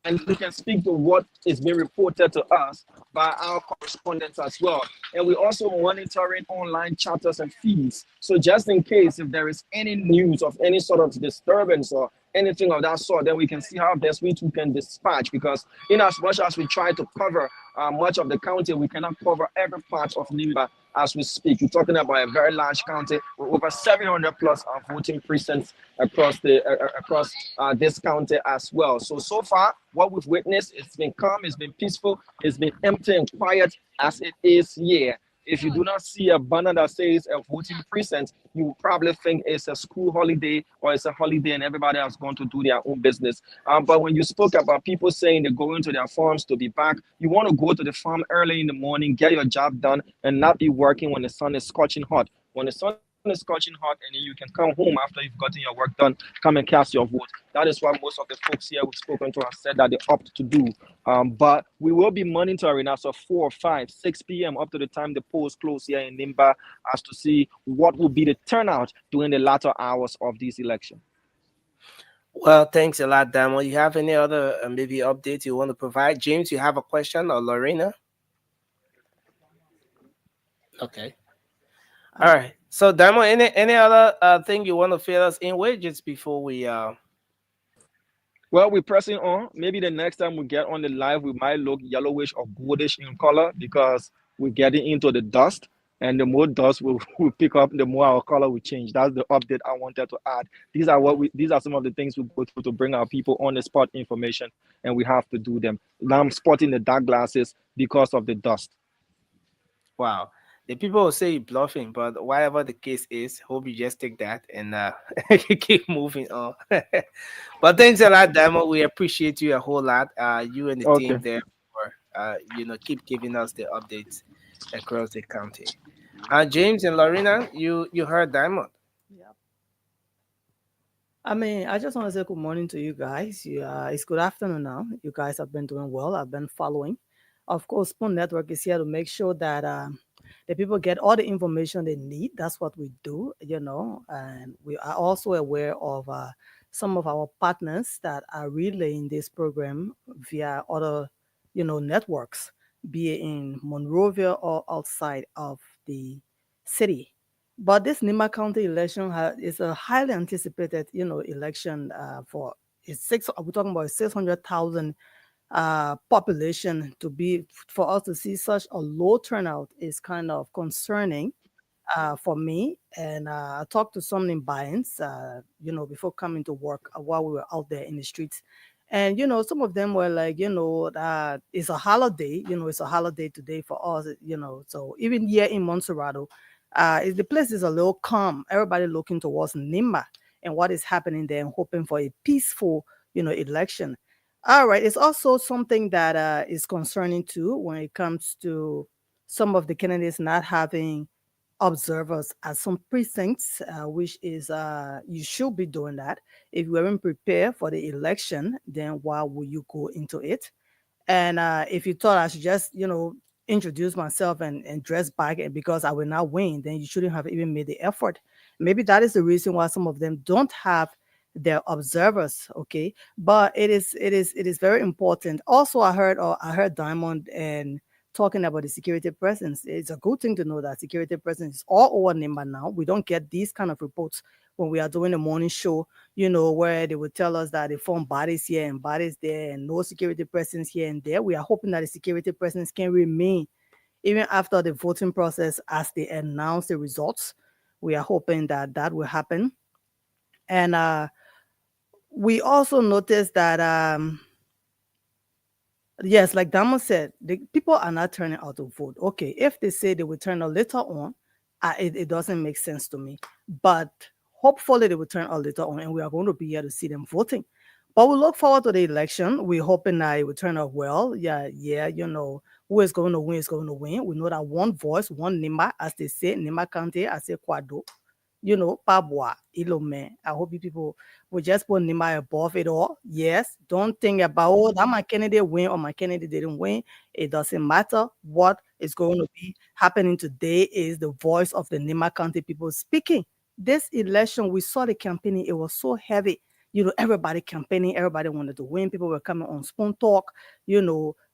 and we can speak to what is being reported to us by our correspondents as well. And we're also monitoring online chapters and feeds. So just in case if there is any news of any sort of disturbance or anything of that sort, then we can see how best we too can dispatch. Because in as much as we try to cover much of the county, we cannot cover every part of Nimba as we speak. We're talking about a very large county with over 700 plus voting precincts across this county as well. So far, what we've witnessed, it's been calm, it's been peaceful, it's been empty and quiet as it is here. If you do not see a banner that says a voting precinct, you will probably think it's a school holiday or it's a holiday and everybody has gone to do their own business. But when you spoke about people saying they're going to their farms to be back, you want to go to the farm early in the morning, get your job done, and not be working when the sun is scorching hot. When the sun is scorching hot, and then you can come home after you've gotten your work done, come and cast your vote. That is what most of the folks here we've spoken to have said that they opt to do. But we will be monitoring as of 4, 5, 6 p.m. up to the time the polls close here in Nimba as to see what will be the turnout during the latter hours of this election. Well, thanks a lot, Damo. You have any other maybe updates you want to provide? James, you have a question, or Lorena? Okay. All right. So, Damo, any other thing you want to fill us in with just before we Well, we're pressing on. Maybe the next time we get on the live, we might look yellowish or goldish in color because we're getting into the dust. And the more dust we pick up, the more our color will change. That's the update I wanted to add. These are some of the things we go through to bring our people on the spot information, and we have to do them. Now I'm sporting the dark glasses because of the dust. Wow. The people will say you're bluffing, but whatever the case is, hope you just take that and keep moving on. But thanks a lot, Damo. We appreciate you a whole lot. You and the Okay. team there for keep giving us the updates across the county. James and Lorena, you heard Diamond. Yep. I mean, I just want to say good morning to you guys. It's good afternoon now. You guys have been doing well. I've been following. Of course, Spoon Network is here to make sure that the people get all the information they need. That's what we do, and we are also aware of some of our partners that are relaying this program via other, networks, be it in Monrovia or outside of the city. But this Nima County election is a highly anticipated, election for it's six. We're talking about 600,000 population to be for us to see such a low turnout is kind of concerning for me. And I talked to some Nimbayans, before coming to work while we were out there in the streets. And, some of them were like, it's a holiday, it's a holiday today for us, So even here in Montserrado, the place is a little calm. Everybody looking towards Nimba and what is happening there and hoping for a peaceful, election. All right. It's also something that is concerning too when it comes to some of the candidates not having observers at some precincts, which is you should be doing that. If you weren't prepared for the election, then why would you go into it? And if you thought I should just, introduce myself and dress back and because I will not win, then you shouldn't have even made the effort. Maybe that is the reason why some of them don't have their observers. Okay. But it is very important. Also, I heard Diamond and talking about the security presence. It's a good thing to know that security presence is all over Nimba now. We don't get these kind of reports when we are doing the morning show, where they would tell us that they found bodies here and bodies there and no security presence here and there. We are hoping that the security presence can remain even after the voting process as they announce the results. We are hoping that that will happen. And we also noticed that yes, like Damo said, the people are not turning out to vote. Okay, if they say they will turn out later on, it doesn't make sense to me. But hopefully they will turn out later on, and we are going to be here to see them voting. But we look forward to the election. We're hoping that it will turn out well. Yeah, who is going to win is going to win. We know that one voice, one Nimba, as they say, Nimba County, I say Kwado, Pabwa, Ilome. I hope you people will just put Nima above it all. Yes, don't think about, oh, that my candidate win or my candidate didn't win. It doesn't matter. What is going to be happening today is the voice of the Nima County people speaking. This election, we saw the campaigning, it was so heavy. everybody campaigning, everybody wanted to win. People were coming on Spoon Talk,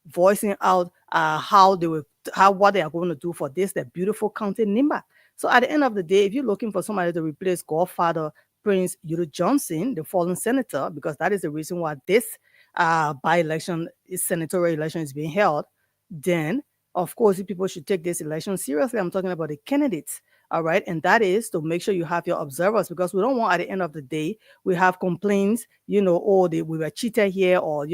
voicing out how what they are going to do for this, the beautiful county Nimba. So at the end of the day, if you're looking for somebody to replace Godfather Prince Yuru Johnson, the fallen senator, because that is the reason why this by-election, senatorial election is being held, then of course people should take this election seriously. I'm talking about the candidates. All right. And that is to make sure you have your observers, because we don't want at the end of the day, we have complaints, we were cheated here, or,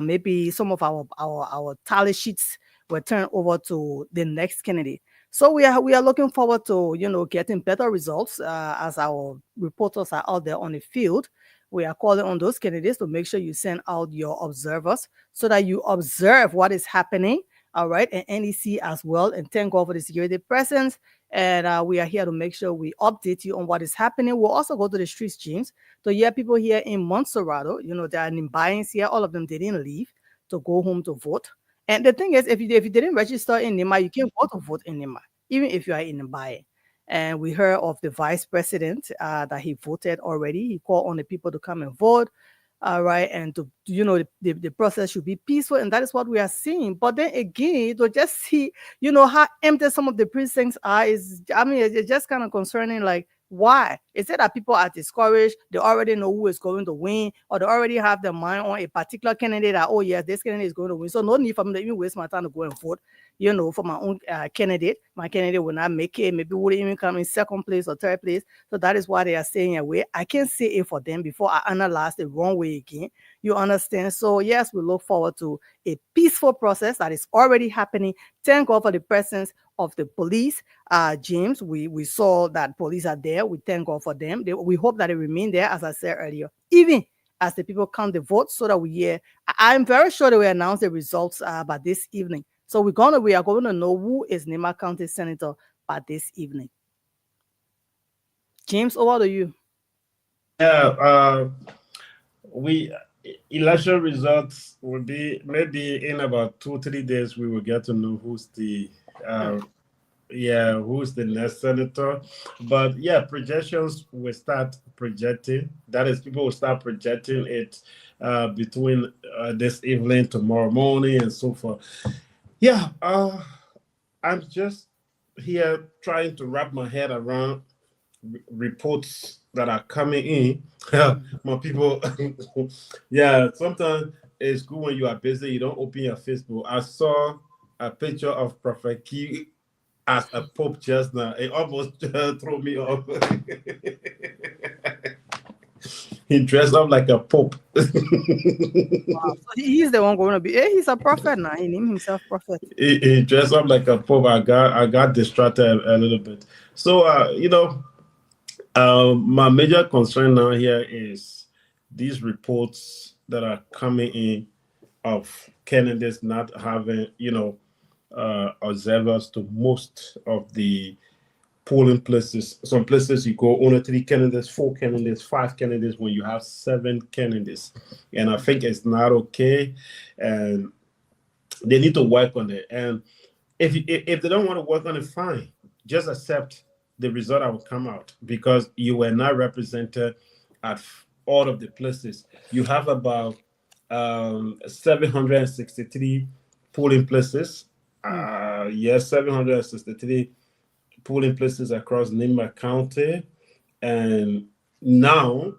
maybe some of our tally sheets were turned over to the next candidate. So we are looking forward to, getting better results as our reporters are out there on the field. We are calling on those candidates to make sure you send out your observers so that you observe what is happening. All right. And NEC as well. And thank God for the security presence. And we are here to make sure we update you on what is happening. We'll also go to the streets, James, to hear people here in Montserrat. There are Nimbayans here. All of them didn't leave to go home to vote. And the thing is, if you didn't register in Nimba, you can go to vote in Nimba, even if you are in Nimba. And we heard of the vice president that he voted already. He called on the people to come and vote. Right, and to the process should be peaceful, and that is what we are seeing. But then again, to just see how empty some of the precincts are it's just kind of concerning. Like, why is it that people are discouraged? They already know who is going to win, or they already have their mind on a particular candidate that, oh yes, this candidate is going to win, so no need for me to even waste my time to go and vote for my own candidate. My candidate will not make it, maybe wouldn't even come in second place or third place. So that is why they are staying away. I can't say it for them before I analyze the wrong way again. You understand? So yes, we look forward to a peaceful process that is already happening. Thank God for the presence of the police. James, we saw that police are there. We thank God for them. We hope that they remain there, as I said earlier, even as the people count the votes, so that we hear. I'm very sure they will announce the results by this evening. So we are going to know who is Nimba County Senator by this evening. James, over to you. Yeah, election results will be maybe in about 2-3 days. We will get to know who's the next senator. But yeah, projections will start projecting. That is, people will start projecting it between this evening, tomorrow morning, and so forth. Yeah, I'm just here trying to wrap my head around reports that are coming in. My people, yeah, sometimes it's good when you are busy, you don't open your Facebook. I saw a picture of Prophet Key as a pope just now. It almost threw me off. He dressed up like a pope. Wow. So he's the one going to be. He's a prophet now. He named himself prophet. He dressed up like a pope. I got distracted a little bit. So my major concern now here is these reports that are coming in of candidates not having observers to most of the polling places. Some places you go only 3 candidates, 4 candidates, 5 candidates when you have 7 candidates. And I think it's not okay. And they need to work on it. And if they don't want to work on it, fine. Just accept the result that will come out, because you were not represented at all of the places. You have about 763 polling places. Yes, 763 polling places across Nimba County. And now,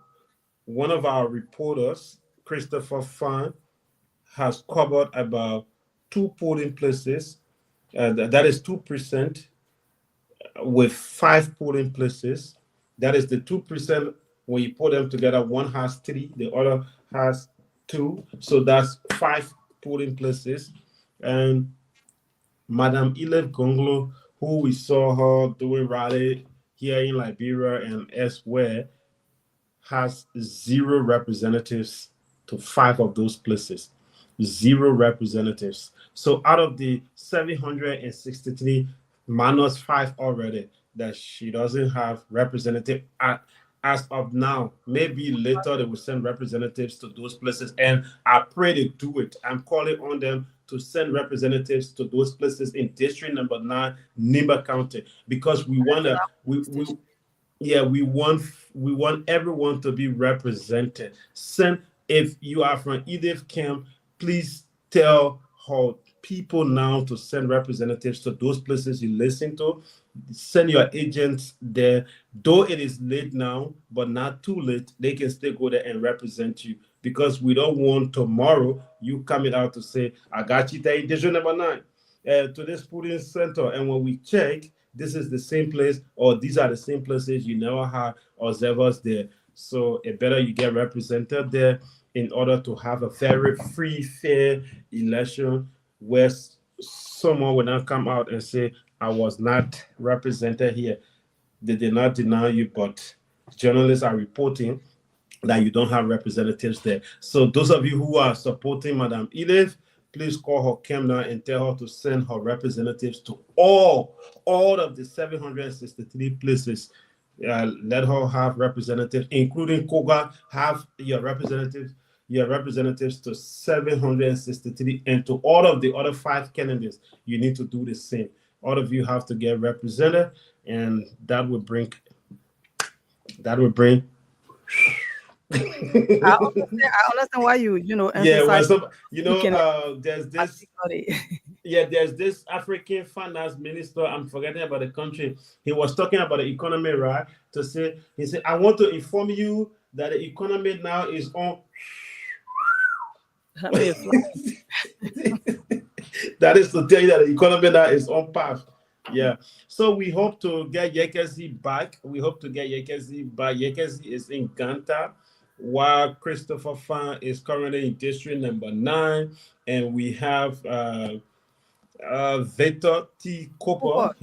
one of our reporters, Christopher Fan, has covered about 2 polling places. That is 2% with 5 polling places. That is the 2%. When you put them together, one has 3, the other has 2. So that's 5 polling places. And Madam Ilef Gonglo, who we saw her doing rally here in Liberia and elsewhere, has 0 representatives to 5 of those places. 0 representatives. So out of the 763 minus 5 already, that she doesn't have representative as of now. Maybe later they will send representatives to those places, and I pray they do it. I'm calling on them to send representatives to those places in district number 9, Nimba County, because we want to Yeah, we want everyone to be represented. Send if you are from Edith Camp, please tell her people now to send representatives to those places you listen to. Send your agents there. Though it is late now, but not too late, they can still go there and represent you because we don't want tomorrow you coming out to say, I got you there, decision number 9 to this pudding center. And when we check, this is the same place, or these are the same places you never had observers there. So it better you get represented there in order to have a very free, fair election where someone will not come out and say, I was not represented here. They did not deny you, but journalists are reporting that you don't have representatives there. So those of you who are supporting Madam Edith, please call her Cam now and tell her to send her representatives to all of the 763 places. Let her have representatives, including Koga, have your representatives to 763, and to all of the other 5 candidates, you need to do the same. All of you have to get represented, and that will bring I understand why you yeah, well, emphasize so speaking there's this articulate. yeah, there's this African finance minister. I'm forgetting about the country. He was talking about the economy, right? He said, I want to inform you that the economy now is on. That may fly. That is to tell you that the economy now is on path. Yeah. So we hope to get Yekesi back. Yekesi is in Ganta, while Christopher Fan is currently in district number 9. And we have Victor T. Cooper. Cooper,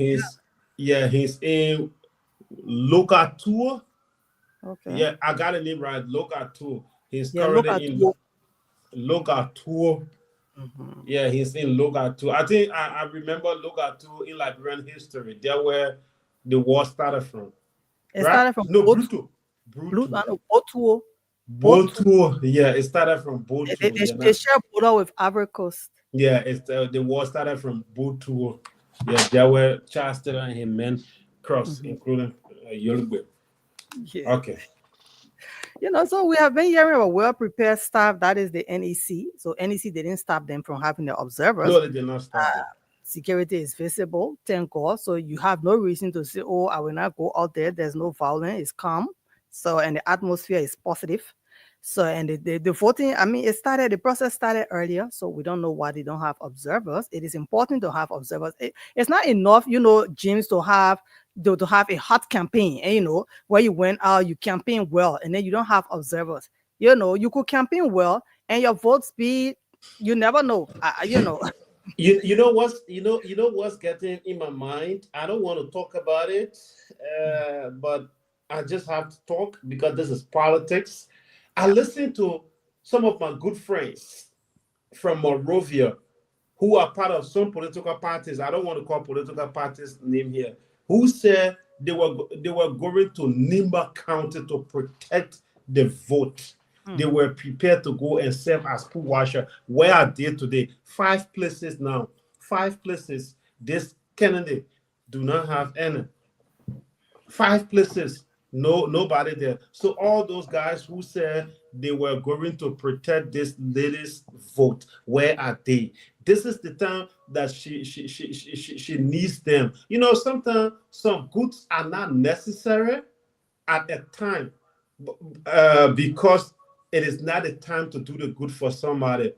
He's in Locatur. okay. Yeah, I got the name right. Locatur. He's Yeah, look at currently in you. Locatur. Mhm. Yeah, he's in Locatur. I think I remember Locatur in Liberian history. There where the war started from. It Right? started from No, boat, Bruto. Botuo. Botuo. Yeah, it started from They, Botuo. they, Yeah, they share border with Ivory Coast. yeah, it's the war started from Botuo. Yeah, there were Charleston and his men crossed, including Yoruba. Yeah. Okay. So we have been hearing of a well-prepared staff, that is the NEC. So NEC didn't stop them from having the observers. No, they did not stop them. Security is visible, thank God. So you have no reason to say, oh, I will not go out there. There's no violence, it's calm. So, and the atmosphere is positive. So, and the voting, I mean, the process started earlier. So we don't know why they don't have observers. It is important to have observers. It's not enough, James, to have a hot campaign, and, where you went out, you campaign well, and then you don't have observers. You could campaign well, and your votes be, you never know, You know what's getting in my mind. I don't want to talk about it, but I just have to talk because this is politics. I listen to some of my good friends from Morovia who are part of some political parties. I don't want to call political parties name here. Who said they were going to Nimba County to protect the vote. They were prepared to go and serve as pool washer. Where are they today? 5 places now. 5 places. This candidate do not have any. 5 places. No, nobody there. So all those guys who said they were going to protect this lady's vote, where are they? This is the time that she needs them. Sometimes some goods are not necessary at a time, because it is not a time to do the good for somebody.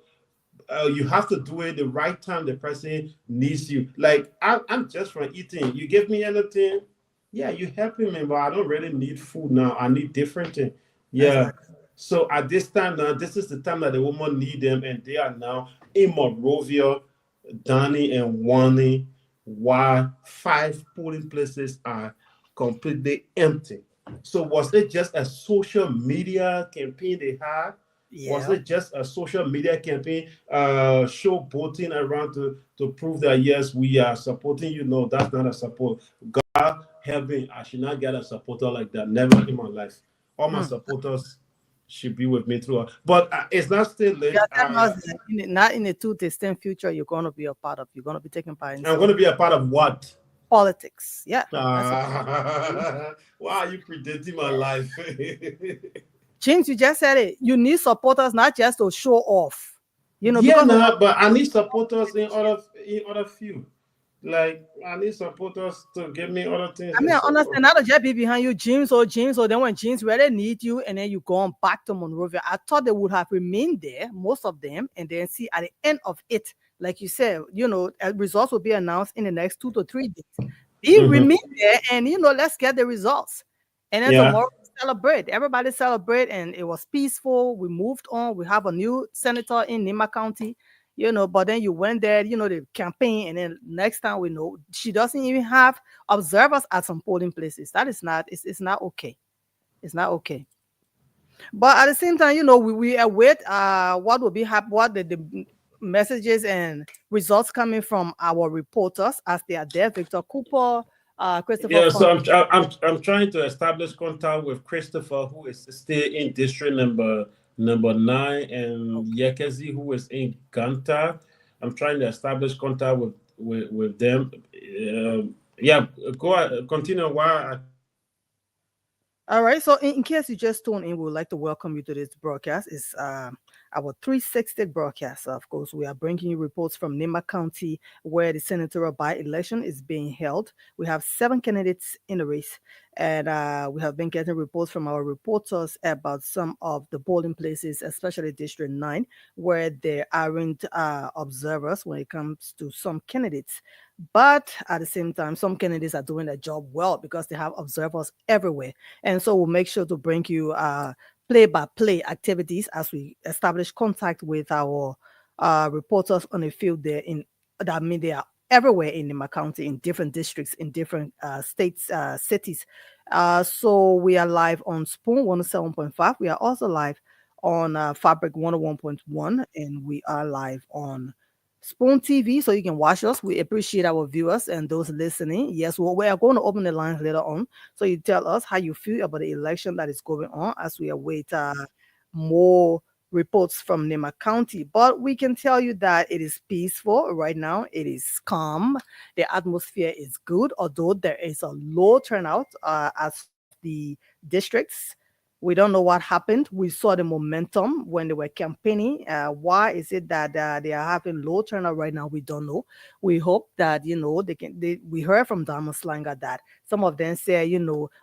You have to do it the right time the person needs you. Like I'm just from eating. You give me anything, yeah, you helping me, but I don't really need food now. I need different thing. Yeah. Exactly. So at this time now, this is the time that the woman need them, and they are now in Morovia, Danny and Wani, while 5 polling places are completely empty. So was it just a social media campaign they had? Was Yeah. it just a social media campaign, showboating around to prove that yes, we are supporting you? No, that's not a support. God help me, I should not get a supporter like that. Never in my life. All my supporters should be with me throughout. But it's not still late. Yeah, telling us that not in the too distant future you're going to be a part of. You're going to be taking part in I'm going to be a part of what? politics. Yeah, that's a Why are you predicting my life? James, you just said it. You need supporters not just to show off. Yeah, Because nah, but I need supporters in other field. Like I need supporters to give me other things I and mean, I so forth. understand not to just be behind you, James, or then when James really need you, and then you go on back to Monrovia. I thought they would have remained there, most of them, and then see at the end of it, like you said, results will be announced in the next 2 to 3 days. Be Mhm. remain there, and let's get the results. And then Yeah. tomorrow we celebrate. Everybody celebrate, and it was peaceful. We moved on. We have a new senator in Nimba County. But then you went there, the campaign, and then next time we know she doesn't even have observers at some polling places. That is not, it's not okay. It's not okay. But at the same time, we await what will be what the messages and results coming from our reporters as they are there. Victor Cooper, Christopher Yeah, Funk. so I'm trying to establish contact with Christopher, who is still in district number 9, and Yekezi, who is in Ganta. I'm trying to establish contact with them. Yeah, continue. Why? All right. So, in case you just tuned in, we would like to welcome you to this broadcast. It's our 360 broadcast. Of course, we are bringing you reports from Nimba County, where the senatorial by-election is being held. We have 7 candidates in the race, and we have been getting reports from our reporters about some of the polling places, especially District 9, where there aren't observers when it comes to some candidates. But at the same time, some candidates are doing their job well because they have observers everywhere. And so we'll make sure to bring you play-by-play activities as we establish contact with our reporters on the field there that mean they are everywhere in Nimba County, in different districts, in different states, cities. So we are live on Spoon 107.5. We are also live on Fabric 101.1, and we are live on Spoon TV, so you can watch us. We appreciate our viewers and those listening. Yes, well, we are going to open the lines later on. So you tell us how you feel about the election that is going on as we await more reports from Nimba County. But we can tell you that it is peaceful right now. It is calm. The atmosphere is good, although there is a low turnout as the districts. We don't know what happened. We saw the momentum when they were campaigning. Why is it that they are having low turnout right now? We don't know. We hope that they can. We heard from Diamond Slanger that some of them say,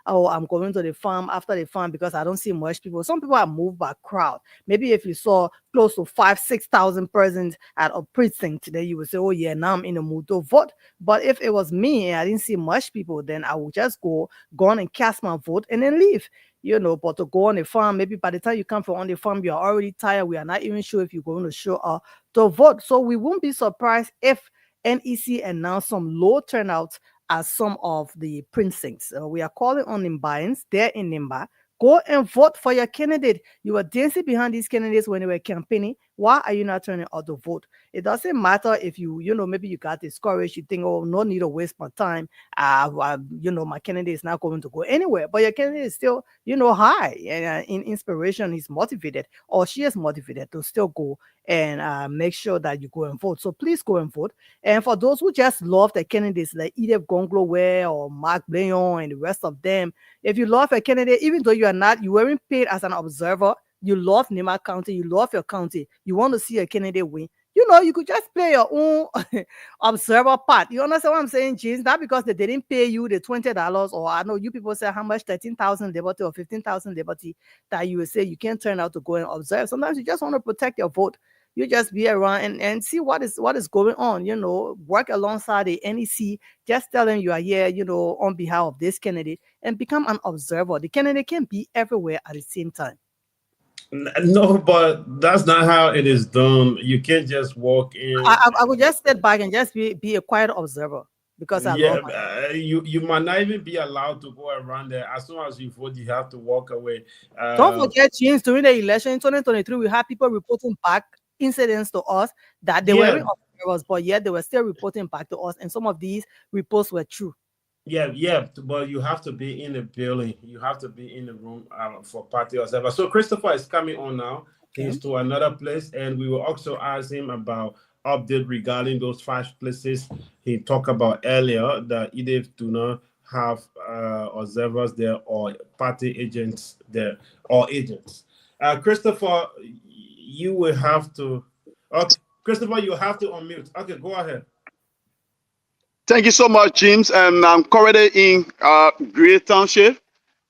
oh, I'm going to the farm after the farm because I don't see much people. Some people are moved by crowd. Maybe if you saw close to 5,000-6,000 persons at a precinct, then you would say, oh yeah, now I'm in the mood to vote. But if it was me and I didn't see much people, then I would just go on and cast my vote and then leave. But to go on a farm, maybe by the time you come from on the farm, you're already tired. We are not even sure if you're going to show up to vote. So we won't be surprised if NEC announced some low turnouts at some of the precincts. We are calling on Nimbayans there in Nimba. Go and vote for your candidate. You were dancing behind these candidates when they were campaigning. Why are you not turning out to vote? It doesn't matter if maybe you got discouraged. You think, oh, no need to waste my time. My candidate is not going to go anywhere. But your candidate is still, high and in inspiration. He's motivated or she is motivated to still go and make sure that you go and vote. So please go and vote. And for those who just love the candidates like Edith Gonglowe or Mark Blayon and the rest of them, if you love a candidate, even though you weren't paid as an observer, you love Nimba County, you love your county, you want to see a candidate win, you could just play your own observer part. You understand what I'm saying, James? Not because they didn't pay you the $20, or I know you people say how much, 13,000 liberty or 15,000 liberty, that you would say you can't turn out to go and observe. Sometimes you just want to protect your vote. You just be around and see what is going on, work alongside the NEC, just tell them you are here, on behalf of this candidate, and become an observer. The candidate can be everywhere at the same time. No, but that's not how it is done. You can't just walk in. I would just step back and just be a quiet observer because I Yeah, love my. you might not even be allowed to go around there. As soon as you vote, you have to walk away. Don't forget, James, during the election in 2023, we had people reporting back incidents to us that they weren't Yeah, observers, but yet they were still reporting back to us, and some of these reports were true. yeah, but you have to be in the building. You have to be in the room for party or whatever. So Christopher is coming on now. Okay. He's to another place, and we will also ask him about update regarding those 5 places he talked about earlier that EDF do not have observers there or party agents there or agents. Christopher, you will have to. Okay, Christopher, you have to unmute. Okay, go ahead. Thank you so much, James. And I'm currently in Great Township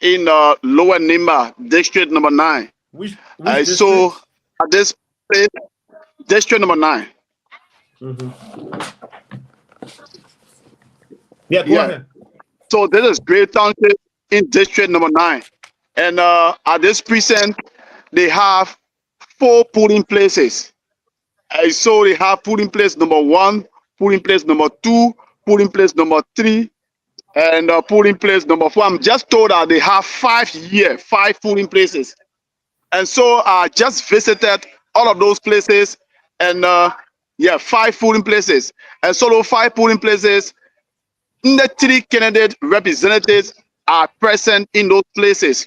in Lower Nimba, District number 9. Which So district? at this place, District number 9. Yeah, go Yeah. ahead. So this is Great Township in District number 9. And at this precinct, they have 4 polling places. So they have polling place number 1, polling place number 2, polling place number 3, and polling place number 4. I'm just told that they have 5 here, 5 polling places. And so I just visited all of those places, and yeah, 5 polling places. And so those 5 polling places, the 3 candidate representatives are present in those places.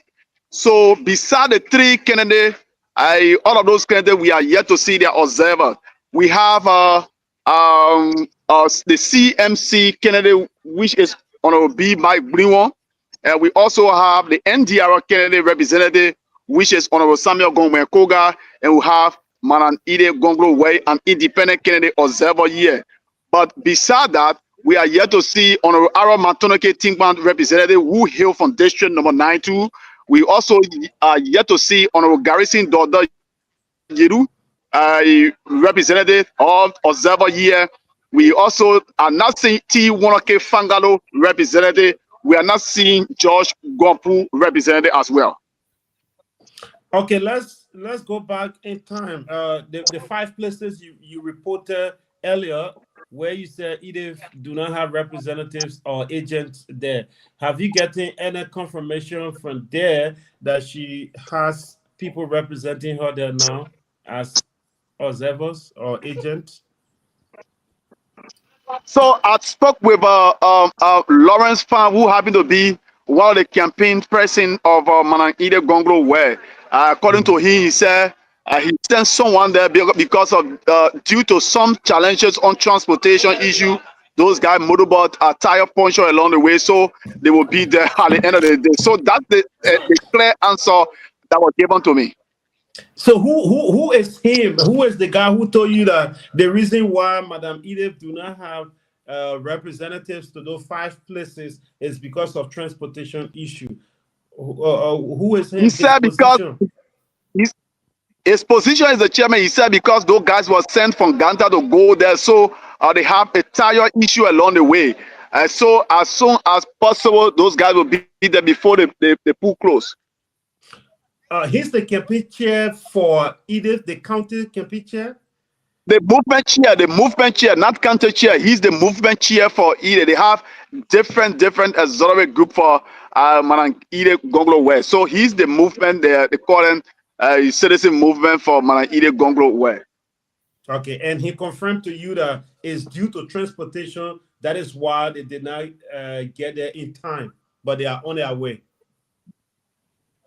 So beside the 3 candidates, all of those candidates, we are yet to see their observer. We have the CMC candidate, which is Honorable B. Mike Brinwon. And we also have the NDR candidate representative, which is Honorable Samuel Gongwen Koga. And we have Manan Ide Gonglo Way, an independent candidate observer here. But beside that, we are yet to see Honorable Aaron Matonoke Tinkman representative who hail from district number 92. We also are yet to see Honorable Garrison Dodo Yeru, a representative of observer here. We also are not seeing T. Wanoke Fangalo representative. We are not seeing George Gompu representative as well. Okay, let's go back in time. The 5 places you reported earlier where you said EDF do not have representatives or agents there. Have you gotten any confirmation from there that she has people representing her there now as observers or agents? So I spoke with Lawrence Fan, who happened to be one of the campaign person of Manangide Gonglo Way. According to him, he said he sent someone there because of due to some challenges on transportation issue. Those guys motorboat tire puncture along the way, so they will be there at the end of the day. So that's the clear answer that was given to me. So who is him? Who is the guy who told you that the reason why Madam Edith do not have representatives to those 5 places is because of transportation issue? Who is He him? His said because position? his position as the chairman, he said because those guys were sent from Ganta to go there, so they have a tire issue along the way. So as soon as possible, those guys will be there before the pool close. He's the campaign chair for Edith, the county campaign chair. The movement chair, not county chair. He's the movement chair for Edith. They have different exotic group for Manang Edith Gonglo West. So he's the movement there. They call him citizen movement for Manang Edith Gonglo West. Okay, and he confirmed to you that it's due to transportation. That is why they did not get there in time, but they are on their way.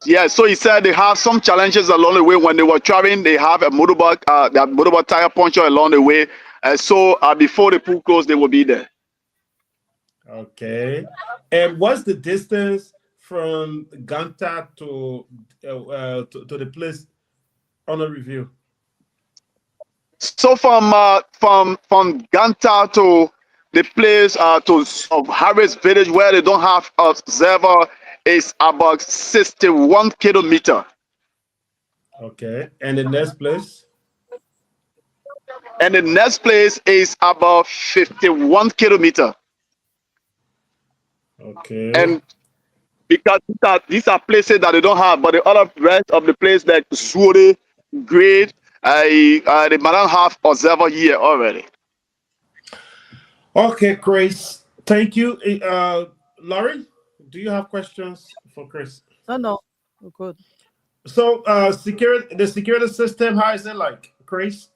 Yeah, so he said they have some challenges along the way when they were traveling. They have a motorbike, that motorbike tire puncture along the way. So before the pool closed, they will be there. Okay, and what's the distance from Ganta to the place on the review? So from Ganta to the place to Harris Village where they don't have observer is about 61 kilometers. Okay, and the next place? And the next place is about 51 kilometers. Okay. And because these are places that they don't have, but the other rest of the place like Swore, Great, they might not have observer here already. Okay, Chris. Thank you. Laurie, do you have questions for Chris? No, we're good. So, the security system, how is it like, Chris?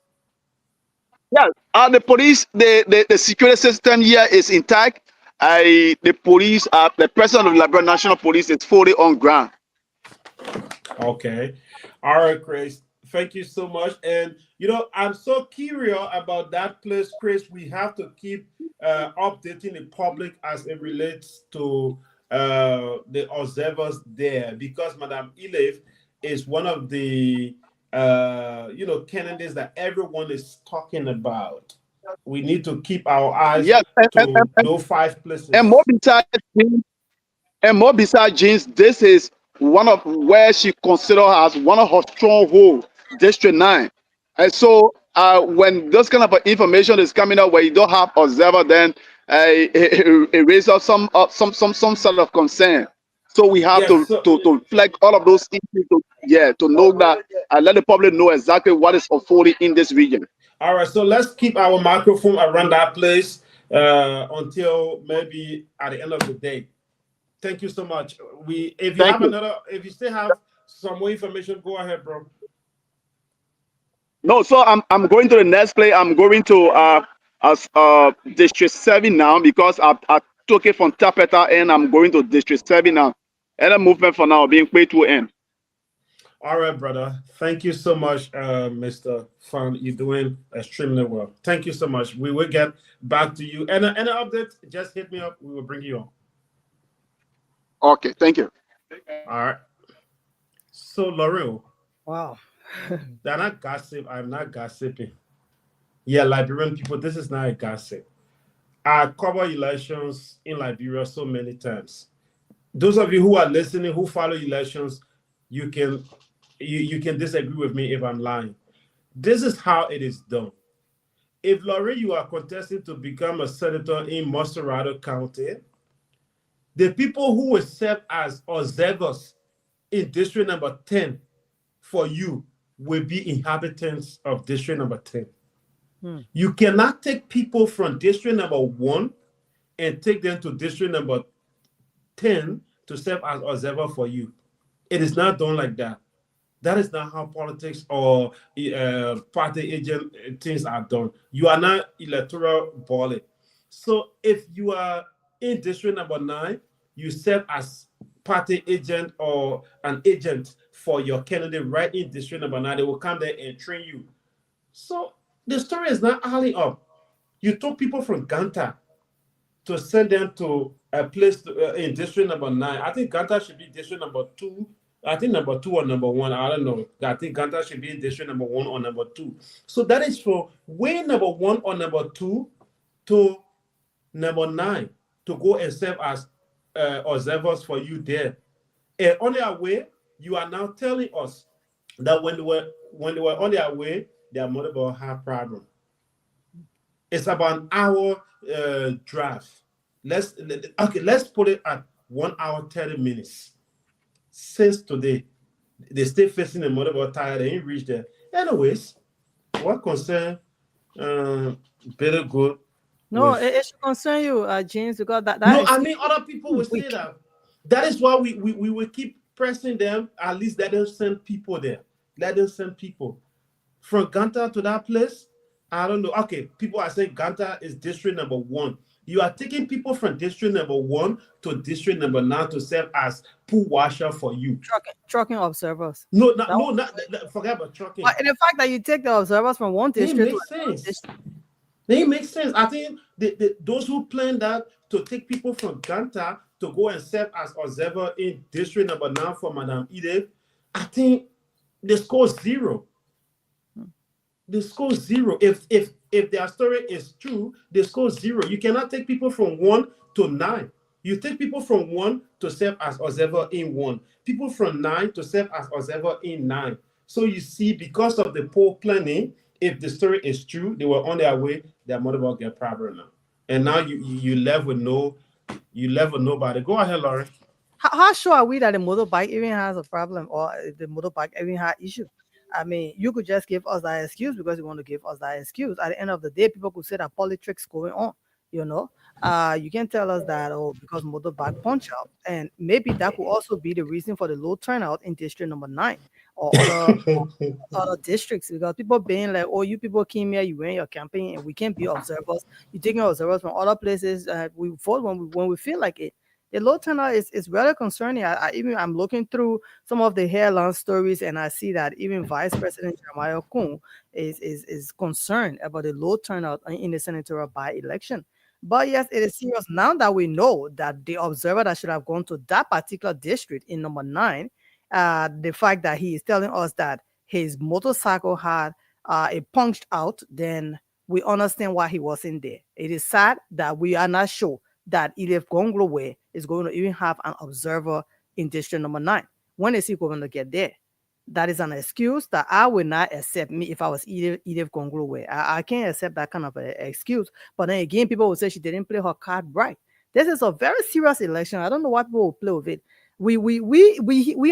Yeah, the police, the security system here is intact. The police, the president of the Liberia National Police is fully on ground. Okay. All right, Chris. Thank you so much. And I'm so curious about that place, Chris. We have to keep updating the public as it relates to the observers there, because Madame Elif is one of the candidates that everyone is talking about. We need to keep our eyes Yes, to those five and more places. besides, and more besides Jeans, this is one of where she considered as one of her stronghold, District 9. And so when this kind of information is coming up where you don't have observer, then it raises some sort of concern. So we have Yes. to flag all of those issues to know that let the public know exactly what is unfolding in this region. All right, so let's keep our microphone around that place until maybe at the end of the day. Thank you so much. Thank you. If you still have some more information, go ahead, bro. No, so I'm going to the next play. I'm going to District 7 now, because I took it from Tapeta and I'm going to District 7 now. And the movement for now being paid to end. All right, brother. Thank you so much, Mr. Fan. You're doing extremely well. Thank you so much. We will get back to you. And any update, just hit me up. We will bring you on. Okay, thank you. All right. So, Laurel. Wow. They're not gossip. I'm not gossiping. Yeah, Liberian people, this is not a gossip. I cover elections in Liberia so many times. Those of you who are listening, who follow elections, you can disagree with me if I'm lying. This is how it is done. If Laurie, you are contesting to become a senator in Mosterado County, the people who will serve as observers in district number 10 for you will be inhabitants of district number 10. You cannot take people from district number 1 and take them to district number 10 to serve as observer for you. It is not done like that. That is not how politics or party agent things are done. You are not electoral body. So if you are in district number 9, you serve as party agent or an agent for your candidate right in district number 9. They will come there and train you. So the story is not adding up. You took people from Ganta to send them to a place in district number 9. I think Ganta should be district number 2. I think number 2 or number 1. I don't know. I think Ganta should be in district number 1 or number 2. So that is for way number 1 or number 2 to number 9 to go and serve as observers for you there. And on their way, you are now telling us that when they were on their way, their mother had problem. It's about an hour drive. Let's put it at 1 hour 30 minutes. Since today, they still facing the motherboard tire. They ain't reached there. Anyways, what concern better good? No, it should concern you, James, because that No, is I mean other people will say that. That is why we will keep pressing them. At least let them send people there. Let them send people from Ganta to that place. I don't know. Okay, people are saying Ganta is district number 1. You are taking people from district number 1 to district number 9 to serve as pool washer for you. Trucking observers. No, forget about trucking. But the fact that you take the observers from one district to another district. They make sense. I think those who plan that to take people from Ganta to go and serve as observer in district number 9 for Madame Edith, I think they score 0. They score 0. If their story is true, they score 0. You cannot take people from 1 to 9. You take people from 1 to serve as observer in 1. People from 9 to serve as observer in 9. So you see, because of the poor planning, if the story is true, they were on their way, their mother will get problem now. And now you left with nobody. Go ahead, Laurie. How sure are we that the motorbike even has a problem or the motorbike even has issue? I mean, you could just give us that excuse because you want to give us that excuse. At the end of the day, people could say that politics going on, you know. You can tell us that, because motorbike punch out. And maybe that could also be the reason for the low turnout in district number 9 or other districts, because people being like, oh, you people came here, you were in your campaign, and we can't be observers. You're taking observers from other places. We vote when we feel like it. The low turnout is really concerning. I'm looking through some of the headline stories, and I see that even Vice President Jeremiah Kuhn is concerned about the low turnout in the senatorial by-election. But yes, it is serious now that we know that the observer that should have gone to that particular district in number 9, the fact that he is telling us that his motorcycle had a punched out, then we understand why he wasn't there. It is sad that we are not sure that Elif Gonglowe is going to even have an observer in district number 9. When is he going to get there? That is an excuse that I would not accept. Me, if I was Edith Gonglowe, I can't accept that kind of a excuse. But then again, people will say she didn't play her card right. This is a very serious election. I don't know why people will play with it. We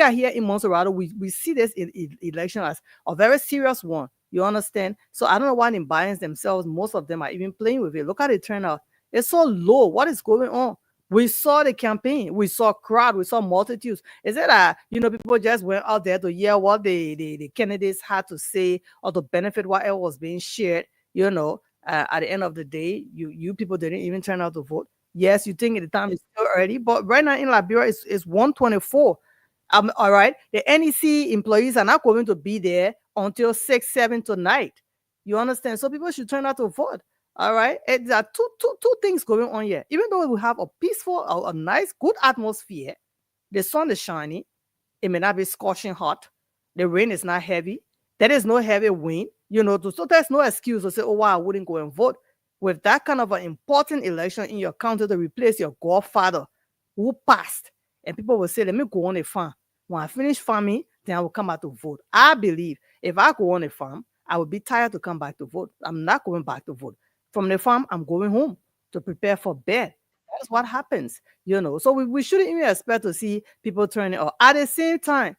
are here in Monserrado. We see this election as a very serious one. You understand? So I don't know why in Bayans themselves, most of them are even playing with it. Look at the turnout. It's so low. What is going on? We saw the campaign. We saw crowd. We saw multitudes. Is it that people just went out there to hear what the candidates had to say or to benefit whatever was being shared? At the end of the day, you people didn't even turn out to vote. Yes, you think the time is still early, but right now in Liberia it's 1:24. All right. The NEC employees are not going to be there until 6, 7 tonight. You understand? So people should turn out to vote. All right. And there are two things going on here. Even though we have a peaceful, a nice, good atmosphere, the sun is shining. It may not be scorching hot. The rain is not heavy. There is no heavy wind. So there's no excuse to say, oh, wow, I wouldn't go and vote. With that kind of an important election in your county to replace your godfather who passed, and people will say, let me go on a farm. When I finish farming, then I will come out to vote. I believe if I go on a farm, I will be tired to come back to vote. I'm not going back to vote. From the farm, I'm going home to prepare for bed. That's what happens, So we shouldn't even expect to see people turning up. At the same time,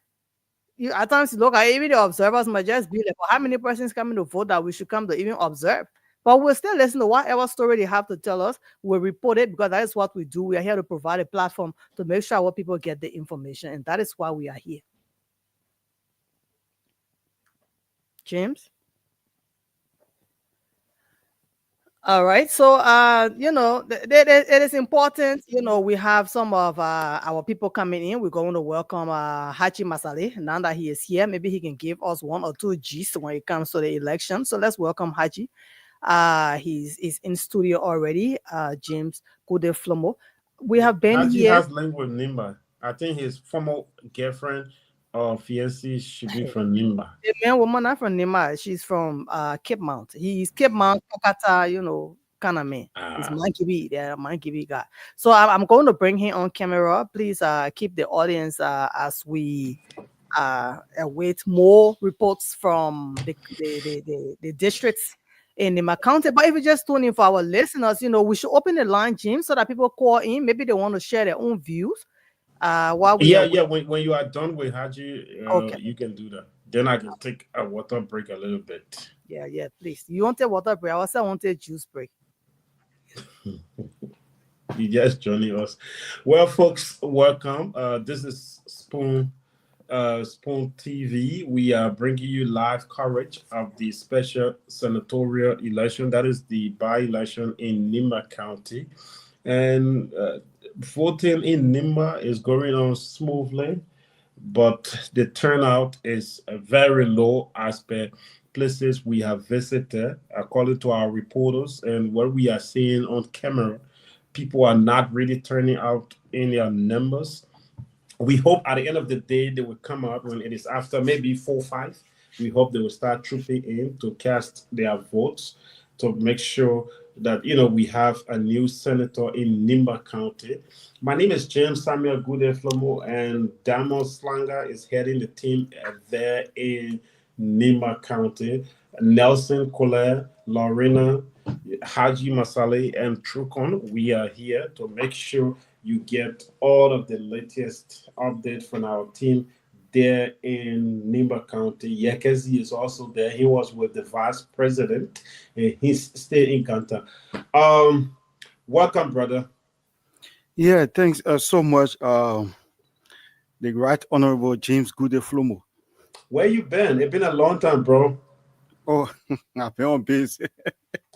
at times look at even the observers might just be like, well, how many persons coming to vote that we should come to even observe? But we'll still listen to whatever story they have to tell us. We'll report it because that is what we do. We are here to provide a platform to make sure our people get the information, and that is why we are here. James? All right. So, it is important. We have some of our people coming in. We're going to welcome Hachi Masale. Now that he is here, maybe he can give us one or two G's when it comes to the election. So let's welcome Hachi. He's in studio already. James Kudeflomo. We have been Haji here. has linked with Nimba. I think his former girlfriend or fiancée should be from Nimba. The man woman not from Nimba. She's from Cape Mount. He's Cape Mount, Kokata, kind of man. He's Mankibi guy. So I'm going to bring him on camera. Please keep the audience as we await more reports from the districts in Nimba County. But if you just tune in for our listeners, we should open the line, Jim, so that people call in. Maybe they want to share their own views. While we when you are done with Haji, okay, you can do that. Then I can take a water break a little bit. Yeah, please. You want a water break? I also want a juice break. You just joining us. Well, folks, welcome. This is Spoon TV. We are bringing you live coverage of the special senatorial election. That is the by-election in Nimba County. And voting in Nimba is going on smoothly, but the turnout is very low as per places we have visited, according to our reporters and what we are seeing on camera. People are not really turning out in their numbers. We hope at the end of the day they will come out when it is after maybe 4 or 5. We hope they will start trooping in to cast their votes to make sure that we have a new senator in Nimba County. My name is James Samuel Gudeflomo, and Damo Slanga is heading the team there in Nimba County. Nelson Colette, Lorena, Haji Masale, and Trukon, we are here to make sure you get all of the latest updates from our team there in Nimba County. Yekezi is also there. He was with the vice president, and he's still in Kanta. Welcome, brother. Yeah, thanks so much, the Right Honorable James Gudeflomo. Where you been? It's been a long time, bro. Oh, I've been on base.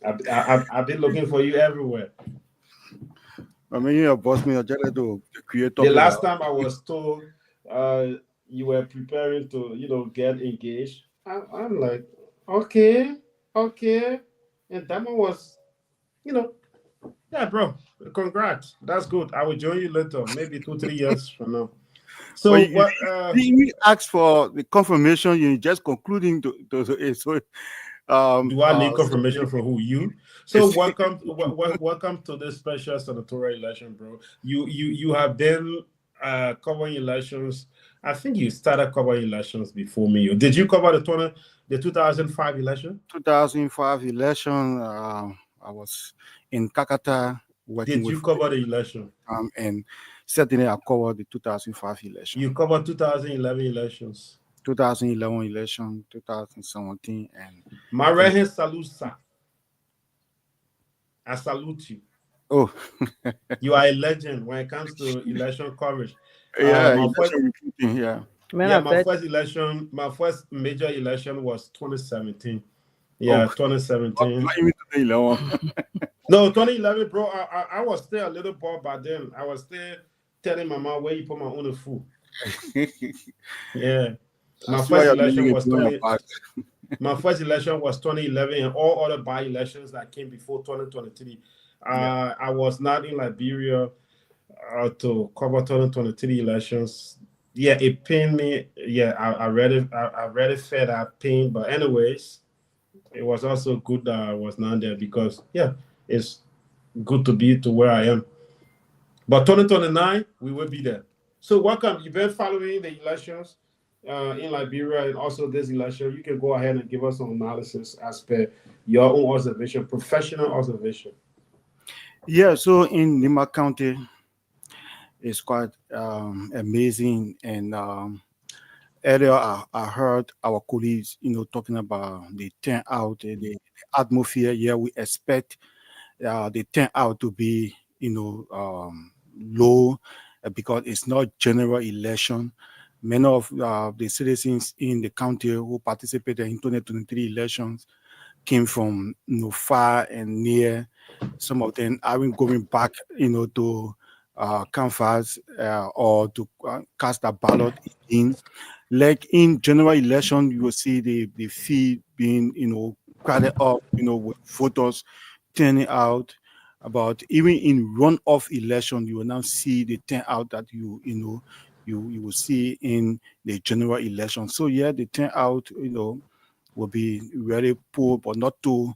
I've been looking for you everywhere. I mean, you're a boss man, you're to create The topic. last time I was told uh, you were preparing to, get engaged, I'm like, okay, okay. And that one was, you know, yeah, bro, congrats. That's good. I will join you later, maybe 2, 3 years from now. But So you what? didn't ask for the confirmation. You're just concluding so Do I need so confirmation from who? You? So welcome to this special senatorial election, bro. You have been covering elections. I think you started covering elections before me. Did you cover the 2005 election? 2005 election. I was in Kakata working Did with you cover the election? and certainly I covered the 2005 election, You covered 2011 elections. 2011 election, 2017, and My right hand salute, sir. I salute you. oh, You are a legend when it comes to election coverage. yeah, My first, election recruiting, yeah. Man, yeah, I my bet. first election, my first major election was 2017. Oh, Yeah, 2017. not even today, Leon. No, 2011, bro. I was still a little boy by then. I was still telling my mom where you put my own food. Yeah, I my see why first you're doing election it was behind your 20. back. My first election was 2011, and all other by elections that came before 2023. Yeah. I was not in Liberia to cover 2023 elections. Yeah, it pained me. Yeah, I read it. I read it felt that pain. But anyways, it was also good that I was not there because yeah, it's good to be to where I am. But 2029, we will be there. So welcome. You've been following the elections in Liberia and also this election. You can go ahead and give us some analysis as per your own observation, professional observation. Yeah, so in Nimba County, it's quite amazing. And earlier, I heard our colleagues, talking about the turnout, the atmosphere. Yeah, we expect the turnout to be, low because it's not general election. Many of the citizens in the county who participated in 2023 elections came from far and near. Some of them aren't going back, to canvass or to cast a ballot in. Like in general election, you will see the field being, crowded up, with voters turning out. About even in runoff election, you will now see the turnout that you will see in the general election. So yeah, the turnout, will be very poor, but not too,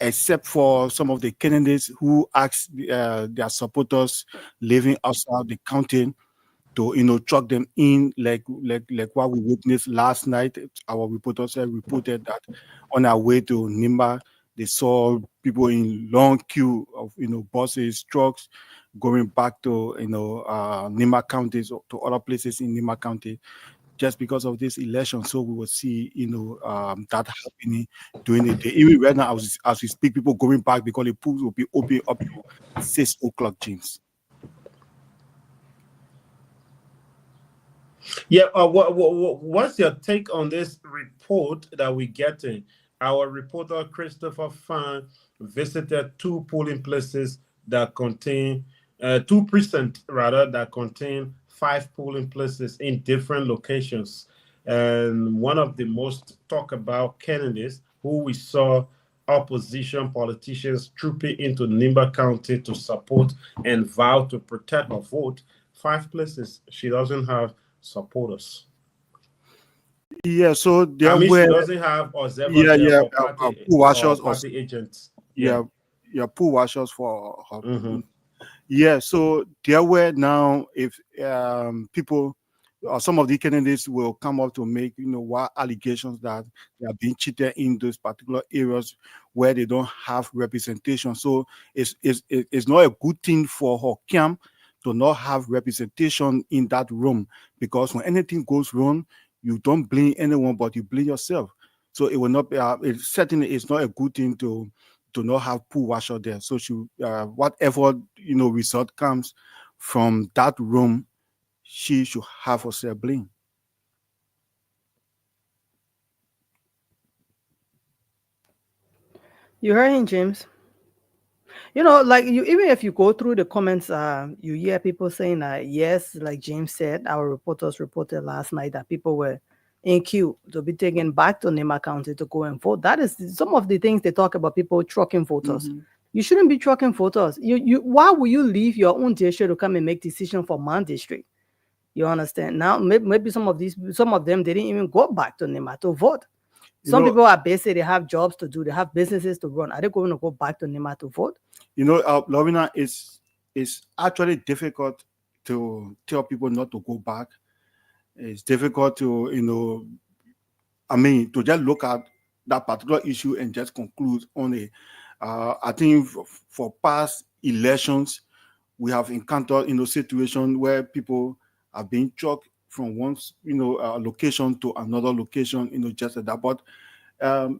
except for some of the candidates who asked their supporters living outside the county to truck them in, like what we witnessed last night. Our reporters have reported that on our way to Nimba, they saw people in long queue of buses, trucks going back to Nimba counties or to other places in Nimba County just because of this election. So we will see, that happening during the day. Even right now, as we speak, people going back because the pools will be open up to 6 o'clock, James. Yeah, what's your take on this report that we're getting? Our reporter Christopher Fan visited two polling places that contain two precincts rather that contain five polling places in different locations. And one of the most talked about candidates who we saw opposition politicians trooping into Nimba County to support and vow to protect her vote. Five places she doesn't have supporters. Yeah, so I there mean, she were, doesn't have observers yeah, there yeah, or pool washers or party agents. Yeah. yeah, yeah, pool washers for her. Mm-hmm. Yeah, so there were now, if people some of the candidates will come up to make what allegations that they are being cheated in those particular areas where they don't have representation. So it's not a good thing for her camp to not have representation in that room, because when anything goes wrong, you don't blame anyone but you blame yourself. So it will not be it certainly is not a good thing to not have pool washer there. So she whatever result comes from that room, she should have herself blame. You heard him, James. Like you, even if you go through the comments, you hear people saying that yes, like James said, our reporters reported last night that people were in queue to be taken back to Nema County to go and vote. That is some of the things they talk about, people trucking voters. You shouldn't be trucking voters. Why will you leave your own district to come and make decision for my district? You understand? Now, maybe some of them they didn't even go back to Nema to vote. Some people are busy, they have jobs to do, they have businesses to run. Are they going to go back to Nema to vote? Lovina, it's actually difficult to tell people not to go back. It's difficult to, to just look at that particular issue and just conclude on it. I think for past elections, we have encountered, situations where people have been trucked from one, location to another location, just like that. But the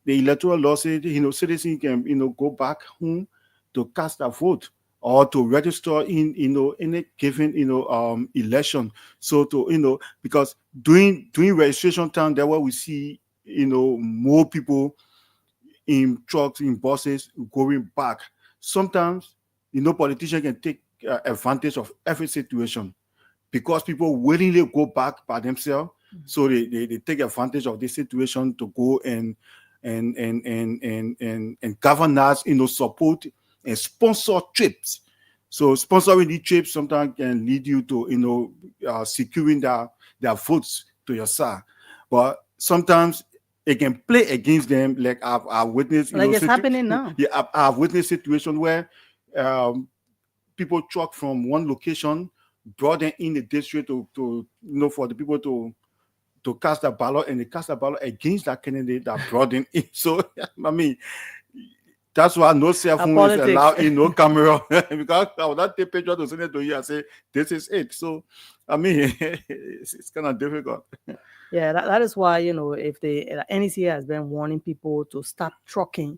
electoral law says, citizens can, go back home to cast a vote or to register in, any given, election. So because during registration time, there where we see, more people in trucks, in buses going back. Sometimes, politicians can take advantage of every situation because people willingly go back by themselves. So they take advantage of this situation to go and governors, support and sponsor trips. So sponsoring these trips sometimes can lead you to, securing their votes to your side. But sometimes it can play against them. Like I've witnessed, like it's happening now. Yeah, I've witnessed situations where people truck from one location, brought them in the district to for the people to cast a ballot, and they cast a ballot against that candidate that brought them in. So I mean, that's why no cell phone is allowed in, no camera, because I would not take picture to send it to you and say this is it. So I mean, it's kind of difficult. Yeah, that is why, if the NEC has been warning people to stop trucking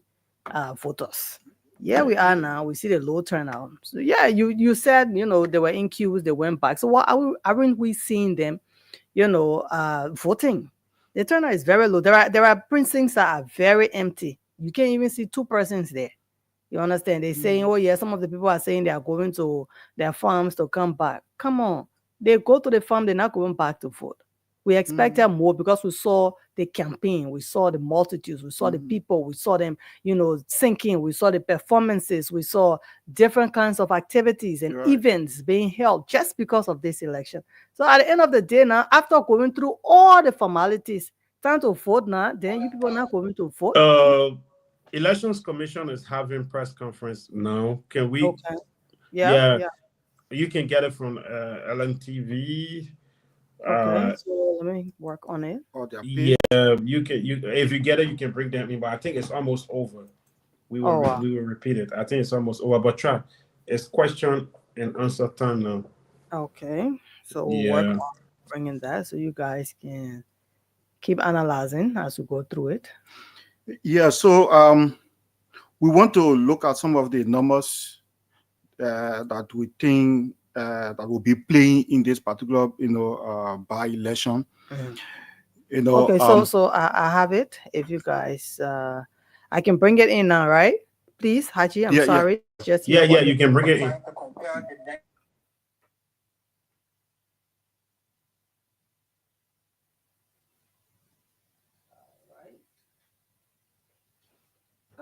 voters. Yeah, we are now. We see the low turnout. So yeah, you said, they were in queues, they went back. So why aren't we seeing them, voting? The turnout is very low. There are precincts that are very empty. You can't even see two persons there. You understand? They're saying, oh yeah, some of the people are saying they are going to their farms to come back. Come on. They go to the farm, they're not going back to vote. We expected more because we saw the campaign, we saw the multitudes, we saw the people, we saw them, sinking, we saw the performances, we saw different kinds of activities and events being held just because of this election. So at the end of the day now, after going through all the formalities, time to vote now, then you people are not going to vote. Elections Commission is having press conference now. Can we? Okay. Yeah. You can get it from LNTV. Okay, so let me work on it. Yeah, you can. If you get it, you can bring them in. But I think it's almost over. We will we will repeat it. I think it's almost over. But try. It's question and answer time now. Okay, so we'll work on bringing that so you guys can keep analyzing as we go through it. Yeah. So we want to look at some of the numbers that we think that will be playing in this particular, by election. Okay, so I have it. If you guys, I can bring it in now, right? Please, Haji. I'm sorry. Just yeah, you can bring it in.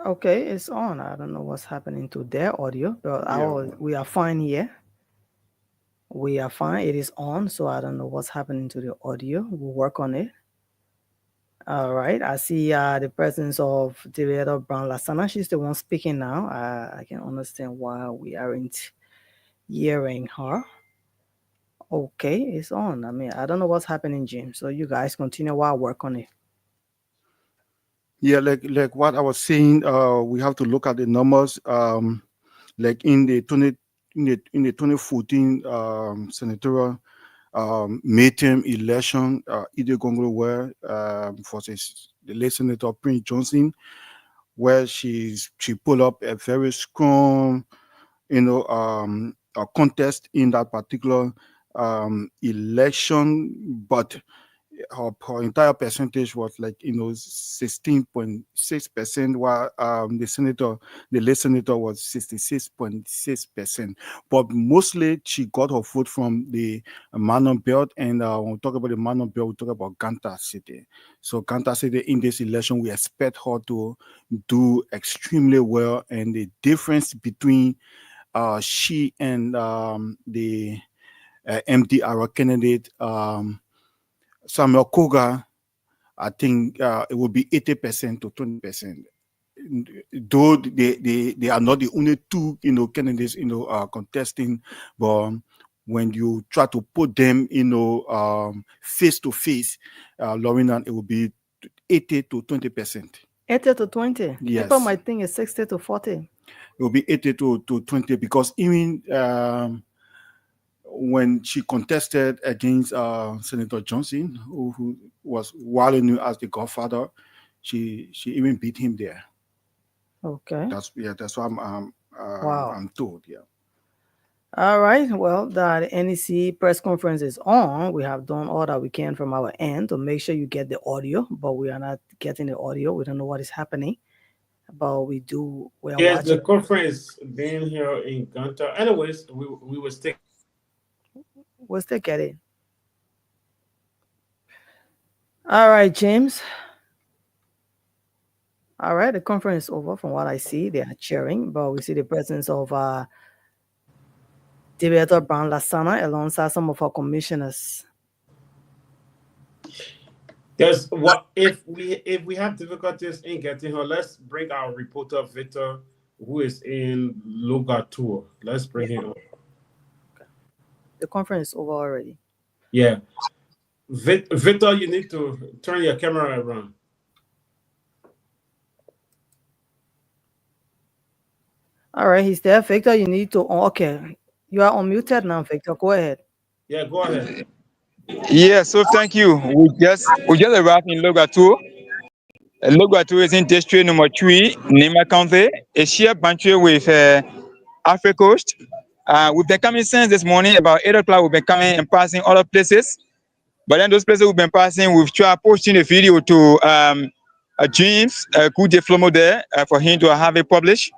Okay, it's on. I don't know what's happening to their audio, but we are fine here. We are fine. It is on, so I don't know what's happening to the audio. We'll work on it. All right. I see the presence of Director Brown Lasana. She's the one speaking now. I can understand why we aren't hearing her. Okay, it's on. I mean, I don't know what's happening, Jim. So you guys continue while I work on it. Yeah, like what I was saying, we have to look at the numbers. Like in the 2014 senatorial midterm election, Ide Gongolo were versus the late Senator Prince Johnson, where she pulled up a very strong, a contest in that particular election, but her entire percentage was like 16.6%, while the late senator was 66.6%. But mostly she got her vote from the Manon Belt, and when we talk about the Manon Belt, we talk about Ganta City. So Ganta City in this election, we expect her to do extremely well, and the difference between she and the MDR candidate Samuel Koga, I think it will be 80% to 20%. Though they are not the only two candidates contesting, but when you try to put them face to face, Lorena, it will be 80 to 20%. 80 to 20. Yes. People might think it's 60 to 40. It will be 80 to 20 because even when she contested against Senator Johnson, who was widely known as the Godfather, she even beat him there. Okay. That's what I'm told. Yeah. All right. Well, the NEC press conference is on. We have done all that we can from our end to make sure you get the audio, but we are not getting the audio. We don't know what is happening, but we are yes, watching. the conference being here in Ganta. Anyways, we will stick. We'll still get it. All right, James. All right, the conference is over. From what I see, they are cheering, but we see the presence of Debater Brown Lasana alongside some of our commissioners. Yes, what if we have difficulties in getting her? Let's bring our reporter Victor, who is in Logatur. Let's bring him up. The conference is over already. Yeah, Victor, you need to turn your camera around. All right, he's there. Victor, you need to. Okay, you are unmuted now, Victor. Go ahead. Yeah, go ahead. Yeah, so thank you. We just arrived in Logatu. Logatu is in district number 3, Nimba County. It's here boundary with Africa Coast. We've been coming since this morning about 8 o'clock. We've been coming and passing other places. But then those places we've been passing, we've tried posting a video to James Flomo there for him to have it published.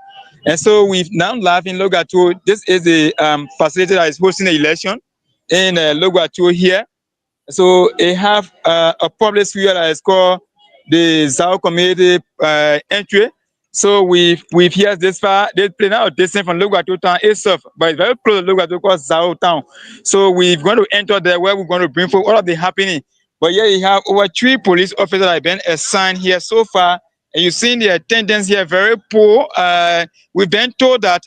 And so we've now live in Logatu. This is the facility that is hosting the election in Logatu here. So they have a public sphere that is called the Zao Community Entry. So we've here this far, they play now distance from Logatu town itself, but it's very close to Logatu called Zao town. So we're going to enter there where we're going to bring forward all of the happening. But here you have over 3 police officers that have been assigned here so far. And you've seen the attendance here very poor. We've been told that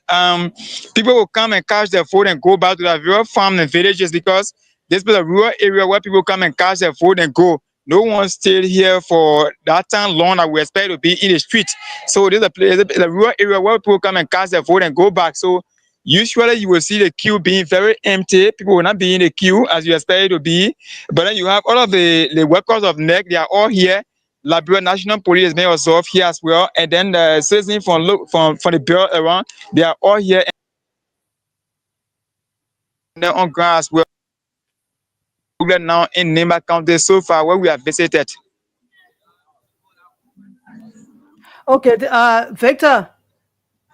people will come and catch their food and go back to their rural farms and villages because this is a rural area where people come and catch their food and go. No one stayed here for that time long that we expect to be in the street. So this is a rural area where people come and catch their food and go back. So usually you will see the queue being very empty. People will not be in the queue as you expect it to be. But then you have all of the workers of NEC, they are all here. Liberia National Police may also here as well. And then the citizens from the belt around, they are all here. And they're on ground as well. Now in Nimba County so far where we have visited. Okay, Victor.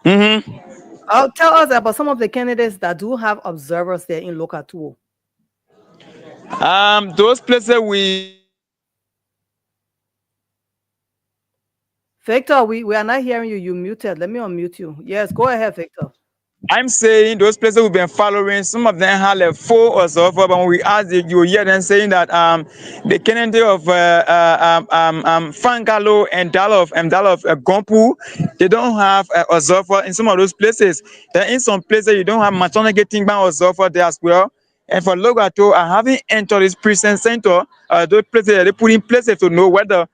Tell us about some of the candidates that do have observers there in Logatu. Those places Victor, we are not hearing you. You muted. Let me unmute you. Yes, go ahead, Victor. I'm saying those places we've been following, some of them have like 4 or so, but when we ask you hear them saying that the candidate of Fangalo and Dalof Gompu, they don't have a observer in some of those places. Then in some places you don't have maternal getting by observer there as well. And for Logato, I haven't entered this precinct center. Those places they put in places to know whether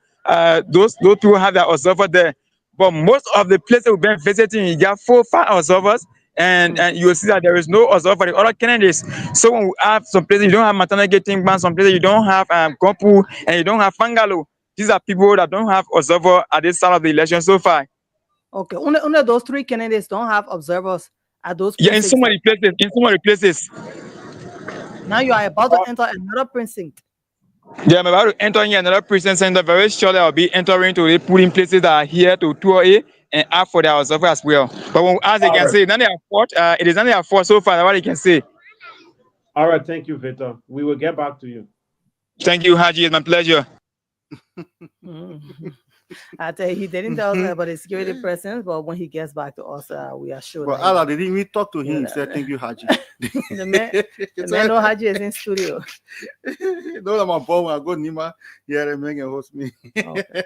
those people have their observer there. But most of the places we've been visiting, you got 4 or 5 observers. And you will see that there is no observer for the other candidates. So when we have some places you don't have maternal getting ban, some places you don't have Gompu and you don't have Fangalo. These are people that don't have observer at this side of the election so far. Okay, only those 3 candidates don't have observers at those places. Yeah, in so many places. Now you are about to enter another precinct. Yeah, I'm about to enter in another precinct center. Very shortly, I'll be entering to the polling places that are here to tour it and ask for their observer as well. But as they All can right. say, none of their fault. It is none of their fault so far. That's what they can say. All right. Thank you, Victor. We will get back to you. Thank you, Haji. It's my pleasure. I tell you, he didn't tell us about his security presence, but when he gets back to us, we are sure. But that Allah didn't even talk to him. know, Said thank you, Haji. the man know Haji is in studio. No, I'm a boy. I go Nima. Yeah, the man can host me. Okay.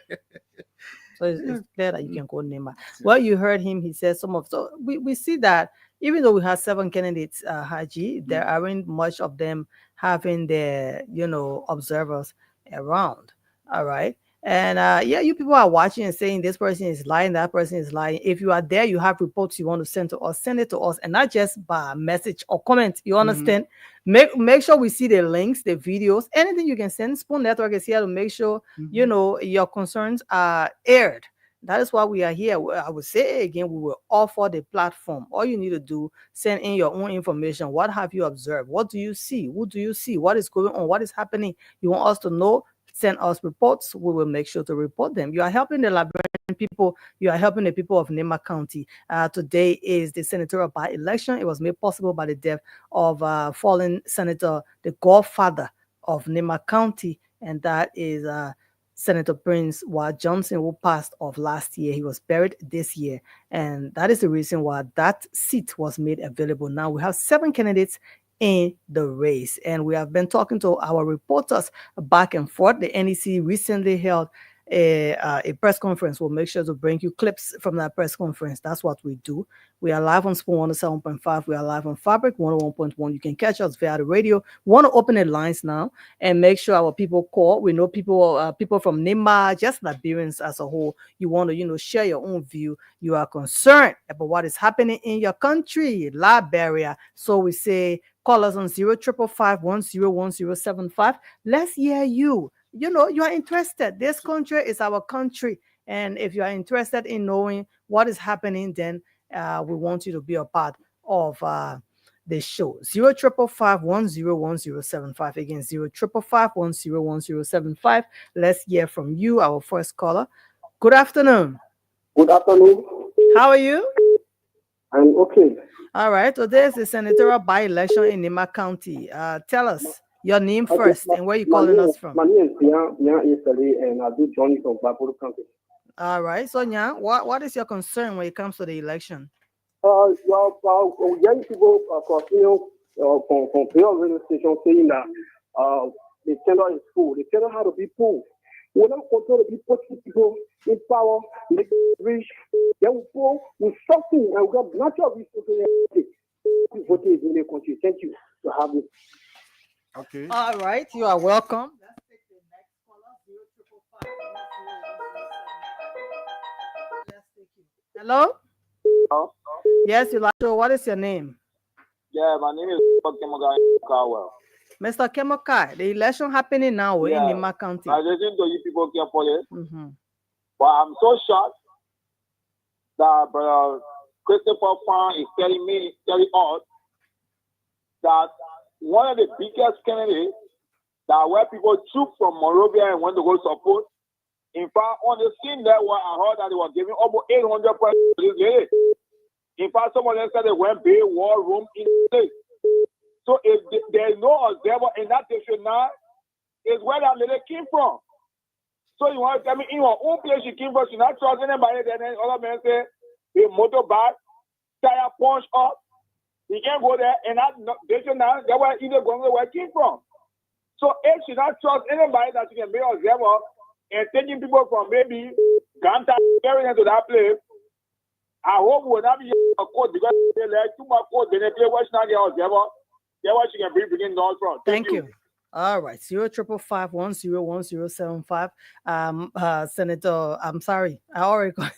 So it's clear that you can call Nimba. Well, you heard him. He said so we see that even though we have 7 candidates, Haji, there aren't much of them having their observers around. All right. And yeah, you people are watching and saying this person is lying, that person is lying. If you are there, you have reports you want to send to us, send it to us, and not just by message or comment. You understand? Make sure we see the links, the videos, anything you can send. Spoon Network is here to make sure your concerns are aired. That is why we are here. I would say again, we will offer the platform. All you need to do, send in your own information. What have you observed? What do you see? Who do you see? What is going on? What is happening? You want us to know? Send us reports. We will make sure to report them. You are helping the Liberian people. You are helping the people of Nimba County. Today is the senatorial by-election. It was made possible by the death of fallen senator, the godfather of Nimba County, and that is Senator Prince Ward Johnson, who passed off last year. He was buried this year, and that is the reason why that seat was made available. Now we have 7 candidates in the race, and we have been talking to our reporters back and forth. The NEC recently held a press conference. We'll make sure to bring you clips from that press conference. That's what we do. We are live on Spoon 107.5. We are live on Fabric 101.1. You can catch us via the radio. We want to open the lines now and make sure our people call. We know people from Nimba, just Liberians as a whole. You want to, share your own view. You are concerned about what is happening in your country, Liberia. So we say, call us on 0555-101075. Let's hear you. You are interested. This country is our country. And if you are interested in knowing what is happening, then we want you to be a part of the show. 0555-101075. Again, 0555-101075. Let's hear from you, our first caller. Good afternoon. Good afternoon. How are you? I'm okay. All right. So there's a senatorial by-election in Nimba County. Tell us your name first and where you calling us from. My name is Bian Isali, and I do join from Baburu County. All right. So Nya, what is your concern when it comes to the election? Young people continue from Pure radio station saying that the tender is full. The tender had to be full. We don't control the people in power, make it rich. Then we go, we something, and we got natural resources. We vote in the country. Thank you for having me. Okay. All right. You are welcome. Let's take the next caller. 0555. Hello? Hello? Yes, you like. So what is your name? Yeah, my name is Kemokai Cowell. Mr. Kemokai, the election happening now in Nimba County. I listen to you people carefully. But I'm so shocked that Brother Christopher Fan is telling us that one of the biggest candidates that where people took from Monrovia and went to go support. In fact, on the scene there where I heard that they were giving almost 800 points to this lady. In fact, some of them said they went big war room in the place. So if there is no observer in that station now, is where that lady came from. So you want to tell me in your own place she came from, she not trust anybody, then other men say a motorbike, tire punch up. He can't go there and that station now, that's where either going where it came from. So if she not trust anybody that she can be observer and taking people from maybe Ganta carrying them to that place, I hope we will not be a code because they like too much code, then they play what she not get observer. Yeah, what she can bring North from. Thank you. All right, 0555-101075. Senator, I'm sorry, I already got.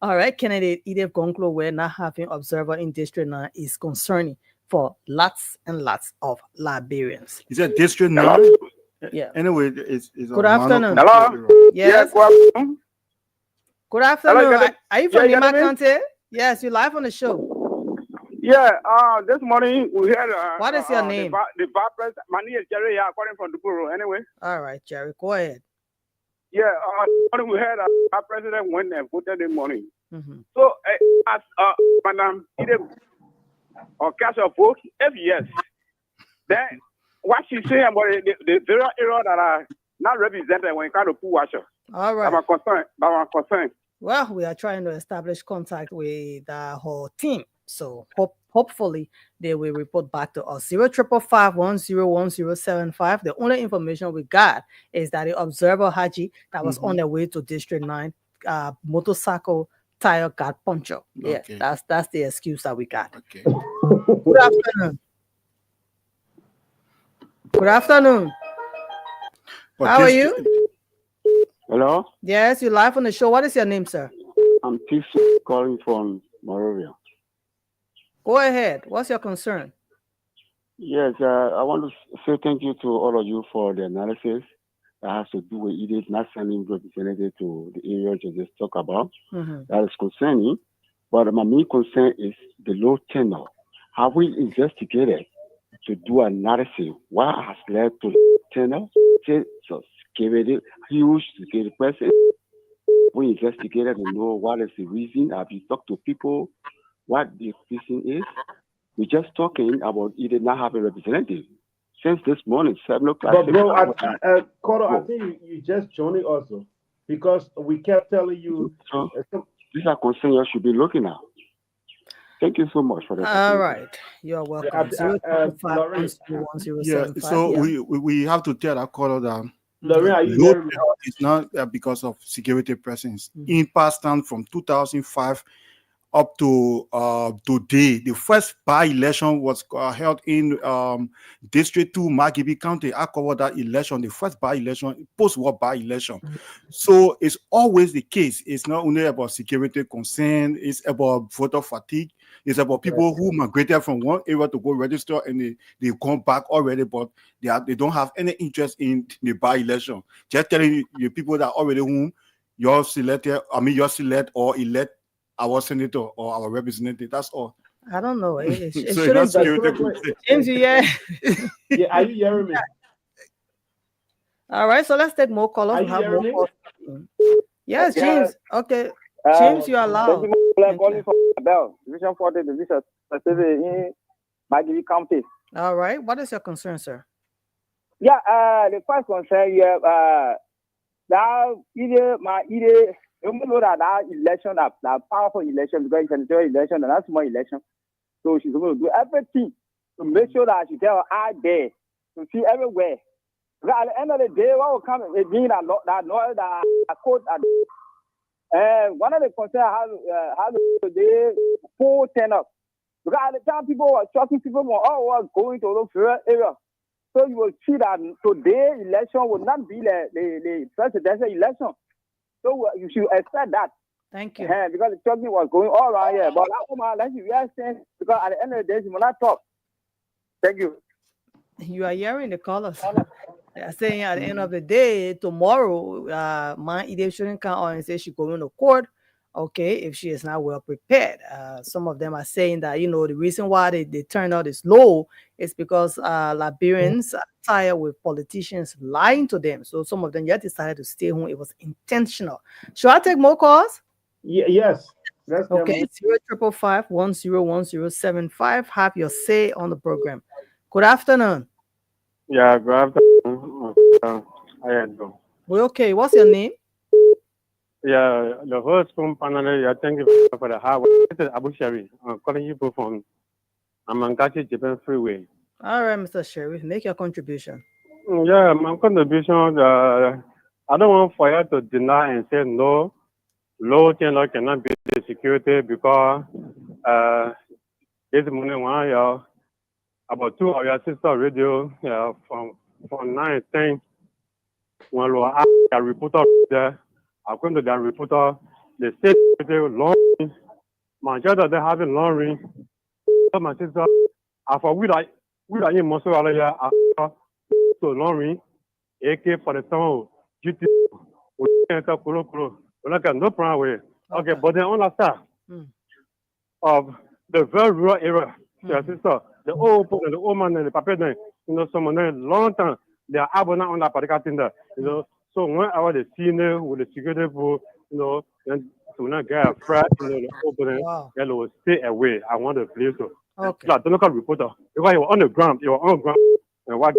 All right, candidate Edith Gonklo, where not having observer in District 9 is concerning for lots and lots of Liberians. Is that District 9? Yeah. Anyway, it's good afternoon. Hello. Yes. Good afternoon. Good afternoon. Hello, are you from Nimba County? Yes, you're live on the show. Yeah, this morning we had what is your name? The vice president. My name is Jerry. Yeah, calling from Duburo. Anyway. All right, Jerry, go ahead. Yeah, we had our president went and voted this morning. Mm-hmm. So as Madam Ide or cast a vote, if yes, then what she's saying about the very area that are not represented when it comes to pool washer. All right. That's my concern. Well, we are trying to establish contact with the whole team. So hopefully they will report back to us. 0555101075. The only information we got is that the observer Haji that was on the way to District 9 motorcycle tire got punctured. Yeah, Okay. that's the excuse that we got. Okay. Good afternoon. Good afternoon. But How are you? Hello? Yes, you're live on the show. What is your name, sir? I'm Tiff calling from Moravia. Go ahead. What's your concern? Yes, I want to say thank you to all of you for the analysis that has to do with it not sending representatives to the area to just talk about. Mm-hmm. That is concerning. But my main concern is the low tenure. Have we investigated to do analysis? What has led to the tenure? So security, huge security presence. We investigated to know what is the reason. Have you talked to people what the reason is? We're just talking about he did not have a representative since this morning, 7 o'clock. But bro, Cotto, I think you just joining also because we kept telling you. So, these are concerns you should be looking at. Thank you so much for that. All right, you're welcome. So we have to tell that caller that it's not because of security presence. In past time from 2005 up to today, the first by-election was held in District 2, Magibi County. I covered that election, the first by-election, post-war by-election. So it's always the case. It's not only about security concern, it's about voter fatigue. It's about people who migrated from one area to go register and they come back already, but they don't have any interest in the by-election. Just telling you people that already whom you're selected, you're select or elect our senator or our representative. That's all. I don't know. It So shouldn't be. James, yeah. Yeah, are you hearing me? All right, so let's take more callers. Are We you have more hearing me? calls. Yes, James. Okay. James, you are loud. Calling from Bell, Division 40, Division Specific in Magibi County. All right. What is your concern, sir? Yeah, the first concern, you know that election, that powerful election, because it's a natural election and that's small election. So she's going to do everything to make sure that she tell out there to see everywhere. Because at the end of the day, what will come is being that noise, that code. One of the concerns I have today, full turn up. Because at the time people were shocking, people were all going to those areas. So you will see that today election will not be the presidential election. So you should expect that. Thank you. Because the talking was going all around here. But that woman, let's see, we are saying, because at the end of the day, she will not talk. Thank you. You are hearing the callers. They are saying at the end of the day, tomorrow, my Ide shouldn't come on and say she's going to court. Okay, if she is not well prepared. Some of them are saying that, the reason why the turnout is low is because Liberians are tired with politicians lying to them. So some of them just decided to stay home. It was intentional. Should I take more calls? Yes. Okay, 0555101075. Have your say on the program. Good afternoon. Yeah, good afternoon. How you doing? We're okay. What's your name? Yeah, the host from Panama, thank you for the hard work. This is Abu Shari. I'm calling you from Amangachi Japan Freeway. All right, Mr. Sheriff, make your contribution. Yeah, my contribution, I don't want for you to deny and say no, low channel cannot be the security because this morning when about 2 of your sister radio from 9:10 when we asked a reporter there. According to the reporter, the state long Manchester they have a long ring. So my sister, after we like in Moscow area after so long ring, AK for the town, GT, we enter Kuro. We like no problem with. Okay, but then on that side of the very rural area. Yeah, sister. The old people, the old man and the papa, someone long time, they are abandoned on that particular thing there. So when I was the senior with the security people, then so when I get a friend, the opening, they will stay away. I want the place to. Okay. Like, don't look at reporter. Because you were on the ground, and what,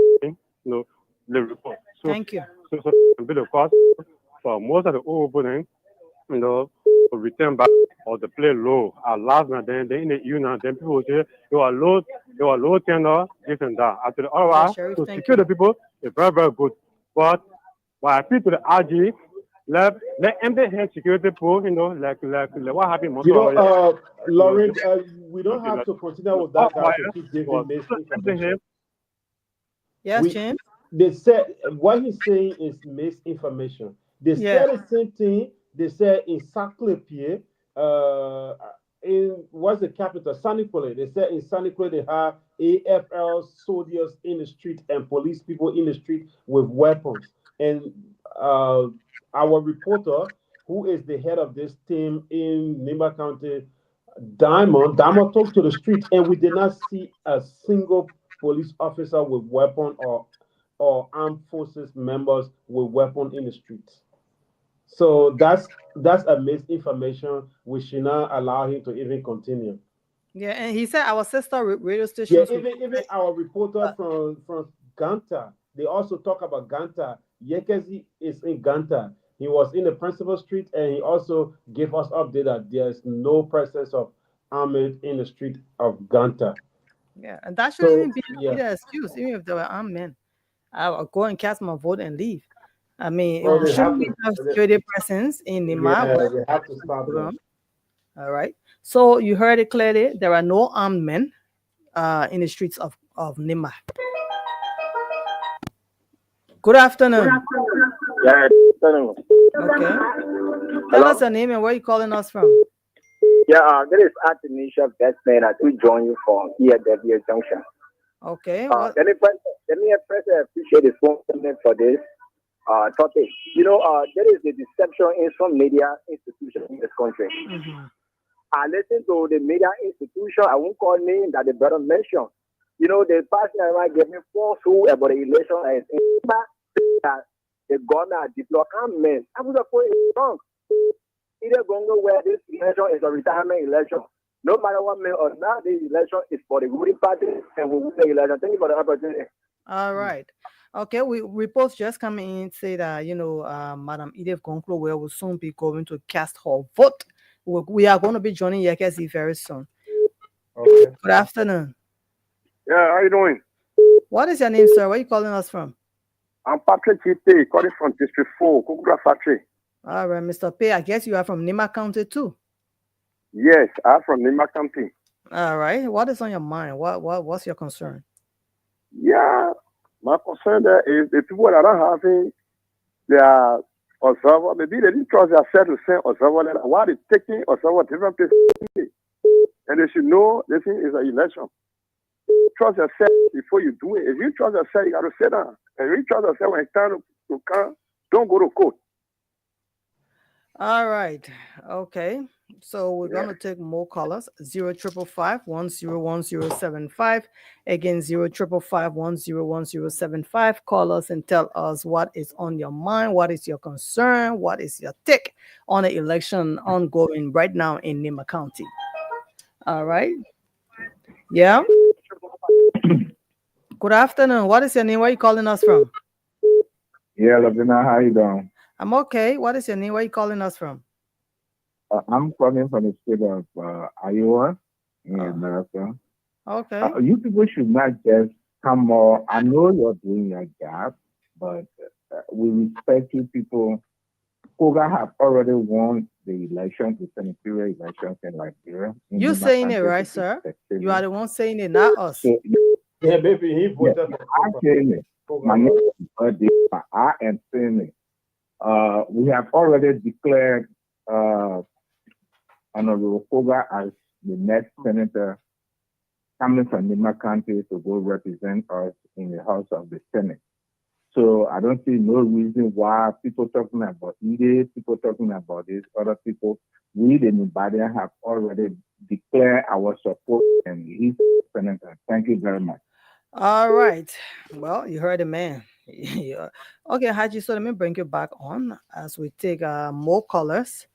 the report. So, Thank you. So be the cost for most of the opening, to return back or to play low. Last night, then in the union, then people will say you are low tender, this and that. After the hour, Sheriff, to thank secure you. the people, it's very, very good. But I appeal to the RG, let empty hand security people, like what happened most Lauren, we don't have to continue with that guy to keep giving misinformation. Yes, James. They said what he's saying is misinformation. They said the same thing. They said in Saclay, in what's the capital, Sanikole. They said in Sanikole they have AFL soldiers in the street and police people in the street with weapons. And our reporter, who is the head of this team in Nimba County, Diamond talked to the street, and we did not see a single police officer with weapon or armed forces members with weapon in the streets. So that's a misinformation. We should not allow him to even continue. Yeah, and he said our sister radio Yeah, stations. even our reporter from Ganta, they also talk about Ganta. Yekezi is in Ganta. He was in the principal street, and he also gave us update that there's no presence of armed in the street of Ganta. Yeah, and that shouldn't even be Yeah. the excuse, even if they were armed men. I'll go and cast my vote and leave. I mean, Well, it they shouldn't have be to. enough security presence in Nimba. Yeah, they have to stop that. All right. So you heard it clearly. There are no armed men in the streets of Nimba. Good afternoon. Yeah, afternoon. Okay. Tell us your name and where you calling us from. Yeah, this is Artemisia Bestman. I do join you from here at the Junction. Okay. Let me first appreciate the sponsor for this topic. There is a deception in some media institutions in this country. Mm-hmm. I listen to the media institution. I won't call name that the brother mentioned. The person that gave me falsehood about the election and that the government deploy armament. I was afraid it's wrong. Either going where this election is a retirement election. No matter what may or not, the election is for the ruling party and we win the election. Thank you for the opportunity. All right. Okay, reports just coming in say that Madam Edith Gonklo will soon be going to cast her vote. We are going to be joining Yekesi very soon. Okay. Good afternoon. Yeah, how you doing? What is your name, sir? Where are you calling us from? I'm Patrick Chite, calling from District 4, Kukura Factory. All right, Mr. Pay. I guess you are from Nimba County too. Yes, I'm from Nimba County. All right. What is on your mind? What's your concern? Yeah, my concern there is the people that are having their observer, maybe they didn't trust themselves to send observer. Why they taking observer different places? And they should know this is an election. Trust yourself before you do it. If you trust yourself, you got to sit down. And if you trust yourself when it's time to come, don't go to court. All right. Okay. So we're going to take more callers. 0555-101075. Again, 0555-101075. Call us and tell us what is on your mind. What is your concern? What is your take on the election ongoing right now in Nimba County? All right. Yeah. Good afternoon. What is your name? Where are you calling us from? Yeah, Lavina, how you doing? I'm okay. What is your name? Where are you calling us from? I'm calling from the state of Iowa in America. Okay. You people should not just come more. I know you're doing your job, but we respect you people. Koga have already won the election, the senatorial elections in Liberia. You saying it right, sir? You are the one saying it, not us. So, yeah, baby, he voted for I'm saying it. My name is Buddy. I am saying it. We have already declared Honorable Koga as the next senator coming from Nimba County to go represent us in the House of the Senate. So I don't see no reason why people talking about it, people talking about this, other people. We, the Nimbadian, have already declared our support and his senator. Thank you very much. All right. Well, you heard the man. Yeah. Okay, Haji, so let me bring you back on as we take more callers.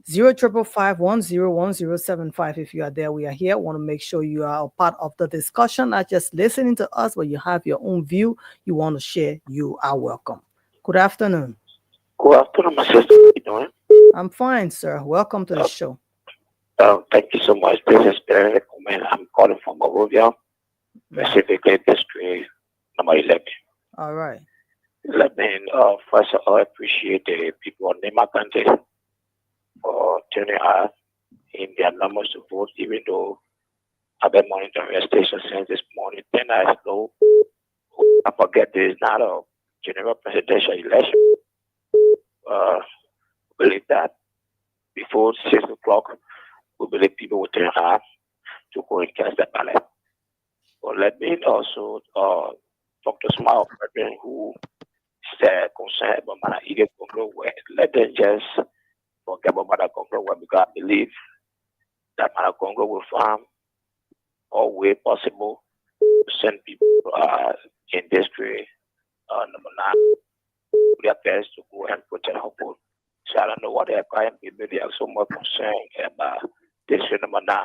0555101075. If you are there, we are here. Want to make sure you are a part of the discussion, not just listening to us, but you have your own view you want to share. You are welcome. Good afternoon. Good afternoon, my sister. How you doing? I'm fine, sir. Welcome to the show. Thank you so much. This is Derek. I'm calling from Monrovia, specifically district number 11. All right. Let me, first of all, appreciate the people of Nimba County for turning out in their numbers to vote, even though I've been monitoring your station since this morning. Then I know, I forget this is not a general presidential election. Believe that before 6 o'clock, we believe people will turn out to go and cast their ballot. But let me also talk to some of our brethren who said concerned about my Ige Congo. Let them just forget about the Congo because I believe that my Congo will find all way possible to send people in district number 9 to their best to go and protect our vote. So I don't know what they're crying people. They are so much concerned about district number 9.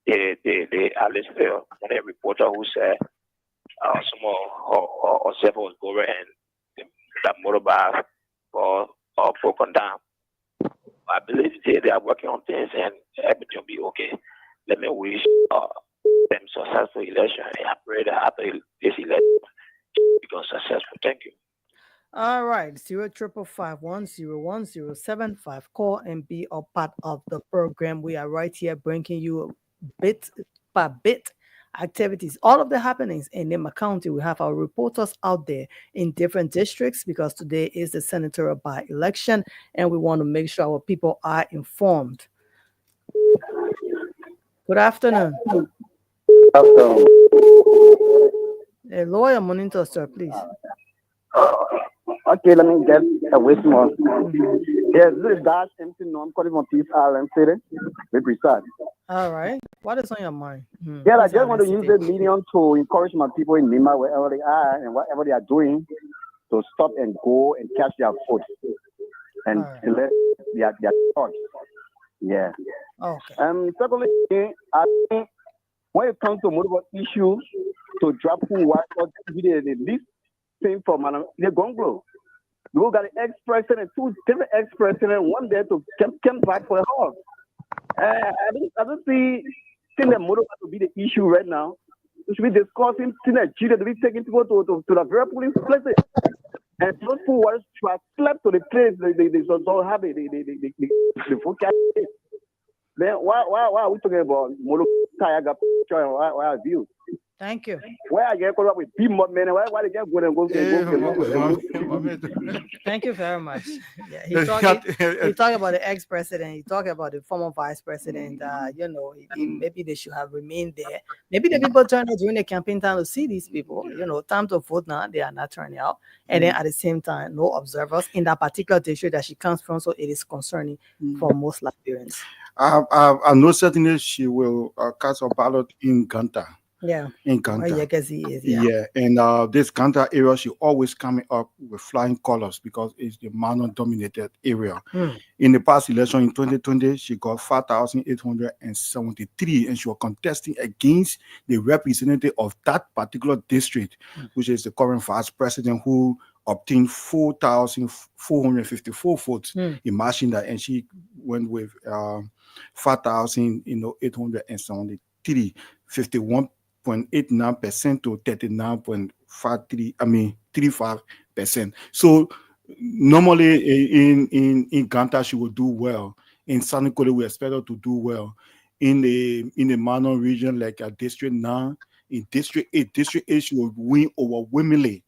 They at least when a reporter who said some or several was going and that motorbike or broken down. I believe they are working on things and everything will be okay. Let me wish them successful election and I pray that after this election becomes successful. Thank you. All right, 0555101075. Call and be a part of the program. We are right here bringing you bit by bit activities, all of the happenings in Nimba County. We have our reporters out there in different districts because today is the senatorial by-election, and we want to make sure our people are informed. Good afternoon. A lawyer monitor, sir, please. Okay, let me get away more. Yes, this is Dash MC. No, I'm calling from Peace Island City. Be precise. All right. What is on your mind? Yeah, I just want to use this medium to encourage my people in Nimba, wherever they are and whatever they are doing, to stop and go and catch their food and select their choice. Yeah. Okay. Secondly, I think when it comes to multiple issues, to drop who was the least thing for the Gonglo. You got the ex-president, 2 different ex-presidents, one there to come back for a horse. I don't think the model to be the issue right now. We should be discussing Nigeria to be taking people to the very police places. And those who were slept to the place they don't have the focus. Then why are we talking about Molo Tiger and why are you? Thank you. Why are you going up with people, man? Why they get going and go? Thank you very much. Yeah, he talked about the ex-president. He talked about the former vice president. Maybe they should have remained there. Maybe the people turned out during the campaign time to see these people. Time to vote now. They are not turning out, and then at the same time, no observers in that particular district that she comes from. So it is concerning for most Liberians. I know certainly she will cast a ballot in Ganta. Yeah. In Ganta. Yeah. And this Ganta area, she always coming up with flying colors because it's the Mano-dominated area. In the past election in 2020, she got 5,873, and she was contesting against the representative of that particular district, which is the current vice president, who obtained 4,454 votes in Mashinda, and she went with 5,873, 51.89% to 39.35%. So normally in Ganta she will do well. In Sanikole we expect her to do well. In the Mano region, like a district 9, in district 8, she will win overwhelmingly.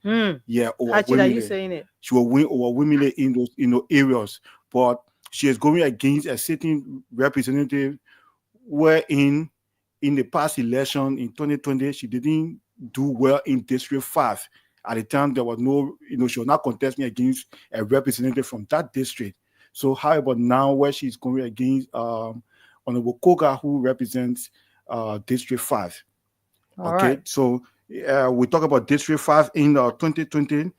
Yeah, overwhelmingly. Are you saying it? She will win overwhelmingly in those areas. But she is going against a certain representative wherein in the past election in 2020, she didn't do well in District 5. At the time, there was no, she was not contesting against a representative from that district. So how about now where she's going against Honorable Koga, who represents District 5? All Okay, right. so we talk about District 5 in 2020.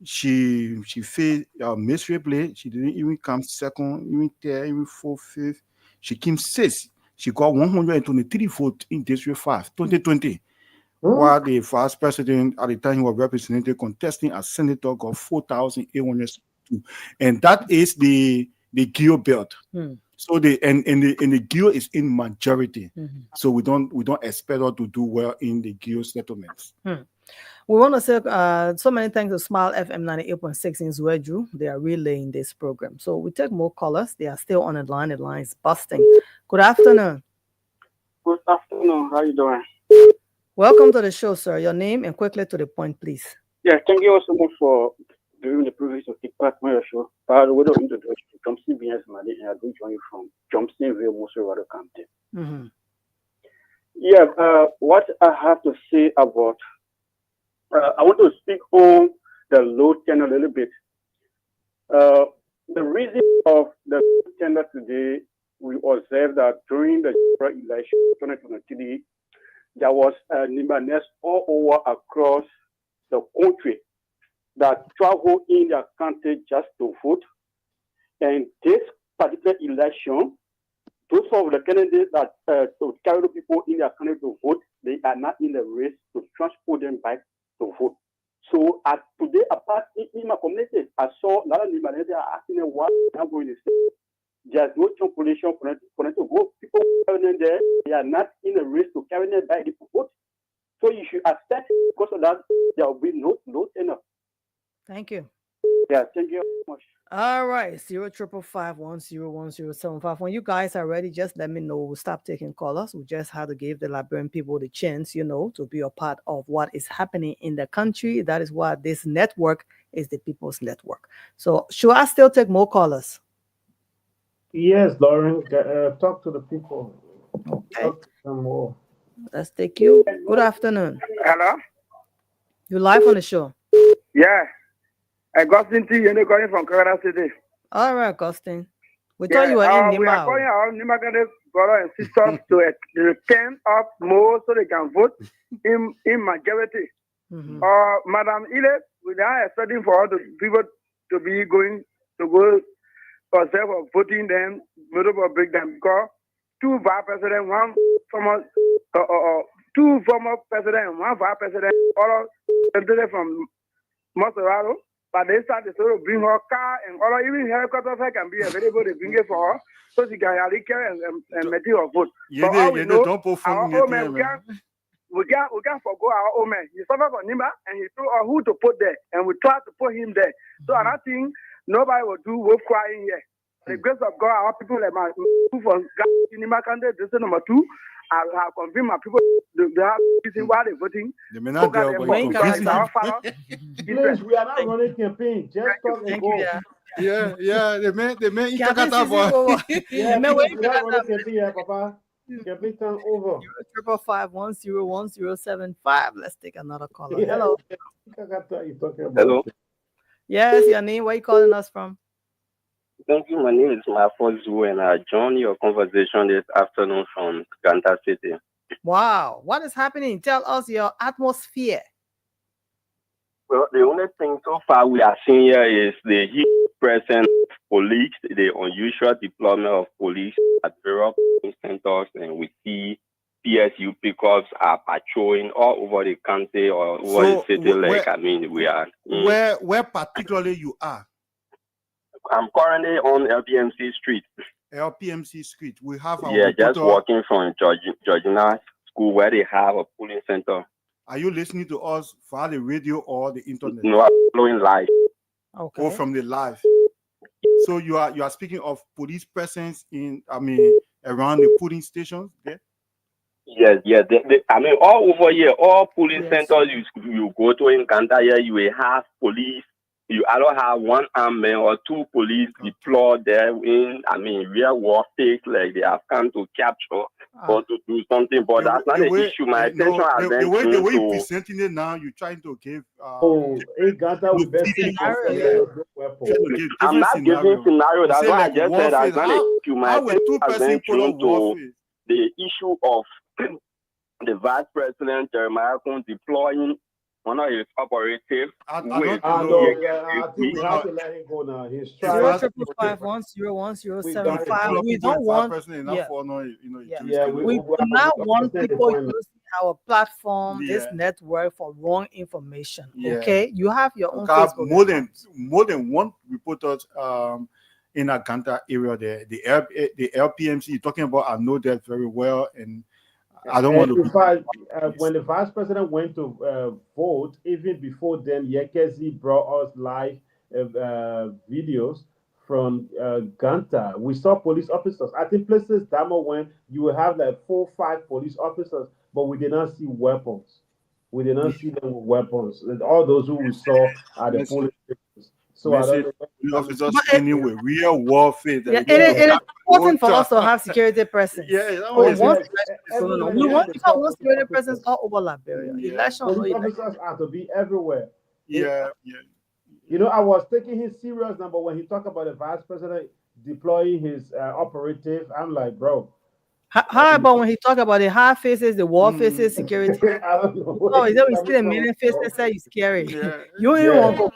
She faced miserably. She didn't even come second, even third, even fourth, fifth. She came sixth. She got 123 votes in District 5, 2020. While the vice president at the time he was represented contesting as senator got 4,802. And that is the Geo belt. So the Geo is in majority. So we don't expect her to do well in the Geo settlements. We want to say so many thanks to Smile FM 98.6 in Zweju. They are relaying this program. So we take more callers. They are still on the line. The line is busting. Good afternoon. Good afternoon. How you doing? Welcome to the show, sir. Your name and quickly to the point, please. Yeah, thank you so much for giving the privilege to take part in your show. By the way, the introduction, Johnson BS Mali, and I do join you from Johnsonville, Mosoro County. Yeah, what I have to say about, I want to speak on the low tenor a little bit. The reason of the low tenor today, we observed that during the general election 2023, there was Nimbanese all over across the country that traveled in their country just to vote. And this particular election, those of the candidates that to carry the people in their country to vote, they are not in the race to transport them back to vote. So today, apart in my community, I saw a lot of Nimbanese are asking what I'm going to say. There's no transportation for them to go. People carrying there, they are not in a race to carry them back to vote. So you should accept because of that there will be no enough. Thank you. Yeah, thank you very much. All right, 0555101075. When you guys are ready, just let me know. We'll stop taking callers. We just had to give the Liberian people the chance, to be a part of what is happening in the country. That is why this network is the people's network. So should I still take more callers? Yes, Lauren, talk to the people. Okay. Talk to them more. Let's take you. Good afternoon. Hello? You're live on the show. Yeah. Augustine T. You're calling from Canada City. All right, Augustine. We thought you were in Nimba. We are calling our Nimba brothers and sisters to return up more so they can vote in majority. Madam Ile, we are expecting for all the people to be going to go observe of voting them, notable break them because two vice president, one former president, and one vice president, all from Maserado. But they started to bring her car and all, even helicopters can be available to bring it for her so she can carry and material vote. So all we know, our old man, we can forgo our old man. He suffered from Nimba and he told us who to put there and we tried to put him there. So another thing, nobody will do wolf crying here. The grace of God, our people like my from Nimba County, this is number 2. I have convinced my people they have reason why they're voting. Please, we are not running campaign. Just talk and go. Yeah. They may Campaign we are not running campaign here, Papa. Campaign time over. 0555101075. Let's take another caller. Yeah. Hello. Hello. Yes, your name. Where are you calling us from? Thank you. My name is Mafozu, and I joined your conversation this afternoon from Ganta City. Wow. What is happening? Tell us your atmosphere. Well, the only thing so far we are seeing here is the presence of police, the unusual deployment of police at various centers, and we see PSU pickups are patrolling all over the country or over the city. We are. Where particularly you are? I'm currently on LPMC Street. LPMC Street. We have our just walking from Georgina School where they have a polling center. Are you listening to us via the radio or the internet? No, I'm following live. Okay. Or from the live. So you are speaking of police presence around the polling stations there? Yes. All over here, all polling centers you go to in Uganda here, you will have police. You either have one armed man or two police deployed there in real war state, like they have come to capture or to do something, but that's not the issue. My attention has been the drawn way you're to presenting it now, you're trying to give in Ghana we best see I'm not giving scenario. That's why I just said that's not the issue. My how were attention two has been persons put drawn on to warfare? the issue of the Vice President Jeremiah Kun deploying one of his operatives with I think we have to let him go now. He's trying. 05551010105. We don't want. We do not want people using our platform, this network, for wrong information. Okay, you have your own Facebook more than one reporters in Aganta area there. The LPMC you're talking about, I know that very well, and I don't want to. In fact, when the vice president went to vote, even before then, Yekezi brought us live videos from Ganta. We saw police officers. I think places Damo went, you will have like 4 or 5 police officers, but we did not see weapons. We did not see them with weapons. And all those who we saw are the police officers. So I don't know. Officers spinning with real warfare. It is important for us to have security presence. Yes, we want security presence all over Liberia. Election, police officers are to be everywhere. Yeah. You know, I was taking his serious number when he talked about the vice president deploying his operative. I'm like, bro. How about when he talk about the high faces, the wall faces, security? I don't know. Oh, is that we see the million faces say it's scary? You ain't want to.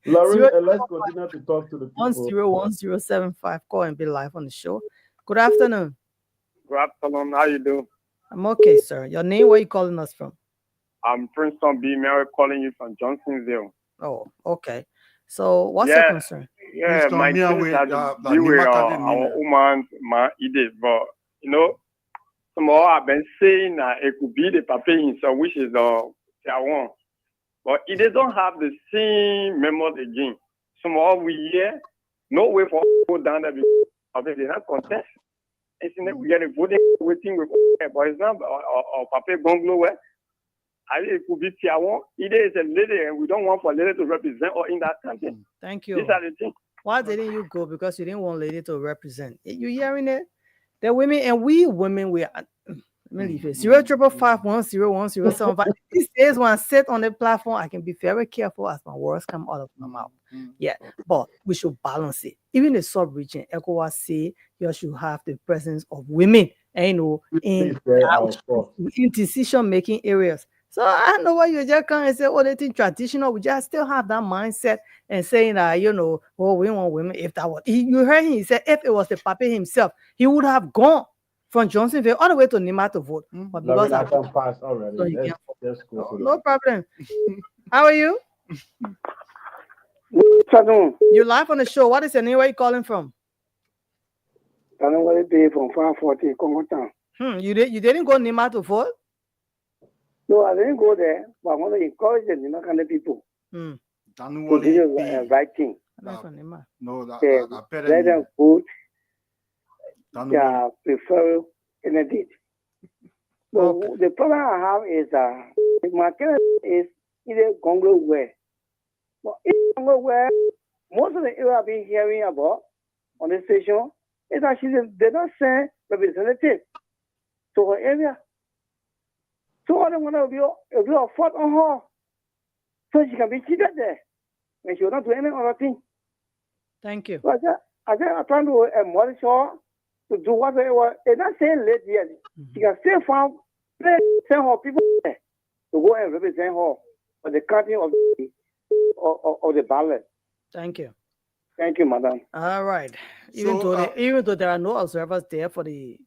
Lauren, let's continue to talk to the people. 101075. Call and be live on the show. Good afternoon. Good afternoon. How you doing? I'm okay, sir. Your name? Where you calling us from? I'm Princeton B. Mary calling you from Johnsonville. Oh, okay. So what's your concern? Yeah, my things had to do with our woman, my idiot. But, you know, somehow I've been saying that it could be the papa himself, which is Tiawan. But it doesn't have the same memory again. Somehow we hear no way for go down there because they not contest. Isn't it? We get a voting waiting with, but it's not or Papa Gonglo where. It could be Tiawan. It is a lady, and we don't want for lady to represent or in that country. Thank you. These are the things. Why didn't you go? Because you didn't want lady to represent. You hearing it? The women and we women we are. Let me leave it. 05551010175. These days when I sit on the platform, I can be very careful as my words come out of my mouth. Yeah, but we should balance it. Even the sub-region, ECOWAS say you should have the presence of women, you know, in decision-making areas. So I don't know why you just come and say, oh, they think traditional. We just still have that mindset and saying that, you know, oh, we want women. If that was, you heard him, he said, if it was the Papa himself, he would have gone from Johnsonville all the way to Nimba to vote. But because I can pass already. So let's go to no problem. How are you? You live on the show. What is your name? Where are you calling from? I don't want to be from 540 Congo Town. You didn't go Nimba to vote? No, I didn't go there, but I want to encourage the Nimba kind of people. To do the right thing. No, let them vote their preferred candidate. So the problem I have is my candidate is either Congo where. But in Congo where most of the area I've been hearing about on the station is actually they don't send representative to her area. So I don't want to be a fault on her. So she can be seated there. And she will not do any other thing. Thank you. So I'm trying to admonish her to do whatever. They're not saying late yet. She can still send her people there to go and represent her for the counting of the ballot. Thank you. Thank you, madam. All right. Even though there are no observers there for the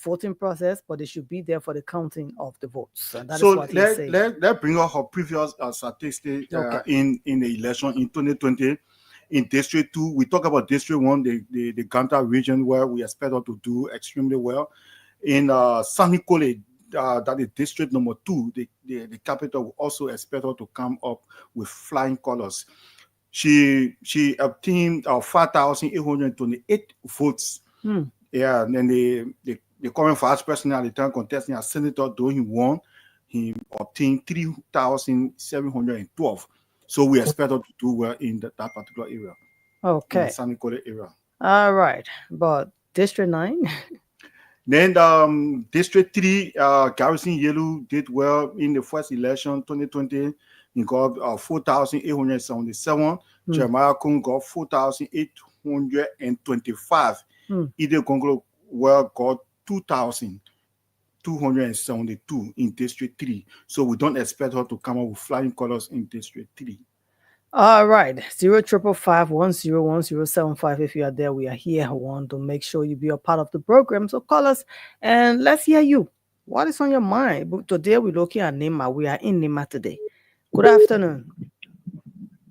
voting process, but they should be there for the counting of the votes. And that is what he's saying. Let's bring up her previous statistics in the election in 2020. In District 2, we talk about District 1, the Ganta region, where we expect her to do extremely well. In San Nicole, that is District number 2, the capital will also expect her to come up with flying colors. She obtained 5,828 votes. Yeah, and then the current vice president at the time contesting as senator, though he won, he obtained 3,712. So we expect her to do well in that particular area. Okay. In the San Nicole area. All right. But District 9? Then District 3, Garrison Yellow did well in the first election 2020. He got 4,877. Jeremiah Kung got 4,825. Ide Gonglo well got 2,272 in District 3. So we don't expect her to come up with flying colors in District 3. All right, 055101075. If you are there, we are here. I want to make sure you be a part of the program. So call us and let's hear you. What is on your mind? But today we're looking at Nimba. We are in Nimba today. Good afternoon.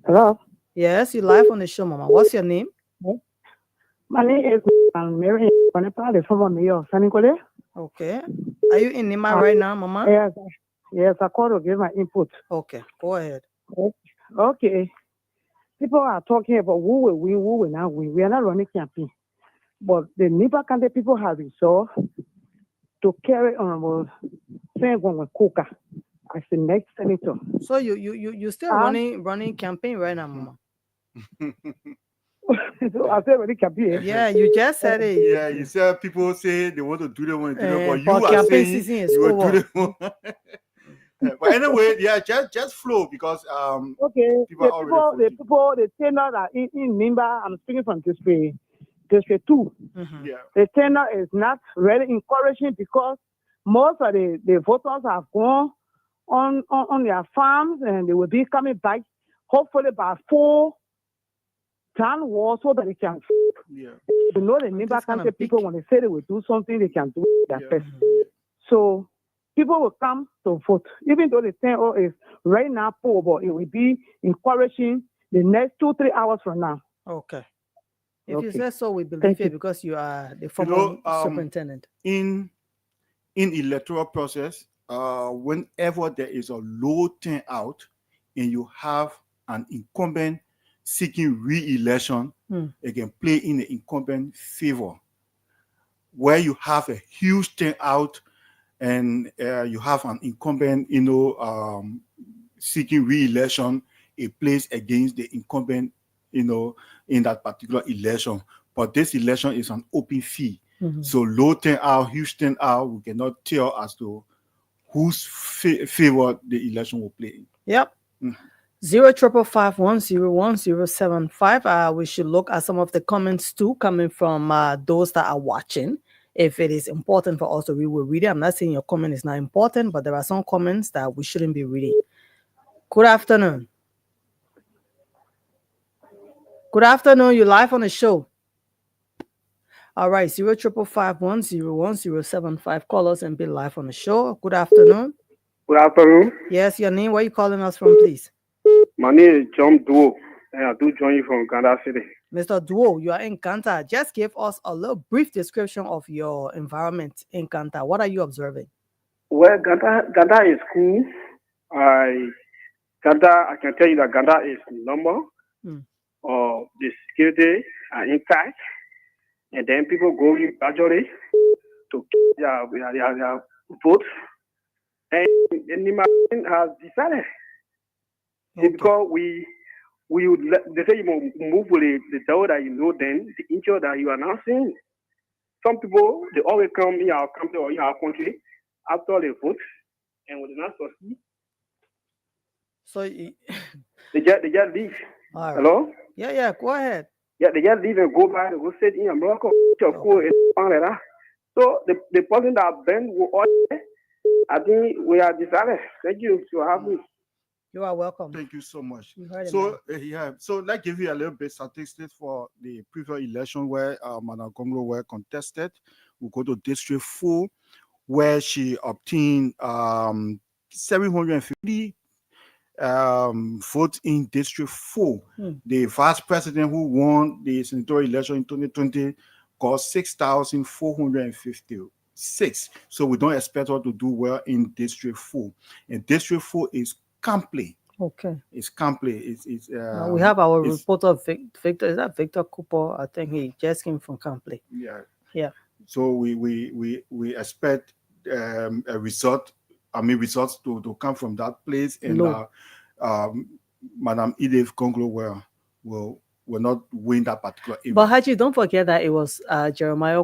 Hello. Yes, you're live on the show, Mama. What's your name? My name is Mary. From New York, Sanikole. Okay. Are you in Nimba right now, Mama? Yes, I called to give my input. Okay, go ahead. Okay. People are talking about who will win, who will not win. We are not running campaign. But the Nimba County people have resolved to carry Honorable Sengon Koka as the next senator. So you still running campaign right now, Mama? So I said running campaign. Yeah, you just said it. Yeah, you said people say they want to do them, but you are campaign saying season is you will over. do them. But anyway, yeah, just flow because Okay, the people, the tenor that in Nimba, I'm speaking from District 2. Yeah. The tenor is not really encouraging because most of the voters have gone on their farms and they will be coming back hopefully by 4 town walls so that they can. Yeah. You know, the Nimba County people, when they say they will do something, they can do that first. So people will come to vote, even though the turnout is right now poor, but it will be encouraging the next 2-3 hours from now. Okay. If you say so, we believe it because you are the former superintendent. In electoral process, whenever there is a low turnout and you have an incumbent seeking re-election, it can play in the incumbent favor. Where you have a huge turnout and you have an incumbent, seeking re-election, it plays against the incumbent, in that particular election. But this election is an open field. So low turnout, huge turnout, we cannot tell as to whose favor the election will play. Yep. 05551011075. We should look at some of the comments too, coming from those that are watching. If it is important for us to read, we'll read it. I'm not saying your comment is not important, but there are some comments that we shouldn't be reading. Good afternoon. Good afternoon. You're live on the show. All right, 05551011075. Call us and be live on the show. Good afternoon. Good afternoon. Yes, your name. Where are you calling us from, please? My name is John Duo, and I do join you from Uganda City. Mr. Duo, you are in Kanta. Just give us a little brief description of your environment in Kanta. What are you observing? Well, Ganda is cool. I can tell you that Ganda is normal. The security are intact, and then people go in gradually to their vote. And Nimba has decided because we would they say you move with the door that you know, then the inch that you are now seeing. Some people they always come in our country or in our country after they vote, and when they not succeed, so they just leave. Right. Hello? Yeah, go ahead. Yeah, they just leave and go back and go sit in America. So the person that Ben will order, I think we are decided. Thank you for having me. You are welcome. Thank you so much. So let's give you a little bit statistics for the previous election where Madam Gonglo were contested. We'll go to District 4, where she obtained 750 votes in District 4. The vice president who won the senatorial election in 2020 got 6,456. So we don't expect her to do well in District 4. And District 4 is Campley. Okay. It's Campley. We have our reporter, Victor. Is that Victor Cooper? I think he just came from Campley. Yeah. So we expect results to come from that place, and Madam Edith Gonglo will not win that particular area. But Haji, don't forget that it was Jeremiah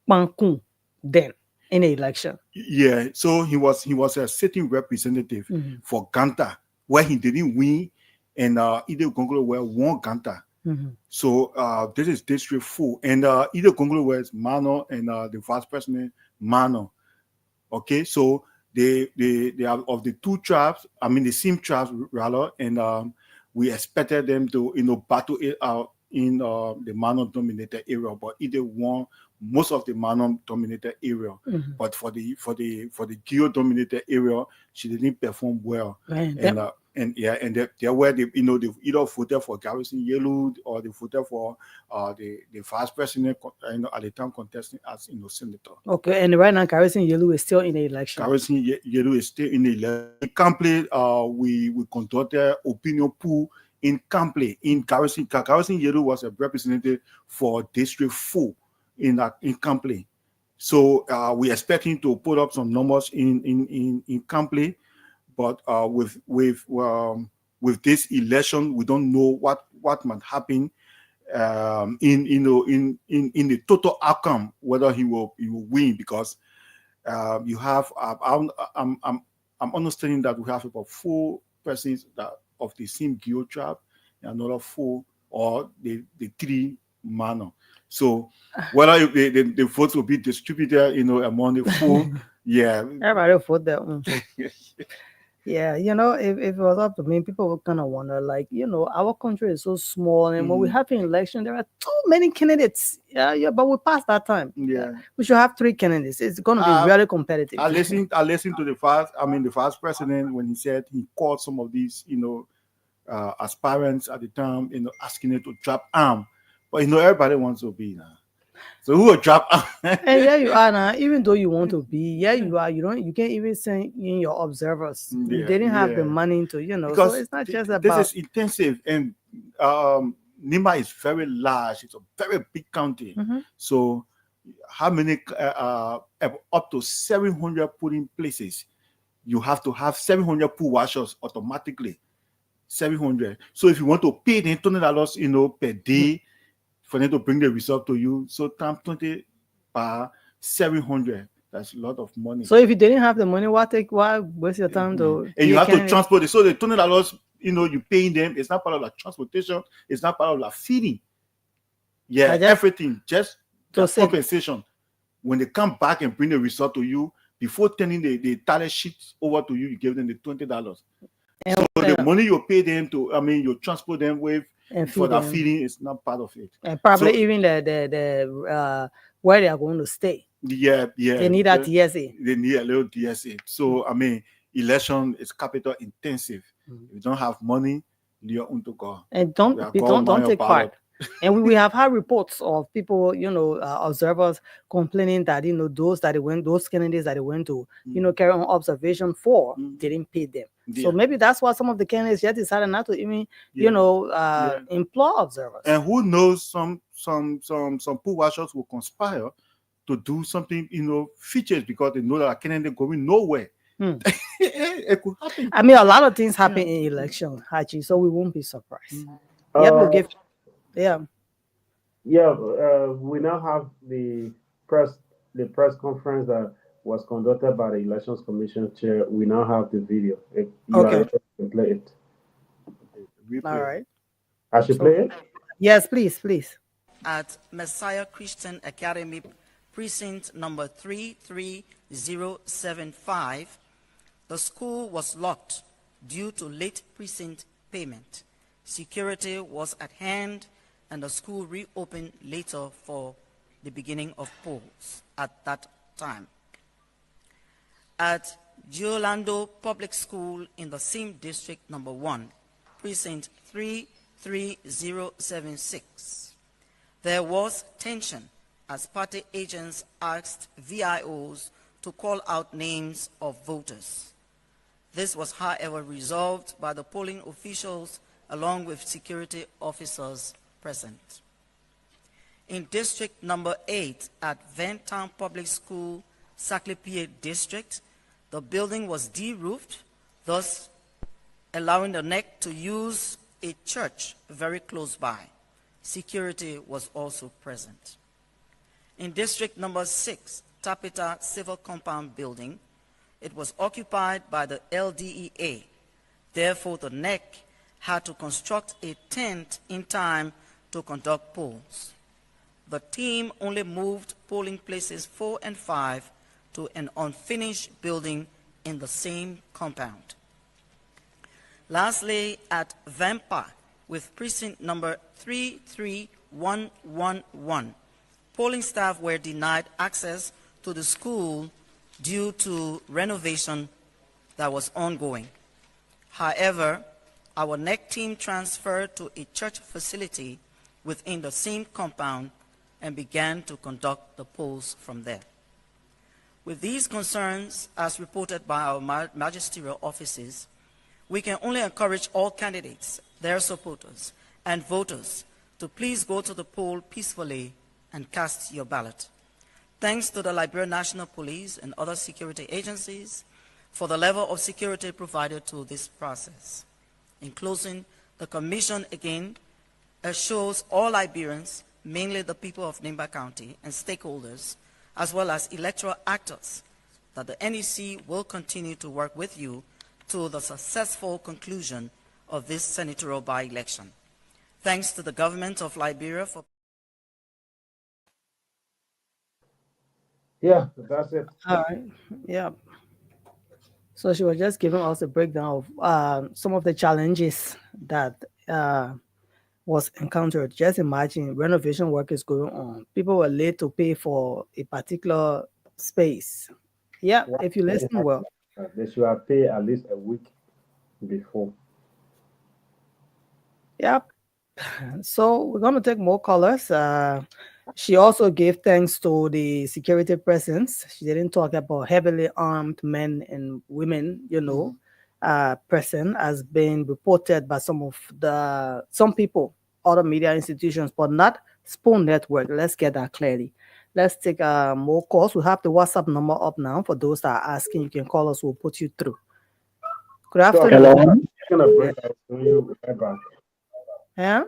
Pankun then in the election. Yeah, so he was a sitting representative for Ganta, where he didn't win, and Ide Gongolo were won Ganta. So this is District 4, and Ide Gongolo was Mano, and the vice president Mano. Okay, so they are of the two tribes. I mean the same tribes rather, and we expected them to battle it out in the Mano dominated area, but either won most of the Mano dominated area. But for the Geo dominated area, she didn't perform well. And they were they either voted for Garrison Yellow or they voted for the vice president at the time contesting as senator. Okay, and right now Garrison Yellow is still in the election. Garrison Yellow is still in the election. In Campley, we conducted opinion poll in Campley. In Garrison Yellow was a representative for District 4 in Campley. So we expect him to put up some numbers in Campley. But with this election, we don't know what might happen in the total outcome, whether he will win, because you have I'm understanding that we have about 4 persons that of the same Geo tribe, and another 4 or the 3 Mano. So whether the votes will be distributed, among the 4, yeah, everybody vote their own. Yeah, if it was up to me, people would kind of wonder, like, our country is so small, and when we have an election, there are too many candidates. Yeah, but we passed that time. Yeah, we should have 3 candidates. It's going to be really competitive. I listened to the vice president when he said he called some of these, aspirants at the time, asking them to drop arm, but everybody wants to be now. So who will drop? And yeah, you are now. Even though you want to be, you are. You can't even send in your observers. They didn't have the money to, Because so it's not just about. This is intensive, and Nimba is very large. It's a very big county. So how many up to 700 polling places? You have to have 700 poll washers automatically. 700. So if you want to pay them $20, per day, for them to bring the result to you, so times 20 by 700. That's a lot of money. So if you didn't have the money, why waste your time to? And you have to transport it. So the $20, you paying them. It's not part of the transportation. It's not part of the feeding. Yeah, everything. Just compensation. When they come back and bring the result to you, before turning the tally sheet over to you, you give them the $20. So the money you pay them you transport them with. And for that feeding, is not part of it. And probably even the where they are going to stay. Yeah. They need that DSA. They need a little DSA. So election is capital intensive. If you don't have money, you're on to go. And don't take part. And we have had reports of people, observers complaining that those candidates that they went to, carry on observation for, didn't pay them. Yeah. So maybe that's why some of the candidates just decided not to even, employ observers. And who knows, some pool washers will conspire to do something, features, because they know that a candidate going nowhere. It could happen. A lot of things happen in election, Hachi, so we won't be surprised. We now have the press conference that was conducted by the Elections Commission chair. We now have the video. If you are able to play it. All right. I should play it? Yes, please. At Messiah Christian Academy, precinct number 33075, the school was locked due to late precinct payment. Security was at hand, and the school reopened later for the beginning of polls at that time. At Giolando Public School in the same district number 1, precinct 33076, there was tension as party agents asked VIOs to call out names of voters. This was, however, resolved by the polling officials along with security officers present. In district number 8 at Ventown Public School, Saclipie District, the building was de-roofed, thus allowing the NEC to use a church very close by. Security was also present. In district number 6 Tapita Civil Compound building. It was occupied by the LDEA. Therefore, the NEC had to construct a tent in time to conduct polls. The team only moved polling places 4 and 5 to an unfinished building in the same compound. Lastly, at Vampa, with precinct number 33111, polling staff were denied access to the school due to renovation that was ongoing. However, our NEC team transferred to a church facility within the same compound and began to conduct the polls from there. With these concerns, as reported by our magisterial offices, we can only encourage all candidates, their supporters, and voters to please go to the poll peacefully and cast your ballot. Thanks to the Liberian National Police and other security agencies for the level of security provided to this process. In closing, the Commission again assures all Liberians, mainly the people of Nimba County and stakeholders, as well as electoral actors, that the NEC will continue to work with you to the successful conclusion of this senatorial by-election. Thanks to the government of Liberia for... Yeah, that's it. All right. Yeah. So she was just giving us a breakdown of some of the challenges that was encountered. Just imagine renovation work is going on. People were late to pay for a particular space. Yeah, if you listen well. They should have paid at least a week before. Yep. So we're going to take more callers. She also gave thanks to the security presence. She didn't talk about heavily armed men and women, present as being reported by some people, other media institutions, but not Spoon Network. Let's get that clearly. Let's take more calls. We have the WhatsApp number up now. For those that are asking, you can call us. We'll put you through. Good afternoon. Hello. I'm going to break out when you get back. Yeah?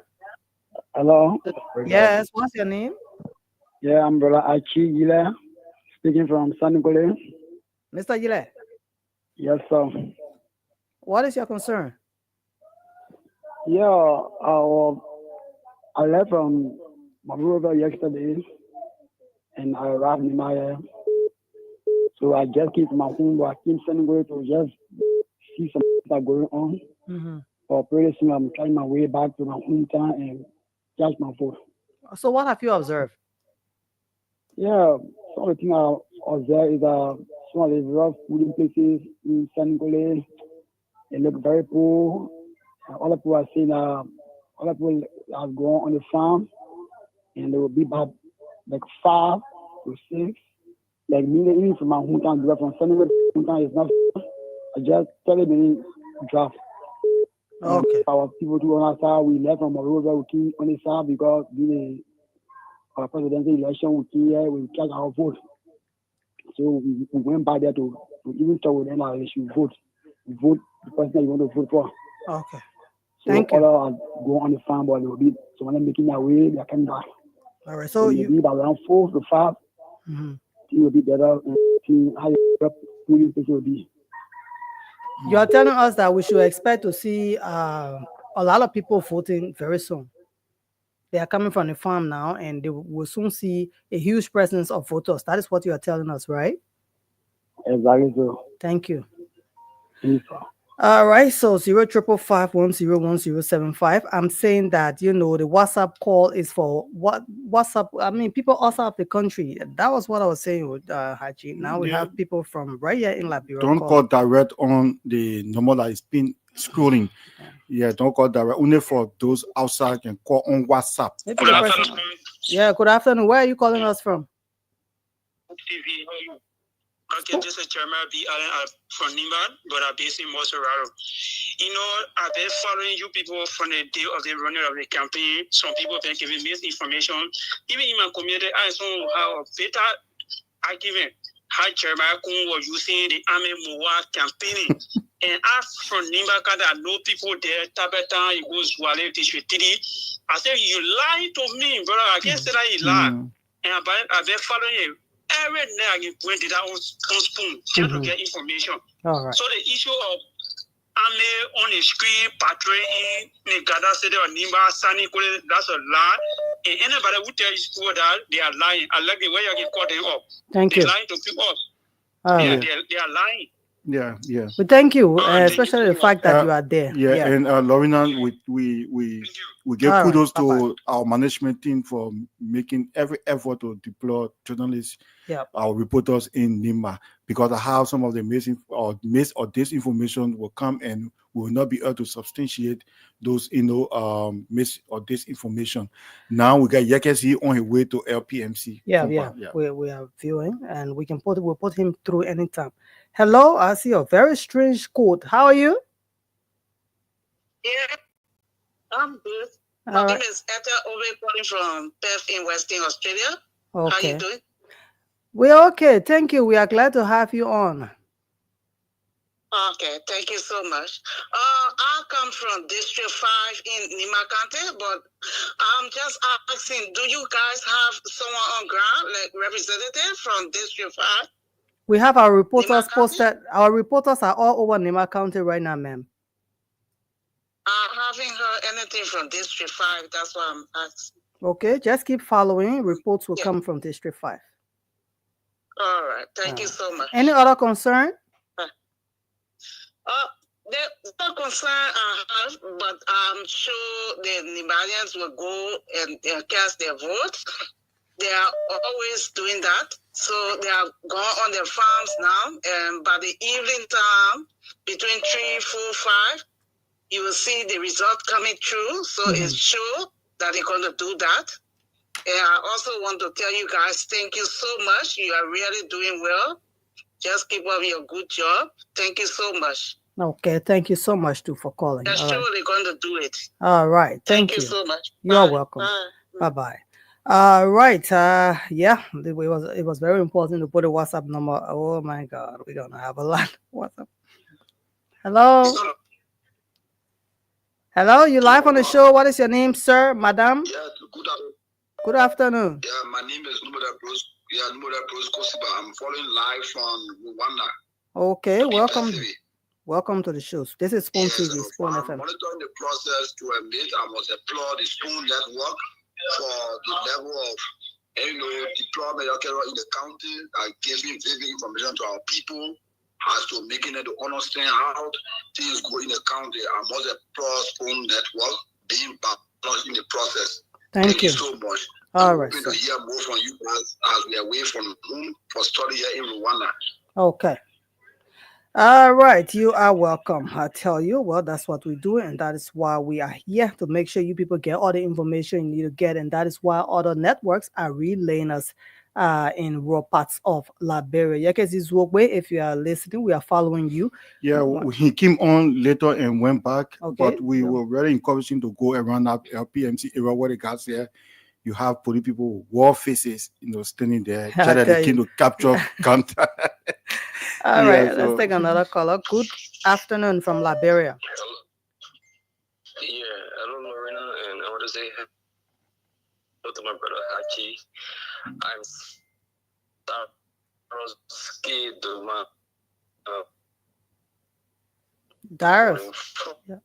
Hello. Yes, what's your name? Yeah, I'm Brother Achi Yile, speaking from Sanigole. Mr. Yile. Yes, sir. What is your concern? Yeah, I left from Maruga yesterday, and I arrived in my so I just came to my home, but I came Sanigole to just see some stuff going on. Mm-hmm. For pretty soon, I'm trying my way back to my hometown and catch my vote. So what have you observed? Yeah, some of the things I observed is some of the rough wooden places in Sanigole. They look very poor. All the people are saying all the people have gone on the farm and they will be back like 5 to 6. Like me, even from my hometown, from Sanigole, hometown is not. I just 30 minutes drive. Okay. Our people do on our side, we left from Moreover, we came on the side because our presidential election, we came here, we cast our vote. So we went back there to even talk with them, they should vote. Vote the person that you want to vote for. Okay. So Thank you. all go on the farm, but they will be someone making their way, they are coming back. All right. So you be around 4 to 5, mm-hmm. It will be better and see how you will be. You are telling us that we should expect to see a lot of people voting very soon. They are coming from the farm now, and they will soon see a huge presence of voters. That is what you are telling us, right? Exactly so. Thank you. Yes, all right, so 05551010075. I'm saying that the WhatsApp call is for WhatsApp. I mean, people outside the country. That was what I was saying with Haji. Now we have people from right here in Liberia. Don't call direct on the number that is been scrolling. Yeah, don't call direct. Only for those outside can call on WhatsApp. Good afternoon. Yeah, good afternoon. Where are you calling us from? Okay, this is Chairman B. Allen from Nimba, but I'm based in Moserado. I've been following you people from the day of the running of the campaign. Some people have been giving misinformation. Even in my community, I saw how better argument how Chairman Kun was using the Army Mowa campaigning. And as from Nimba, I know people there, Tabata, it goes Wale, District 3. I said, you lied to me, brother. I can't say that you lied. And I've been following you every night you went to that on spoon just to get information. All right. So the issue of army on the screen, patrolling in Ghana City or Nimba, Sunny, that's a lie. And anybody who tells you that they are lying, I like the way you get caught them up. Thank They're you. lying to people. All They right. are lying. Yeah, yeah. Well, thank you, especially the fact that you are there. Yeah, and Lorena, we give All kudos right, bye-bye. to our management team for making every effort to deploy journalists, Yep. our reporters in Nimba, because I have some of the mis or disinformation will come and we will not be able to substantiate those, mis or disinformation. Now we got Yekesi on his way to LPMC. Yeah. We are viewing, and we'll put him through anytime. Hello, I see a very strange quote. How are you? Yeah, I'm good. All My right. name is Etta Ove, calling from Perth in Western Australia. How Okay. you doing? We're okay. Thank you. We are glad to have you on. Okay, thank you so much. I come from District 5 in Nimba County, but I'm just asking, do you guys have someone on ground, like representative from District 5? We have our reporters posted. Our reporters are all over Nimba County right now, ma'am. I haven't heard anything from District 5. That's why I'm asking. Okay, just keep following. Reports will come from District 5. All right, thank you so much. Any other concern? There's no concern I have, but I'm sure the Nimbalians will go and cast their votes. They are always doing that. So they are going on their farms now, and by the evening time, between 3, 4, 5, you will see the result coming through. So it's sure that they're going to do that. And I also want to tell you guys, thank you so much. You are really doing well. Just keep up your good job. Thank you so much. Okay, thank you so much too for calling. They're All sure right. they're going to do it. All right. Thank you so much. You're Bye. welcome. Bye. Bye. All right. Yeah, it was very important to put a WhatsApp number. Oh my God, we're gonna have a lot. WhatsApp. Hello. Hello, you live on the show. What is your name, sir, madam? Yeah, Good afternoon. Yeah, my name is Nimba Kosiba. I'm following live from Rwanda. Okay, welcome. Welcome to the show. This is Spoon TV, Spoon I'm FM. monitoring the process to admit I must applaud the Spoon Network for the level of deployment in the county, giving information to our people as to making it to understand how things go in the county. I must applaud Spoon Network being balanced in the process. Thank you so much. All right, hoping to hear more from you guys as we are away from home for study here in Rwanda. Okay. All right, you are welcome. I tell you, well, that's what we do, and that is why we are here to make sure you people get all the information you need to get, and that is why other networks are relaying us in rural parts of Liberia. If you are listening, we are following you. Yeah, he came on later and went back, Okay. but we were very encouraging to go around that LPMC area where the guys there. You have police people with war faces, standing there, trying to capture contact. All right, let's take another caller. Good afternoon from Liberia. Yeah, hello, Lorena, and I want to say hello to my brother Haki. I'm scared to my Darius. Yeah.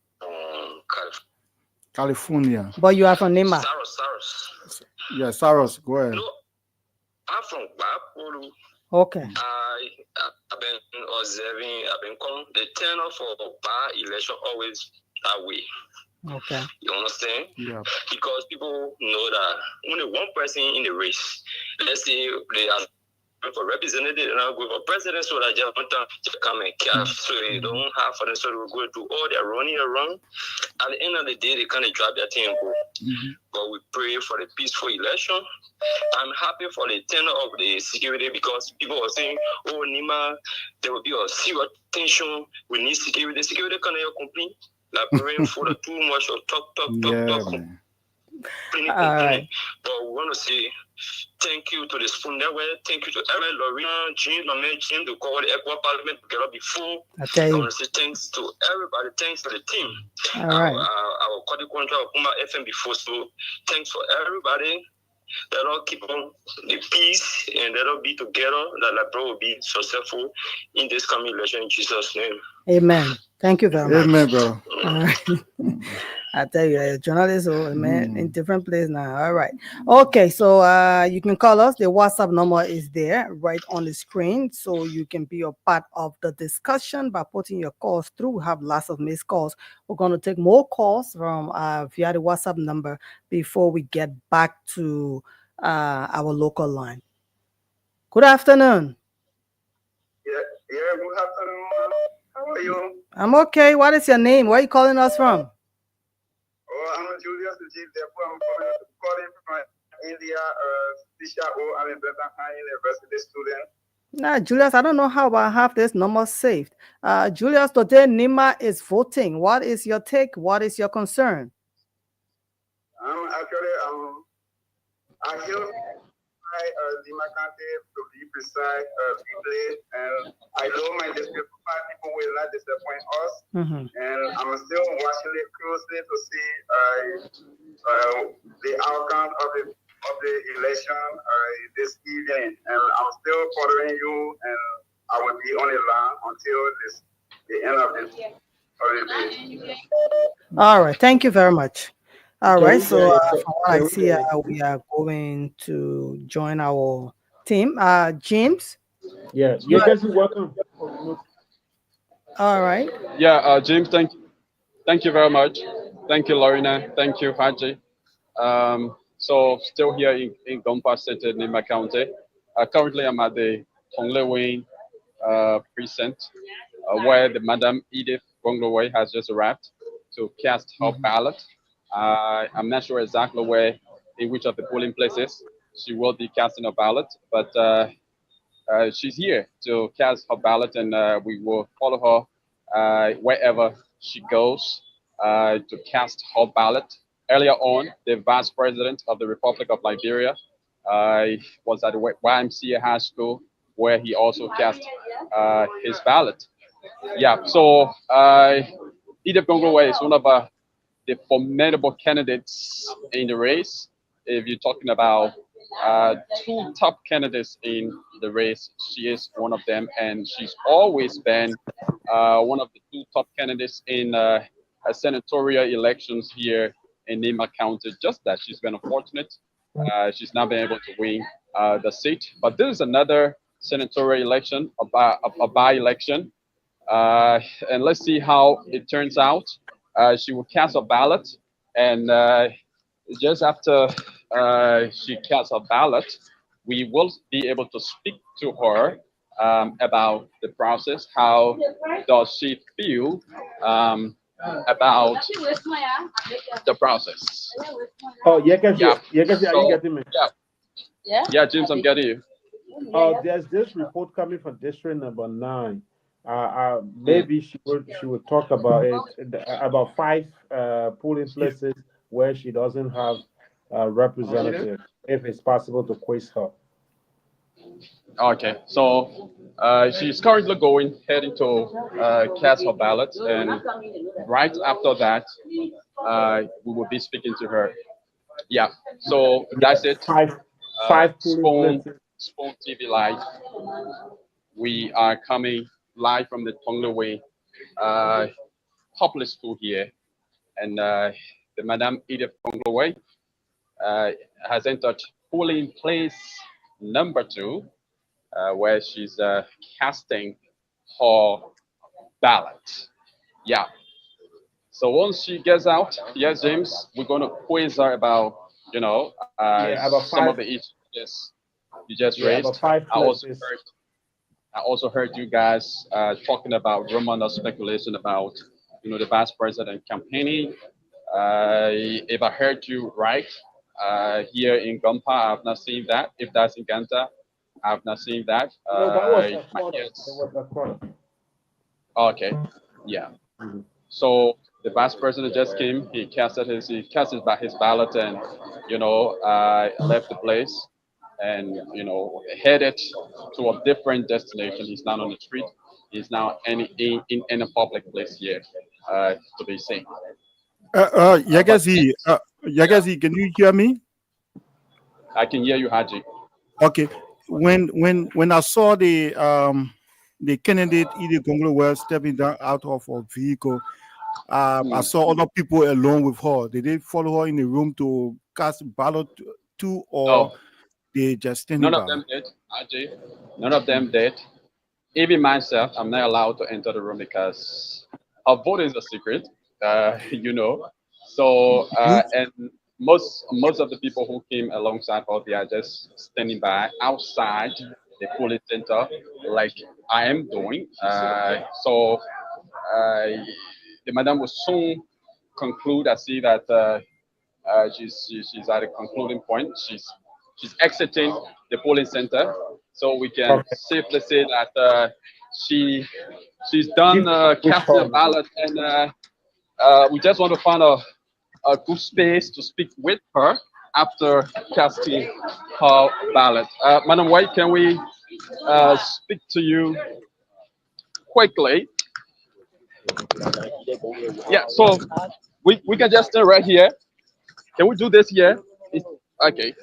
California. But you are from Nimba. Saros. Yeah, Saros, go ahead. No, I'm from Bapuru. Okay. I've been observing, I've been calling the tenor for bar election always that way. Okay. You understand? Yeah. Because people know that only one person in the race, let's say they are for representative and I'll go for president, so that just want to come and cash. So they don't have for them, so they will go to all their running around. At the end of the day, they kind of drop their thing and go. But we pray for the peaceful election. I'm happy for the tenor of the security because people are saying, oh, Nima, there will be a serious tension. We need security. Security kind of complain. Like praying for the too much of talk. Man. All right. But we want to say thank you to the Spoon Network. Thank you to Aaron, Lorena, Jim, my man Jim, to call the Equa Parliament to get up before. I tell you. I want to say thanks to everybody. Thanks to the team. All right. Our contract of Puma FM before. So thanks for everybody. Let us keep on the peace and let us be together. That Liberia will be successful in this coming election in Jesus' name. Amen. Thank you very much. Amen, bro. All right. I tell you, a journalist, man, in different place now. All right. Okay, so you can call us. The WhatsApp number is there right on the screen, so you can be a part of the discussion by putting your calls through. We have lots of missed calls. We're going to take more calls from via the WhatsApp number before we get back to our local line. Good afternoon. Yeah, good afternoon. How are you? I'm okay. What is your name? Where are you calling us from? Oh, I'm Julius. I'm calling from India. I'm a Brother High University student. Nah, Julius, I don't know how I have this number saved. Julius, today Nimba is voting. What is your take? What is your concern? Actually, I hear Nimba County to be precise, replay, and I know my district people will not disappoint us. And I'm still watching it closely to see the outcome of the election this evening. And I'm still following you, and I will be on the line until the end of the day. All right. Thank you very much. All right. So from what I Can we see, get we are going to join our team. James? Yeah, you guys are welcome. All right. Yeah, James, thank you very much. Thank you, Lorena. Thank you, Haji. So still here in Gompa City, Nimba County. Currently, I'm at the Tonglewing precinct, where the Madam Edith Gongloway has just arrived to cast her ballot. I'm not sure exactly in which of the polling places she will be casting her ballot, but she's here to cast her ballot, and we will follow her wherever she goes to cast her ballot. Earlier on, the Vice President of the Republic of Liberia was at the YMCA High School, where he also cast his ballot. Yeah, so Edith Gongolwe is one of the formidable candidates in the race. If you're talking about two top candidates in the race, she is one of them, and she's always been one of the two top candidates in senatorial elections here in Nimba County. Just that she's been unfortunate. She's not been able to win the seat. But this is another senatorial election, a by-election. And let's see how it turns out. She will cast a ballot, and just after she casts a ballot, we will be able to speak to her about the process. How does she feel about the process? Oh, yeah, are Yeah. you So, getting me? yeah, James, I'm getting you. There's this report coming from district number 9. Maybe she would talk about it about 5 polling places where she doesn't have a representative, if it's possible to quiz her. Okay, so she's currently heading to cast her ballot, and right after that, we will be speaking to her. Yeah, so that's it. Five polling places. Spoon TV Live. We are coming live from the Tongleway public school here, and the Madam Edith Tongleway has entered polling place number 2. Where she's casting her ballot. Yeah. So once she gets out, yes, James, we're going to quiz her about, About some 5. of the issues you just raised. About 5 places. I also heard you guys talking about rumor or speculation about, the vice president campaigning. If I heard you right, here in Gompa, I've not seen that. If that's in Ganta, I've not seen that. No, that was a quarter. It was a quarter. Okay, yeah. So the vice president just came. He cast his ballot, and left the place, and headed to a different destination. He's not on the street. He's now in a public place here to be seen. Yagazi, can you hear me? I can hear you, Haji. Okay. When I saw the candidate Edith Gonglo Wells stepping down out of a vehicle, I saw other people alone with her. Did they follow her in the room to cast ballot too, or No, they just standing none of by? them did, Haji. None of them did. Even myself, I'm not allowed to enter the room because our vote is a secret, you know. So, and most of the people who came alongside us, they are just standing by outside the polling center, like I am doing. The madam will soon conclude. I see that she's at a concluding point. She's exiting the polling center, so we can Okay. safely say that she she's done Which casting a hall? ballot, and we just want to find a good space to speak with her after casting her ballot. Madam White, can we speak to you quickly? Yeah, so we can just stay right here. Can we do this here? Okay.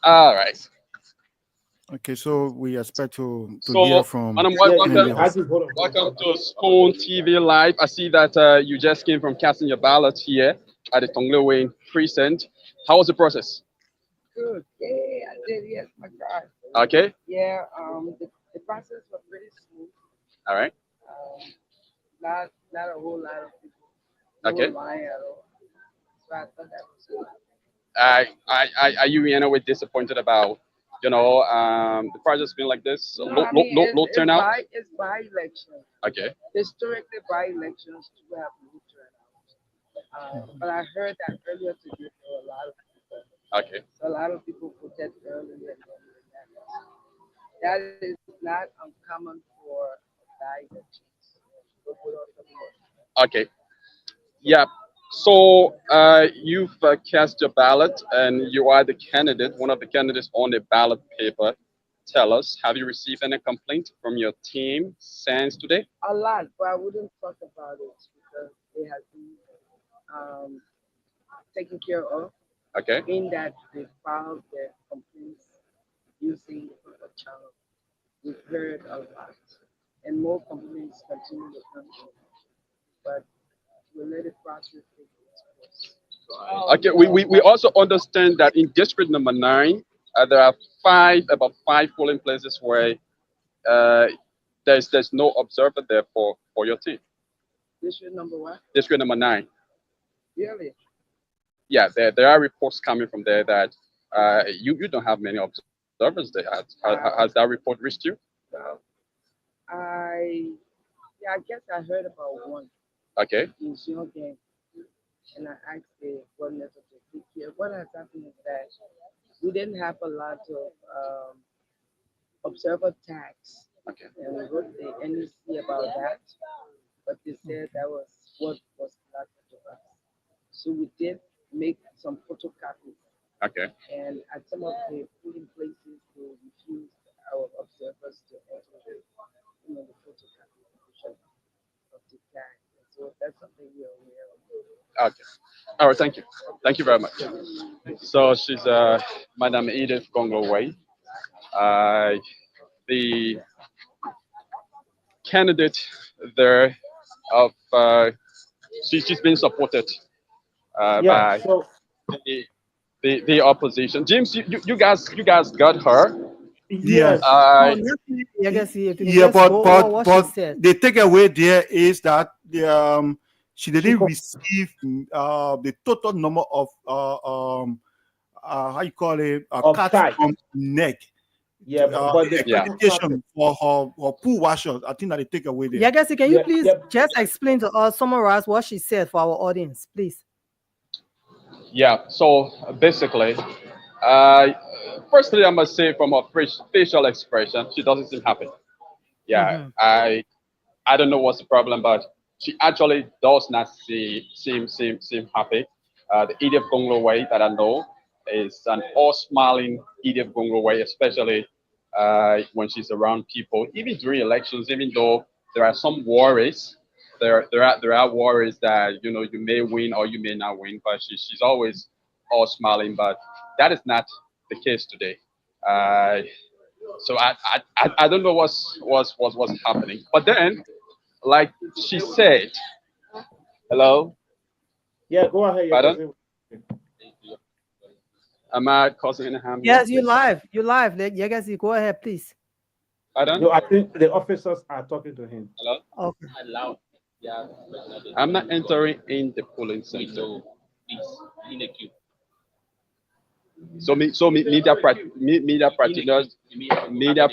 All right. Okay, so we expect to hear So, from Madam White, Kennedy. welcome to Spoon TV Live. I see that you just came from casting your ballot here at the Tonglewe precinct. How was the process? Good. Yeah, I did. Yes, my God. Okay. Yeah. The process was pretty smooth. All right. Not a whole lot of people. No Okay. line at all. So I thought that was good. Are you in a way disappointed about, the process being like this? No, I mean Low turnout? it's by election. Okay. Historically, by elections do have low turnout. But I heard that earlier today there were a lot of people. Okay. So a lot of people voted early and that is not uncommon for by elections. Okay. Yeah. So you've cast your ballot and you are the candidate, one of the candidates on the ballot paper. Tell us, have you received any complaint from your team since today? A lot, but I wouldn't talk about it because they have been um, taken care of. Okay. In that they filed their complaints using the proper channel. We've heard a lot, and more complaints continue to come in. But we'll let the process take its course. Okay, we also understand that in district number 9, there are about five polling places where uh, there's no observer there for your team. District number what? District number 9. Really? Yeah, there are reports coming from there that you don't have many observers there. Has that report reached you? Well, I guess I heard about one. Okay. In Xiongeng, and I asked the coordinator to take care. What has happened is that we didn't have a lot of observer tags. Okay. And we wrote the NEC about that, but they said that was what was allotted to us. So we did make some photocopies. Okay. And at some of the polling places, they refused our observers to enter the photocopy of the tag. So that's something we are aware of. Okay. All right. Thank you. Thank you very much. So she's Madam Edith Gongo Way, the candidate there of she's been supported by So the opposition. James, you guys got her. yes. I guess if you can Yeah, just go over what she said. the takeaway there is that she didn't receive the total number of how you call it cards from neck. Yeah, but the expectation for her pool washer. I think that the takeaway there. Yeah, I guess can you please just explain to us, summarize what she said for our audience, please? Yeah. So basically, firstly, I must say from her facial expression, she doesn't seem happy. Yeah, I don't know what's the problem, but she actually does not seem happy. The Edith Gonglo way that I know is an all smiling Edith Gonglo way, especially when she's around people, even during elections. Even though there are some worries, there are worries that you may win or you may not win, but she's always all smiling, but that is not the case today. Uh, so I don't know what's happening. But then, like she said, hello, Yeah, go ahead. You pardon, can am I causing any harm here? Yes, you live. You live. You guys, go ahead, please. Pardon? No, I think the officers are talking to him. Hello. Okay. I'm not entering in the polling center. So media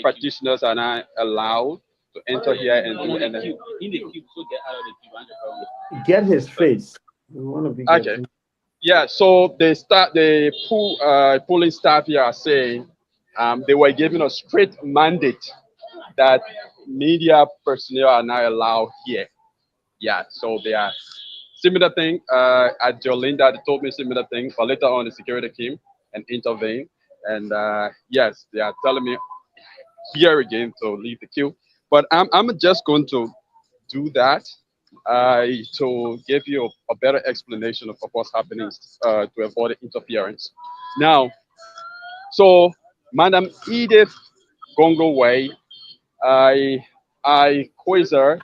practitioners are not allowed to enter here and do anything. Get his face. We want to be Okay. getting. Yeah. So the polling staff here are saying they were given a strict mandate that media personnel are not allowed here. Yeah. So they are similar thing at Jolinda. They told me similar thing, but later on the security came and intervened. And yes, they are telling me here again to leave the queue. But I'm just going to do that to give you a better explanation of what's happening to avoid interference. Now, so Madam Edith Gongo Way, I quiz her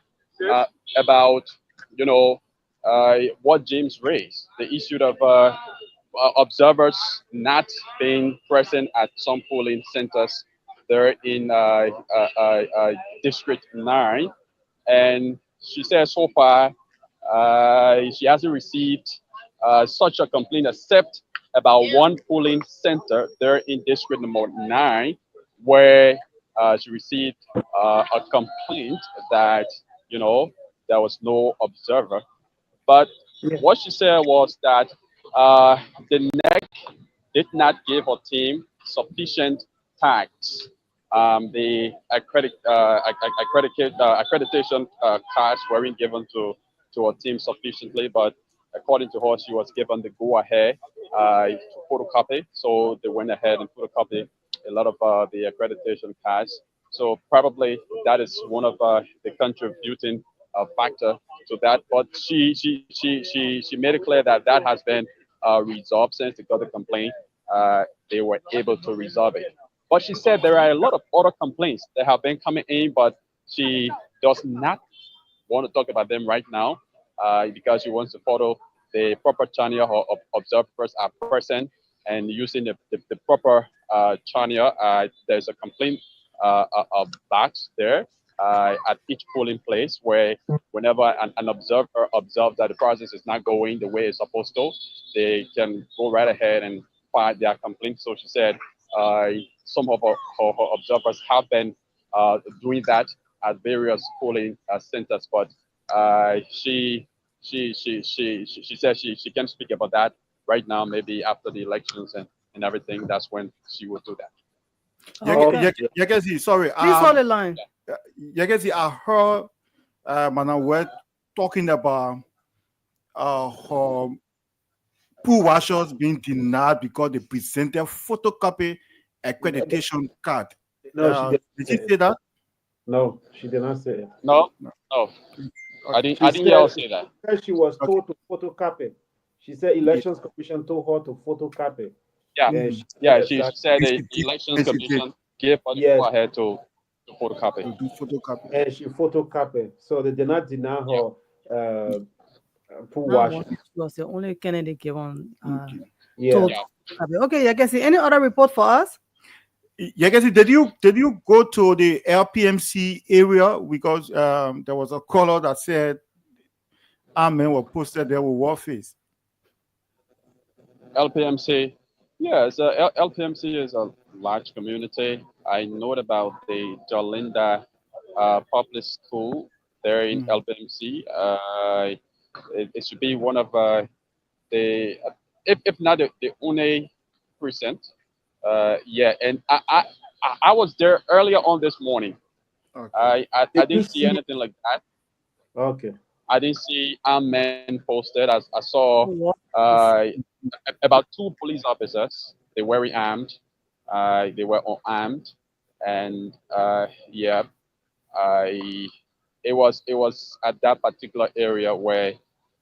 about what James raised, the issue of observers not being present at some polling centers there in District 9. And she says so far she hasn't received such a complaint except about one polling center there in District number 9 where she received a complaint that, there was no observer. But what she said was that the did not give her team sufficient tags. The accreditation cards weren't given to her team sufficiently, but according to her, she was given the go-ahead to photocopy. So they went ahead and photocopy a lot of the accreditation cards. So probably that is one of the contributing factor to that. But she made it clear that that has been resolved since they got the complaint. They were able to resolve it. But she said there are a lot of other complaints that have been coming in, but she does not want to talk about them right now because she wants to follow the proper channel of observers are present and using the proper channel. There's a complaint box there at each polling place where whenever an observer observes that the process is not going the way it's supposed to, they can go right ahead and file their complaint. So she said uh, some of her observers have been doing that at various polling centers, but she said she can't speak about that right now. Maybe after the elections and everything, that's when she will do that. Yagezi, sorry. Please hold the line. Yagezi, I heard Madam Wet talking about her pool washers being denied because they presented photocopy accreditation card. No, she did she say that? No, she did not say it. No. I didn't hear her say that. She said she was told to photocopy. She said Elections Commission told her to photocopy. Yeah, she said the Elections Commission gave her the go ahead to photocopy. To do photocopy. And she photocopied. So they did not deny her pool No, wash. she was the only candidate given. Yeah. Okay, I guess any other report for us? Yagezi, did you go to the LPMC area because there was a caller that said our men were posted there with warface? LPMC, yes, LPMC is a large community. I know about the Jolinda public school there in LPMC. It should be one of the, if not the only precinct. Yeah, and I was there earlier on this morning. Okay. I didn't see anything like that. Okay. I didn't see armed men posted. I saw about 2 police officers. They were armed. They were unarmed, and yeah, it was at that particular area where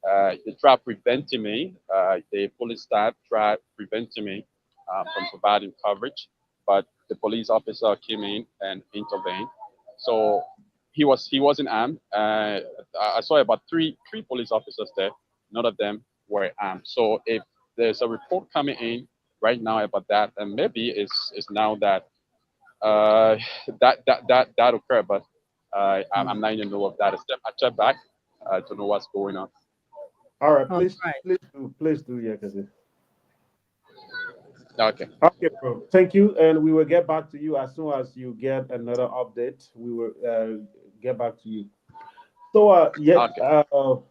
They tried preventing me. The police staff tried preventing me from providing coverage, but the police officer came in and intervened. So he wasn't armed. I saw about three police officers there. None of them were armed. So if there's a report coming in right now about that, and maybe it's now that that occurred, but I'm not even know of that. I check back to know what's going on. All right, All please, right. please do, yeah, Okay. Okay, bro. Thank you, and we will get back to you as soon as you get another update. We will get back to you. So, yeah, Okay.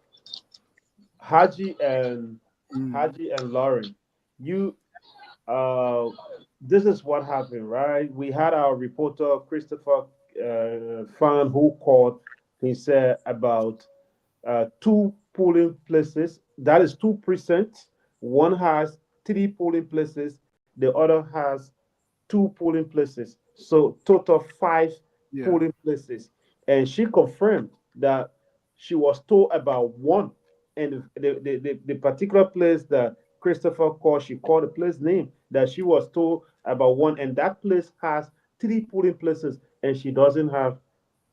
Haji and Lauren, you this is what happened, right? We had our reporter Christopher Fan who called. He said about two polling places. That is two precincts. One has three polling places. The other has two polling places. So total five Yeah. polling places. And she confirmed that she was told about one. And the particular place that Christopher called, she called the place name that she was told about one. And that place has three polling places, and she doesn't have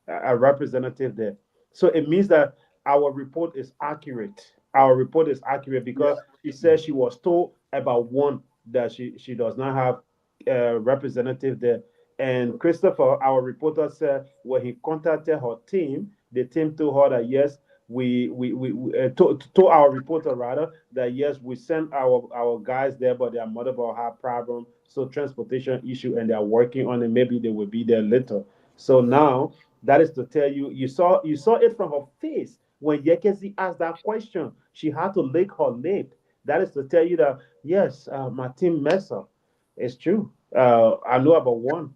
a representative there. So it means that our report is accurate. Our report is accurate because she said she was told about one that she does not have a representative there. And Christopher, our reporter, said when he contacted her team, the team told her that yes, told our reporter rather that yes, we sent our guys there, but their motherboard had problem, so transportation issue, and they are working on it. Maybe they will be there later. So now that is to tell you, you saw it from her face when Yekezi asked that question. She had to lick her lip. That is to tell you that yes, my team mess up. It's true. I know about one.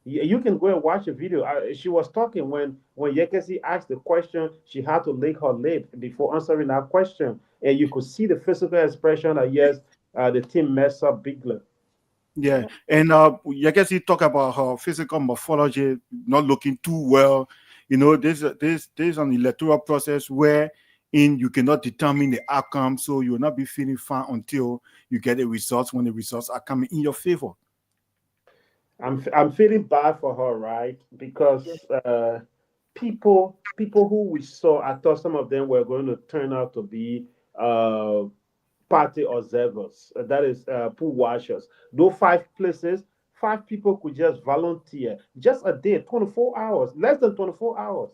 You can go and watch the video. She was talking when Yekesi asked the question. She had to lick her lip before answering that question, and you could see the physical expression that yes, the team messed up bigly. Yeah, and I guess he talk about her physical morphology not looking too well. You know, there's an electoral process where in you cannot determine the outcome, so you will not be feeling fine until you get the results when the results are coming in your favor. I'm feeling bad for her, right? Because people who we saw, I thought some of them were going to turn out to be party observers. That is pool washers. Those five places, five people could just volunteer, just a day, 24 hours, less than 24 hours.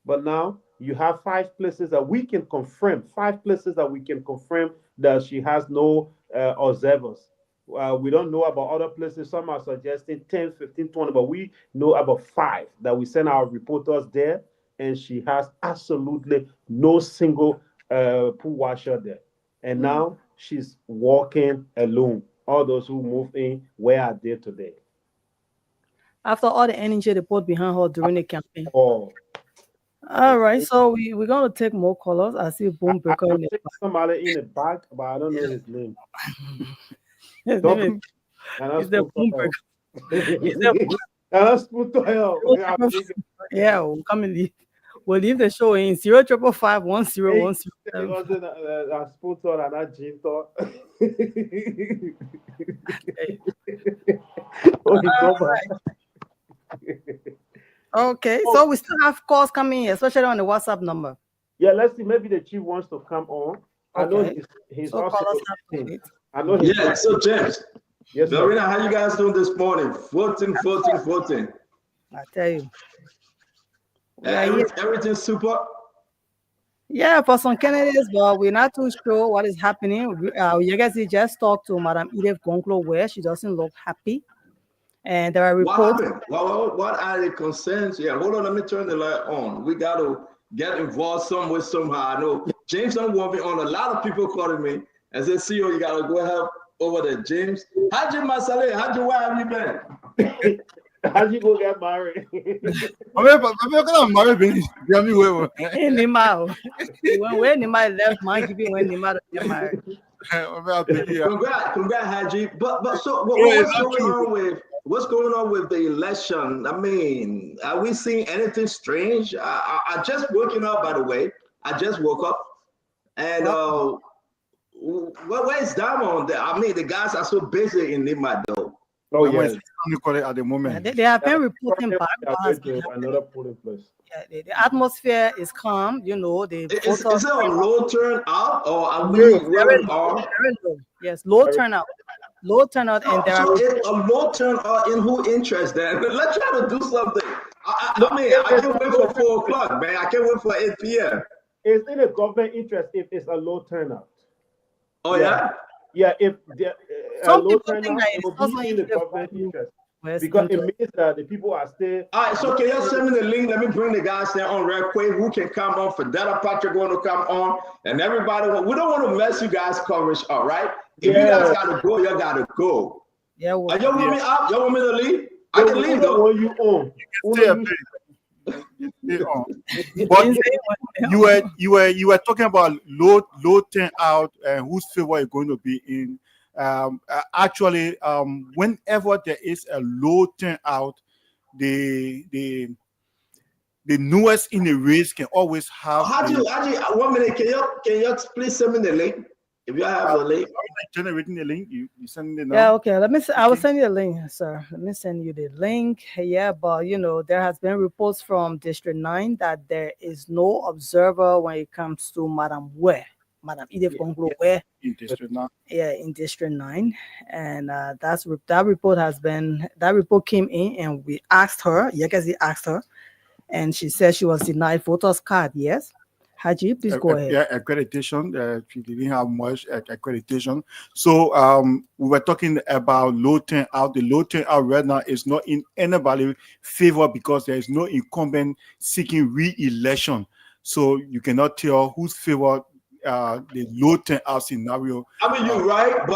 But now you have five places that we can confirm, five places that we can confirm that she has no observers. We don't know about other places. Some are suggesting 10, 15, 20, but we know about five that we send our reporters there, and she has absolutely no single pool washer there. And now she's walking alone. All those who move in, where are they today? After all the energy they put behind her during the campaign. Oh. All right, so we're gonna take more colors. I see Boom Breaker in the somebody in the back, but I don't know his name. His name is the Boom Breaker. Yeah, we'll come and leave. We'll leave the show in 055510107. Okay, so we still have calls coming in, especially on the WhatsApp number. Yeah, let's see. Maybe the chief wants to come on. I know he's so also. I know. Yeah. So James. Yes, Lorena, how you guys doing this morning? 14. I tell you. Everything's super. Yeah, for some candidates, but we're not too sure what is happening. You guys just talked to Madam Edith Gonklo where she doesn't look happy. And there are reports. What happened? What are the concerns? Yeah, hold on, let me turn the light on. We got to get involved some way, somehow. I know James don't want me on. A lot of people calling me and say, CEO, you got to go help over there. James, Haji Masale, Haji, where have you been? How'd you go get married? I'm gonna marry in Nimba. When Nimba left, man, give you when Nimba get married. Congrats, Haji. But so what's going on with the election? I mean, are we seeing anything strange? I just woken up, by the way. I just woke up. And where is Diamond? I mean, the guys are so busy in Nimba though. Oh yes, at the moment. They have been reporting back. Another polling place. Yeah, the atmosphere is calm. You know, is it a low turnout or are we where we are? Very low. Yes, low turnout. Low turnout, and there so are it's a low turnout in who interest then. Let's try to do something. I mean, I can't wait for 4 o'clock, man. I can't wait for 8 p.m. It's in the government interest if it's a low turnout. Oh yeah? Yeah, if the low turnout, it will be in the government interest. Because it means that the people are still. All right, so can you send me the link? Let me bring the guys there on real quick. Who can come on? Fidela Patrick going to come on, and everybody. We don't want to mess you guys' coverage up, right? If you guys got to go, you got to go. Yeah. Are you want me up? You want me to leave? I can leave though. You own. But you were talking about low turnout and whose favor is going to be in. Actually, whenever there is a low turnout, the newest in the race can always have. Haji, 1 minute. Can you please send me the link? If you have the link, generating the link, you send me the. Yeah, okay. Let me. I will send you the link, sir. Let me send you the link. Yeah, but you know there has been reports from District 9 that there is no observer when it comes to Madam Edith Gonglo Ware. In District 9. Yeah, in District 9, and that report came in, and we asked her. Yekezi asked her, and she said she was denied voters card. Yes. Haji, please go ahead. Yeah, accreditation. She didn't have much accreditation. So we were talking about low turnout. The low turnout right now is not in anybody's favor because there is no incumbent seeking re-election. So you cannot tell whose favor the low turnout scenario. I mean, you're right,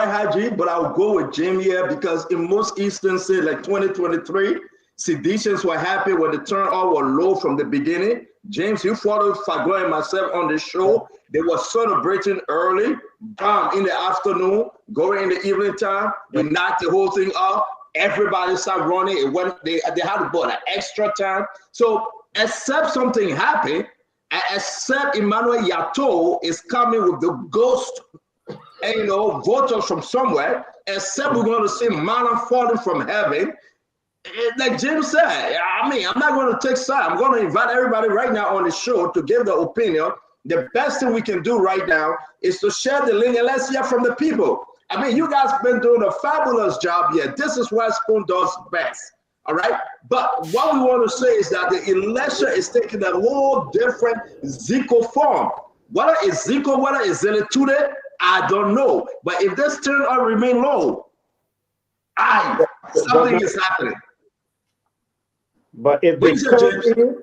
Haji. But I'll go with Jim here because in most instances, like 2023, seditions were happy when the turnout was low from the beginning. James, you followed Fago and myself on the show. They were celebrating early, in the afternoon, going in the evening time. We knocked the whole thing up. Everybody started running. It went. They had to put an extra time. So, except something happened, except Emmanuel Yato is coming with the ghost, and voters from somewhere. Except we're going to see manna falling from heaven. Like Jim said, I mean, I'm not going to take side. I'm going to invite everybody right now on the show to give their opinion. The best thing we can do right now is to share the link and let's hear from the people. I mean, you guys have been doing a fabulous job here. This is what Spoon does best. All right. But what we want to say is that the election is taking a whole different Zico form. Whether it's Zico, whether it's Zelitude, I don't know. But if this turnout remain low, something is happening. But if the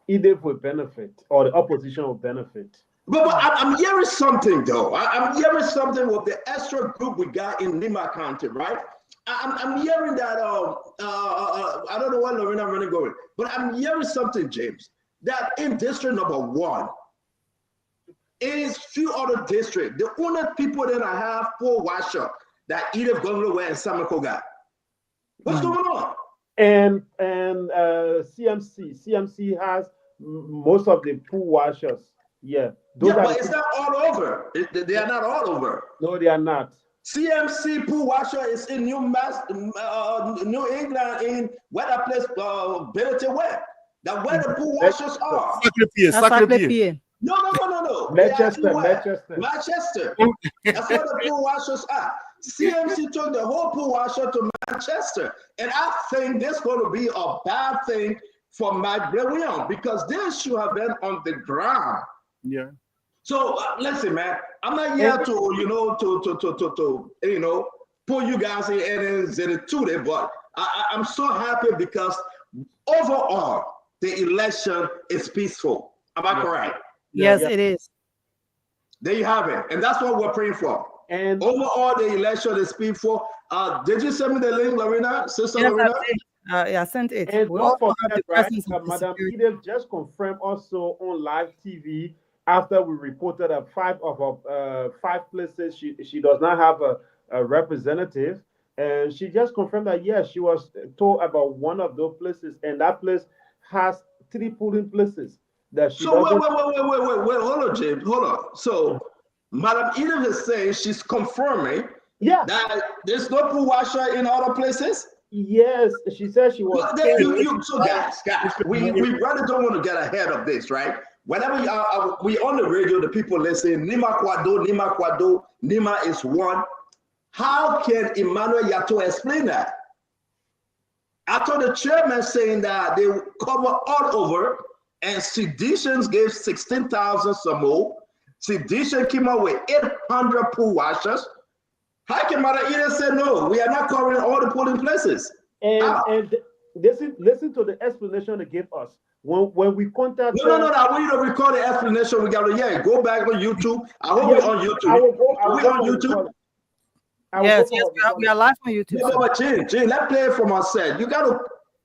either will benefit or the opposition will benefit. But I'm hearing something though. I'm hearing something with the extra group we got in Nimba County, right? I'm hearing that I don't know what Lorena really going, but I'm hearing something, James, that in district number 1, it is few other districts. The only people that I have poll washer that Edith Gonglo and Samako got. What's going on? And CMC has most of the pool washers. Yeah. But it's not all over. They are not all over. No, they are not. CMC pool washer is in New England, in where that place, Billity where? That where the pool washers are. No. Manchester. That's where the pool washers are. CMC took the whole pool washer to Manchester. And I think this is going to be a bad thing for Mike Brilliant because this should have been on the ground. Yeah. So listen, man, I'm not here to pull you guys in and Zelitude, but I'm so happy because overall the election is peaceful. Am I correct? Yes, it is. There you have it, and that's what we're praying for. And overall, the election is peaceful. Did you send me the link, Lorena? Sister Lorena? I sent it. And don't forget, right, Madam Edith just confirmed also on live TV after we reported that 5 of our 5 places she does not have a representative, and she just confirmed that yes, she was told about one of those places, and that place has 3 polling places. that she so doesn't. Wait, hold on, James, hold on. So Madam Edith is saying she's confirming that there's no pool washer in other places? Yes, she said she was. So guys, we really don't want to get ahead of this, right? Whenever we on the radio, the people listen, Nima Kwado, Nima is one. How can Emmanuel Yato explain that? After the chairman saying that they cover all over, and Seditions gave 16,000 some more. Sedition came out with 800 pool washers. How can Mother Eden say no? We are not covering all the polling places. And listen to the explanation they gave us when we contacted. No. We don't record the explanation. We got to go back on YouTube. I hope we're on YouTube. Are we on YouTube? Yes, we are live on YouTube. No, but Jane, let's play it from our set. You got to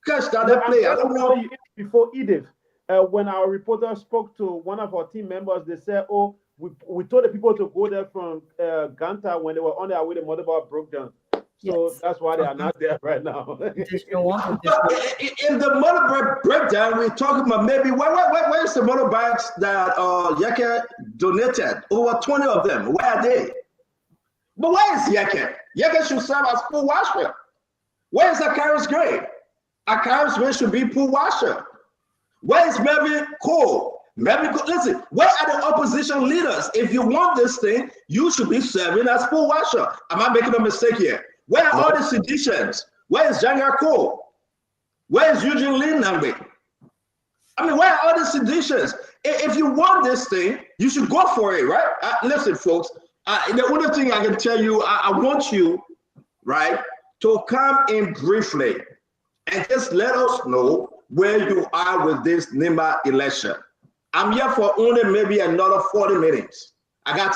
catch that. Let's play. I don't know. Before Edith, when our reporter spoke to one of our team members, they said, "Oh, we told the people to go there from Ganta when they were on their way. The motorbike broke down, so that's why they are not there right now." In the motorbike breakdown, we're talking about maybe where's the motorbikes that Yeke donated? Over 20 of them. Where are they? But where is Yeke? Yeke should serve as pool washer. Where is Akaris Gray? Akaris Gray should be pool washer. Where is Melvin Cole? Listen, where are the opposition leaders? If you want this thing, you should be serving as pool washer. Am I making a mistake here? Where are all the seditions? Where is Janga Cole? Where is Eugene Lin Nambe? I mean, where are all the seditions? If you want this thing, you should go for it, right? Listen, folks, the only thing I can tell you, I want you, right, to come in briefly and just let us know where you are with this Nimba election. I'm here for only maybe another 40 minutes. I got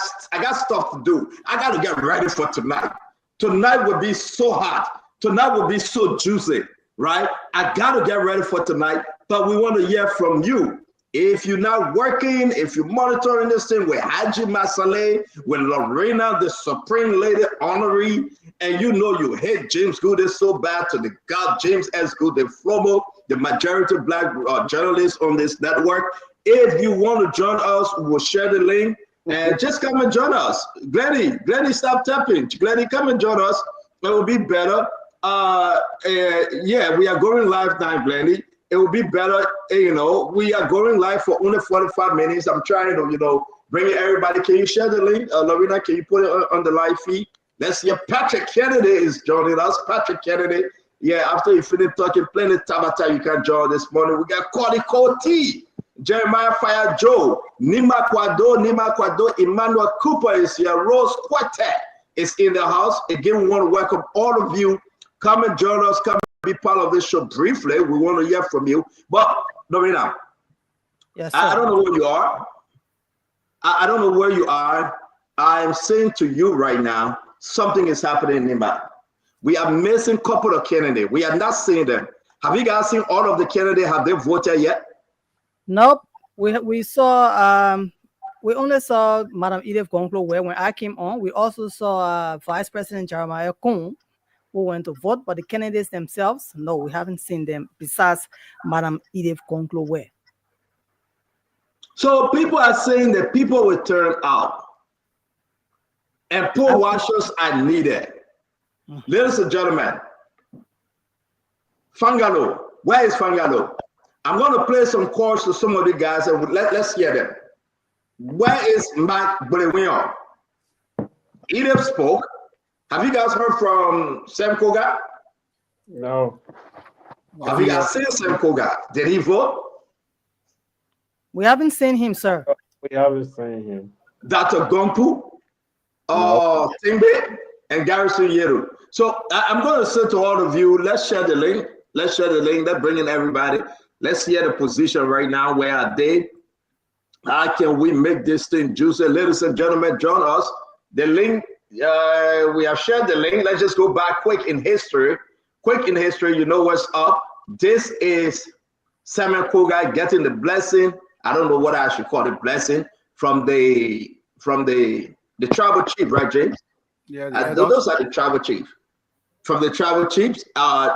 stuff to do. I got to get ready for tonight. Tonight will be so hot. Tonight will be so juicy, right? I got to get ready for tonight, but we want to hear from you. If you're not working, if you're monitoring this thing with Haji Masale, with Lorena, the Supreme Lady Honorary, and you know you hate James Goode so bad to the God James S. Goode Flomo, the majority black journalists on this network. If you want to join us, we'll share the link and just come and join us. Glenny, stop tapping. Glenny, come and join us. It will be better. Yeah, we are going live now, Glenny. It will be better, we are going live for only 45 minutes. I'm trying to, bring everybody. Can you share the link? Lorena, can you put it on the live feed? Let's see. Patrick Kennedy is joining us. Patrick Kennedy. Yeah, after you finish talking, plenty Tabata, you can join this morning. We got Cody Coty, Jeremiah Fire Joe, Nima Kwado, Emmanuel Cooper is here. Rose Quartet is in the house. Again, we want to welcome all of you. Come and join us. Come be part of this show briefly. We want to hear from you. But Lorena, yes, I don't know where you are. I don't know where you are. I am saying to you right now, something is happening in Nimba. We are missing a couple of candidates. We are not seeing them. Have you guys seen all of the candidates? Have they voted yet? Nope. We saw we only saw Madam Edith Gonklo where when I came on. We also saw Vice President Jeremiah Kuhn, who went to vote, but the candidates themselves, no, we haven't seen them besides Madam Edith Gonklo where. So people are saying that people will turn out and poll washers are needed. Ladies and gentlemen, Fangalo, where is Fangalo? I'm going to play some calls to some of the guys and let's hear them. Where is Matt Brewin? Edith spoke. Have you guys heard from Sam Koga? No. Have you guys seen Sam Koga? Did he vote? We haven't seen him, sir. We haven't seen him. Dr. Gompu, Timbe, and Garrison Yeru. So I'm going to say to all of you, let's share the link. Let's share the link. Let's bring in everybody. Let's hear the position right now. Where are they? How can we make this thing juicy? Ladies and gentlemen, join us. The link, we have shared the link. Let's just go back quick in history. Quick in history, you know what's up. This is Samuel Koga getting the blessing. I don't know what I should call the blessing from the tribal chief, right, James? Yeah, those are the tribal chief. From the tribal chiefs,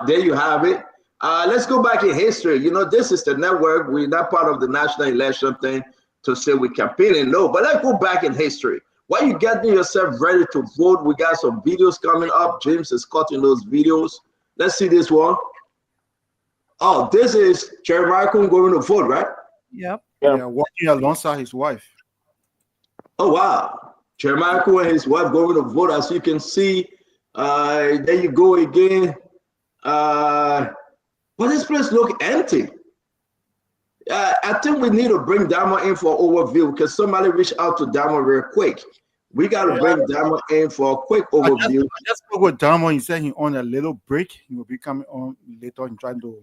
there you have it. Let's go back in history. You know, this is the network. We're not part of the national election thing to say we're campaigning. No, but let's go back in history. While you're getting yourself ready to vote, we got some videos coming up. James is cutting those videos. Let's see this one. Oh, this is Jeremiah Kun going to vote, right? Yep. Yeah, walking alongside his wife. Oh, wow. Jeremiah Kun and his wife going to vote. As you can see, there you go again. But this place look empty. I think we need to bring Dama in for overview because somebody reached out to Dama real quick. We got to bring Dama in for a quick overview. I just spoke with Dama. He said he on a little break. He will be coming on later and trying to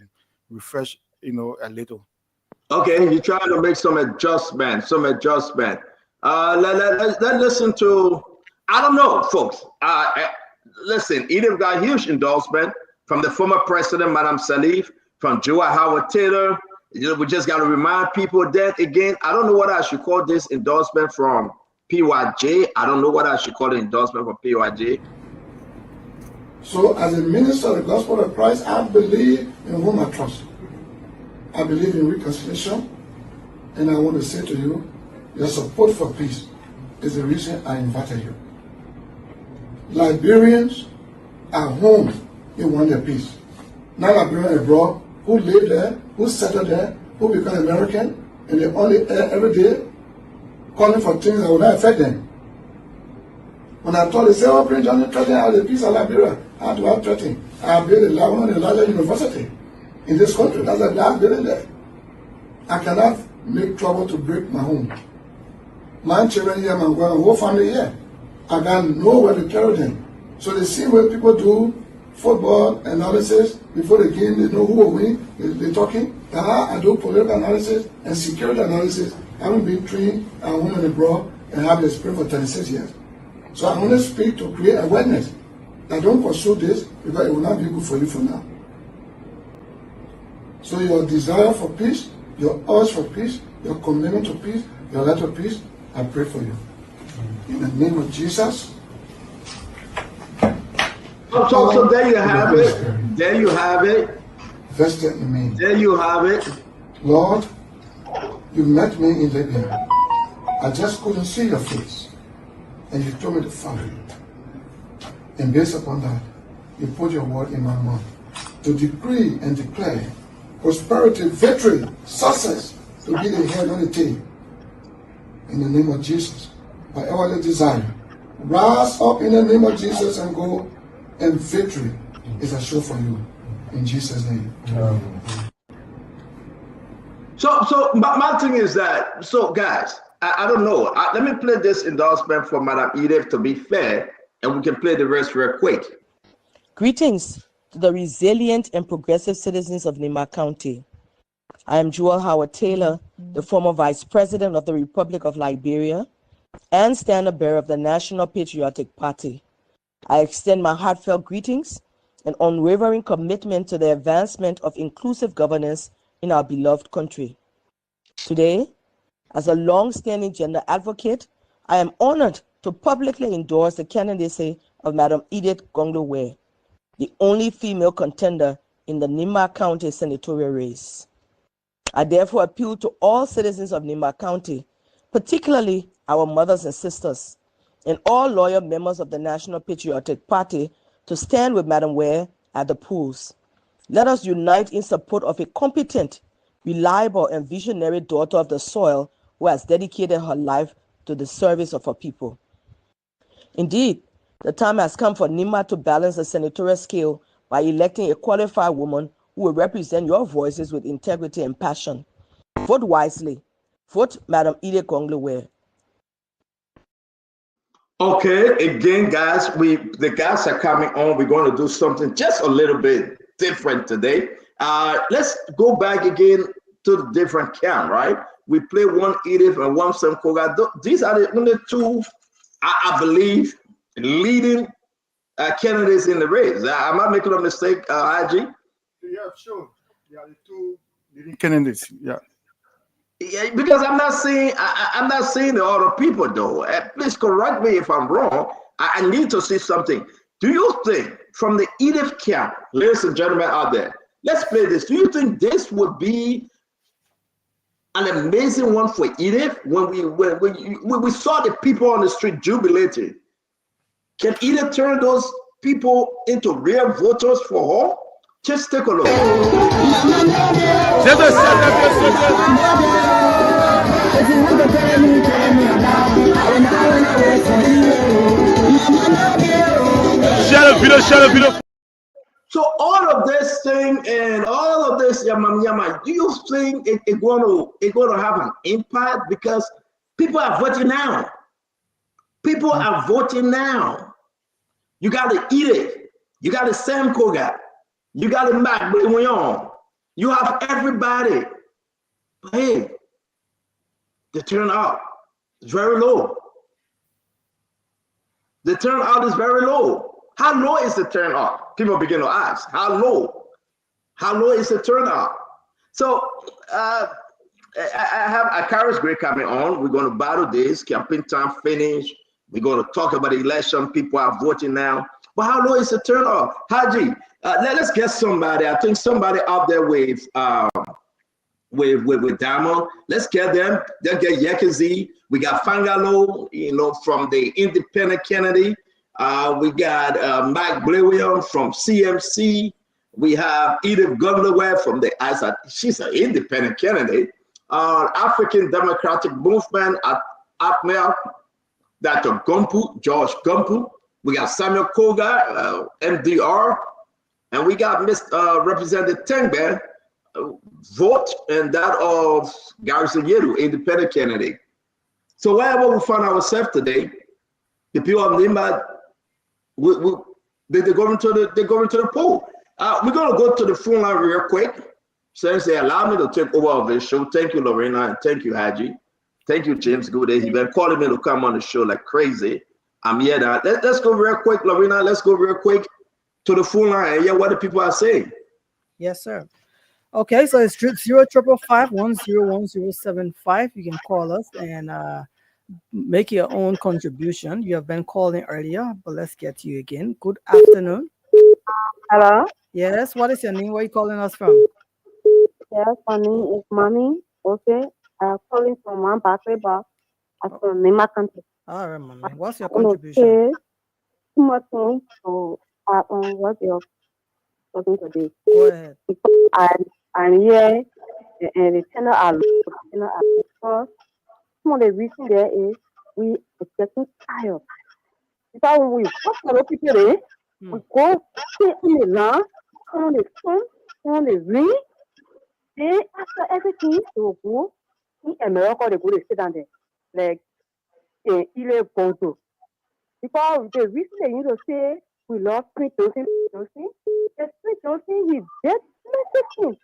refresh, a little. Okay, you're trying to make some adjustment. Let's listen to, I don't know, folks. Listen, Edith got huge endorsement from the former president, Madam Salif, from Joe Howard Taylor. We just got to remind people that, again, I don't know what I should call this endorsement from PYJ. I don't know what I should call the endorsement from PYJ. So as a minister of the gospel of Christ, I believe in whom I trust. I believe in reconciliation, and I want to say to you, your support for peace is the reason I invited you. Liberians are home, they want their peace. Not Liberians abroad who live there, who settle there, who become American, and they only every day calling for things that will not affect them. When I told they say, oh, Prince Johnny threatening out the peace of Liberia, how do I threaten? I built one of the largest university in this country. That's the last building there. I cannot make trouble to break my home. My children here, my whole family here. I got nowhere to carry them. So the same way people do football analysis before the game, they know who will win, they're talking. I do political analysis and security analysis. I haven't been trained and women abroad and have experience for 36 years. So I only speak to create awareness. I don't pursue this because it will not be good for you for now. So your desire for peace, your urge for peace, your commitment to peace, your right to peace, I pray for you. In the name of Jesus. So there you have it. There you have it. Vested in me. There you have it. Lord, you met me in Libya. I just couldn't see your face. And you told me to follow you. And based upon that, you put your word in my mouth to decree and declare prosperity, victory, success, to be the head, not the tail. In the name of Jesus, by our desire, rise up in the name of Jesus and go, and victory is assured for you. In Jesus' name. So my thing is that, so guys, I don't know. Let me play this endorsement for Madam Edith to be fair, and we can play the rest real quick. Greetings to the resilient and progressive citizens of Nimba County. I am Joel Howard Taylor, the former Vice President of the Republic of Liberia and standard bearer of the National Patriotic Party. I extend my heartfelt greetings and unwavering commitment to the advancement of inclusive governance in our beloved country. Today, as a long-standing gender advocate, I am honored to publicly endorse the candidacy of Madam Edith Gonglo-Ware, the only female contender in the Nimba County senatorial race. I therefore appeal to all citizens of Nimba County, particularly our mothers and sisters, and all loyal members of the National Patriotic Party to stand with Madam Ware at the polls. Let us unite in support of a competent, reliable, and visionary daughter of the soil who has dedicated her life to the service of her people. Indeed, the time has come for Nimba to balance the senatorial scale by electing a qualified woman who will represent your voices with integrity and passion. Vote wisely. Vote Madam Edith Gonglo-Ware. Okay, again, guys, the guys are coming on. We're going to do something just a little bit different today. Let's go back again to the different count, right? We play one Edith and one Sam Koga. These are the only two, I believe, leading candidates in the race. Am I making a mistake, IG? Yeah, sure. Yeah, the two leading candidates. Yeah. Yeah, because I'm not seeing the other people though. Please correct me if I'm wrong. I need to see something. Do you think from the Edith camp, ladies and gentlemen out there, Let's play this. Do you think this would be an amazing one for Edith when we saw the people on the street jubilating? Can Edith turn those people into real voters for her? Just take a look. Shut up. So all of this thing and all of this yama, do you think it's going to have an impact? Because people are voting now. People are voting now. You got to eat it. You got to Sam Koga. You got to Mac Bouillon. You have everybody. But hey, the turnout is very low. The turnout is very low. How low is the turnout? People begin to ask, how low? How low is the turnout? So I have Akaris Gray coming on. We're going to battle this. Campaign time finished. We're going to talk about the election. People are voting now. But how low is the turnout? Haji, let's get somebody. I think somebody out there with Damo. Let's get them. They'll get Yekazi. We got Fangalo, from the independent candidate. We got Mike Blair from CMC. We have Edith Gundleway from the ISA. She's an independent candidate. African Democratic Movement at APMEL, Dr. Gumpu, George Gumpu. We got Samuel Koga, MDR. And we got Representative Tengbe, vote, and that of Garrison Yeru, independent candidate. So wherever we find ourselves today, the people of Nimba, they're going to the poll. We're going to go to the phone line real quick, since they allow me to take over this show. Thank you, Lorena, and thank you, Haji. Thank you, James Goodey. He's been calling me to come on the show like crazy. I'm here now. Let's go real quick, Lorena. Let's go real quick to the phone line and hear what the people are saying. Yes, sir. Okay, so it's 05551011075. You can call us and make your own contribution. You have been calling earlier, but let's get to you again. Good afternoon. Hello? Yes, what is your name? Where are you calling us from? Yes, my name is Mommy. Okay, I'm calling from one Barclay Bar. I'm from Nimba country. All right, Mommy. What's your contribution? Too much things to what you're talking today. Go ahead. I'm here, and the channel are because some of the reason there is we are getting tired. Because when we work for the people there, we go sit in the land, on the sun, on the rain. Then after everything, they will go in America, they go to sit down there. Like Ile Bonzo. Because the reason they need to say we lost Prince Johnson, the Prince Johnson, he did messaging.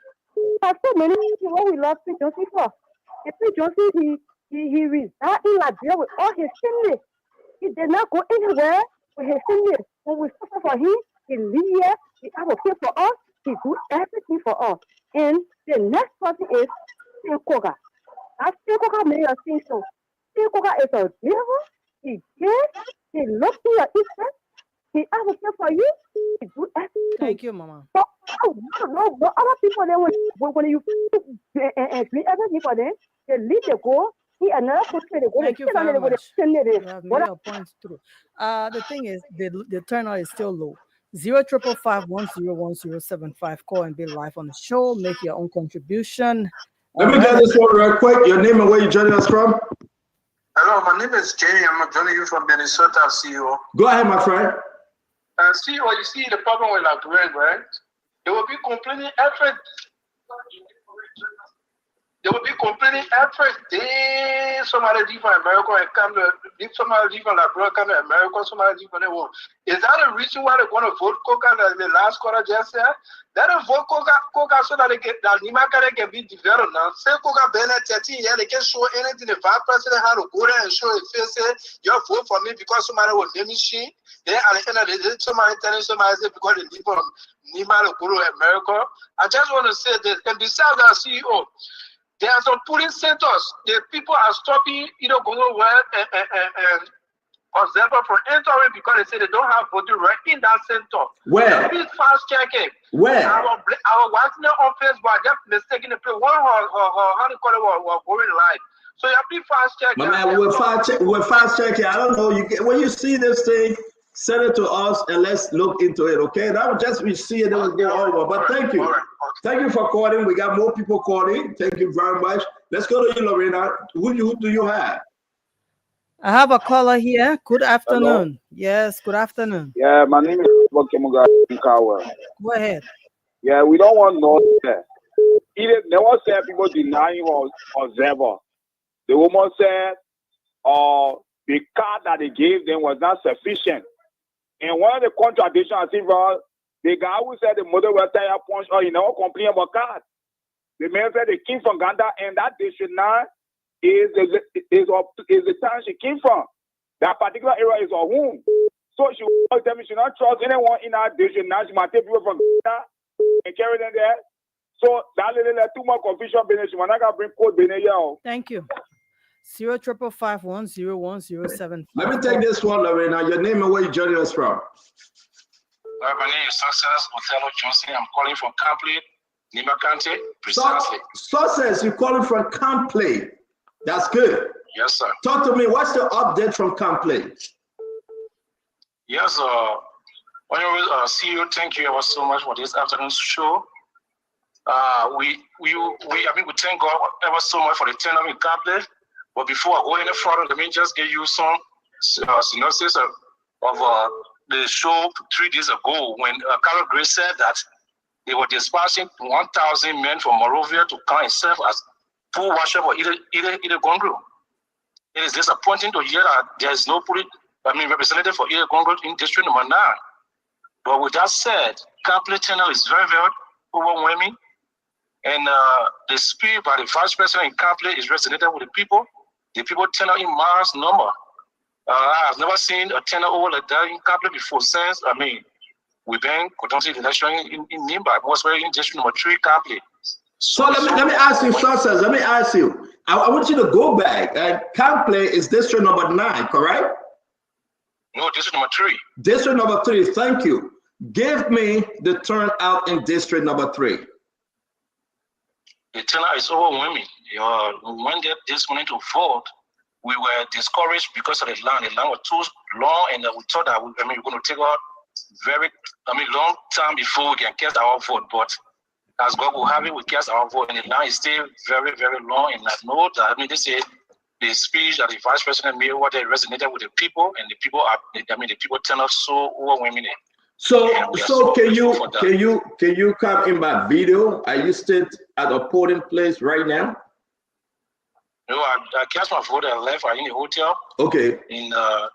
There's so many people what we lost Prince Johnson for. The Prince Johnson, he resigned in Liberia with all his family. He did not go anywhere with his family. When we suffer for him, he live here, he advocate for us, he do everything for us. And the next person is Steve Koga. That Steve Koga made us think so. Steve Koga is a devil. He gives, he looks to your interest, he advocates for you, he do everything. Thank you, Mama. But no, but other people, then when you do everything for them, they leave, they go, he another country, they go. Thank you very much. You have made your points through. The thing is, the turnout is still low. 05551011075. Call and be live on the show. Make your own contribution. Let me get this one real quick. Your name and where you're joining us from? Hello, my name is Jamie. I'm joining you from Minnesota, CEO. Go ahead, my friend. CEO, you see the problem with Liberia, right? They will be complaining every day. Somebody leave from America and come to somebody leave from Liberia, come to America, somebody leave from the world. Is that the reason why they're going to vote Coca like the last quarter just said? Let them vote Coca so that Nimba can be developed now. Say Coca been at 13 years, they can show anything. The vice president had to go there and show his face, say, you vote for me because somebody will name me shit. Then at the end of the day, somebody telling somebody because they leave from Nimba to go to America. I just want to say this, and besides that, CEO, there are some polling centers. The people are stopping, going to work and observer from entering because they say they don't have voting right in that center. Where? Please fast check it. Where? Our watching it on Facebook, just mistaken the play. One how do you call it? Was going live. So you please fast check. My man, we're fast checking. I don't know. When you see this thing, send it to us and let's look into it. Okay? That would just we see it, then we'll go over. But thank you. Thank you for calling. We got more people calling. Thank you very much. Let's go to you, Lorena. Who do you have? I have a caller here. Good afternoon. Hello? Yes, good afternoon. Yeah, my name is Bokemuga Nkawa. Go ahead. Yeah, we don't want no there. Either they won't say people denying or observer. The woman said, the card that they gave them was not sufficient. And one of the contradictions I see, the guy who said the mother will tire punch or he never complain about card. The man said they came from Uganda and that district now is the town she came from. That particular area is her home. So she will tell me she not trust anyone in our district now. She might take people from Uganda and carry them there. So that little too much confusion. She might not bring code. Thank you. 055101075. Let me take this one, Lorena. Your name and where you joining us from? My name is Success Othello Johnson. I'm calling from Campley, Nimba County, precisely. Success, you're calling from Campley. That's good. Yes, sir. Talk to me. What's the update from Campley? Yes, CEO, thank you ever so much for this afternoon's show. We thank God ever so much for the turnout in Campley. But before I go any further, let me just give you some synopsis of the show 3 days ago when Carol Grace said that they were dispatching 1,000 men from Morovia to come and serve as full washer for Ide Gongro. It is disappointing to hear that there is no representative for Ide Gongro in district number 9. But with that said, Campley turnout is very, very overwhelming. And the spirit by the vice president in Campley is resonated with the people. The people turn out in mass number. I have never seen a turnout over like that in Campley before since, we've been conducting the election in Nimba. It was very in district number 3, Campley. So let me ask you, Success, let me ask you. I want you to go back. Campley is district number 9, correct? No, district number 3. District number 3, thank you. Give me the turnout in district number 3. The turnout is overwhelming. When they this morning to vote, we were discouraged because of the land. The land was too long, and we thought that we're going to take out long time before we can cast our vote. But as God will have it, we cast our vote, and the land is still very, very long. And I know that they say the speech that the vice president made, what they resonated with the people, and the people turn out so overwhelmingly. So can you come in my video? Are you still at a polling place right now? No, I cast my vote. I left. I'm in the hotel. Okay. In the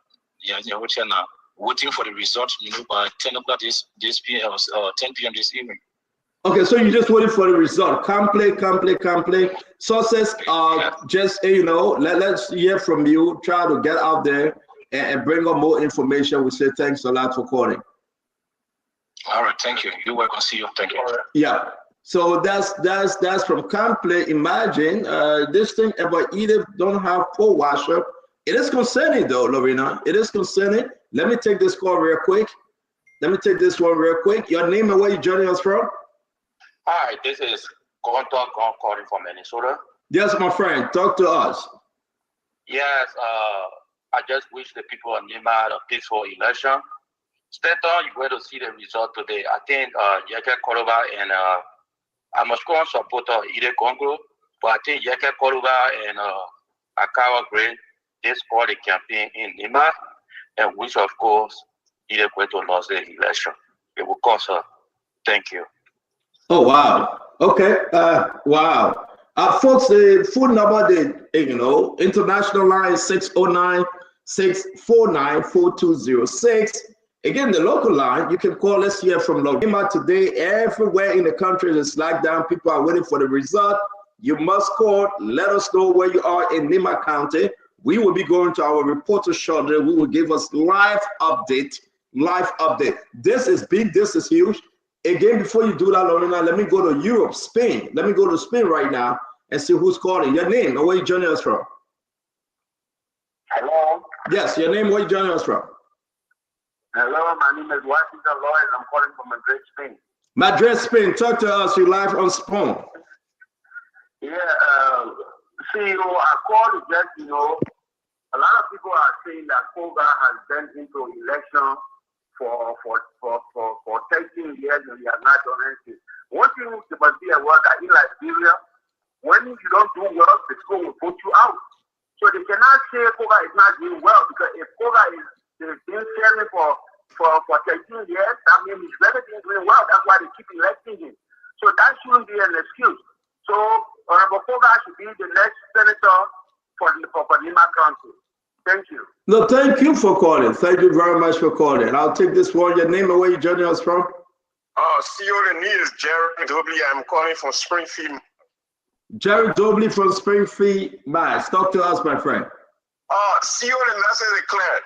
hotel now, waiting for the result. By 10 o'clock this p.m. 10 p.m. this evening. Okay, so you just waiting for the result. Campley. Sources, just let's hear from you. Try to get out there and bring up more information. We say thanks a lot for calling. All right, thank you. You're welcome. See you. Thank you. Yeah. So that's from Campley. Imagine this thing about either don't have poll washer. It is concerning though, Lorena. It is concerning. Let me take this call real quick. Your name and where you joining us from? Hi, this is Gon calling from Minnesota. Yes, my friend. Talk to us. Yes, I just wish the people of Nimba a peaceful election. Stay on, you're going to see the result today. I think Yeke Koroba and I'm a strong supporter of Ide Congo, but I think Yeke Koroba and Akawa Gray, they scored the campaign in Nimba, and which of course Ide Cueto lost the election. It will cost her. Thank you. Oh wow. Okay. Wow. Folks, the phone number, international line is 609-649-4206. Again, the local line, you can call us here from Lorima today. Everywhere in the country is locked down. People are waiting for the result. You must call. Let us know where you are in Nimba County. We will be going to our reporter shortly. We will give us live update. This is big. This is huge. Again, before you do that, Lorena, let me go to Europe, Spain. Let me go to Spain right now and see who's calling. Your name and where you joining us from. Hello. Yes, your name, where you joining us from? Hello, my name is Washington Lloyd. I'm calling from Madrid, Spain. Madrid, Spain. Talk to us. You live on Spoon. Yeah, CEO, I called just, a lot of people are saying that Koga has been into election for 13 years and he has not done anything. One thing you must be aware that in Liberia, when you don't do well, the school will put you out. So they cannot say Koga is not doing well, because if Koga is been serving for 13 years, that means he's really been doing well. That's why they keep electing him. So that shouldn't be an excuse. So Honorable Koga should be the next senator for Nimba County. Thank you. No, thank you for calling. Thank you very much for calling. I'll take this one. Your name and where you joining us from? CEO, the name is Jerry Dobley. I'm calling from Springfield. Jerry Dobley from Springfield, Mass. Talk to us, my friend. CEO, the message is clear.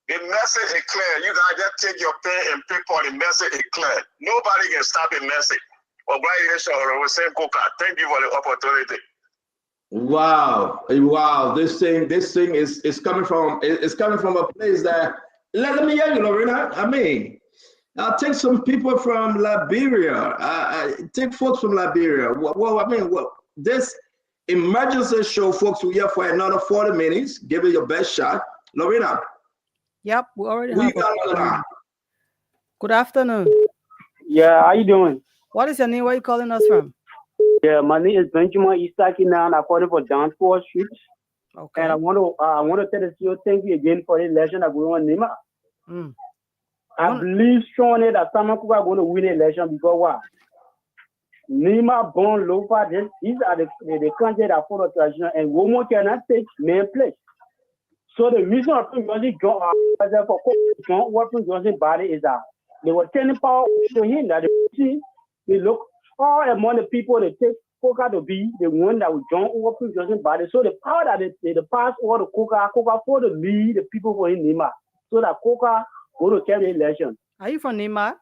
The message is clear. You guys just take your pen and paper. The message is clear. Nobody can stop the message. Thank you for the opportunity. Wow, wow! This thing is coming from a place that let me hear you, Lorena. I mean, I'll take some people from Liberia. Take folks from Liberia. Well, I mean, this emergency show, folks, we're here for another 40 minutes. Give it your best shot, Lorena. Yep, we already have. Good afternoon. Yeah, how you doing? What is your name? Where are you calling us from? Yeah, my name is Benjamin Isaki now, and I'm calling for Danforth Street. Okay. And I want to tell the CEO thank you again for the election that going on Nimba. I believe strongly that someone are going to win the election because what? Nimba, Bon, Lofa, these are the countries that follow tradition, and women cannot take main place. So the reason of John Watson Johnson body is that they were turning power to him that they look all among the people they take Coca to be the one that will John Watson Johnson body. So the power that they pass over to Coca for the lead the people for him Nimba, so that Coca go to carry the election. Are you from Nimba?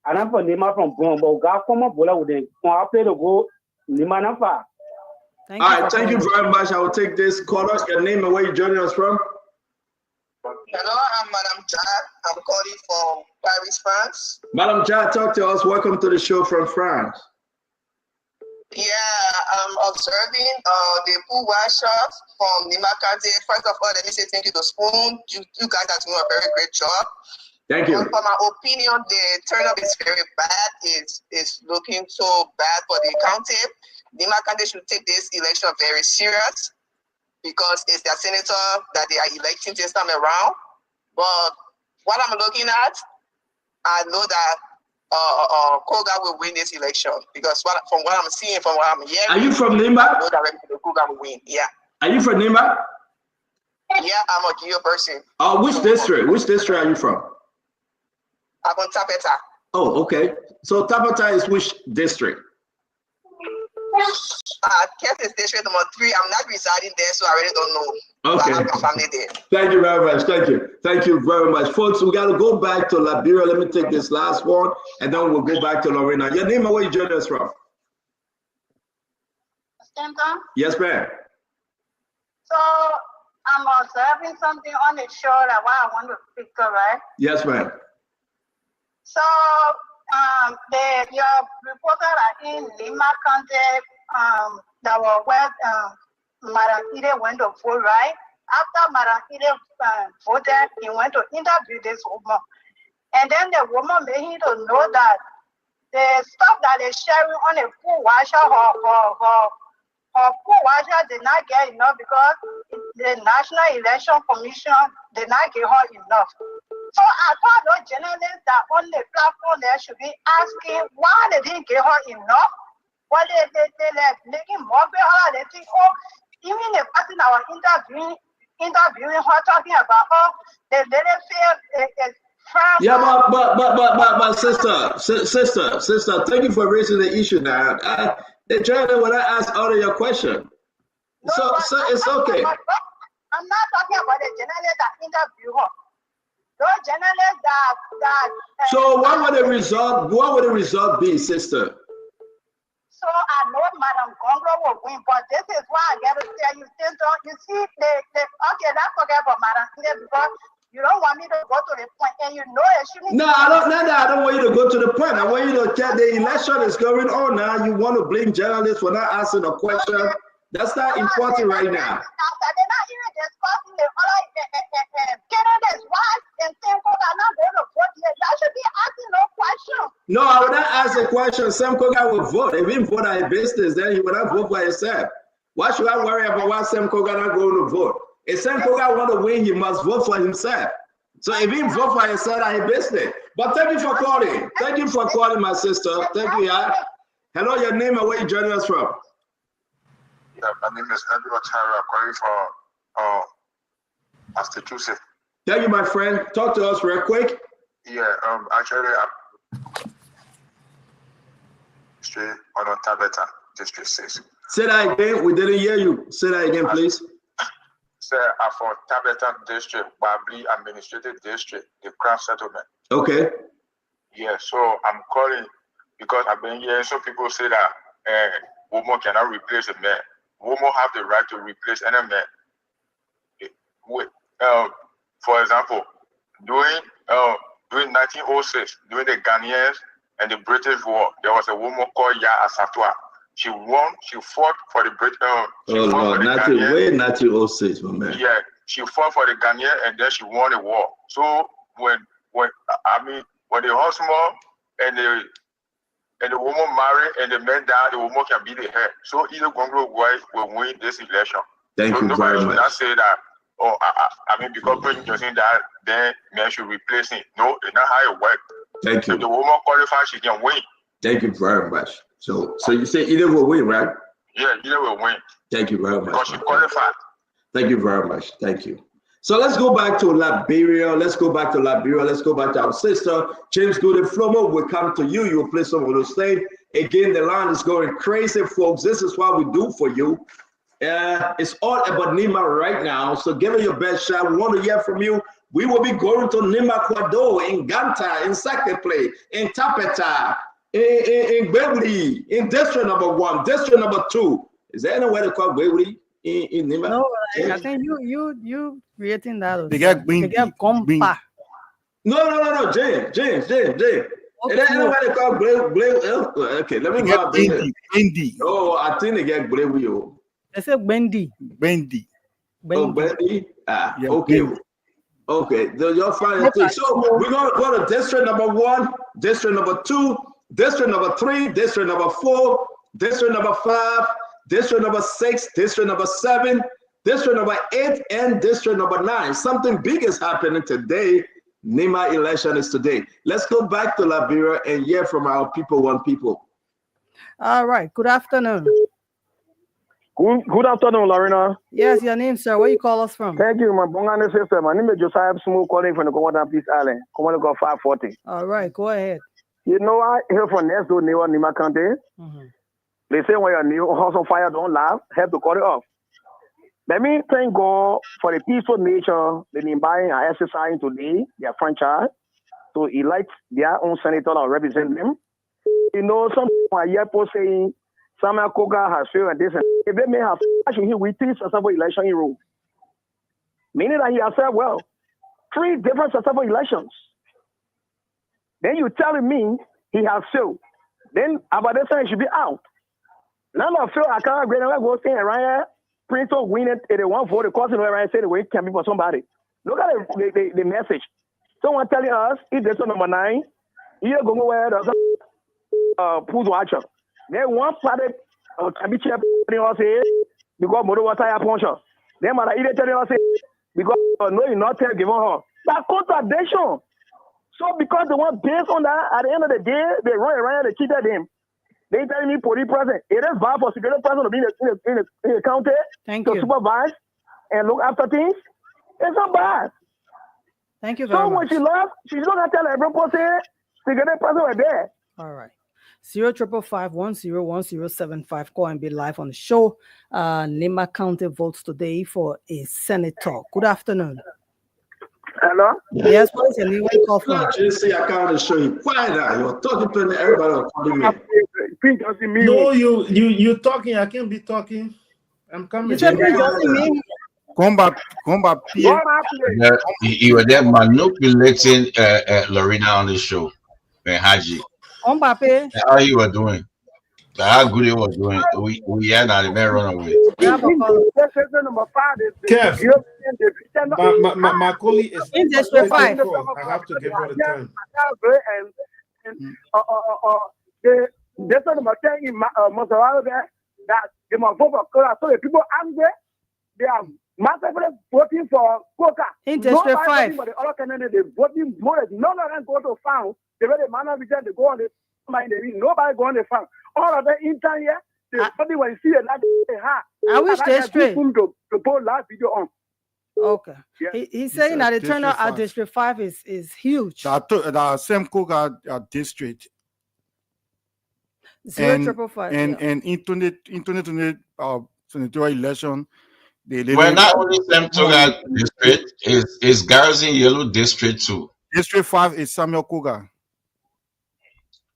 And I'm from Nimba from Bon, but God come up with them. I play to go Nimba Nafa. All right, thank you very much. I will take this caller. Your name and where you joining us from? Hello, I'm Madam Jad. I'm calling from Paris, France. Madam Jad, talk to us. Welcome to the show from France. Yeah, I'm observing the pool workshop from Nimba County. First of all, let me say thank you to Spoon. You guys are doing a very great job. Thank you. But for my opinion, the turnout is very bad. It's looking so bad for the county. Nimba County should take this election very serious because it's their senator that they are electing this time around. But what I'm looking at, I know that Koga will win this election because from what I'm seeing, from what I'm hearing. Are you from Nimba? I know that Koga will win. Yeah. Are you from Nimba? Yeah, I'm a Geo person. Which district? Which district are you from? I'm from Tapeta. Oh, okay. So Tapeta is which district? Kent District number 3. I'm not residing there, so I really don't know. Okay. I have my family there. Thank you very much. Thank you. Thank you very much. Folks, we got to go back to Liberia. Let me take this last one, and then we'll go back to Lorena. Your name and where you joining us from? Stanton? Yes, ma'am. So I'm observing something on the show that I want to speak to, right? Yes, ma'am. So your reporter are in Lima County, that were where Madam Ide went to vote, right? After Madam Ide voted, he went to interview this woman. And then the woman made him to know that the stuff that they're sharing on the pool washer, her pool washer did not get enough because the National Election Commission did not give her enough. So I thought those journalists that on the platform there should be asking why they didn't give her enough. Well, they like making more her. They think, oh, even the person that was interviewing her talking about, oh, they didn't feel France. Yeah, but sister, thank you for raising the issue now. The journalist when I ask all of your questions. So it's okay. I'm not talking about the journalist that interviewed her. Those journalists that so what would the result be, sister? So I know Madam Congo will win, but this is why I gotta tell you, Clinton, you see, okay, let's forget about Madam Ida because you don't want me to go to the point, and you know it shouldn't. No, I don't want you to go to the point. I want you to tell the election is going on now. You want to blame journalists for not answering a question. That's not important right now. They're not even discussing the other candidates. Why and Simcoe are not going to vote yet? Y'all should be asking no question. No, I would not ask a question. Sam Koga will vote. If he vote on his business, then he will not vote for himself. Why should I worry about why Sam Koga not going to vote? If Sam Koga want to win, he must vote for himself. So if he vote for himself, I business. But thank you for calling. Thank you for calling, my sister. Thank you, yeah. Hello, your name and where you joining us from? Yeah, my name is Edward Tara, calling from Massachusetts. Thank you, my friend. Talk to us real quick. Yeah, actually, straight on Tabata, District 6. Say that again. We didn't hear you. Say that again, please. Sir, I'm from Tabata District, Babli Administrative District, the Crown Settlement. Okay. Yeah, so I'm calling because I've been hearing some people say that woman cannot replace a man. Women have the right to replace any man. For example, during 1906, during the Ghanaians and the British War, there was a woman called Ya Asatwa. She fought for the British. Oh Lord, 1906, my man. Yeah, she fought for the Ghanaian and then she won the war. So when the husband and the woman marry and the man die, the woman can be the head. So either Congo wife will win this election. Thank you nobody very should much. not say that. Oh, because President Johnson died, then man should replace him. No, it's not how it works. Thank you. If the woman qualifies, she can win. Thank you very much. So you say either will win, right? Yeah, either will win. Thank you very much. Because she qualified. Thank you very much. Thank you. So let's go back to Liberia. Let's go back to our sister, James Gooding Flomo. Will come to you. You will play some of those things. Again, the line is going crazy, folks. This is what we do for you. It's all about Nimba right now. So give it your best shot. We want to hear from you. We will be going to Nimba Kwado, in Ganta, in Sakeplay, in Tapeta, in Beverly, in district number 1, district number 2. Is there anywhere to call Beverly in Nimba? No, I think you creating that. They get compa. No, James. Is there anywhere to call Beverly? Okay, let me go. Bendy. Oh, I think they get Beverly. They say Bendy. Oh, Bendy. Yeah, okay. Bendy. Okay, you'll find it. So we're going to go to district number 1, district number 2, district number 3, district number 4, district number 5, district number 6, district number 7, district number 8, and district number 9. Something big is happening today. Nimba election is today. Let's go back to Liberia and hear from our people, one people. All right. Good afternoon. Good afternoon, Lorena. Yes, your name, sir. Where you call us from? Thank you, my Bongane sister. My name is Josiah Smooth, calling from the Commandant Peace Island, Command 540. All right, go ahead. You know, I hear from next door neighbor, Nimba County. They say when your new house on fire don't laugh, have to cut it off. Let me thank God for the peaceful nature the Nimba are exercising today, their franchise, to elect their own senator and represent them. You know, some people are here saying, Samuel Koga has failed and this and if they may have actually we 3 successful election in row. Meaning that he has said, well, 3 different successful elections. Then you telling me he has failed. Then about this time he should be out. None of fail I can't agree and go saying right Prince of win it at the 1 vote, the cousin where I say the way it can be for somebody. Look at the message. Someone telling us if this is number 9, you're going to wear the push watcher. Then one party can be checked because motor water puncher. Then my either telling us because no, you're not giving her. That contradiction. So because they want based on that, at the end of the day, they run around, they cheated him. They telling me police present. It is bad for security person to be in the county to supervise and look after things. It's not bad. Thank you very much. So when she left, she's not gonna tell every person security person were there. All right. 055101075. Call and be live on the show. Nimba County votes today for a senator. Good afternoon. Hello? Yes, what is your name? Where you call from? JC, I can't show you. Quiet now. You're talking to everybody. Queen Johnson me. No, you talking. I can't be talking. I'm coming. You said Queen Johnson me. Combat, Pierre. You were there manipulating Lorena on the show, Haji. Mbappe. How you were doing? How good you were doing? We had the man run away. Kev, my colleague is in District 5. I have to give her the time. That's what I'm saying in Mozzarella there, that they must vote for Coca. So the people angry, they are massively voting for Coca. In District 5. For the other candidate, they voting more. None of them go to farm. They really man of they go on the nobody go on the farm. All of them intern here, they voting when you see a lot I wish they straight. To put last video on. Okay. Yeah. He's saying that the turnout at District 5 is huge. The same Coca district. 0555. And in 2022 election, well, not only Sam Toga district, is Garrison Yellow district too. District 5 is Samuel Koga.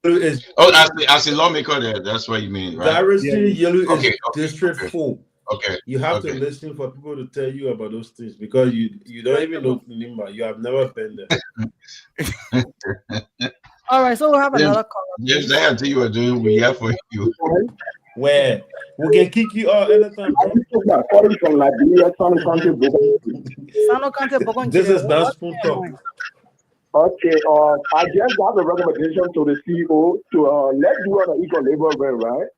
As a lawmaker there, that's what you mean, right? Garrison Yellow is District 4. Okay. You have to listen for people to tell you about those things because you don't even know Nimba. You have never been there. All right, so we'll have another call. Yes, I tell you were doing. We have for you. Where we can kick you out anytime. This is not spoon talk. Okay, I just have a recommendation to the CEO to let's do an equal labor event, right?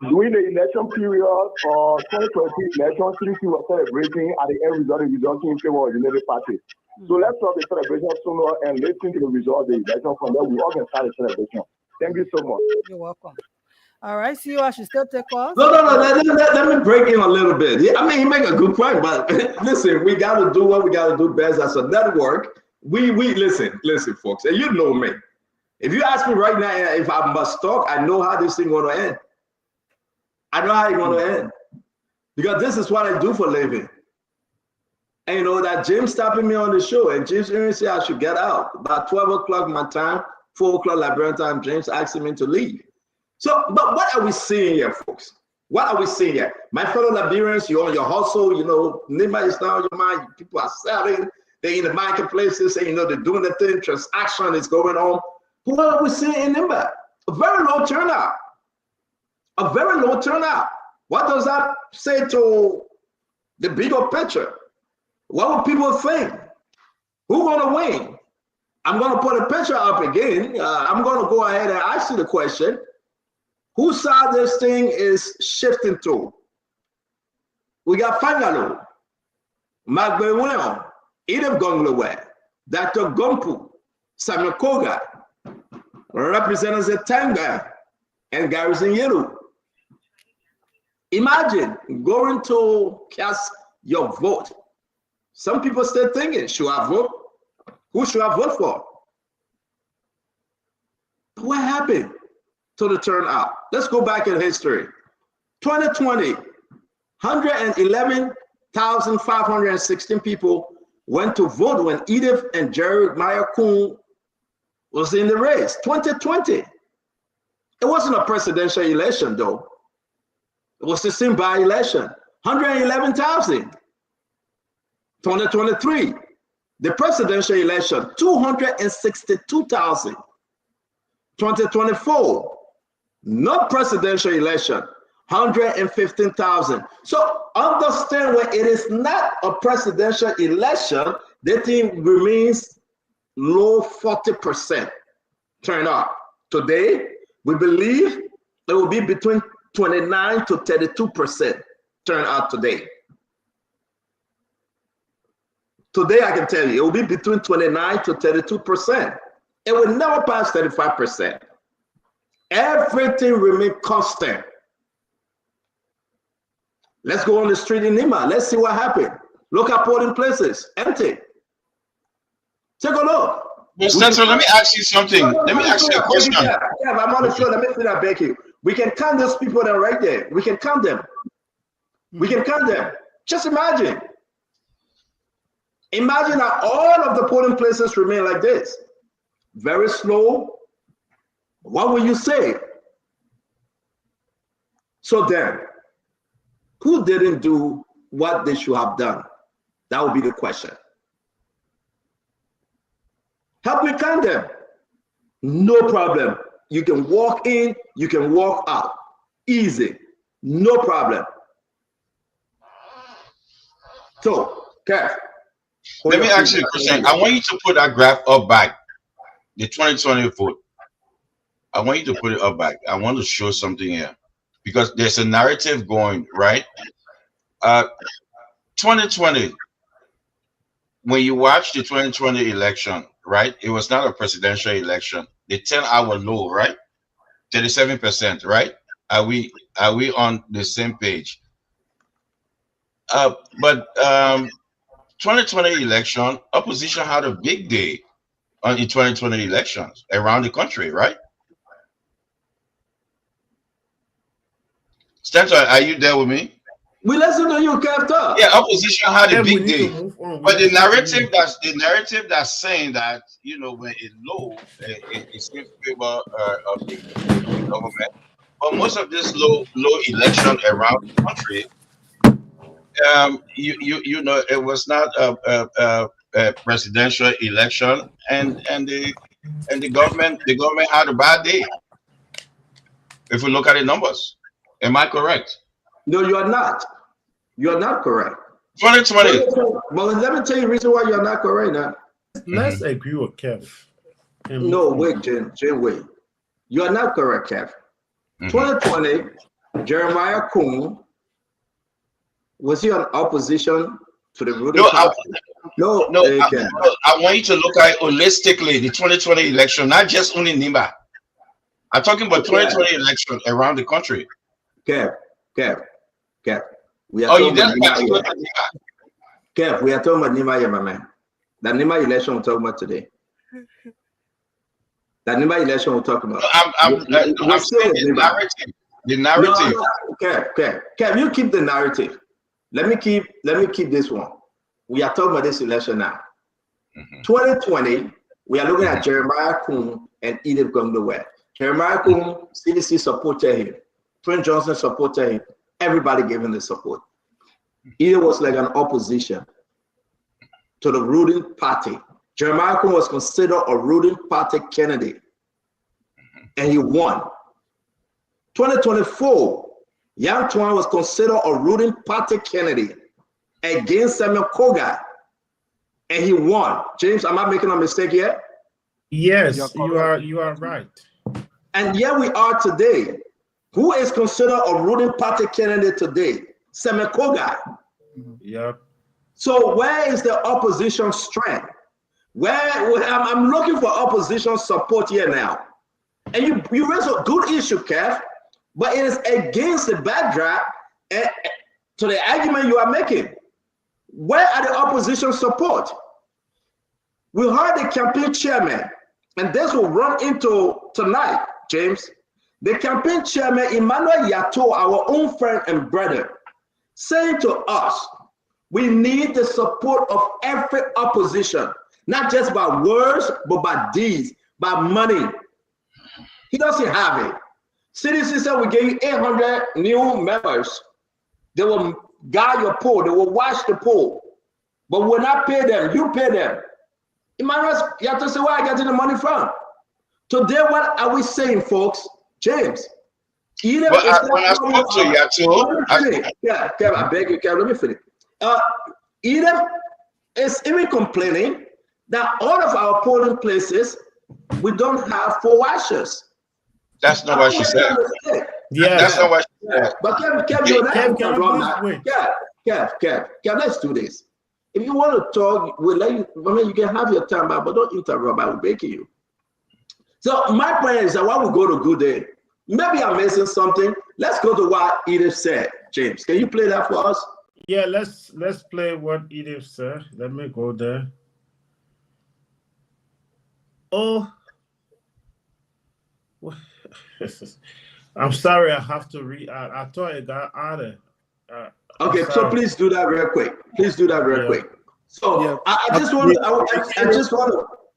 During the election period for 2020 election, CDC was celebrating at the end result resulting in favor of the Labour Party. So let's start the celebration sooner and listen to the result of the election. From there, we all can start the celebration. Thank you so much. You're welcome. All right, CEO, I should still take calls. No. Let me break in a little bit. I mean, he make a good point, but listen, we got to do what we got to do best as a network. We listen, folks, and you know me. If you ask me right now if I must talk, I know how this thing going to end. I know how it's going to end because this is what I do for a living. And you know that James stopping me on the show, and James said I should get out about 12 o'clock my time, 4 o'clock Liberian time. James asked me to leave. So, but what are we seeing here, folks? What are we seeing here? My fellow Liberians, you're on your hustle. You know, Nimba is now your mind. People are selling. They're in the marketplaces, and you know they're doing the thing. Transaction is going on. What are we seeing in Nimba? A very low turnout. A very low turnout. What does that say to the bigger picture? What will people think? Who's gonna win? I'm gonna put a picture up again. I'm gonna go ahead and ask you the question. Whose side this thing is shifting to? We got Fangalo, Magbewion, Edith Gonglowe, Dr. Gompu, Samuel Koga, Representative Tanga, and Garrison Yelu. Imagine going to cast your vote. Some people still thinking, should I vote? Who should I vote for? What happened to the turnout? Let's go back in history. 2020, 111,516 people went to vote when Edith and Jeremiah Kuhn was in the race. 2020. It wasn't a presidential election, though. It was the same by-election. 111,000. 2023, the presidential election, 262,000. 2024, no presidential election, 115,000. So understand when it is not a presidential election, the thing remains low 40% turnout. Today, we believe it will be between 29 to 32% turnout today. Today, I can tell you, it will be between 29 to 32%. It will never pass 35%. Everything remains constant. Let's go on the street in Nimba. Let's see what happened. Look at polling places, empty. Take a look. Mr. Let me ask you something. Let me ask you a question. Yeah, I'm on the floor. Let me see that back here. We can count those people that are right there. We can count them. We can count them. Just imagine. Imagine that all of the polling places remain like this. Very slow. What will you say? So then, who didn't do what they should have done? That would be the question. Help me count them. No problem. You can walk in, you can walk out. Easy. No problem. So, Kev. Let me ask you a question. I want you to put that graph up back. The 2020 vote. I want you to put it up back. I want to show something here. Because there's a narrative going, right? 2020, when you watch the 2020 election, right? It was not a presidential election. The 10-hour low, right? 37%, right? Are we on the same page? But 2020 election, opposition had a big day on the 2020 elections around the country, right? Stanton, are you there with me? We listen to you, Captain. Yeah, opposition had a big day, but the narrative that's saying that, you know, when it's low, it's in favor of the government. But most of this low election around the country, you know, it was not a presidential election, and the government had a bad day. If we look at the numbers, am I correct? No, you are not. You are not correct. 2020. Well, let me tell you the reason why you're not correct now. Let's agree with Kev. No, wait, Jim, wait. You are not correct, Kev. 2020, Jeremiah Kuhn, was he on opposition to the ruling party? No, I want you to look at it holistically, the 2020 election, not just only Nimba. I'm talking about 2020 election around the country. Kev. We are talking about Nimba. Kev, we are talking about Nimba, my man. The Nimba election we're talking about today. The Nimba election we're talking about. I'm saying the narrative. No, Kev, you keep the narrative. Let me keep this one. We are talking about this election now. 2020, we are looking at Jeremiah Kuhn and Edith Gongdowe. Jeremiah Kuhn, CDC supported him. Prince Johnson supported him. Everybody gave him the support. Edith was like an opposition to the ruling party. Jeremiah Kuhn was considered a ruling party candidate, and he won. 2024, Yang Tuan was considered a ruling party candidate against Samuel Koga, and he won. James, am I making a mistake here? Yes, you are right. And here we are today. Who is considered a ruling party candidate today? Samuel Koga. Yep. So where is the opposition strength? I'm looking for opposition support here now. And you raise a good issue, Kev, but it is against the backdrop to the argument you are making. Where are the opposition support? We heard the campaign chairman, and this will run into tonight, James. The campaign chairman, Emmanuel Yato, our own friend and brother, saying to us, we need the support of every opposition, not just by words, but by deeds, by money. He doesn't have it. CDC said we gave you 800 new members. They will guide your poll. They will watch the poll. But we'll not pay them. You pay them. Emmanuel Yato said, where are you getting the money from? Today, what are we saying, folks? James. When I spoke to Yato, I beg you, let me finish. Edith is even complaining that all of our polling places, we don't have poll watchers. That's not what she said. Yeah, that's not what she said. But Kev, let's do this. If you want to talk, we'll let you. I mean, you can have your time, but don't interrupt. I will beg you. So my point is that while we go to Good Day, maybe I'm missing something. Let's go to what Edith said. James, can you play that for us? Yeah, let's play what Edith said. Let me go there. Oh, I'm sorry. I have to read. I thought it got out of. Okay, so please do that real quick. Quick. So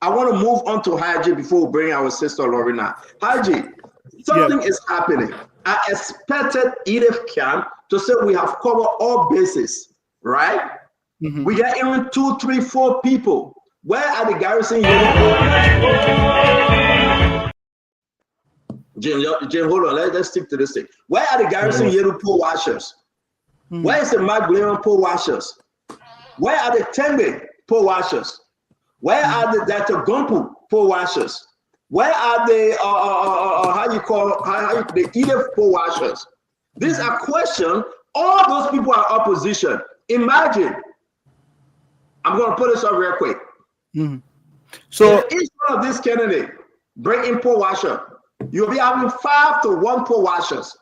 I want to move on to Haji before we bring our sister Lorena. Haji, something is happening. I expected Edith Camp to say we have covered all bases, right? We got even 2, 3, 4 people. Where are the garrison Jim, hold on. Let's stick to this thing. Where are the garrison yellow pool washers? Where is the Magleon pool washers? Where are the Tembe pool washers? Where are the Dr. Gumpu pool washers? Where are the the Edith poll washers? These are questions. All those people are opposition. Imagine. I'm going to put this up real quick. So if each one of these candidates bring in poll washer, you'll be having 5 to 1 poll washers,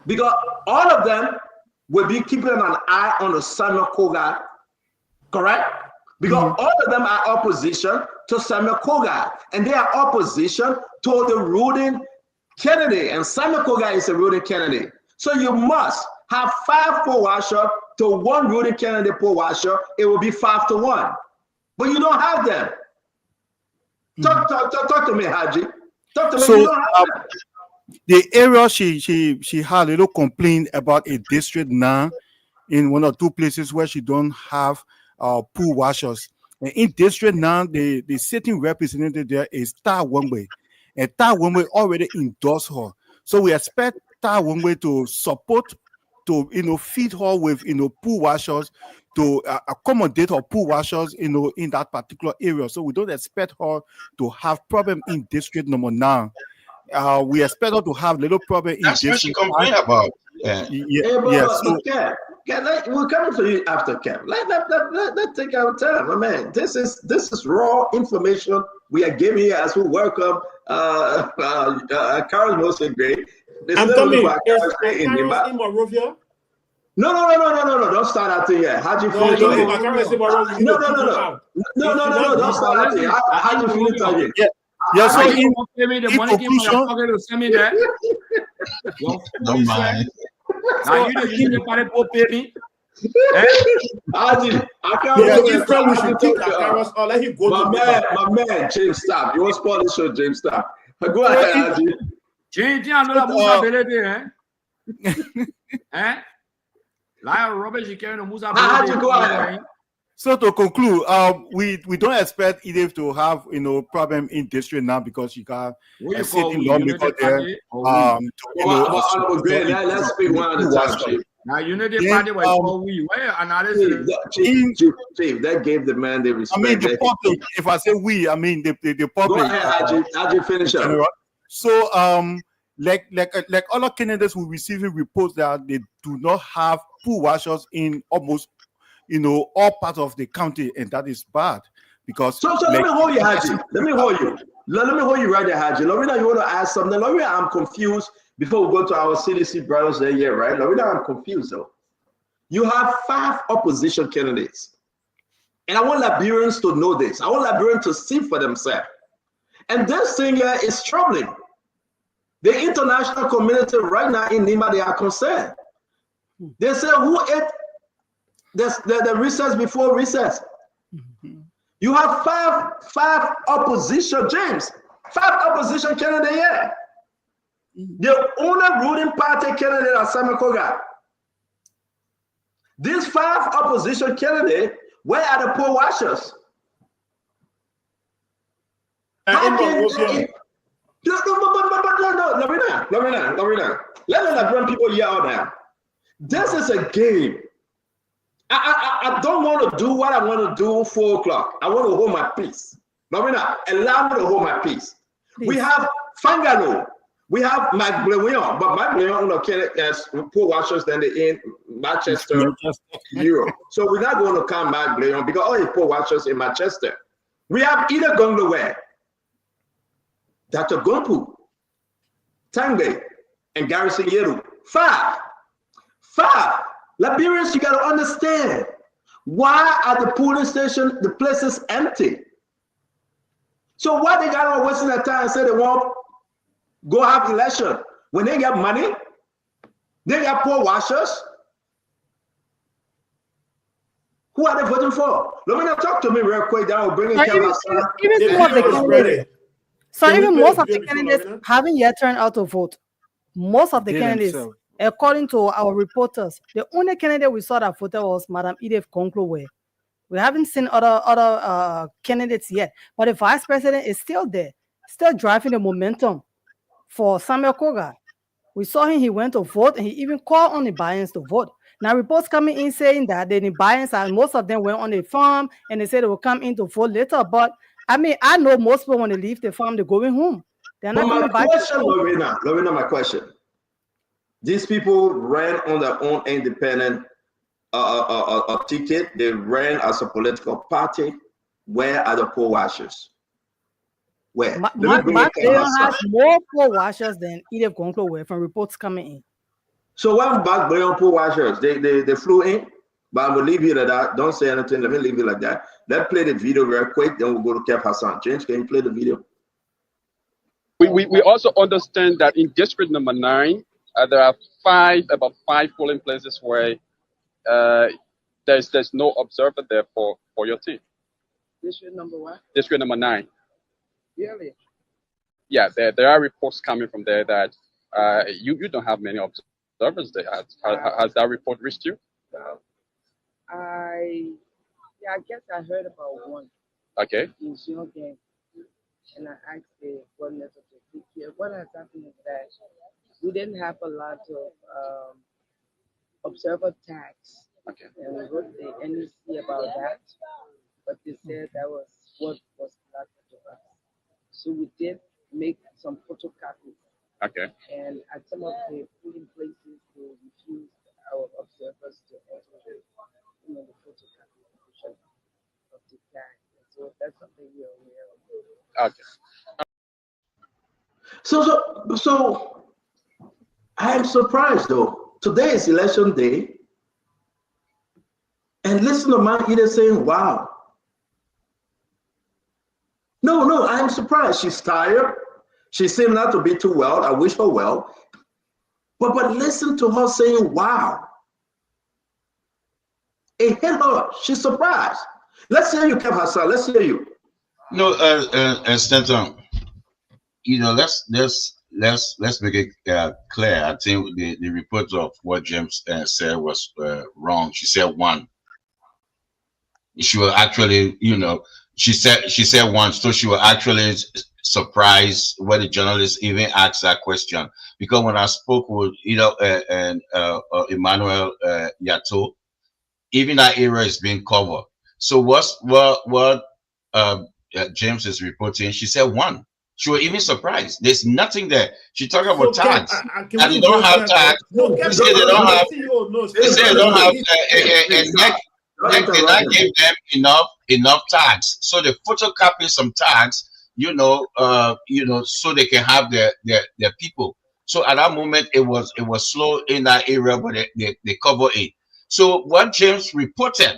because all of them will be keeping an eye on the Samuel Koga, correct? Because all of them are opposition to Samuel Koga, and they are opposition to the ruling candidate, and Samuel Koga is a ruling candidate. So you must have 5 poll washer to 1 ruling candidate poll washer. It will be 5 to 1, but you don't have them. Talk to me, Haji. Talk to me. So, you don't have them. the area she had a little complaint about a district now in 1 or 2 places where she don't have pool washers. And in district now, the sitting representative there is Ta Wongwe, and Ta Wongwe already endorsed her. So we expect Ta Wongwe to support, to feed her with pool washers, to accommodate her pool washers in that particular area. So we don't expect her to have problem in district number 9. We expect her to have little problem in That's what she complained about. We're coming to you after camp. Let's take our time, my man. This is raw information we are giving you as we welcome Carol Moses Gray. I'm coming. In Monrovia? No. Don't start out here. How'd you feel? No. Don't start out here. How'd you feel talking? Yeah, so in conclusion, don't mind. Now you the party for baby. I can't let him go. My man, James, stop. You want to spoil the show, James? Stop. Go ahead, Haji. James, I know Musa Belede, eh? Like Robert, you can't Musa Belede. Go ahead. So to conclude, we don't expect Edith to have problem in district now, because you got a sitting lawmaker there. Let's speak one at a time, Chief. Now you know the party was we where analysis. Chief, that gave the man the respect. I mean the public. If I say we, I mean the public. Go ahead, Haji, finish up. So like other candidates who receiving reports that they do not have pool washers in almost all parts of the county, and that is bad, because let me hold you, Haji. Let me hold you right there, Haji. Lorena, you want to ask something? Lorena, I'm confused. Before we go to our CDC brothers there, yeah, right? Lorena, I'm confused though. You have 5 opposition candidates, and I want Liberians to know this. I want Liberians to see for themselves. And this thing here is troubling. The international community right now in Nimba, they are concerned. They say, who ate the recess before recess? You have five opposition, James. 5 opposition candidates here. The only ruling party candidate is Samuel Koga. These 5 opposition candidates, where are the poll washers? Lorena. Let the run people yell now. This is a game. I don't want to do what I want to do 4 o'clock. I want to hold my peace. Lorena, allow me to hold my peace. Please. We have Fangano. We have Magleon, but Magleon has poor washers than in Manchester, Europe. So we're not going to count Magleon because all the poor washers in Manchester. We have Ida Gonglowe, Dr. Gompu, Tangbe, and Garrison Yeru. 5. Liberians, you got to understand, why are the polling station, the places empty? So why they got on wasting their time and say they won't go have election? When they get money, they got poor washers. Who are they voting for? Let me not talk to me real quick. That will bring in even most of the candidates haven't yet turned out to vote. Most of the They candidates, themselves. according to our reporters, the only candidate we saw that voted was Madam Edith Conclowe. We haven't seen other candidates yet, but the vice president is still there, still driving the momentum for Samuel Koga. We saw him, he went to vote, and he even called on the Bayans to vote. Now, reports coming in saying that the Bayans, and most of them went on the farm, and they said they will come in to vote later. But, I mean, I know most people, when they leave the farm, they're going home. They're not coming back. Lorena, my question. These people ran on their own independent ticket. They ran as a political party. Where are the poll watchers? Where? Mark has more poll watchers than Edith Conclowe from reports coming in. So when Mark Breon poll watchers, they flew in, but I will leave it at that. Don't say anything. Let me leave it like that. Let's play the video real quick. Then we'll go to Kev Hassan. James, can you play the video? We also understand that in district number 9, there are about five polling places where there's no observer there for your team. District number what? District number 9. Really? Yeah, there are reports coming from there that you don't have many observers there. Has that report reached you? I guess I heard about one. Okay. In Xiongeng, and I asked the coordinator to take care. What has happened is that we didn't have a lot of observer tags. Okay. And we wrote the NEC about that, but they said that was what was allowed to us. So we did make some photocopies. Okay. And at some of the polling places, they refused our observers to enter the photocopy of the tag. So that's something we are aware of. Okay. So I am surprised though. Today is election day. And listen to my Ida saying, wow. No, I am surprised. She's tired. She seemed not to be too well. I wish her well. But listen to her saying, wow. It hit her. She's surprised. Let's hear you, Kev Hassan. Let's hear you. No, Stanton, let's make it clear. I think the report of what James said was wrong. She said 1. She was actually, she said 1, so she was actually surprised when the journalist even asked that question. Because when I spoke with Emmanuel Yato, even that area is being covered. So what James is reporting, she said 1. She was even surprised. There's nothing there. She talked about tags. And they don't have tags. They say they don't have. They say they don't have. And they not give them enough tags. So they photocopy some tags, so they can have their people. So at that moment it was slow in that area, but they cover it. So what James reported,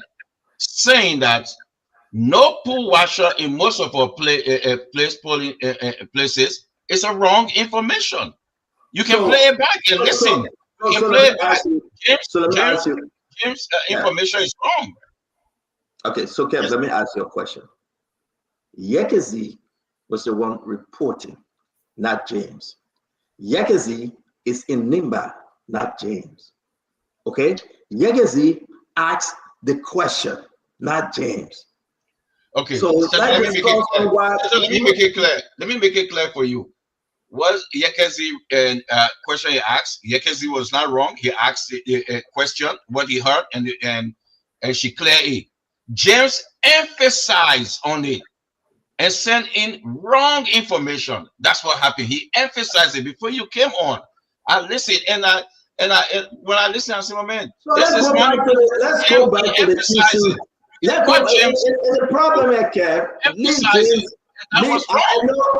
saying that no poll washer in most of our polling places is a wrong information. You can play it back and listen. You can play it back. James' information is wrong. Okay, so Kev, let me ask you a question. Yekezi was the one reporting, not James. Yekezi is in Nimba, not James. Okay? Yekezi asked the question, not James. Okay, so let me make it clear. Let me make it clear for you. Was Yekezi question he asked? Yekezi was not wrong. He asked a question, what he heard, and she cleared it. James emphasized on it and sent in wrong information. That's what happened. He emphasized it before you came on. I listened, and when I listened, I said, "Oh man, so let's go back to the issue. The problem at Kev,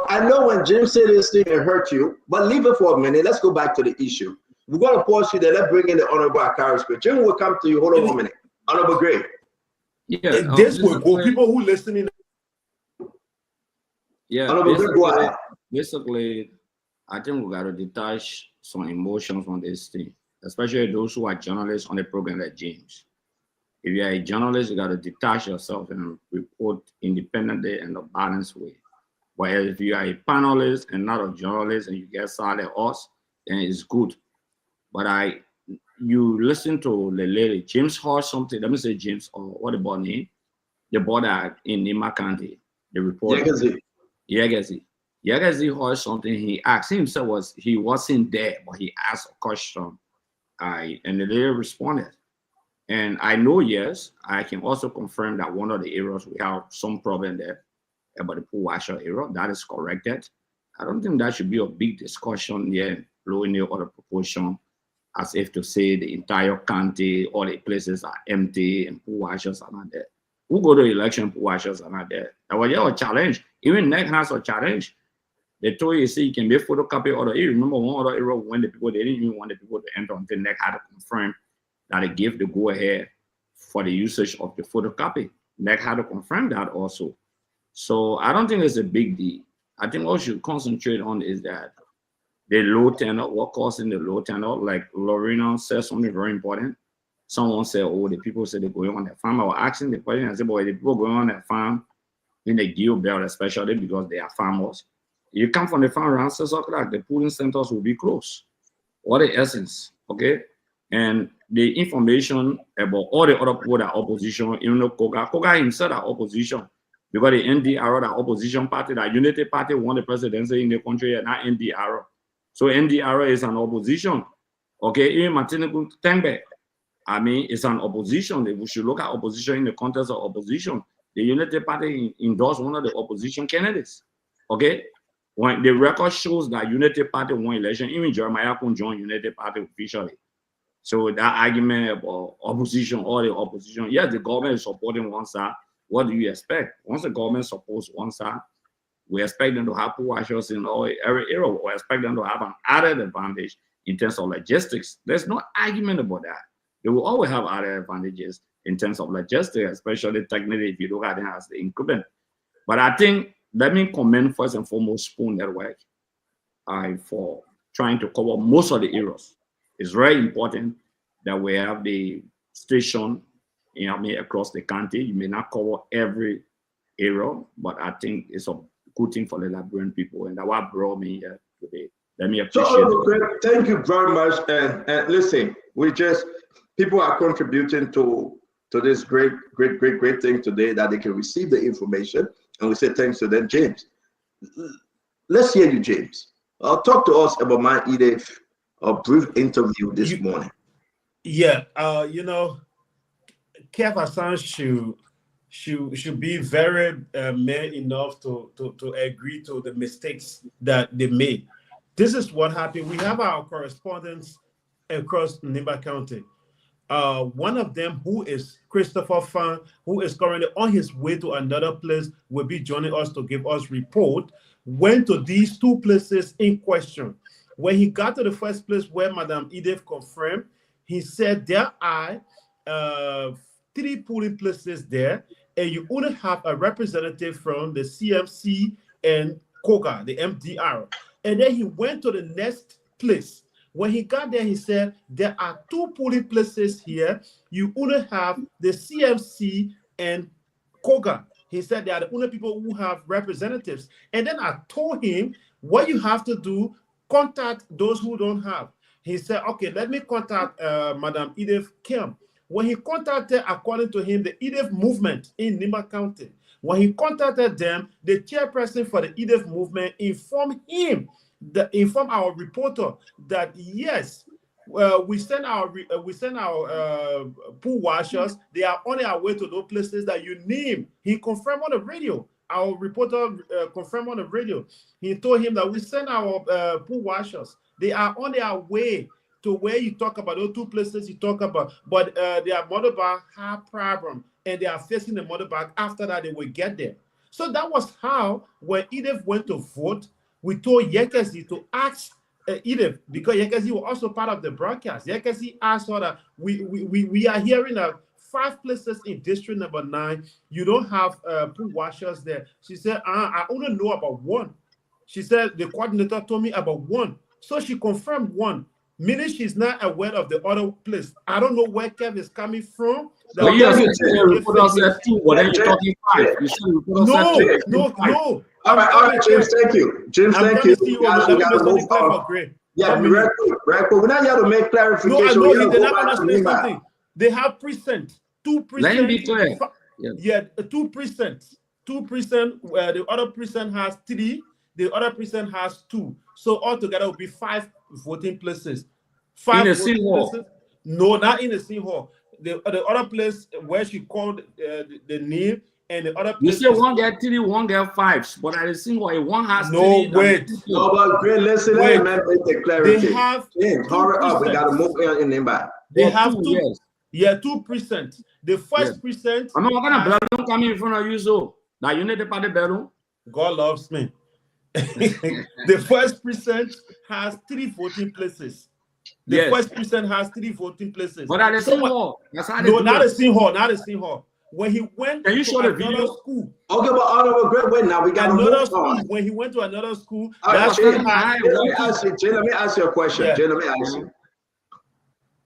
I know when James said this thing, it hurt you, but leave it for a minute. Let's go back to the issue. We're going to pause you there. Let's bring in the Honorable Akari Spirit. Jim will come to you. Hold on 1 minute. Honorable Gray. Yeah, this will go. People who listening. Yeah, basically, I think we got to detach some emotions from this thing, especially those who are journalists on the program like James. If you are a journalist, you got to detach yourself and report independently in a balanced way. But if you are a panelist and not a journalist and you get silent us, and it's good. But you listen to the lady, James heard something. Let me say James, or what about name? The boy that in Nimba County, the reporter. Yegezi heard something. He asked himself, he wasn't there, but he asked a question. And the lady responded. And I know, yes, I can also confirm that one of the areas we have some problem there about the pool washer area. That is corrected. I don't think that should be a big discussion here, blowing the other proportion, as if to say the entire county, all the places are empty and pool washers are not there. Who go to election, pool washers are not there. That was a challenge. Even NEC has a challenge. They told you, see, you can be photocopy or you remember one other area when the people, they didn't even want the people to enter until NEC had to confirm that they gave the go-ahead for the usage of the photocopy. NEC had to confirm that also. So I don't think it's a big deal. I think what you should concentrate on is that the low turnout, what causing the low turnout, like Lorena said something very important. Someone said, oh, the people said they're going on their farm. I was asking the question, I said, boy, the people going on their farm in the Gil Belt, especially because they are farmers. You come from the farm around 6 o'clock, the pooling centers will be closed. What the essence, okay? And the information about all the other people that are opposition, even though Koga himself are opposition, because the NDR, the opposition party, the Unity Party won the presidency in the country, and not NDR. So NDR is an opposition, okay? Even Martinique Tengbe, I mean, it's an opposition. We should look at opposition in the context of opposition. The Unity Party endorsed one of the opposition candidates, okay? When the record shows that Unity Party won election, even Jeremiah couldn't join Unity Party officially. So that argument about opposition, all the opposition, yes, the government is supporting one side. What do you expect? Once the government supports one side, we expect them to have pool washers in every area. We expect them to have an added advantage in terms of logistics. There's no argument about that. They will always have added advantages in terms of logistics, especially technically if you look at it as the incumbent. But I think, let me commend first and foremost Spoon Network for trying to cover most of the areas. It's very important that we have the station across the country. You may not cover every area, but I think it's a good thing for the Liberian people, and that's what brought me here today. Let me appreciate it. Thank you very much. And listen, people are contributing to this great thing today, that they can receive the information, and we say thanks to them. James, let's hear you, James. Talk to us about my EDF, a brief interview this morning. Yeah, Kev Hassan should be very man enough to agree to the mistakes that they made. This is what happened. We have our correspondents across Nimba County. One of them, who is Christopher Fan, who is currently on his way to another place, will be joining us to give us report, went to these two places in question. When he got to the first place where Madam Edith confirmed, he said there are 3 polling places there, and you only have a representative from the CMC and Koga, the MDR. And then he went to the next place. When he got there, he said, there are 2 polling places here. You only have the CMC and Koga. He said they are the only people who have representatives. And then I told him, what you have to do, contact those who don't have. He said, okay, let me contact Madam Edith Kim. When he contacted, according to him, the Edith movement in Nimba County, when he contacted them, the chairperson for the Edith movement informed our reporter that yes, we send our pool washers. They are on their way to those places that you name. He confirmed on the radio. Our reporter confirmed on the radio. He told him that we send our pool washers. They are on their way to where you talk about, those 2 places you talk about, but their motorbike have problem, and they are facing the motorbike. After that, they will get there. So that was how, when Edith went to vote, we told Yekesi to ask Edith, because Yekesi was also part of the broadcast. Yekesi asked her that we are hearing that 5 places in district number 9, you don't have pool washers there. She said, I only know about 1. She said, the coordinator told me about 1. So she confirmed 1, meaning she's not aware of the other place. I don't know where Kev is coming from. No. All right, James, thank you. James, thank you. Yeah, very quick. We're not here to make clarification. No, I know he did not to understand something. They have percent, 2%. Let him be clear. Yeah, 2%. 2%, where the other percent has 3, the other percent has 2. So altogether it will be 5 voting places. 5 in a voting city hall. places. No, not in the city hall. The other place where she called the name, and the other place. You say one get 3, one get 5, but at the city hall, one has 3. No, wait. No, but great. Listen, let me make the clarity. They have hurry up. We got to move in Nimba. They have 2, 2. yes. Yeah, 2%. The first percent. I'm not gonna balloon coming in front of you, so now you need to pay the balloon. God loves me. The first percent has 3 voting places. The first percent has 3 voting places. But at the same hall, that's how they no, do not it. the same hall, not the same hall. When he went Can you to show the another video? school. Okay, but Honorable Great, wait now, we got another school. When he went to another school, that's Jay, let me ask you a question. Yeah. Jay, let me ask you.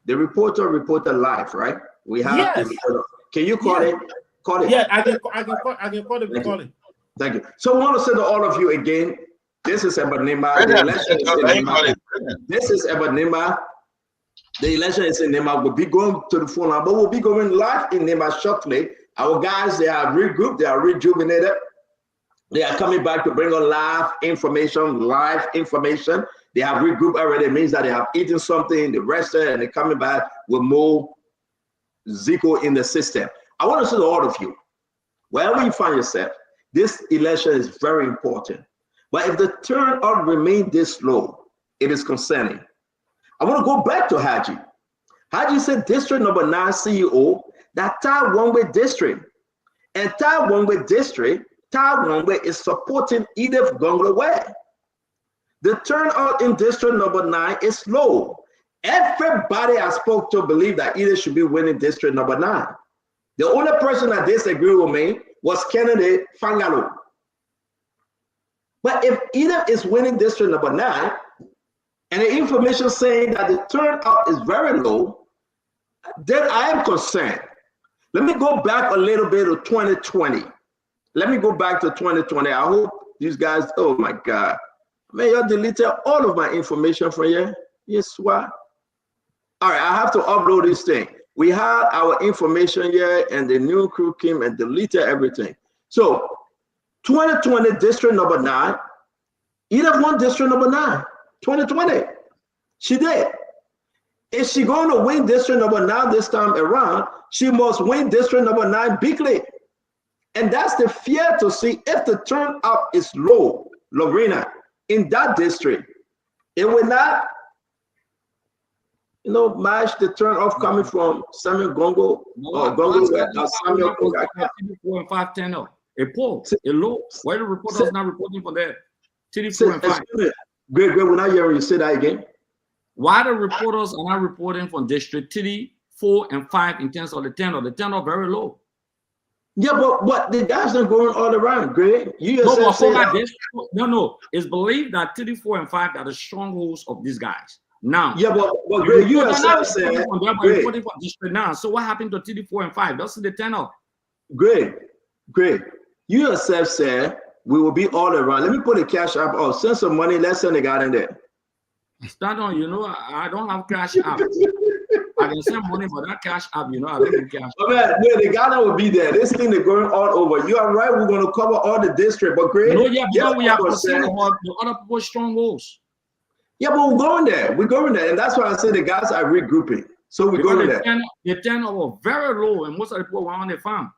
The reporter reported live, right? We have the reporter. Can you call it? Call it. Yeah, I can call it. Call it. Thank you. So I want to say to all of you again, this is about Nimba. The election is in Nimba. This is about Nimba. The election is in Nimba. We'll be going to the phone line, but we'll be going live in Nimba shortly. Our guys, they are regrouped, they are rejuvenated. They are coming back to bring on live information. They have regrouped already. It means that they have eaten something, they rested, and they're coming back with more Zico in the system. I want to say to all of you, wherever you find yourself, this election is very important. But if the turnout remains this low, it is concerning. I want to go back to Haji. Haji said district number 9 CEO, that Tai One-Way district. And Tai One-Way district, Tai One-Way is supporting Edith Gonglewe. The turnout in district number 9 is low. Everybody I spoke to believe that Edith should be winning district number 9. The only person that disagreed with me was Kennedy Fangalo. But if Edith is winning district number 9, and the information saying that the turnout is very low, then I am concerned. Let me go back a little bit to 2020. Let me go back to 2020. I hope these guys, oh my God. Man, you deleted all of my information from here. Yes, why? All right, I have to upload this thing. We had our information here, and the new crew came and deleted everything. So 2020 district number 9, Edith won district number 9, 2020. She did. If she going to win district number 9 this time around, she must win district number 9 bigly. And that's the fear to see if the turnout is low, Lorena, in that district. It will not, match the turnout coming from Samuel Gongo or Gongo Samuel Gongo. 4 and 5 10 a poll, a low. Why the reporters not reporting for that? 4 and 5. Great, we're not hearing you say that again. Why the reporters are not reporting from district 3, 4, and 5 in terms of the turnout? The turnout very low. Yeah, but the guys are going all around, Greg. No. It's believed that 3, 4, and 5 are the strongholds of these guys. Now, yeah, but Greg, you yourself said, reporting for district now. So what happened to 3, 4, and 5? That's the turnout. Greg, you yourself said we will be all around. Let me put a cash app. Oh, send some money. Let's send the guy in there. Stand on, I don't have cash app. I can send money for that cash app, I don't have cash. Oh man, the Ghana will be there. This thing is going all over. You are right. We're going to cover all the district, but great. No, yeah, because we have percent of the other people's strongholds. Yeah, but we're going there. We're going there, and that's why I say the guys are regrouping. So we're going there. The turnover are very low, and most of the people were on the farm.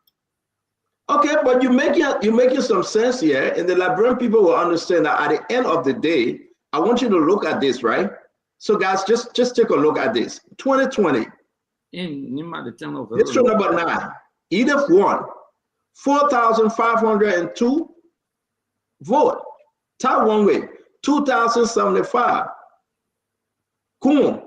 Okay, but you're making some sense here, and the Liberian people will understand that at the end of the day, I want you to look at this, right? So guys, just take a look at this. 2020. In Nimba, the turnover. District number 9. Edith won 4,502 vote. Tai One-Way 2,075. Coon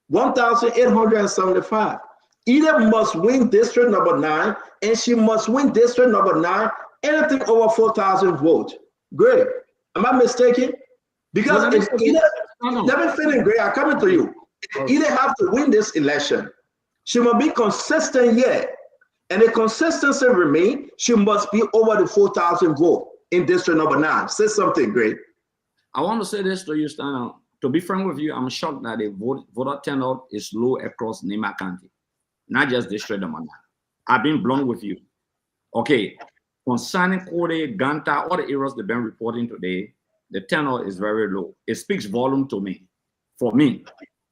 1,875. Edith must win district number 9, and she must win district number 9 anything over 4,000 votes. Great. Am I mistaken? Because if Edith, let me finish, Greg. I'm coming to you. Edith have to win this election. She must be consistent here. And the consistency remain, she must be over the 4,000 vote in district number 9. Say something, Greg. I want to say this to you, Stanley. to be frank with you, I'm shocked that the voter turnout is low across Nimba County, not just district number 9. I've been blunt with you. Okay, concerning Kode, Ganta, all the areas they've been reporting today, the turnout is very low. It speaks volume to me. For me,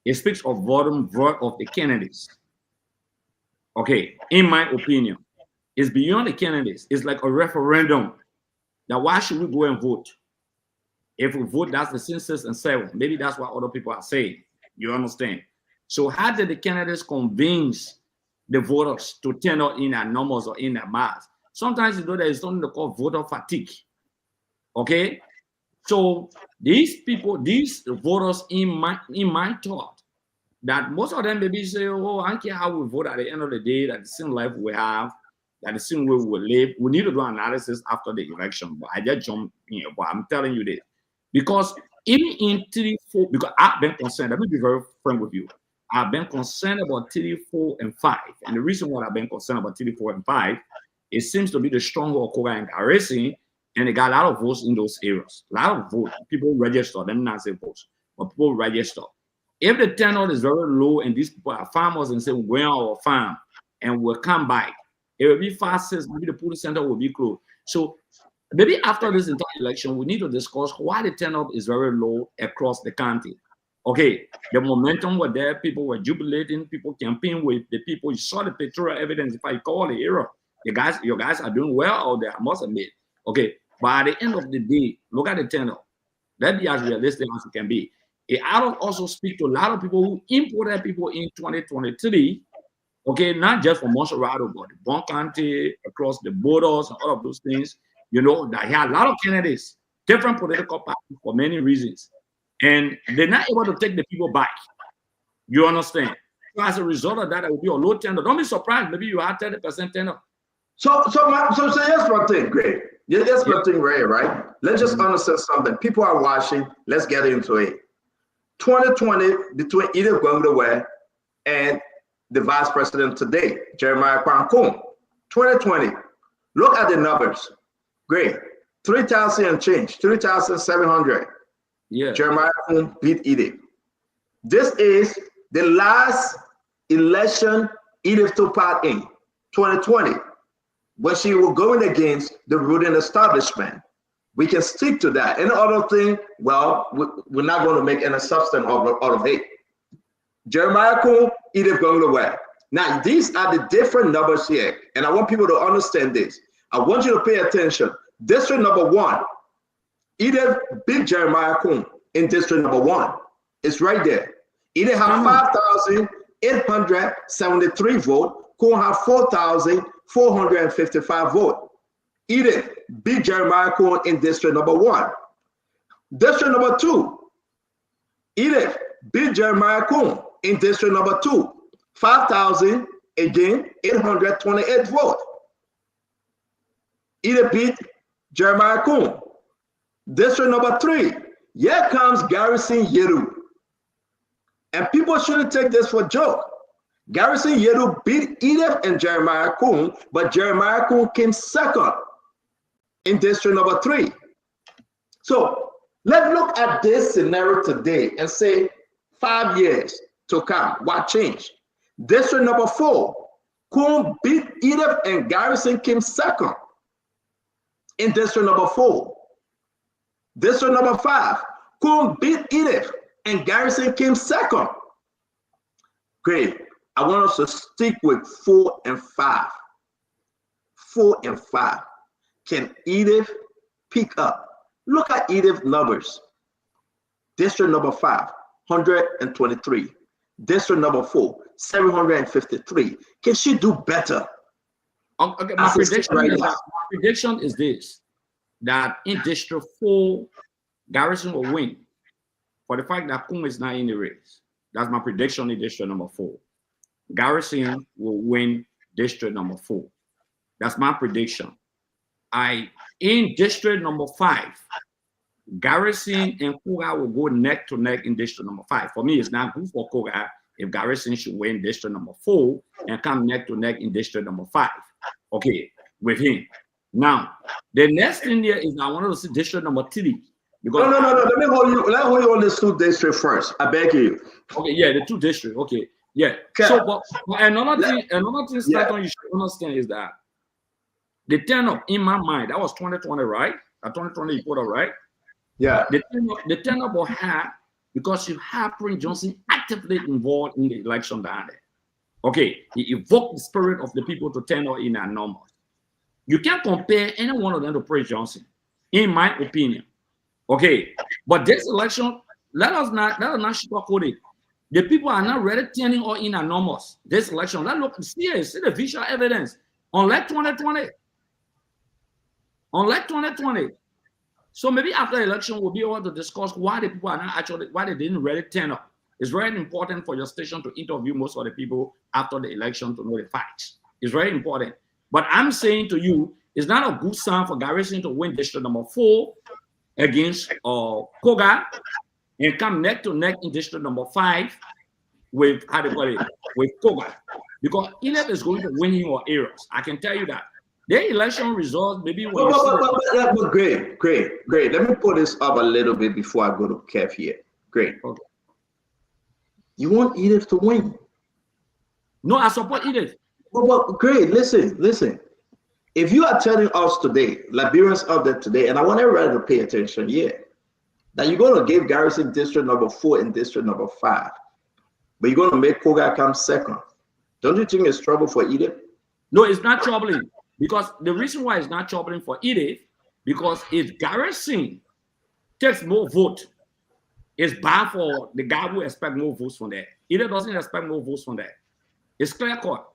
it speaks of volume of the candidates. Okay, in my opinion, it's beyond the candidates. It's like a referendum. Now, why should we go and vote? If we vote, that's the census and 7. Maybe that's what other people are saying. You understand? So how did the candidates convince the voters to turn out in their numbers or in their mass? Sometimes you know there is something called voter fatigue. Okay? So these people, these voters in my thought, that most of them maybe say, oh, I don't care how we vote at the end of the day, that the same life we have, that the same way we will live. We need to do analysis after the election. But I just jump in, but I'm telling you this. Because even in 3, 4, because I've been concerned, let me be very frank with you. I've been concerned about 3, 4, and 5. And the reason why I've been concerned about 3, 4, and 5, it seems to be the stronghold of Koga and Garrison, and they got a lot of votes in those areas. A lot of votes. People register, them not say votes, but people register. If the turnout is very low and these people are farmers and say, we're on our farm and we'll come back, it will be fastest, maybe the polling center will be closed. So maybe after this entire election, we need to discuss why the turnout is very low across the county. Okay, the momentum was there, people were jubilating, people campaigning with the people. You saw the pictorial evidence. If I call the era, your guys are doing well out there, I must admit. Okay, but at the end of the day, look at the turnout. Let's be as realistic as it can be. It also speak to a lot of people who imported people in 2023. Okay, not just from Montserrat, but the Bon County, across the borders, and all of those things. You know, that he had a lot of candidates, different political parties for many reasons. And they're not able to take the people back. You understand? So as a result of that, it will be a low turnout. Don't be surprised. Maybe you have 30% turnout. So here's one thing, great. Here's one thing, Ray, right? Let's just understand something. People are watching. Let's get into it. 2020, between Edith Gwangdewe and the vice president today, Jeremiah Kwankun. 2020, look at the numbers. Great. 3,000 and change, 3,700. Yeah. Jeremiah Kwankun beat Edith. This is the last election Edith took part in, 2020, when she was going against the ruling establishment. We can stick to that. Any other thing, well, we're not going to make any substance out of it. Jeremiah Kwankun, Edith Gwangdewe. Now, these are the different numbers here, and I want people to understand this. I want you to pay attention. District number 1, Edith beat Jeremiah Kwankun in district number 1. It's right there. Edith have 5,873 votes. Kwankun have 4,455 votes. Edith beat Jeremiah Kwankun in district number 1. District number 2, Edith beat Jeremiah Kwankun in district number 2. 5,828 votes. Edith beat Jeremiah Kwankun. District number 3, here comes Garrison Yeru. And people shouldn't take this for a joke. Garrison Yeru beat Edith and Jeremiah Kwankun, but Jeremiah Kwankun came second in district number 3. So let's look at this scenario today and say 5 years to come, what changed? District number 4, Kwankun beat Edith and Garrison came second in district number 4. District number 5, Kwankun beat Edith and Garrison came second. Great. I want us to stick with 4 and 5. 4 and 5. Can Edith pick up? Look at Edith's numbers. District number 5, 123. District number 4, 753. Can she do better? Okay, my prediction is this, that in District 4, Garrison will win for the fact that Kwankun is not in the race. That's my prediction in District number 4. Garrison will win district number 4. That's my prediction. In district number 5, Garrison and Koga will go neck to neck in district number 5. For me, it's not good for Koga if Garrison should win district number 4 and come neck to neck in district number 5. Okay, with him. Now, the next thing here is I want to see district number 3. Because no. Let me hold you on this 2 district first. I beg you. Okay, yeah, the 2 district. Okay, yeah. Okay. So, but another thing, Stanton, you should understand is that the turn-up in my mind, that was 2020, right? 2020 you put up, right? Yeah. The turn-up was high because you have Prince Johnson actively involved in the election down there. Okay, he evoked the spirit of the people to turn out in their numbers. You can't compare any one of them to Prince Johnson, in my opinion. Okay, but this election, let us not sugarcoat it. The people are not really turning out in numbers. This election, see the visual evidence. Unlike 2020. So maybe after the election, we'll be able to discuss why the people are not why they didn't really turn up. It's very important for your station to interview most of the people after the election to know the facts. It's very important. But I'm saying to you, it's not a good sign for Garrison to win district number 4 against Koga and come neck to neck in district number 5 with with Koga, because Elef is going to win him or areas. I can tell you that. The election results, maybe when but great. Let me put this up a little bit before I go to Kev here. Great. Okay. You want Edith to win? No, I support Edith. But great. Listen. If you are telling us today, Liberians out there today, and I want everybody to pay attention here, that you're going to give Garrison district number 4 and district number 5, but you're going to make Koga come second. Don't you think it's trouble for Edith? No, it's not troubling. Because the reason why it's not troubling for Edith, because if Garrison takes more vote, it's bad for the guy who expects more votes from there. Edith doesn't expect more votes from there. It's clear cut.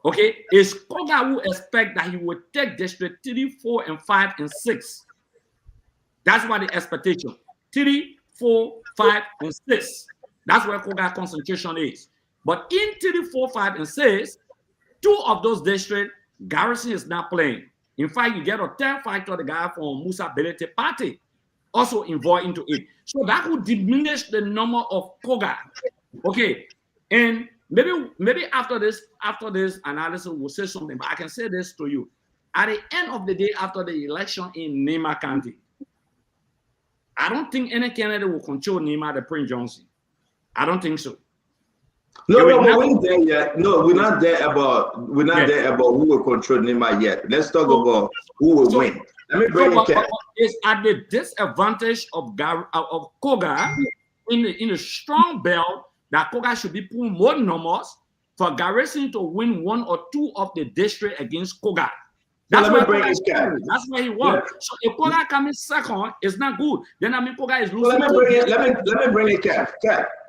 Okay, it's Koga who expect that he would take district 3, 4, and 5, and 6. That's what the expectation. 3, 4, 5, and 6. That's where Koga concentration is. But in 3, 4, 5, and 6, 2 of those districts, Garrison is not playing. In fact, you get a third fighter, the guy from Musa Belete Party, also involved into it. So that would diminish the number of Koga. Okay, and maybe after this analysis, we'll say something. But I can say this to you: at the end of the day, after the election in Nimba County, I don't think any candidate will control Nimba the Prince Johnson. I don't think so. No, we ain't there yet. No, we're not there about who will control Nimba yet. Let's talk about who will win. Let me bring it. It's at the disadvantage of Koga in the strong belt that Koga should be putting more numbers for Garrison to win 1 or 2 of the district against Koga. That's where he won. Yeah. So if Koga coming second, it's not good. Then Koga is losing. Let me bring it, Kev.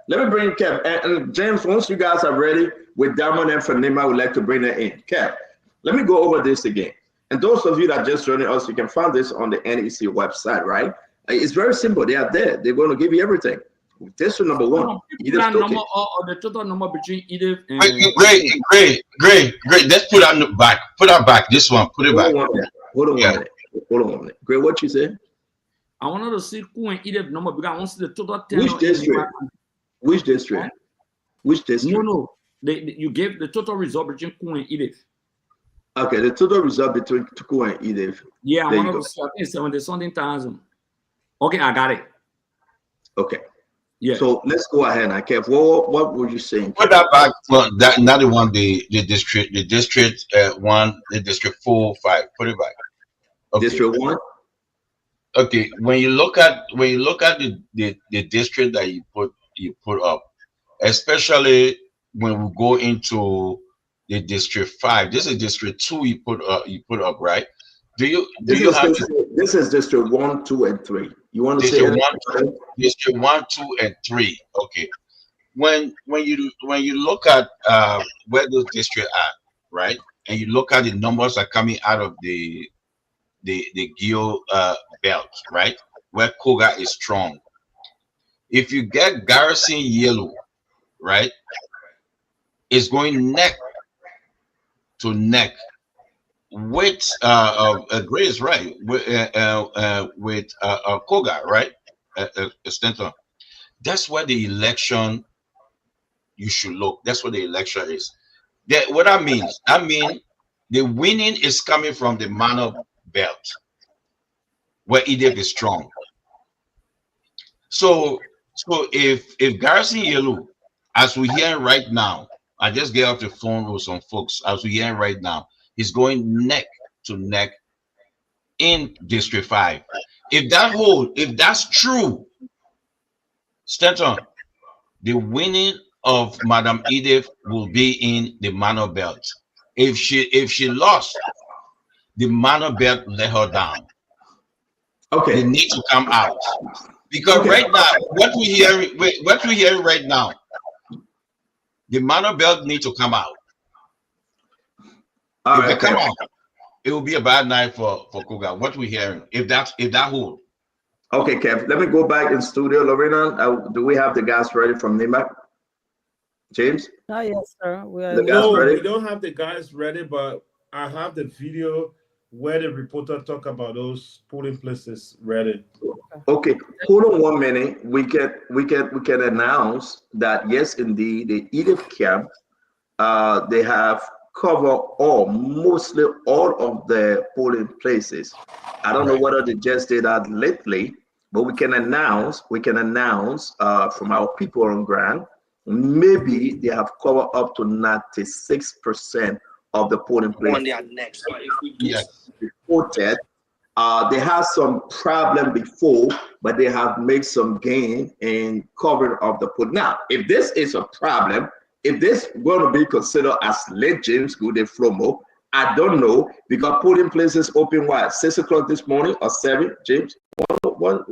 Let me bring Kev. And James, once you guys are ready with Diamond and for Nimba, I would like to bring that in. Kev, let me go over this again. And those of you that just joining us, you can find this on the NEC website, right? It's very simple. They are there. They're going to give you everything. District number 1. Number or the total number between Edith and Great. Let's put that back. Put that back. This one. Put it back. Hold on a minute. Great, what you say? I wanted to see who and Edith number because I want to see the total. Which district? No. You gave the total result between Ku and Edith. Okay, the total result between Ku and Edith. Yeah, I wanted to see. I think 70,000. Okay, I got it. Okay. Yeah. So let's go ahead. I Kev, what were you saying? Put that back. Well, that another one. The district 1, the district 4, 5. Put it back. Okay. District 1. Okay. When you look at the district that you put up, especially when we go into the district 5, this is district 2 you put up, right? This is district 1, 2, and 3. You want to say district 1, 2, and 3? Okay. When you look at where those districts are, right, and you look at the numbers that are coming out of the Geo belt, right, where Koga is strong. If you get Garrison yellow, right, it's going neck to neck with Gray is right with Koga, right? Stanton. That's where the election you should look. That's what the election is. What that means, the winning is coming from the minor belt, where Edith is strong. So if Garrison Yellow, as we hear right now, I just get off the phone with some folks. As we hear right now, is going neck to neck in District 5. If that's true, Stanton, the winning of Madam Edith will be in the manor belt. If she lost, the manor belt let her down. Okay. They need to come out. Because right now, what we hearing right now, the manor belt need to come out. If they come out, it will be a bad night for Koga. What we hearing? If that hold. Okay, Kev. Let me go back in studio, Lorena. Do we have the guys ready from Nimba? James? Yes, sir. We don't have the guys ready, but I have the video where the reporter talk about those polling places ready. Okay, hold on 1 minute. We can announce that yes, indeed, the Edith camp, they have covered mostly all of the polling places. I don't know whether they just did that lately, but we can announce from our people on ground, maybe they have covered up to 96% of the polling places. Yes. Reported. They had some problem before, but they have made some gain in covering of the poll. Now, if this is a problem, if this going to be considered as late James Good Flomo, I don't know, because polling places open what, 6 o'clock this morning or 7, James? When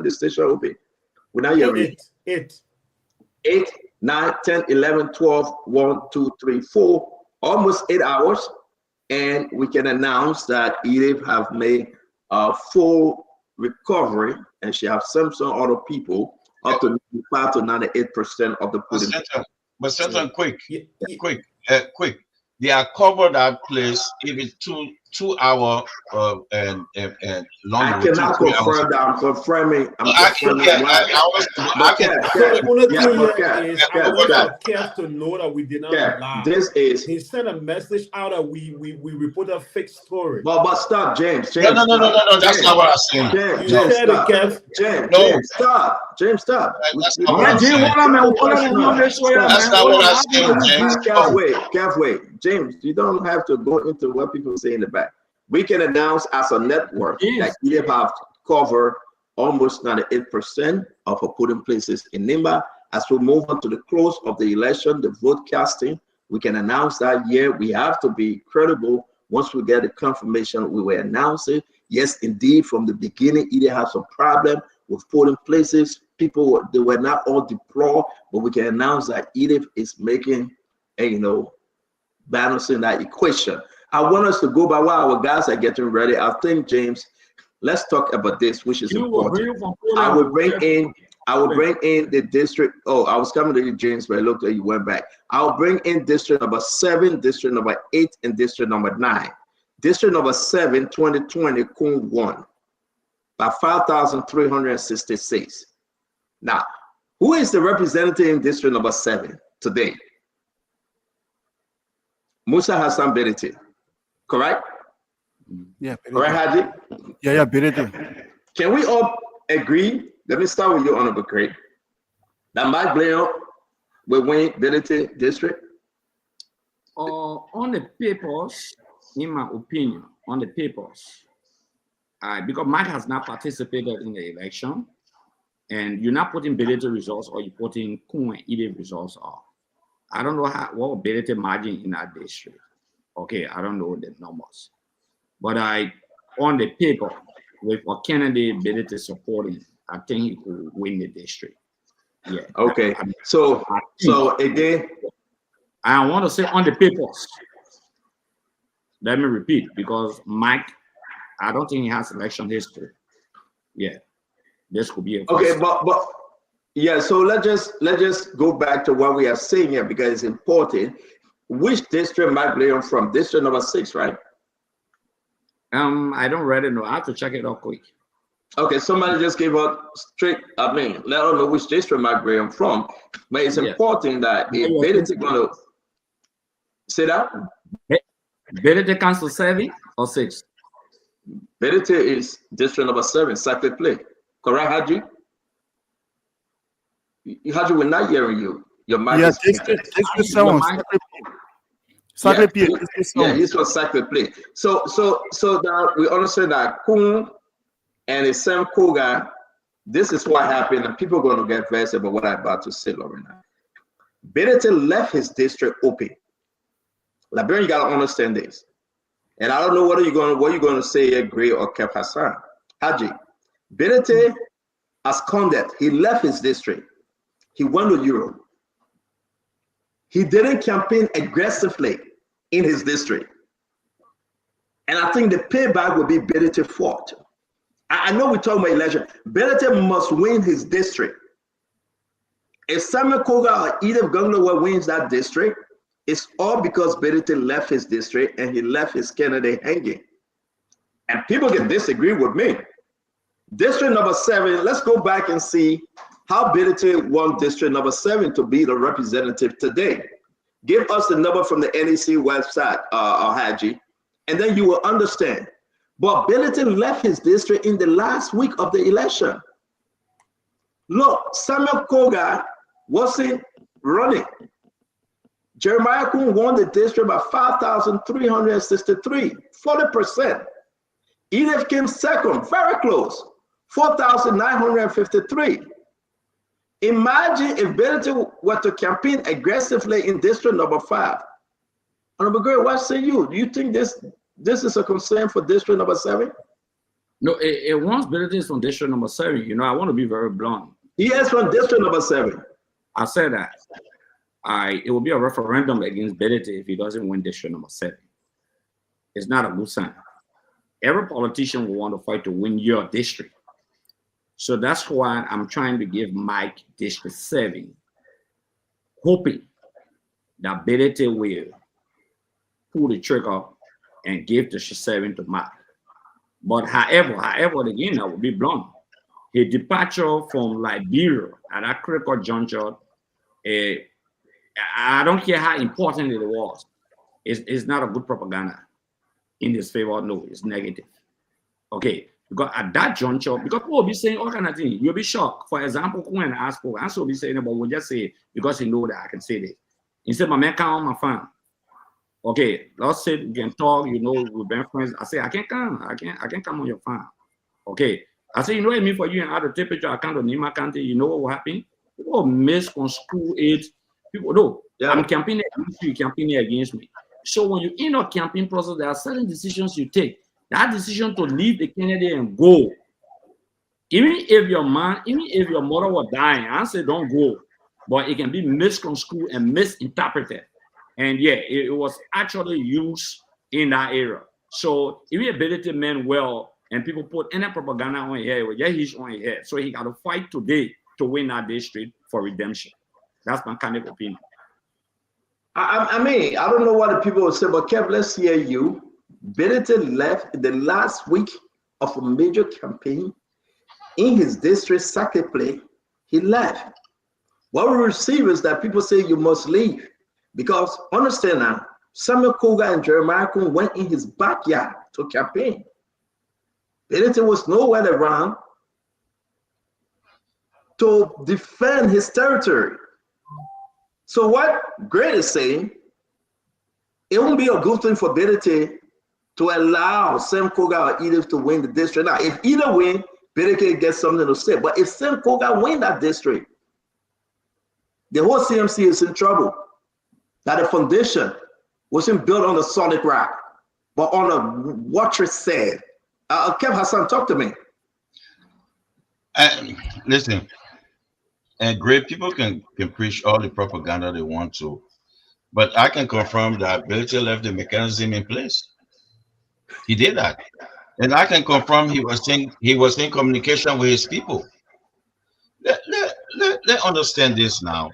the station open? We're not hearing 8, 9, 10, 11, 12, 1, 2, 3, 4, almost 8 hours. And we can announce that Edith have made a full recovery, and she have some other people up to 95 to 98% of the polling. But Satan, quick. They are covered that place if it's 2 hour and long. I cannot confirm that. I'm confirming. I want Kev to know that we did not lie. He sent a message out that we report a fake story. But stop, James. No, that's not what I'm saying. James, stop. James, stop. That's not what I'm saying. Kev, wait. James, you don't have to go into what people say in the back. We can announce as a network that we have covered almost 98% of our polling places in Nimba. As we move on to the close of the election, the vote casting, we can announce that we have to be credible. Once we get the confirmation, we will announce it. Yes, indeed, from the beginning, it had some problem with polling places. People, they were not all deployed, but we can announce that Edith is making balancing that equation. I want us to go by while our guys are getting ready. I think, James, let's talk about this, which is important. I will bring in the district. Oh, I was coming to you, James, but I looked at you, went back. I'll bring in district number 7, district number 8, and district number 9. District number 7, 2020, Kun won by 5,366. Now, who is the representative in district number 7 today? Musa Hassan Berete, correct? Yeah. Correct, Haji? Yeah, Berete. Can we all agree? Let me start with you, Honorable Craig. That Mike Blair will win Berete district? On the papers, in my opinion, on the papers, because Mike has not participated in the election, and you're not putting Berete results or you're putting Kun and Edith results are. I don't know what Berete margin in that district. Okay, I don't know the numbers. But on the paper, with a candidate Berete supporting, I think he could win the district. Yeah. Okay. So again, I want to say on the papers. Let me repeat, because Mike, I don't think he has election history. Yeah. This could be a okay, but yeah, so let's just go back to what we are saying here, because it's important. Which district Mike Leon from? District number 6, right? I don't really know. I have to check it out quick. Okay, somebody just gave up straight. I mean, let us know which district Mike Leon from. But it's important that if Berete gonna say that. Berete Council 7 or 6? Berete is district number 7, Sacred Play. Correct, Haji? Haji, we're not hearing you. Your mic Yeah, is District 7. Sacred Play. He's from Sacred Play. So now we understand that Kun and his Sam Koga, this is what happened, and people are going to get vexed about what I'm about to say, Lorena. Benetton left his district open. Liberian, you got to understand this. And I don't know what you're going to say here, Gray or Kev Hassan. Haji, Benetton absconded. He left his district. He went to Europe. He didn't campaign aggressively in his district. And I think the payback will be Benetton's fault. I know we're talking about election. Benetton must win his district. If Samuel Koga or Edith Gunglowa wins that district, it's all because Benetton left his district and he left his candidate hanging. And people can disagree with me. District number 7, let's go back and see how Benetton won district number 7 to be the representative today. Give us the number from the NEC website, Haji, and then you will understand. But Benetton left his district in the last week of the election. Look, Samuel Koga wasn't running. Jeremiah Kun won the district by 5,363, 40%. Edith came second, very close, 4,953. Imagine if Benetton were to campaign aggressively in district number 5. Honorable Gray, what say you? Do you think this is a concern for district number 7? No, it wants Benetton from district number 7. You know, I want to be very blunt. He is from district number 7. I said that. It will be a referendum against Benetton if he doesn't win district number 7. It's not a good sign. Every politician will want to fight to win your district. So that's why I'm trying to give Mike district 7, hoping that Benetton will pull the trigger and give district 7 to Mike. But however, again, I will be blunt. His departure from Liberia at that critical juncture, I don't care how important it was. It's not a good propaganda in his favor. No, it's negative. Okay, because at that juncture, because people will be saying all kind of things, you'll be shocked. For example, when I ask for, answer will be saying, but we'll just say because he know that I can say this. He said, my man come on my phone. Okay, let's say we can talk, you know, we've been friends. I say, I can't come. I can't come on your phone. Okay. I say, you know what I mean for you and add the temperature account of Nimba County, you know what will happen? People misconstrue it. People know I'm campaigning against you, campaigning against me. So when you're in a campaign process, there are certain decisions you take. That decision to leave the candidate and go. Even if your mother was dying, I say don't go. But it can be misconstrued and misinterpreted. And yeah, it was actually used in that era. So if your ability meant well, and people put any propaganda on here, yeah, he's on here. So he got to fight today to win that district for redemption. That's my kind of opinion. I mean, I don't know what the people will say, but Kev, let's hear you. Benetton left the last week of a major campaign in his district, Sacred Play. He left. What we receive is that people say you must leave. Because understand now, Samuel Koga and Jeremiah Kun went in his backyard to campaign. Benetton was nowhere around to defend his territory. So what Gray is saying, it won't be a good thing for Benetton to allow Sam Koga or Edith to win the district. Now, if either win, Benetton gets something to say. But if Sam Koga win that district, the whole CMC is in trouble. That the foundation wasn't built on a solid rock, but on a watery sand. Kev Hassan, talk to me. Listen, and great people can preach all the propaganda they want to, but I can confirm that Benetton left the mechanism in place. He did that, and I can confirm he was in communication with his people. Let understand this now.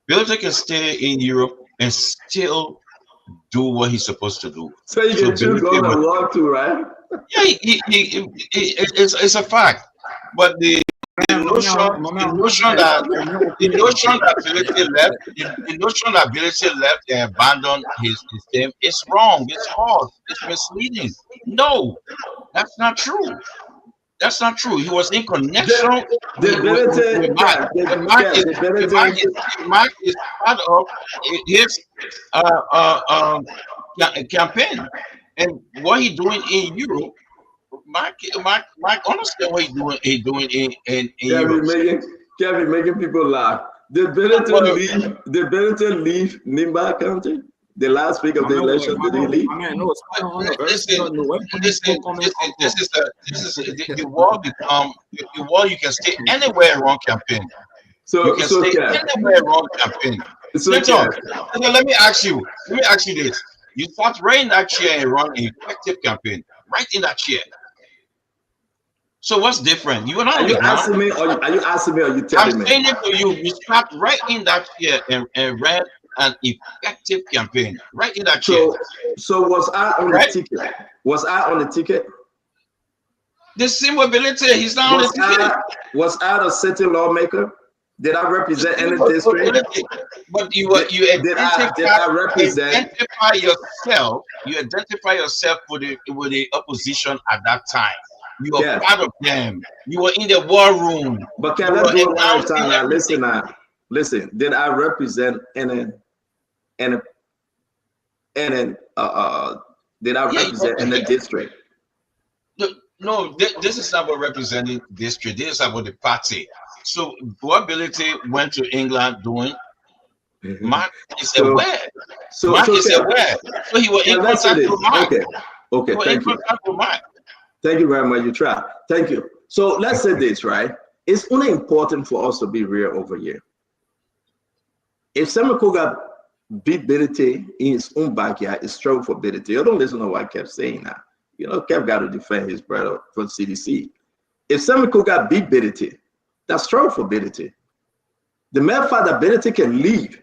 Benetton can stay in Europe and still do what he's supposed to do. So you can choose all I want to, right? Yeah, it's a fact. But the notion that Benetton left and abandoned his team is wrong. It's false. It's misleading. No, that's not true. That's not true. He was in connection with Mark. Mark is part of his campaign, and what he doing in Europe. Mark understand what he's doing in Europe. Kevin making people laugh. Did Benetton leave Nimba County? The last week of the election, did he leave? This is the war become the war. You can stay anywhere wrong campaign. You can stay anywhere wrong campaign. Let me ask you this. You start right in that chair and run an effective campaign. Right in that chair. So what's different? You and I. Are you asking me or are you telling me? I'm saying it for you. You start right in that chair and ran an effective campaign. Right in that chair. So was I on the ticket? Was I on the ticket? The same ability. He's not on the ticket. Was I a city lawmaker? Did I represent any district? But you identify yourself. You identify yourself with the opposition at that time. You are part of them. You were in the war room. But can I do it one at a time now? Listen. Did I represent any district? No, this is not about representing district. This is about the party. So what ability went to England doing? Mark is aware. Mark is aware. So he was in contact with Mark. Okay. Thank you. Thank you very much. You try. Thank you. So let's say this, right? It's only important for us to be real over here. If Samakoga beat Berete in his own backyard, it's trouble for Berete. You don't listen to what I kept saying now. You know, Kev got to defend his brother from CDC. If Samakoga beat Berete, that's trouble for Berete. The mere fact that Berete can leave.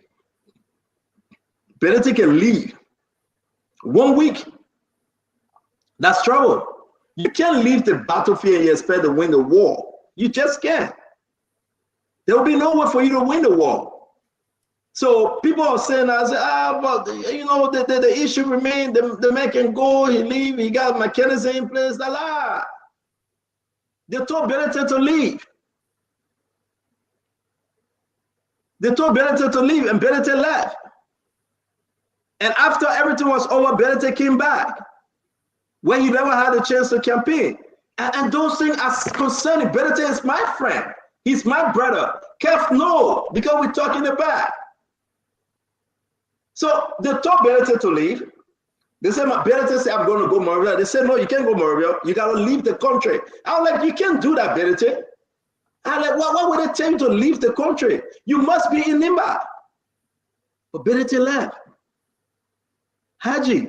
Berete can leave 1 week. That's trouble. You can't leave the battlefield and you expect to win the war. You just can't. There will be no way for you to win the war. So people are saying, but you know, the issue remains. The man can go, he leave, he got mechanism in place. They told Berete to leave. They told Berete to leave, and Berete left. And after everything was over, Berete came back, where he never had a chance to campaign. And those things are concerning. Berete is my friend. He's my brother. Kev, no, because we're talking about. So they told Berete to leave. They said, Berete said, I'm going to go Moravia. They said, no, you can't go Moravia. You got to leave the country. I was like, you can't do that, Berete. I'm like, why would they tell you to leave the country? You must be in Nimba. But Berete left. Haji,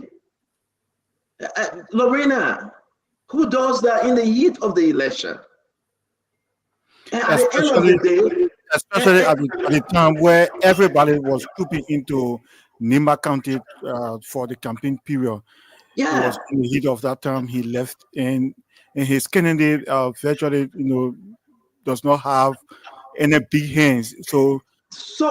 Lorena, who does that in the heat of the election? And at the end of the day, especially at the time where everybody was trooping into Nimba County for the campaign period. Yeah. It was in the heat of that time. He left, and his candidate virtually, does not have any big hands. So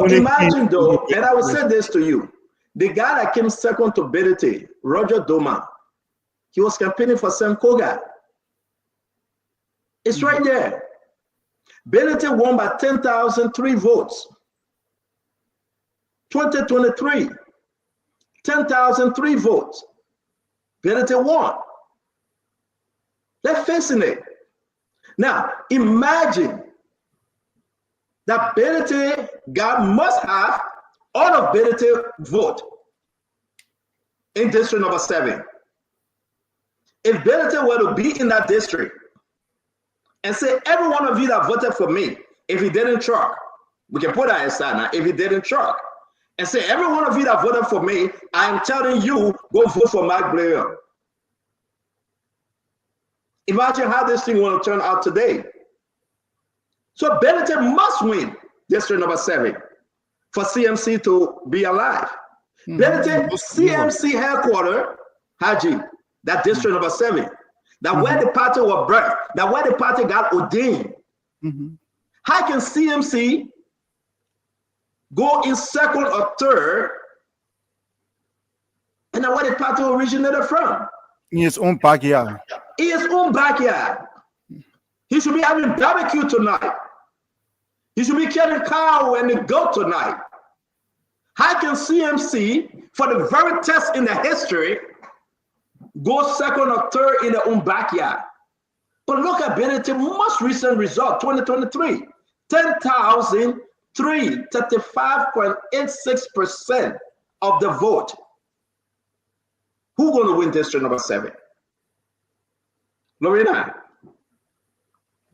imagine though, and I will say this to you: the guy that came second to Berete, Roger Doma, he was campaigning for Sam Koga. It's right there. Berete won by 10,003 votes. 2023, 10,003 votes. Berete won. They're facing it. Now, imagine that Berete must have all of Berete vote in district number 7. If Berete were to be in that district and say, every one of you that voted for me, if he didn't truck, we can put that aside now, if he didn't truck, and say, every one of you that voted for me, I am telling you, go vote for Mike Blair. Imagine how this thing will turn out today. So Berete must win district number 7 for CMC to be alive. Berete, CMC headquarters, Haji, that district number 7, that where the party was birthed, that where the party got ordained. How can CMC go in second or third, and then where the party originated from? In his own backyard. In his own backyard. He should be having barbecue tonight. He should be killing cow and the goat tonight. How can CMC, for the very test in the history, go second or third in their own backyard? But look at Benet's most recent result, 2023. 10,003, 35.86% of the vote. Who's going to win district number 7? Lorena?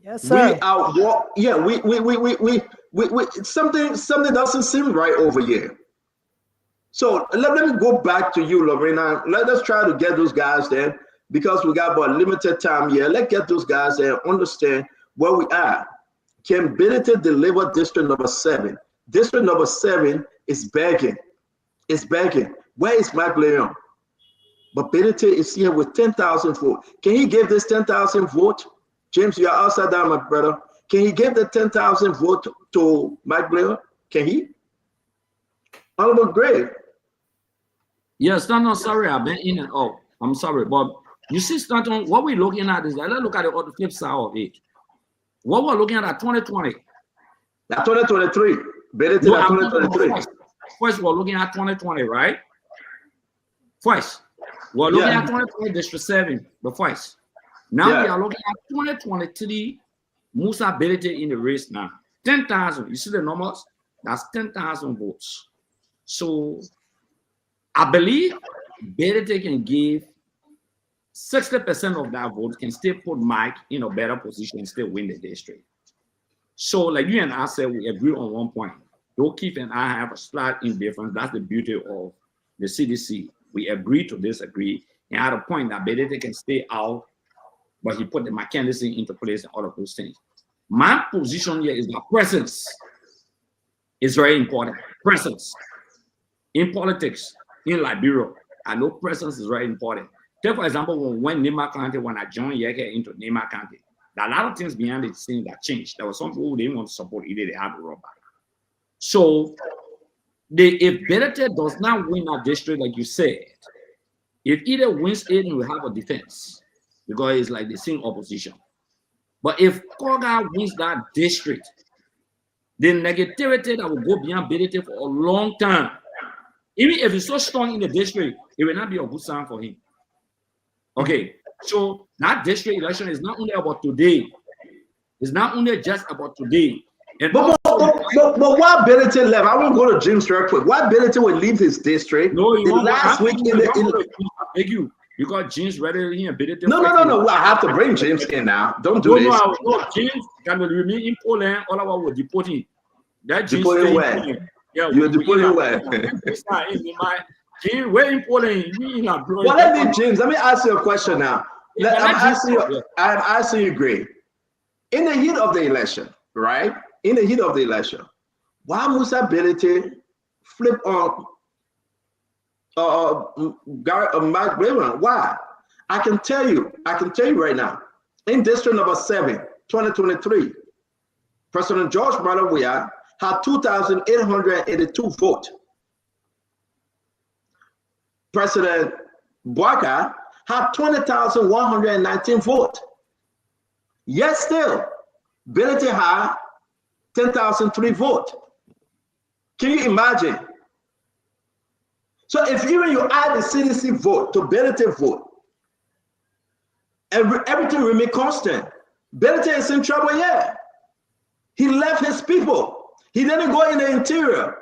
Yes, sir. We are, yeah, we something doesn't seem right over here. So let me go back to you, Lorena. Let us try to get those guys there because we got about limited time here. Let's get those guys there and understand where we are. Can Benetton deliver district number 7? District number 7 is begging. It's begging. Where is Mike Leon? But Benetton is here with 10,000 votes. Can he give this 10,000 vote? James, you are outside down, my brother. Can he give the 10,000 vote to Mike Blair? Can he? Honorable Gray. Yes, no, sorry, I've been in and out. I'm sorry, but you see, Stanton, what we're looking at is that let's look at the flip side of it. What we're looking at 2020. That's 2023. Benetton at 2023. First, we're looking at 2020, right? First, we're looking at 2020 District 7, the first. Now we are looking at 2023 Musa Benetton in the race now. 10,000. You see the numbers? That's 10,000 votes. So I believe Benetton can give 60% of that vote, can still put Mike in a better position and still win the district. So like you and I said, we agree on one point. Though Keith and I have a slight indifference, that's the beauty of the CDC. We agree to disagree, and at a point that Benetton can stay out, but he put the McKenzie into place and all of those things. My position here is that presence is very important. Presence in politics, in Liberia, I know presence is very important. Take for example, when Nimba County, when I joined Yeke into Nimba County, there are a lot of things behind the scene that changed. There were some people who didn't want to support either, they had to run back. So if Benetton does not win that district, like you said, if either wins it, we have a defense because it's like the same opposition. But if Koga wins that district, the negativity that will go beyond Benetton for a long time, even if he's so strong in the district, it will not be a good sign for him. Okay, so that district election is not only about today. It's not only just about today. And but why Benetton left? I won't go to James real quick. Why Benetton would leave his district? No, last week in the beg you. You got James ready here, Benetton. No. I have to bring James in now. Don't do this. No, James can remain in Poland. All about will deport him. That James deported where? Yeah, you're deported where? James, where in Poland? Well, let me, James. Let me ask you a question now. I'm asking you, Gray. In the heat of the election, right? In the heat of the election, why Musa Benetton flip on Mike Braven? Why? I can tell you right now. In district number 7, 2023, President George Malawia had 2,882 votes. President Bwaka had 20,119 votes. Yet still, Benetton had 10,003 votes. Can you imagine? So if even you add the CDC vote to Benetton vote, everything remain constant. Benetton is in trouble, yeah. He left his people. He didn't go in the interior.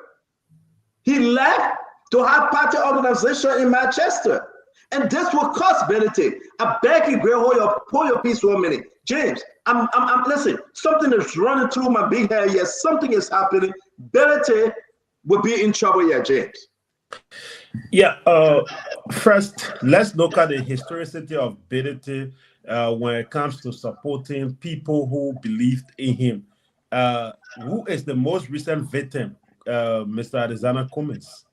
He left to have party organization in Manchester. And this will cost Benetton. I beg you, Gray, hold your peace 1 minute. James, I'm listen, something is running through my big head. Yes, something is happening. Benetton will be in trouble here, James. Yeah, first, let's look at the historicity of Benetton when it comes to supporting people who believed in him. Who is the most recent victim? Mr. Arizona Cummins.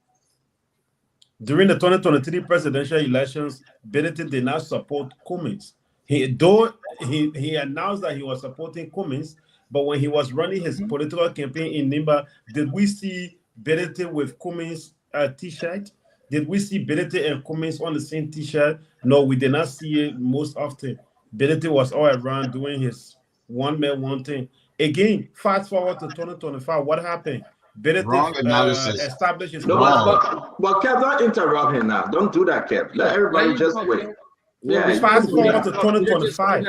During the 2023 presidential elections, Benetton did not support Cummins. He announced that he was supporting Cummins, but when he was running his political campaign in Nimba, did we see Benetton with Cummins t-shirt? Did we see Benetton and Cummins on the same t-shirt? No, we did not see it most often. Benetton was all around doing his one man, one thing. Again, fast forward to 2025, what happened? Wrong analysis. Established his but Kev, don't interrupt him now. Don't do that, Kev. Let everybody just wait. Yeah, fast forward to 2025.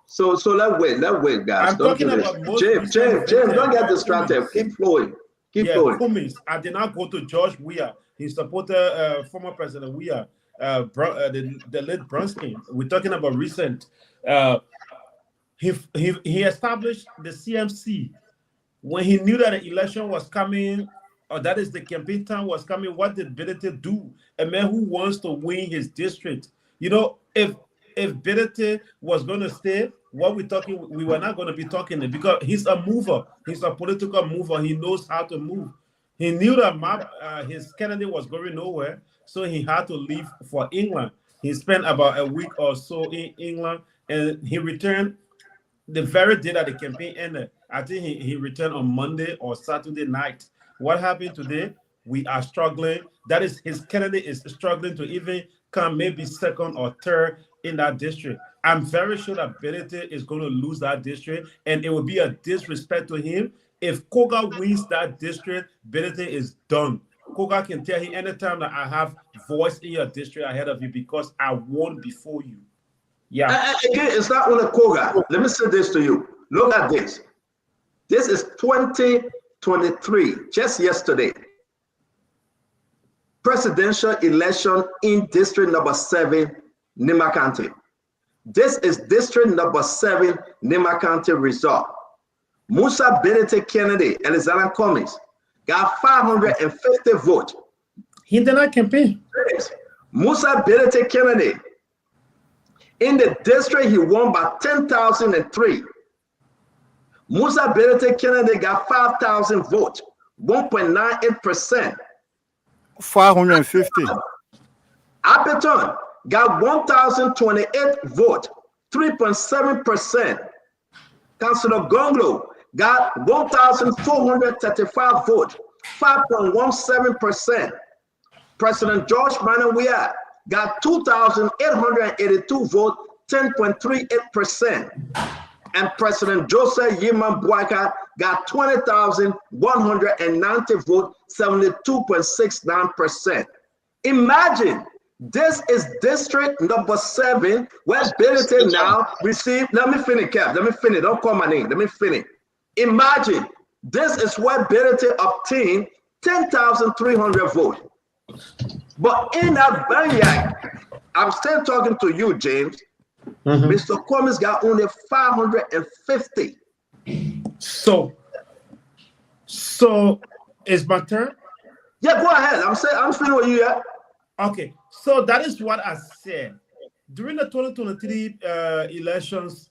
So let's wait, guys. I'm talking about most James, don't get distracted. Keep flowing. Keep flowing. Cummings. I did not go to George Weah. He supported former President Weah, the late Brunsky. We're talking about recent. He established the CMC when he knew that the election was coming, or that is the campaign time was coming. What did Bidete do? A man who wants to win his district. You know, if Bidete was going to stay, what we're talking, we were not going to be talking because he's a mover. He's a political mover. He knows how to move. He knew that his candidate was going nowhere, so he had to leave for England. He spent about a week or so in England, and he returned the very day that the campaign ended. I think he returned on Monday or Saturday night. What happened today? We are struggling. That is, his candidate is struggling to even come maybe second or third in that district. I'm very sure that Bidete is going to lose that district, and it will be a disrespect to him. If Koga wins that district, Bidete is done. Koga can tell him anytime that I have voice in your district ahead of you because I won before you. Yeah. Again, it's not only Koga. Let me say this to you. Look at this. This is 2023, just yesterday. Presidential election in district number 7, Nimba County. This is district number 7, Nimba County result. Musa Bidete Kennedy, Alexander Cummings, got 550 votes. He did not campaign. Musa Bidete Kennedy, in the district, he won by 10,003. Musa Bidete Kennedy got 5,000 votes, 1.98%. 550. Appleton got 1,028 votes, 3.7%. Councilor Gonglo got 1,435 votes, 5.17%. President George Manawia got 2,882 votes, 10.38%. And President Joseph Yiman Bwaka got 20,190 votes, 72.69%. Imagine, this is district number 7, where Bidete now received, let me finish, Cap, let me finish, don't call my name, let me finish. Imagine, this is where Bidete obtained 10,300 votes. But in that vineyard, I'm still talking to you, James. Mr. Cummings got only 550. So is my turn? Yeah, go ahead. I'm finished with you. Yeah. Okay. So that is what I said. During the 2023 elections,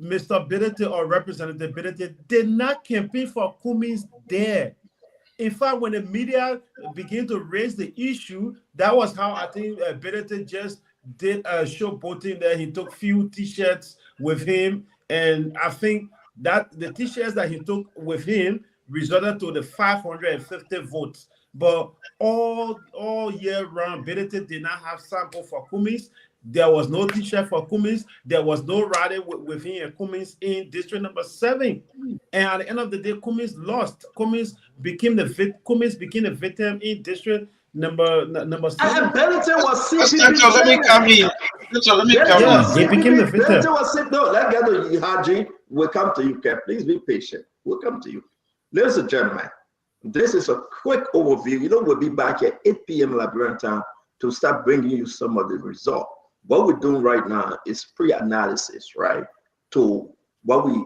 Mr. Bidete or Representative Bidete did not campaign for Cummings there. In fact, when the media began to raise the issue, that was how I think Bidete just did a showboating there. He took few T-shirts with him, and I think that the T-shirts that he took with him resulted to the 550 votes. But all year round, Bidete did not have sample for Cummings. There was no T-shirt for Cummings. There was no rally with him and Cummings in district number 7. And at the end of the day, Cummings lost. Cummings became the victim in district number 7. And Bidete was CPP. Let me come in. He became the victim. Bidete was no, let's get to Haji. We'll come to you, Cap. Please be patient. We'll come to you. Ladies and gentlemen, this is a quick overview. You know, we'll be back at 8 p.m. Liberian time to start bringing you some of the results. What we're doing right now is pre-analysis, right, to what we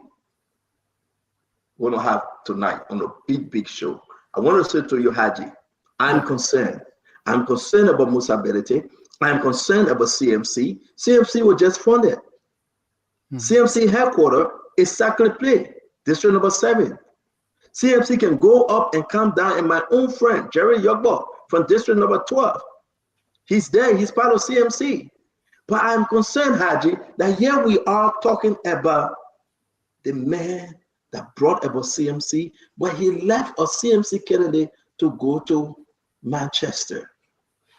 want to have tonight on a big show. I want to say to you, Haji, I'm concerned. I'm concerned about Musa Bidete. I'm concerned about CMC. CMC was just funded. CMC headquarters is Sacred Play, district number 7. CMC can go up and come down, and my own friend, Jerry Yogbo, from district number 12. He's there, he's part of CMC. But I'm concerned, Haji, that here we are talking about the man that brought about CMC, but he left a CMC candidate to go to Manchester.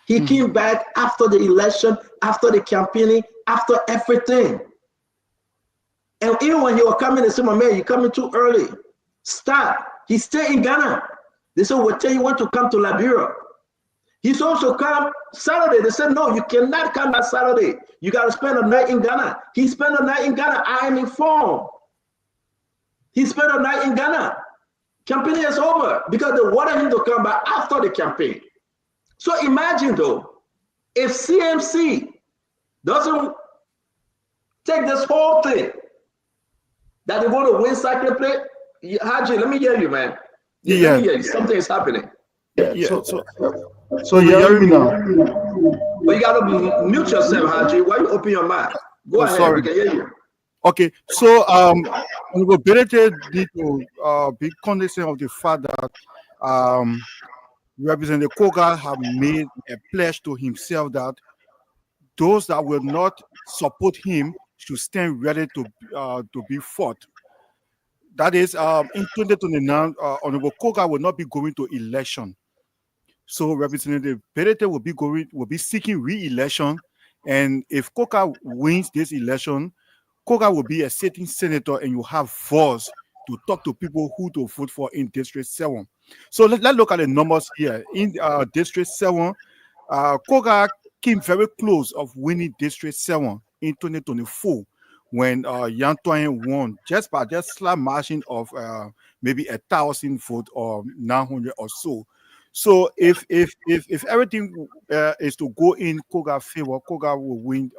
He came back after the election, after the campaigning, after everything. And even when he was coming, they said, my man, you're coming too early. Stop. He stayed in Ghana. They said, well, tell you want to come to Liberia. He's also come Saturday. They said, no, you cannot come back Saturday. You got to spend a night in Ghana. He spent a night in Ghana. I am informed. He spent a night in Ghana. Campaign is over because they wanted him to come back after the campaign. So imagine though, if CMC doesn't take this whole thing, that they're going to win cycle play, Haji, let me hear you, man. Yeah. Let me hear you. Something is happening. Yeah. So you hear me now? But you got to mute yourself, Haji. Why you open your mouth? Go ahead. Sorry. We can hear you. Okay, so Berete need to be cognizant of the fact that Representative Koga have made a pledge to himself that those that will not support him should stand ready to be fought. That is, in 2029, Honorable Koga will not be going to election. So Representative Berete will be seeking re-election, and if Koga wins this election, Koga will be a sitting senator, and you have voice to talk to people who to vote for in District 7. So let's look at the numbers here. In District 7, Koga came very close of winning District 7 in 2024 when Yantoyen won just by slight margin of maybe 1,000 votes or 900 or so. So if everything is to go in Koga's favor, Koga will win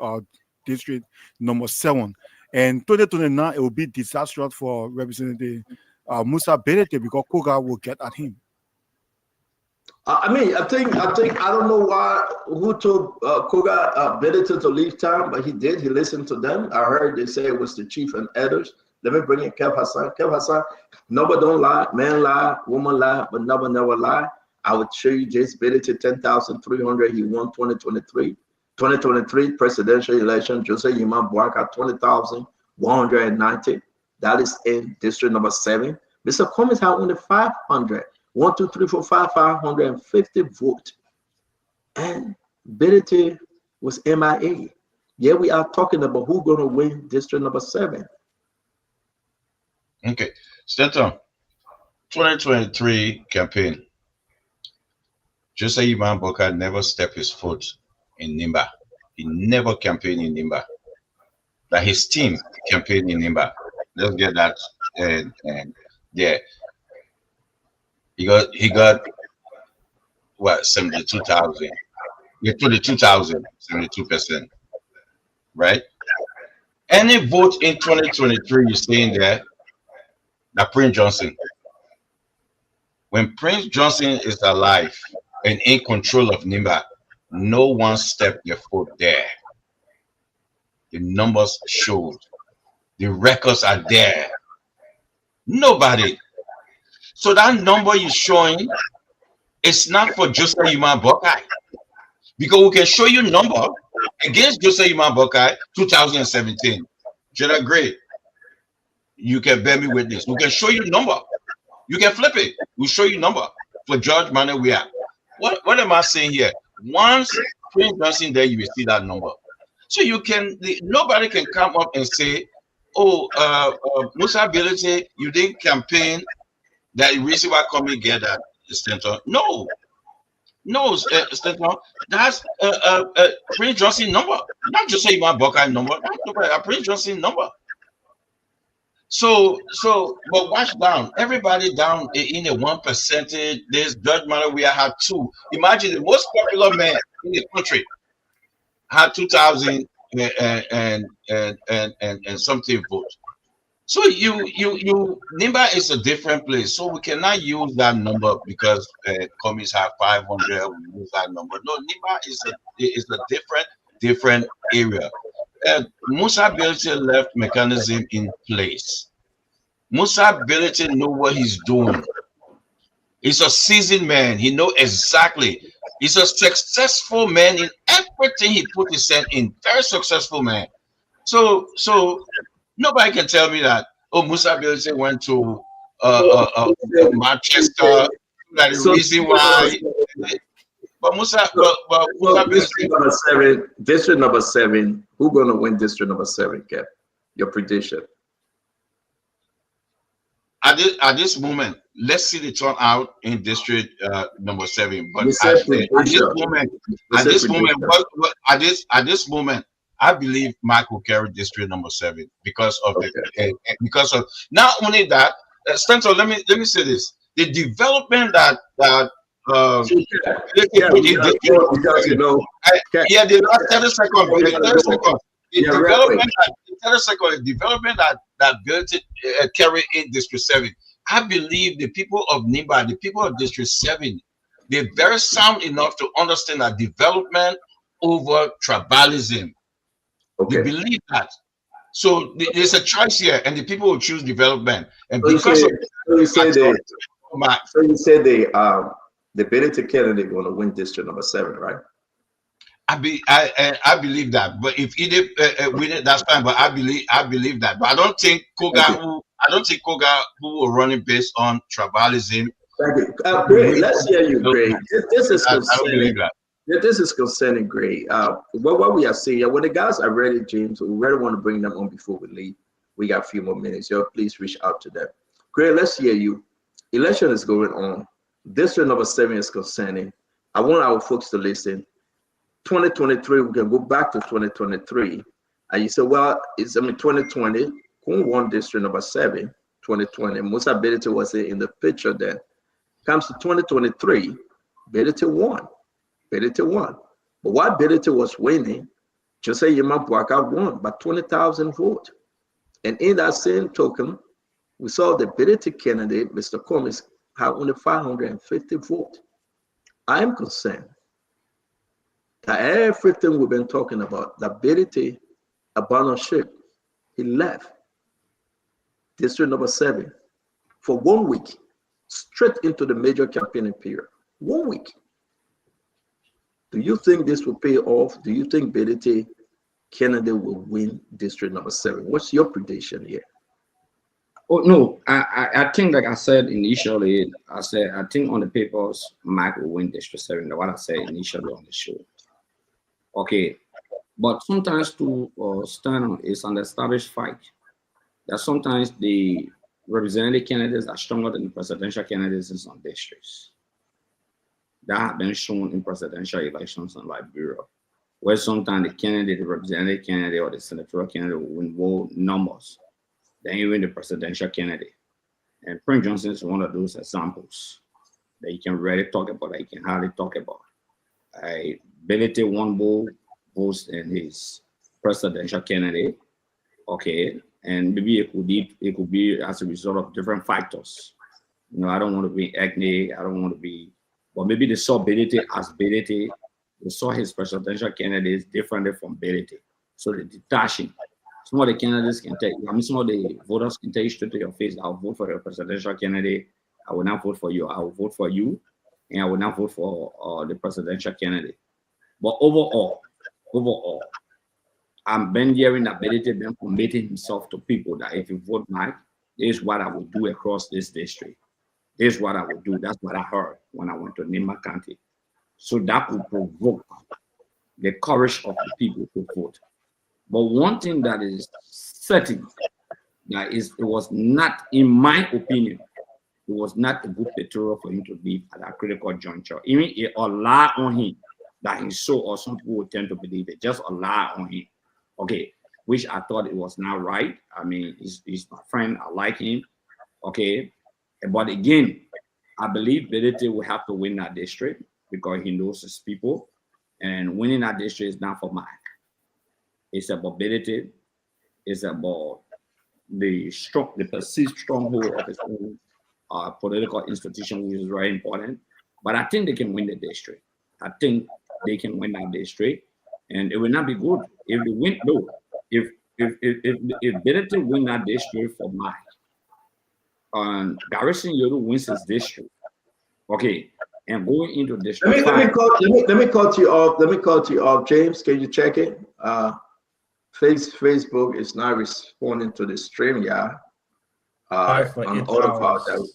District number 7. And 2029, it will be disastrous for Representative Musa Berete because Koga will get at him. I think I don't know who told Koga Berete to leave town, but he did. He listened to them. I heard they say it was the chief and elders. Let me bring in Kev Hassan. Kev Hassan, number don't lie, man lie, woman lie, but number never lie. I would show you Jace Berete 10,300. He won 2023. 2023 presidential election, Jose Yima Boaka 20,190. That is in district number 7. Mr. Cummings had only 500. 1, 2, 3, 4, 5, 550 votes. And Berete was MIA. Yeah, we are talking about who's going to win district number 7. Okay, Stanton, 2023 campaign. Jose Yima Boaka never stepped his foot in Nimba. He never campaigned in Nimba. That his team campaigned in Nimba. Let's get that. And yeah, he got what, 72,000. Yeah, 22,000, 72%. Right? Any vote in 2023 you see in there, that Prince Johnson. When Prince Johnson is alive and in control of Nimba, no one stepped their foot there. The numbers showed. The records are there. Nobody. So that number you're showing, it's not for Jose Yima Boakai. Because we can show you number against Jose Yima Boakai 2017. Jenna Gray, you can bear me with this. We can show you number. You can flip it. We'll show you number for George Manuel Weah. What am I saying here? Once Prince Johnson there, you will see that number. So you can, nobody can come up and say, oh, Musa Berete, you didn't campaign, that reason why come and get that, Stanton. No, Stanton, that's Prince Johnson number, not just say my Boakai number, that's a Prince Johnson number. So, but watch down. Everybody down in a 1%. There's Judge Manuel Weah had 2. Imagine the most popular man in the country had 2,000 and something votes. So Nimba is a different place. So we cannot use that number because Cummings have 500. We use that number. No, Nimba is a different area. Musa Berete left mechanism in place. Musa Berete know what he's doing. He's a seasoned man. He knows exactly. He's a successful man in everything he put his hand in. Very successful man. So nobody can tell me that, oh, Musa Berete went to Manchester. That is the reason why. But Musa Berete, district number 7. Who's gonna win district number 7, Kev? Your prediction. at this moment, let's see the turnout in district number 7. But You said at this moment, at this moment, I believe Mike will carry district number 7 because of because of not only that. Stanton, let me say this: the development that yeah, we got to know. Yeah, the last 30 seconds. The development that built it carry in District 7. I believe the people of Nimba, the people of District 7, they're very sound enough to understand that development over tribalism. They believe that. So there's a choice here, and the people will choose development. And because you say the ability candidate going to win District number 7, right? I believe that, but if he did win it, that's fine. But I believe that. But I don't think Koga who will run it based on tribalism. Thank you. Great. Let's hear you, Greg. This is I don't believe that. This is concerning Greg. What we are seeing, when the guys are ready, James, we really want to bring them on before we leave. We got a few more minutes. So please reach out to them. Greg, let's hear you. Election is going on. District number 7 is concerning. I want our folks to listen. 2023, we can go back to 2023. And you say, well, it's 2020, who won district number 7, 2020. Most ability was in the picture then. Comes to 2023, ability won. Ability won. But what ability was winning, just say Yema Bwaka won by 20,000 votes. And in that same token, we saw the ability candidate, Mr. Combs, had only 550 votes. I'm concerned that everything we've been talking about, the ability, abandoned ship, he left district number 7 for 1 week, straight into the major campaigning period. 1 week. Do you think this will pay off? Do you think ability Canada will win district number 7? What's your prediction here? Oh no, I think, like I said initially, I think on the papers, Mike will win district 7. That's what I said initially on the show. Okay, but sometimes to stand on is an established fight. That sometimes the representative candidates are stronger than the presidential candidates in some districts. That have been shown in presidential elections in Liberia, where sometimes the representative candidate, or the senatorial candidate will win more numbers than even the presidential candidate. And Prince Johnson is one of those examples that you can rarely talk about, that you can hardly talk about. Ability won both votes in his presidential candidate, okay, and maybe it could be as a result of different factors. You know, I don't want to be acne, I don't want to be, but maybe they saw ability as ability. They saw his presidential candidates differently from ability, so they're detaching. Some of the candidates can take, some of the voters can take straight to your face, I'll vote for your presidential candidate, I will not vote for you, I will vote for you, and I will not vote for the presidential candidate. But overall, I'm been hearing ability been committing himself to people that if you vote Mike, this is what I will do across this district. This is what I will do. That's what I heard when I went to Nimba County. So that will provoke the courage of the people to vote. But one thing that is certain, that is, it was not, in my opinion, it was not a good material for him to leave at that critical juncture. Even a lie on him that he saw, or some people would tend to believe it, just a lie on him. Okay, which I thought it was not right. I mean, he's my friend, I like him. Okay, but again, I believe Ability will have to win that district because he knows his people, and winning that district is not for Mike. It's about Ability. It's about the perceived stronghold of his own political institution, which is very important. But I think they can win the district. I think they can win that district, and it will not be good if they win. No, if Ability win that district for Mike, Garrison Yodo wins his district, okay, and going into district. Let me cut you off. Let me cut you off, James. Can you check it? Facebook is not responding to the stream, yeah. Live for 8 hours.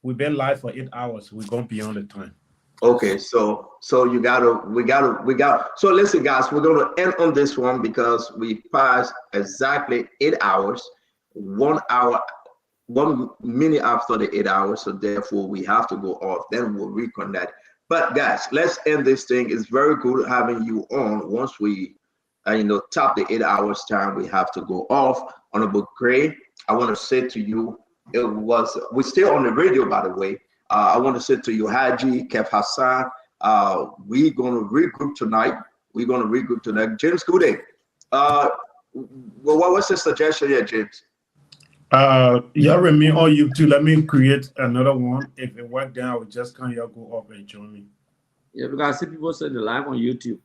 We've been live for 8 hours. We're going beyond the time. Okay, so we got. So listen, guys, we're gonna end on this one because we passed exactly 8 hours. 1 hour, 1 minute after the 8 hours, so therefore we have to go off. Then we'll reconnect. But guys, let's end this thing. It's very good having you on. Once we, tap the 8 hours time, we have to go off. Honorable Gray, I want to say to you, we're still on the radio, by the way. I want to say to you, Haji, Kev Hassan, we're going to regroup tonight. James Gooding, what's the suggestion here, James? Y'all me on YouTube. Let me create another one. If it worked, then I will just come here, go up and join me. Yeah, because I see people say the live on YouTube.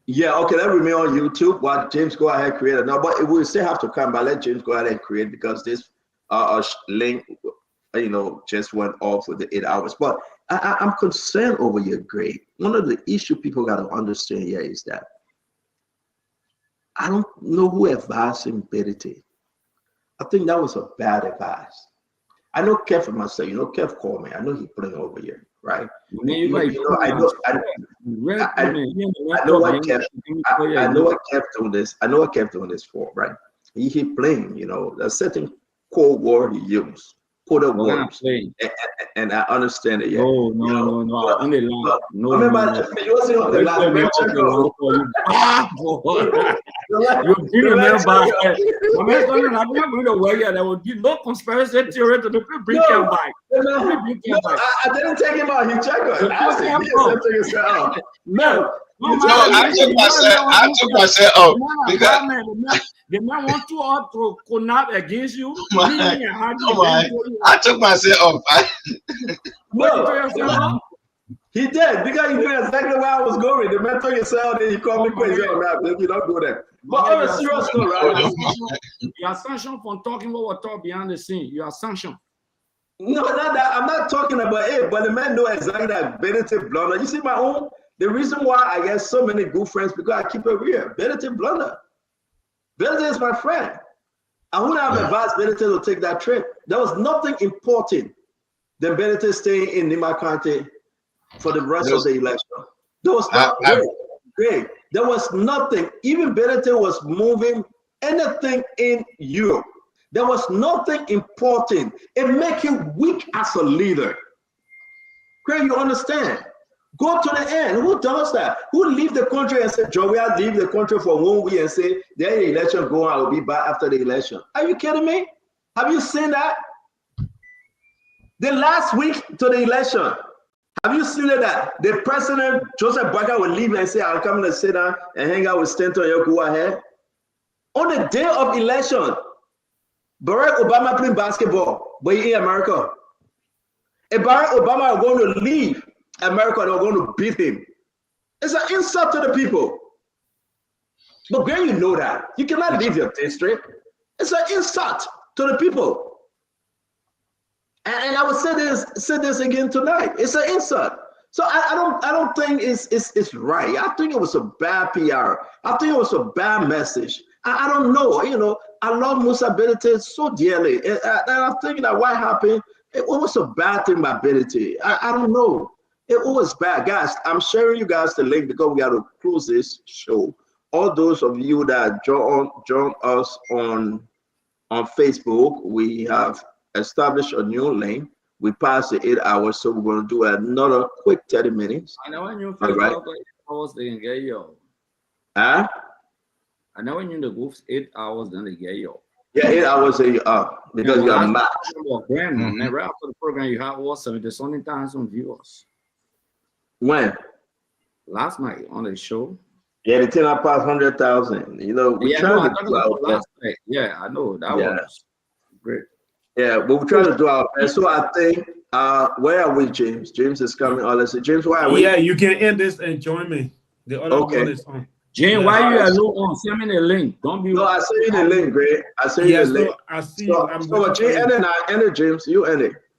Yeah, okay, let me on YouTube. While James go ahead and create another, but we still have to come back. Let James go ahead and create, because this link, just went off with the 8 hours. But I'm concerned over your grade. One of the issue people got to understand here is that I don't know who advised him Berity. I think that was a bad advice. I know Kev myself. Kev called me. I know he put it over here, right? I know what Kev doing this. I know what Kev doing this for, right? He playing. A certain code word he used. Put up words, and I understand it. Yeah. No. On the line. No. You wasn't on the line. You bring a man back. I'm not going to wear you. There will be no conspiracy theory to bring him back. I didn't take him out. He checked us. I took myself out because the man want to up to connect against you. I took myself off. No, he did, because he knew exactly where I was going. The man took himself, then he called me crazy. You don't go there. But on a serious note, right? You are sanctioned for talking what we talk behind the scene. You are sanctioned. No, not that. I'm not talking about it, but the man know exactly that Benedict Blunder. You see my own. The reason why I get so many good friends, because I keep it real. Benedict Blunder. Benedict is my friend. I wouldn't have advised Benedict to take that trip. There was nothing important than Benedict staying in Nimba County for the rest of the election. There was great. There was nothing. Even Benedict was moving anything in Europe. There was nothing important. It makes you weak as a leader. Craig, you understand? Go to the end. Who does that? Who leave the country and say, Joey, I'll leave the country for 1 week and say, there the election go, I will be back after the election. Are you kidding me? Have you seen that? The last week to the election, have you seen that the president, Joseph Baka, will leave and say, I'll come to sit down and hang out with Stanton, you go ahead? On the day of election, Barack Obama playing basketball, but he in America. If Barack Obama are going to leave America, they're going to beat him. It's an insult to the people. But Graham, you know that. You cannot leave your district. It's an insult to the people. And I would say this again tonight. It's an insult. So I don't think it's right. I think it was a bad PR. I think it was a bad message. I don't know. I love Musa Benedict so dearly. And I'm thinking that what happened, it was a bad thing by Benedict. I don't know. It was bad. Guys, I'm sharing you guys the link because we got to close this show. All those of you that join us on Facebook, we have established a new link. We passed the 8 hours, so we're going to do another quick 30 minutes. I know when you All right. 8 hours, they can get you. Huh? I know when you the groups 8 hours, then they get you. Yeah, 8 hours because you are mad. Right after the program, you have what 70 thousand viewers. When? Last night on the show. Yeah, the 10 past 100,000. We're trying to do our best. Yeah, I know that was great. Yeah, but we're trying to do our best. So I think, where are we, James? James is coming. Oh, let's see. James, where are we? Yeah, you can end this and join me. The other one is on. James, why you alone? Send me the link. Don't be. No, I send you the link, Greg. I send you the link. I see. So James, end it, James. You end it.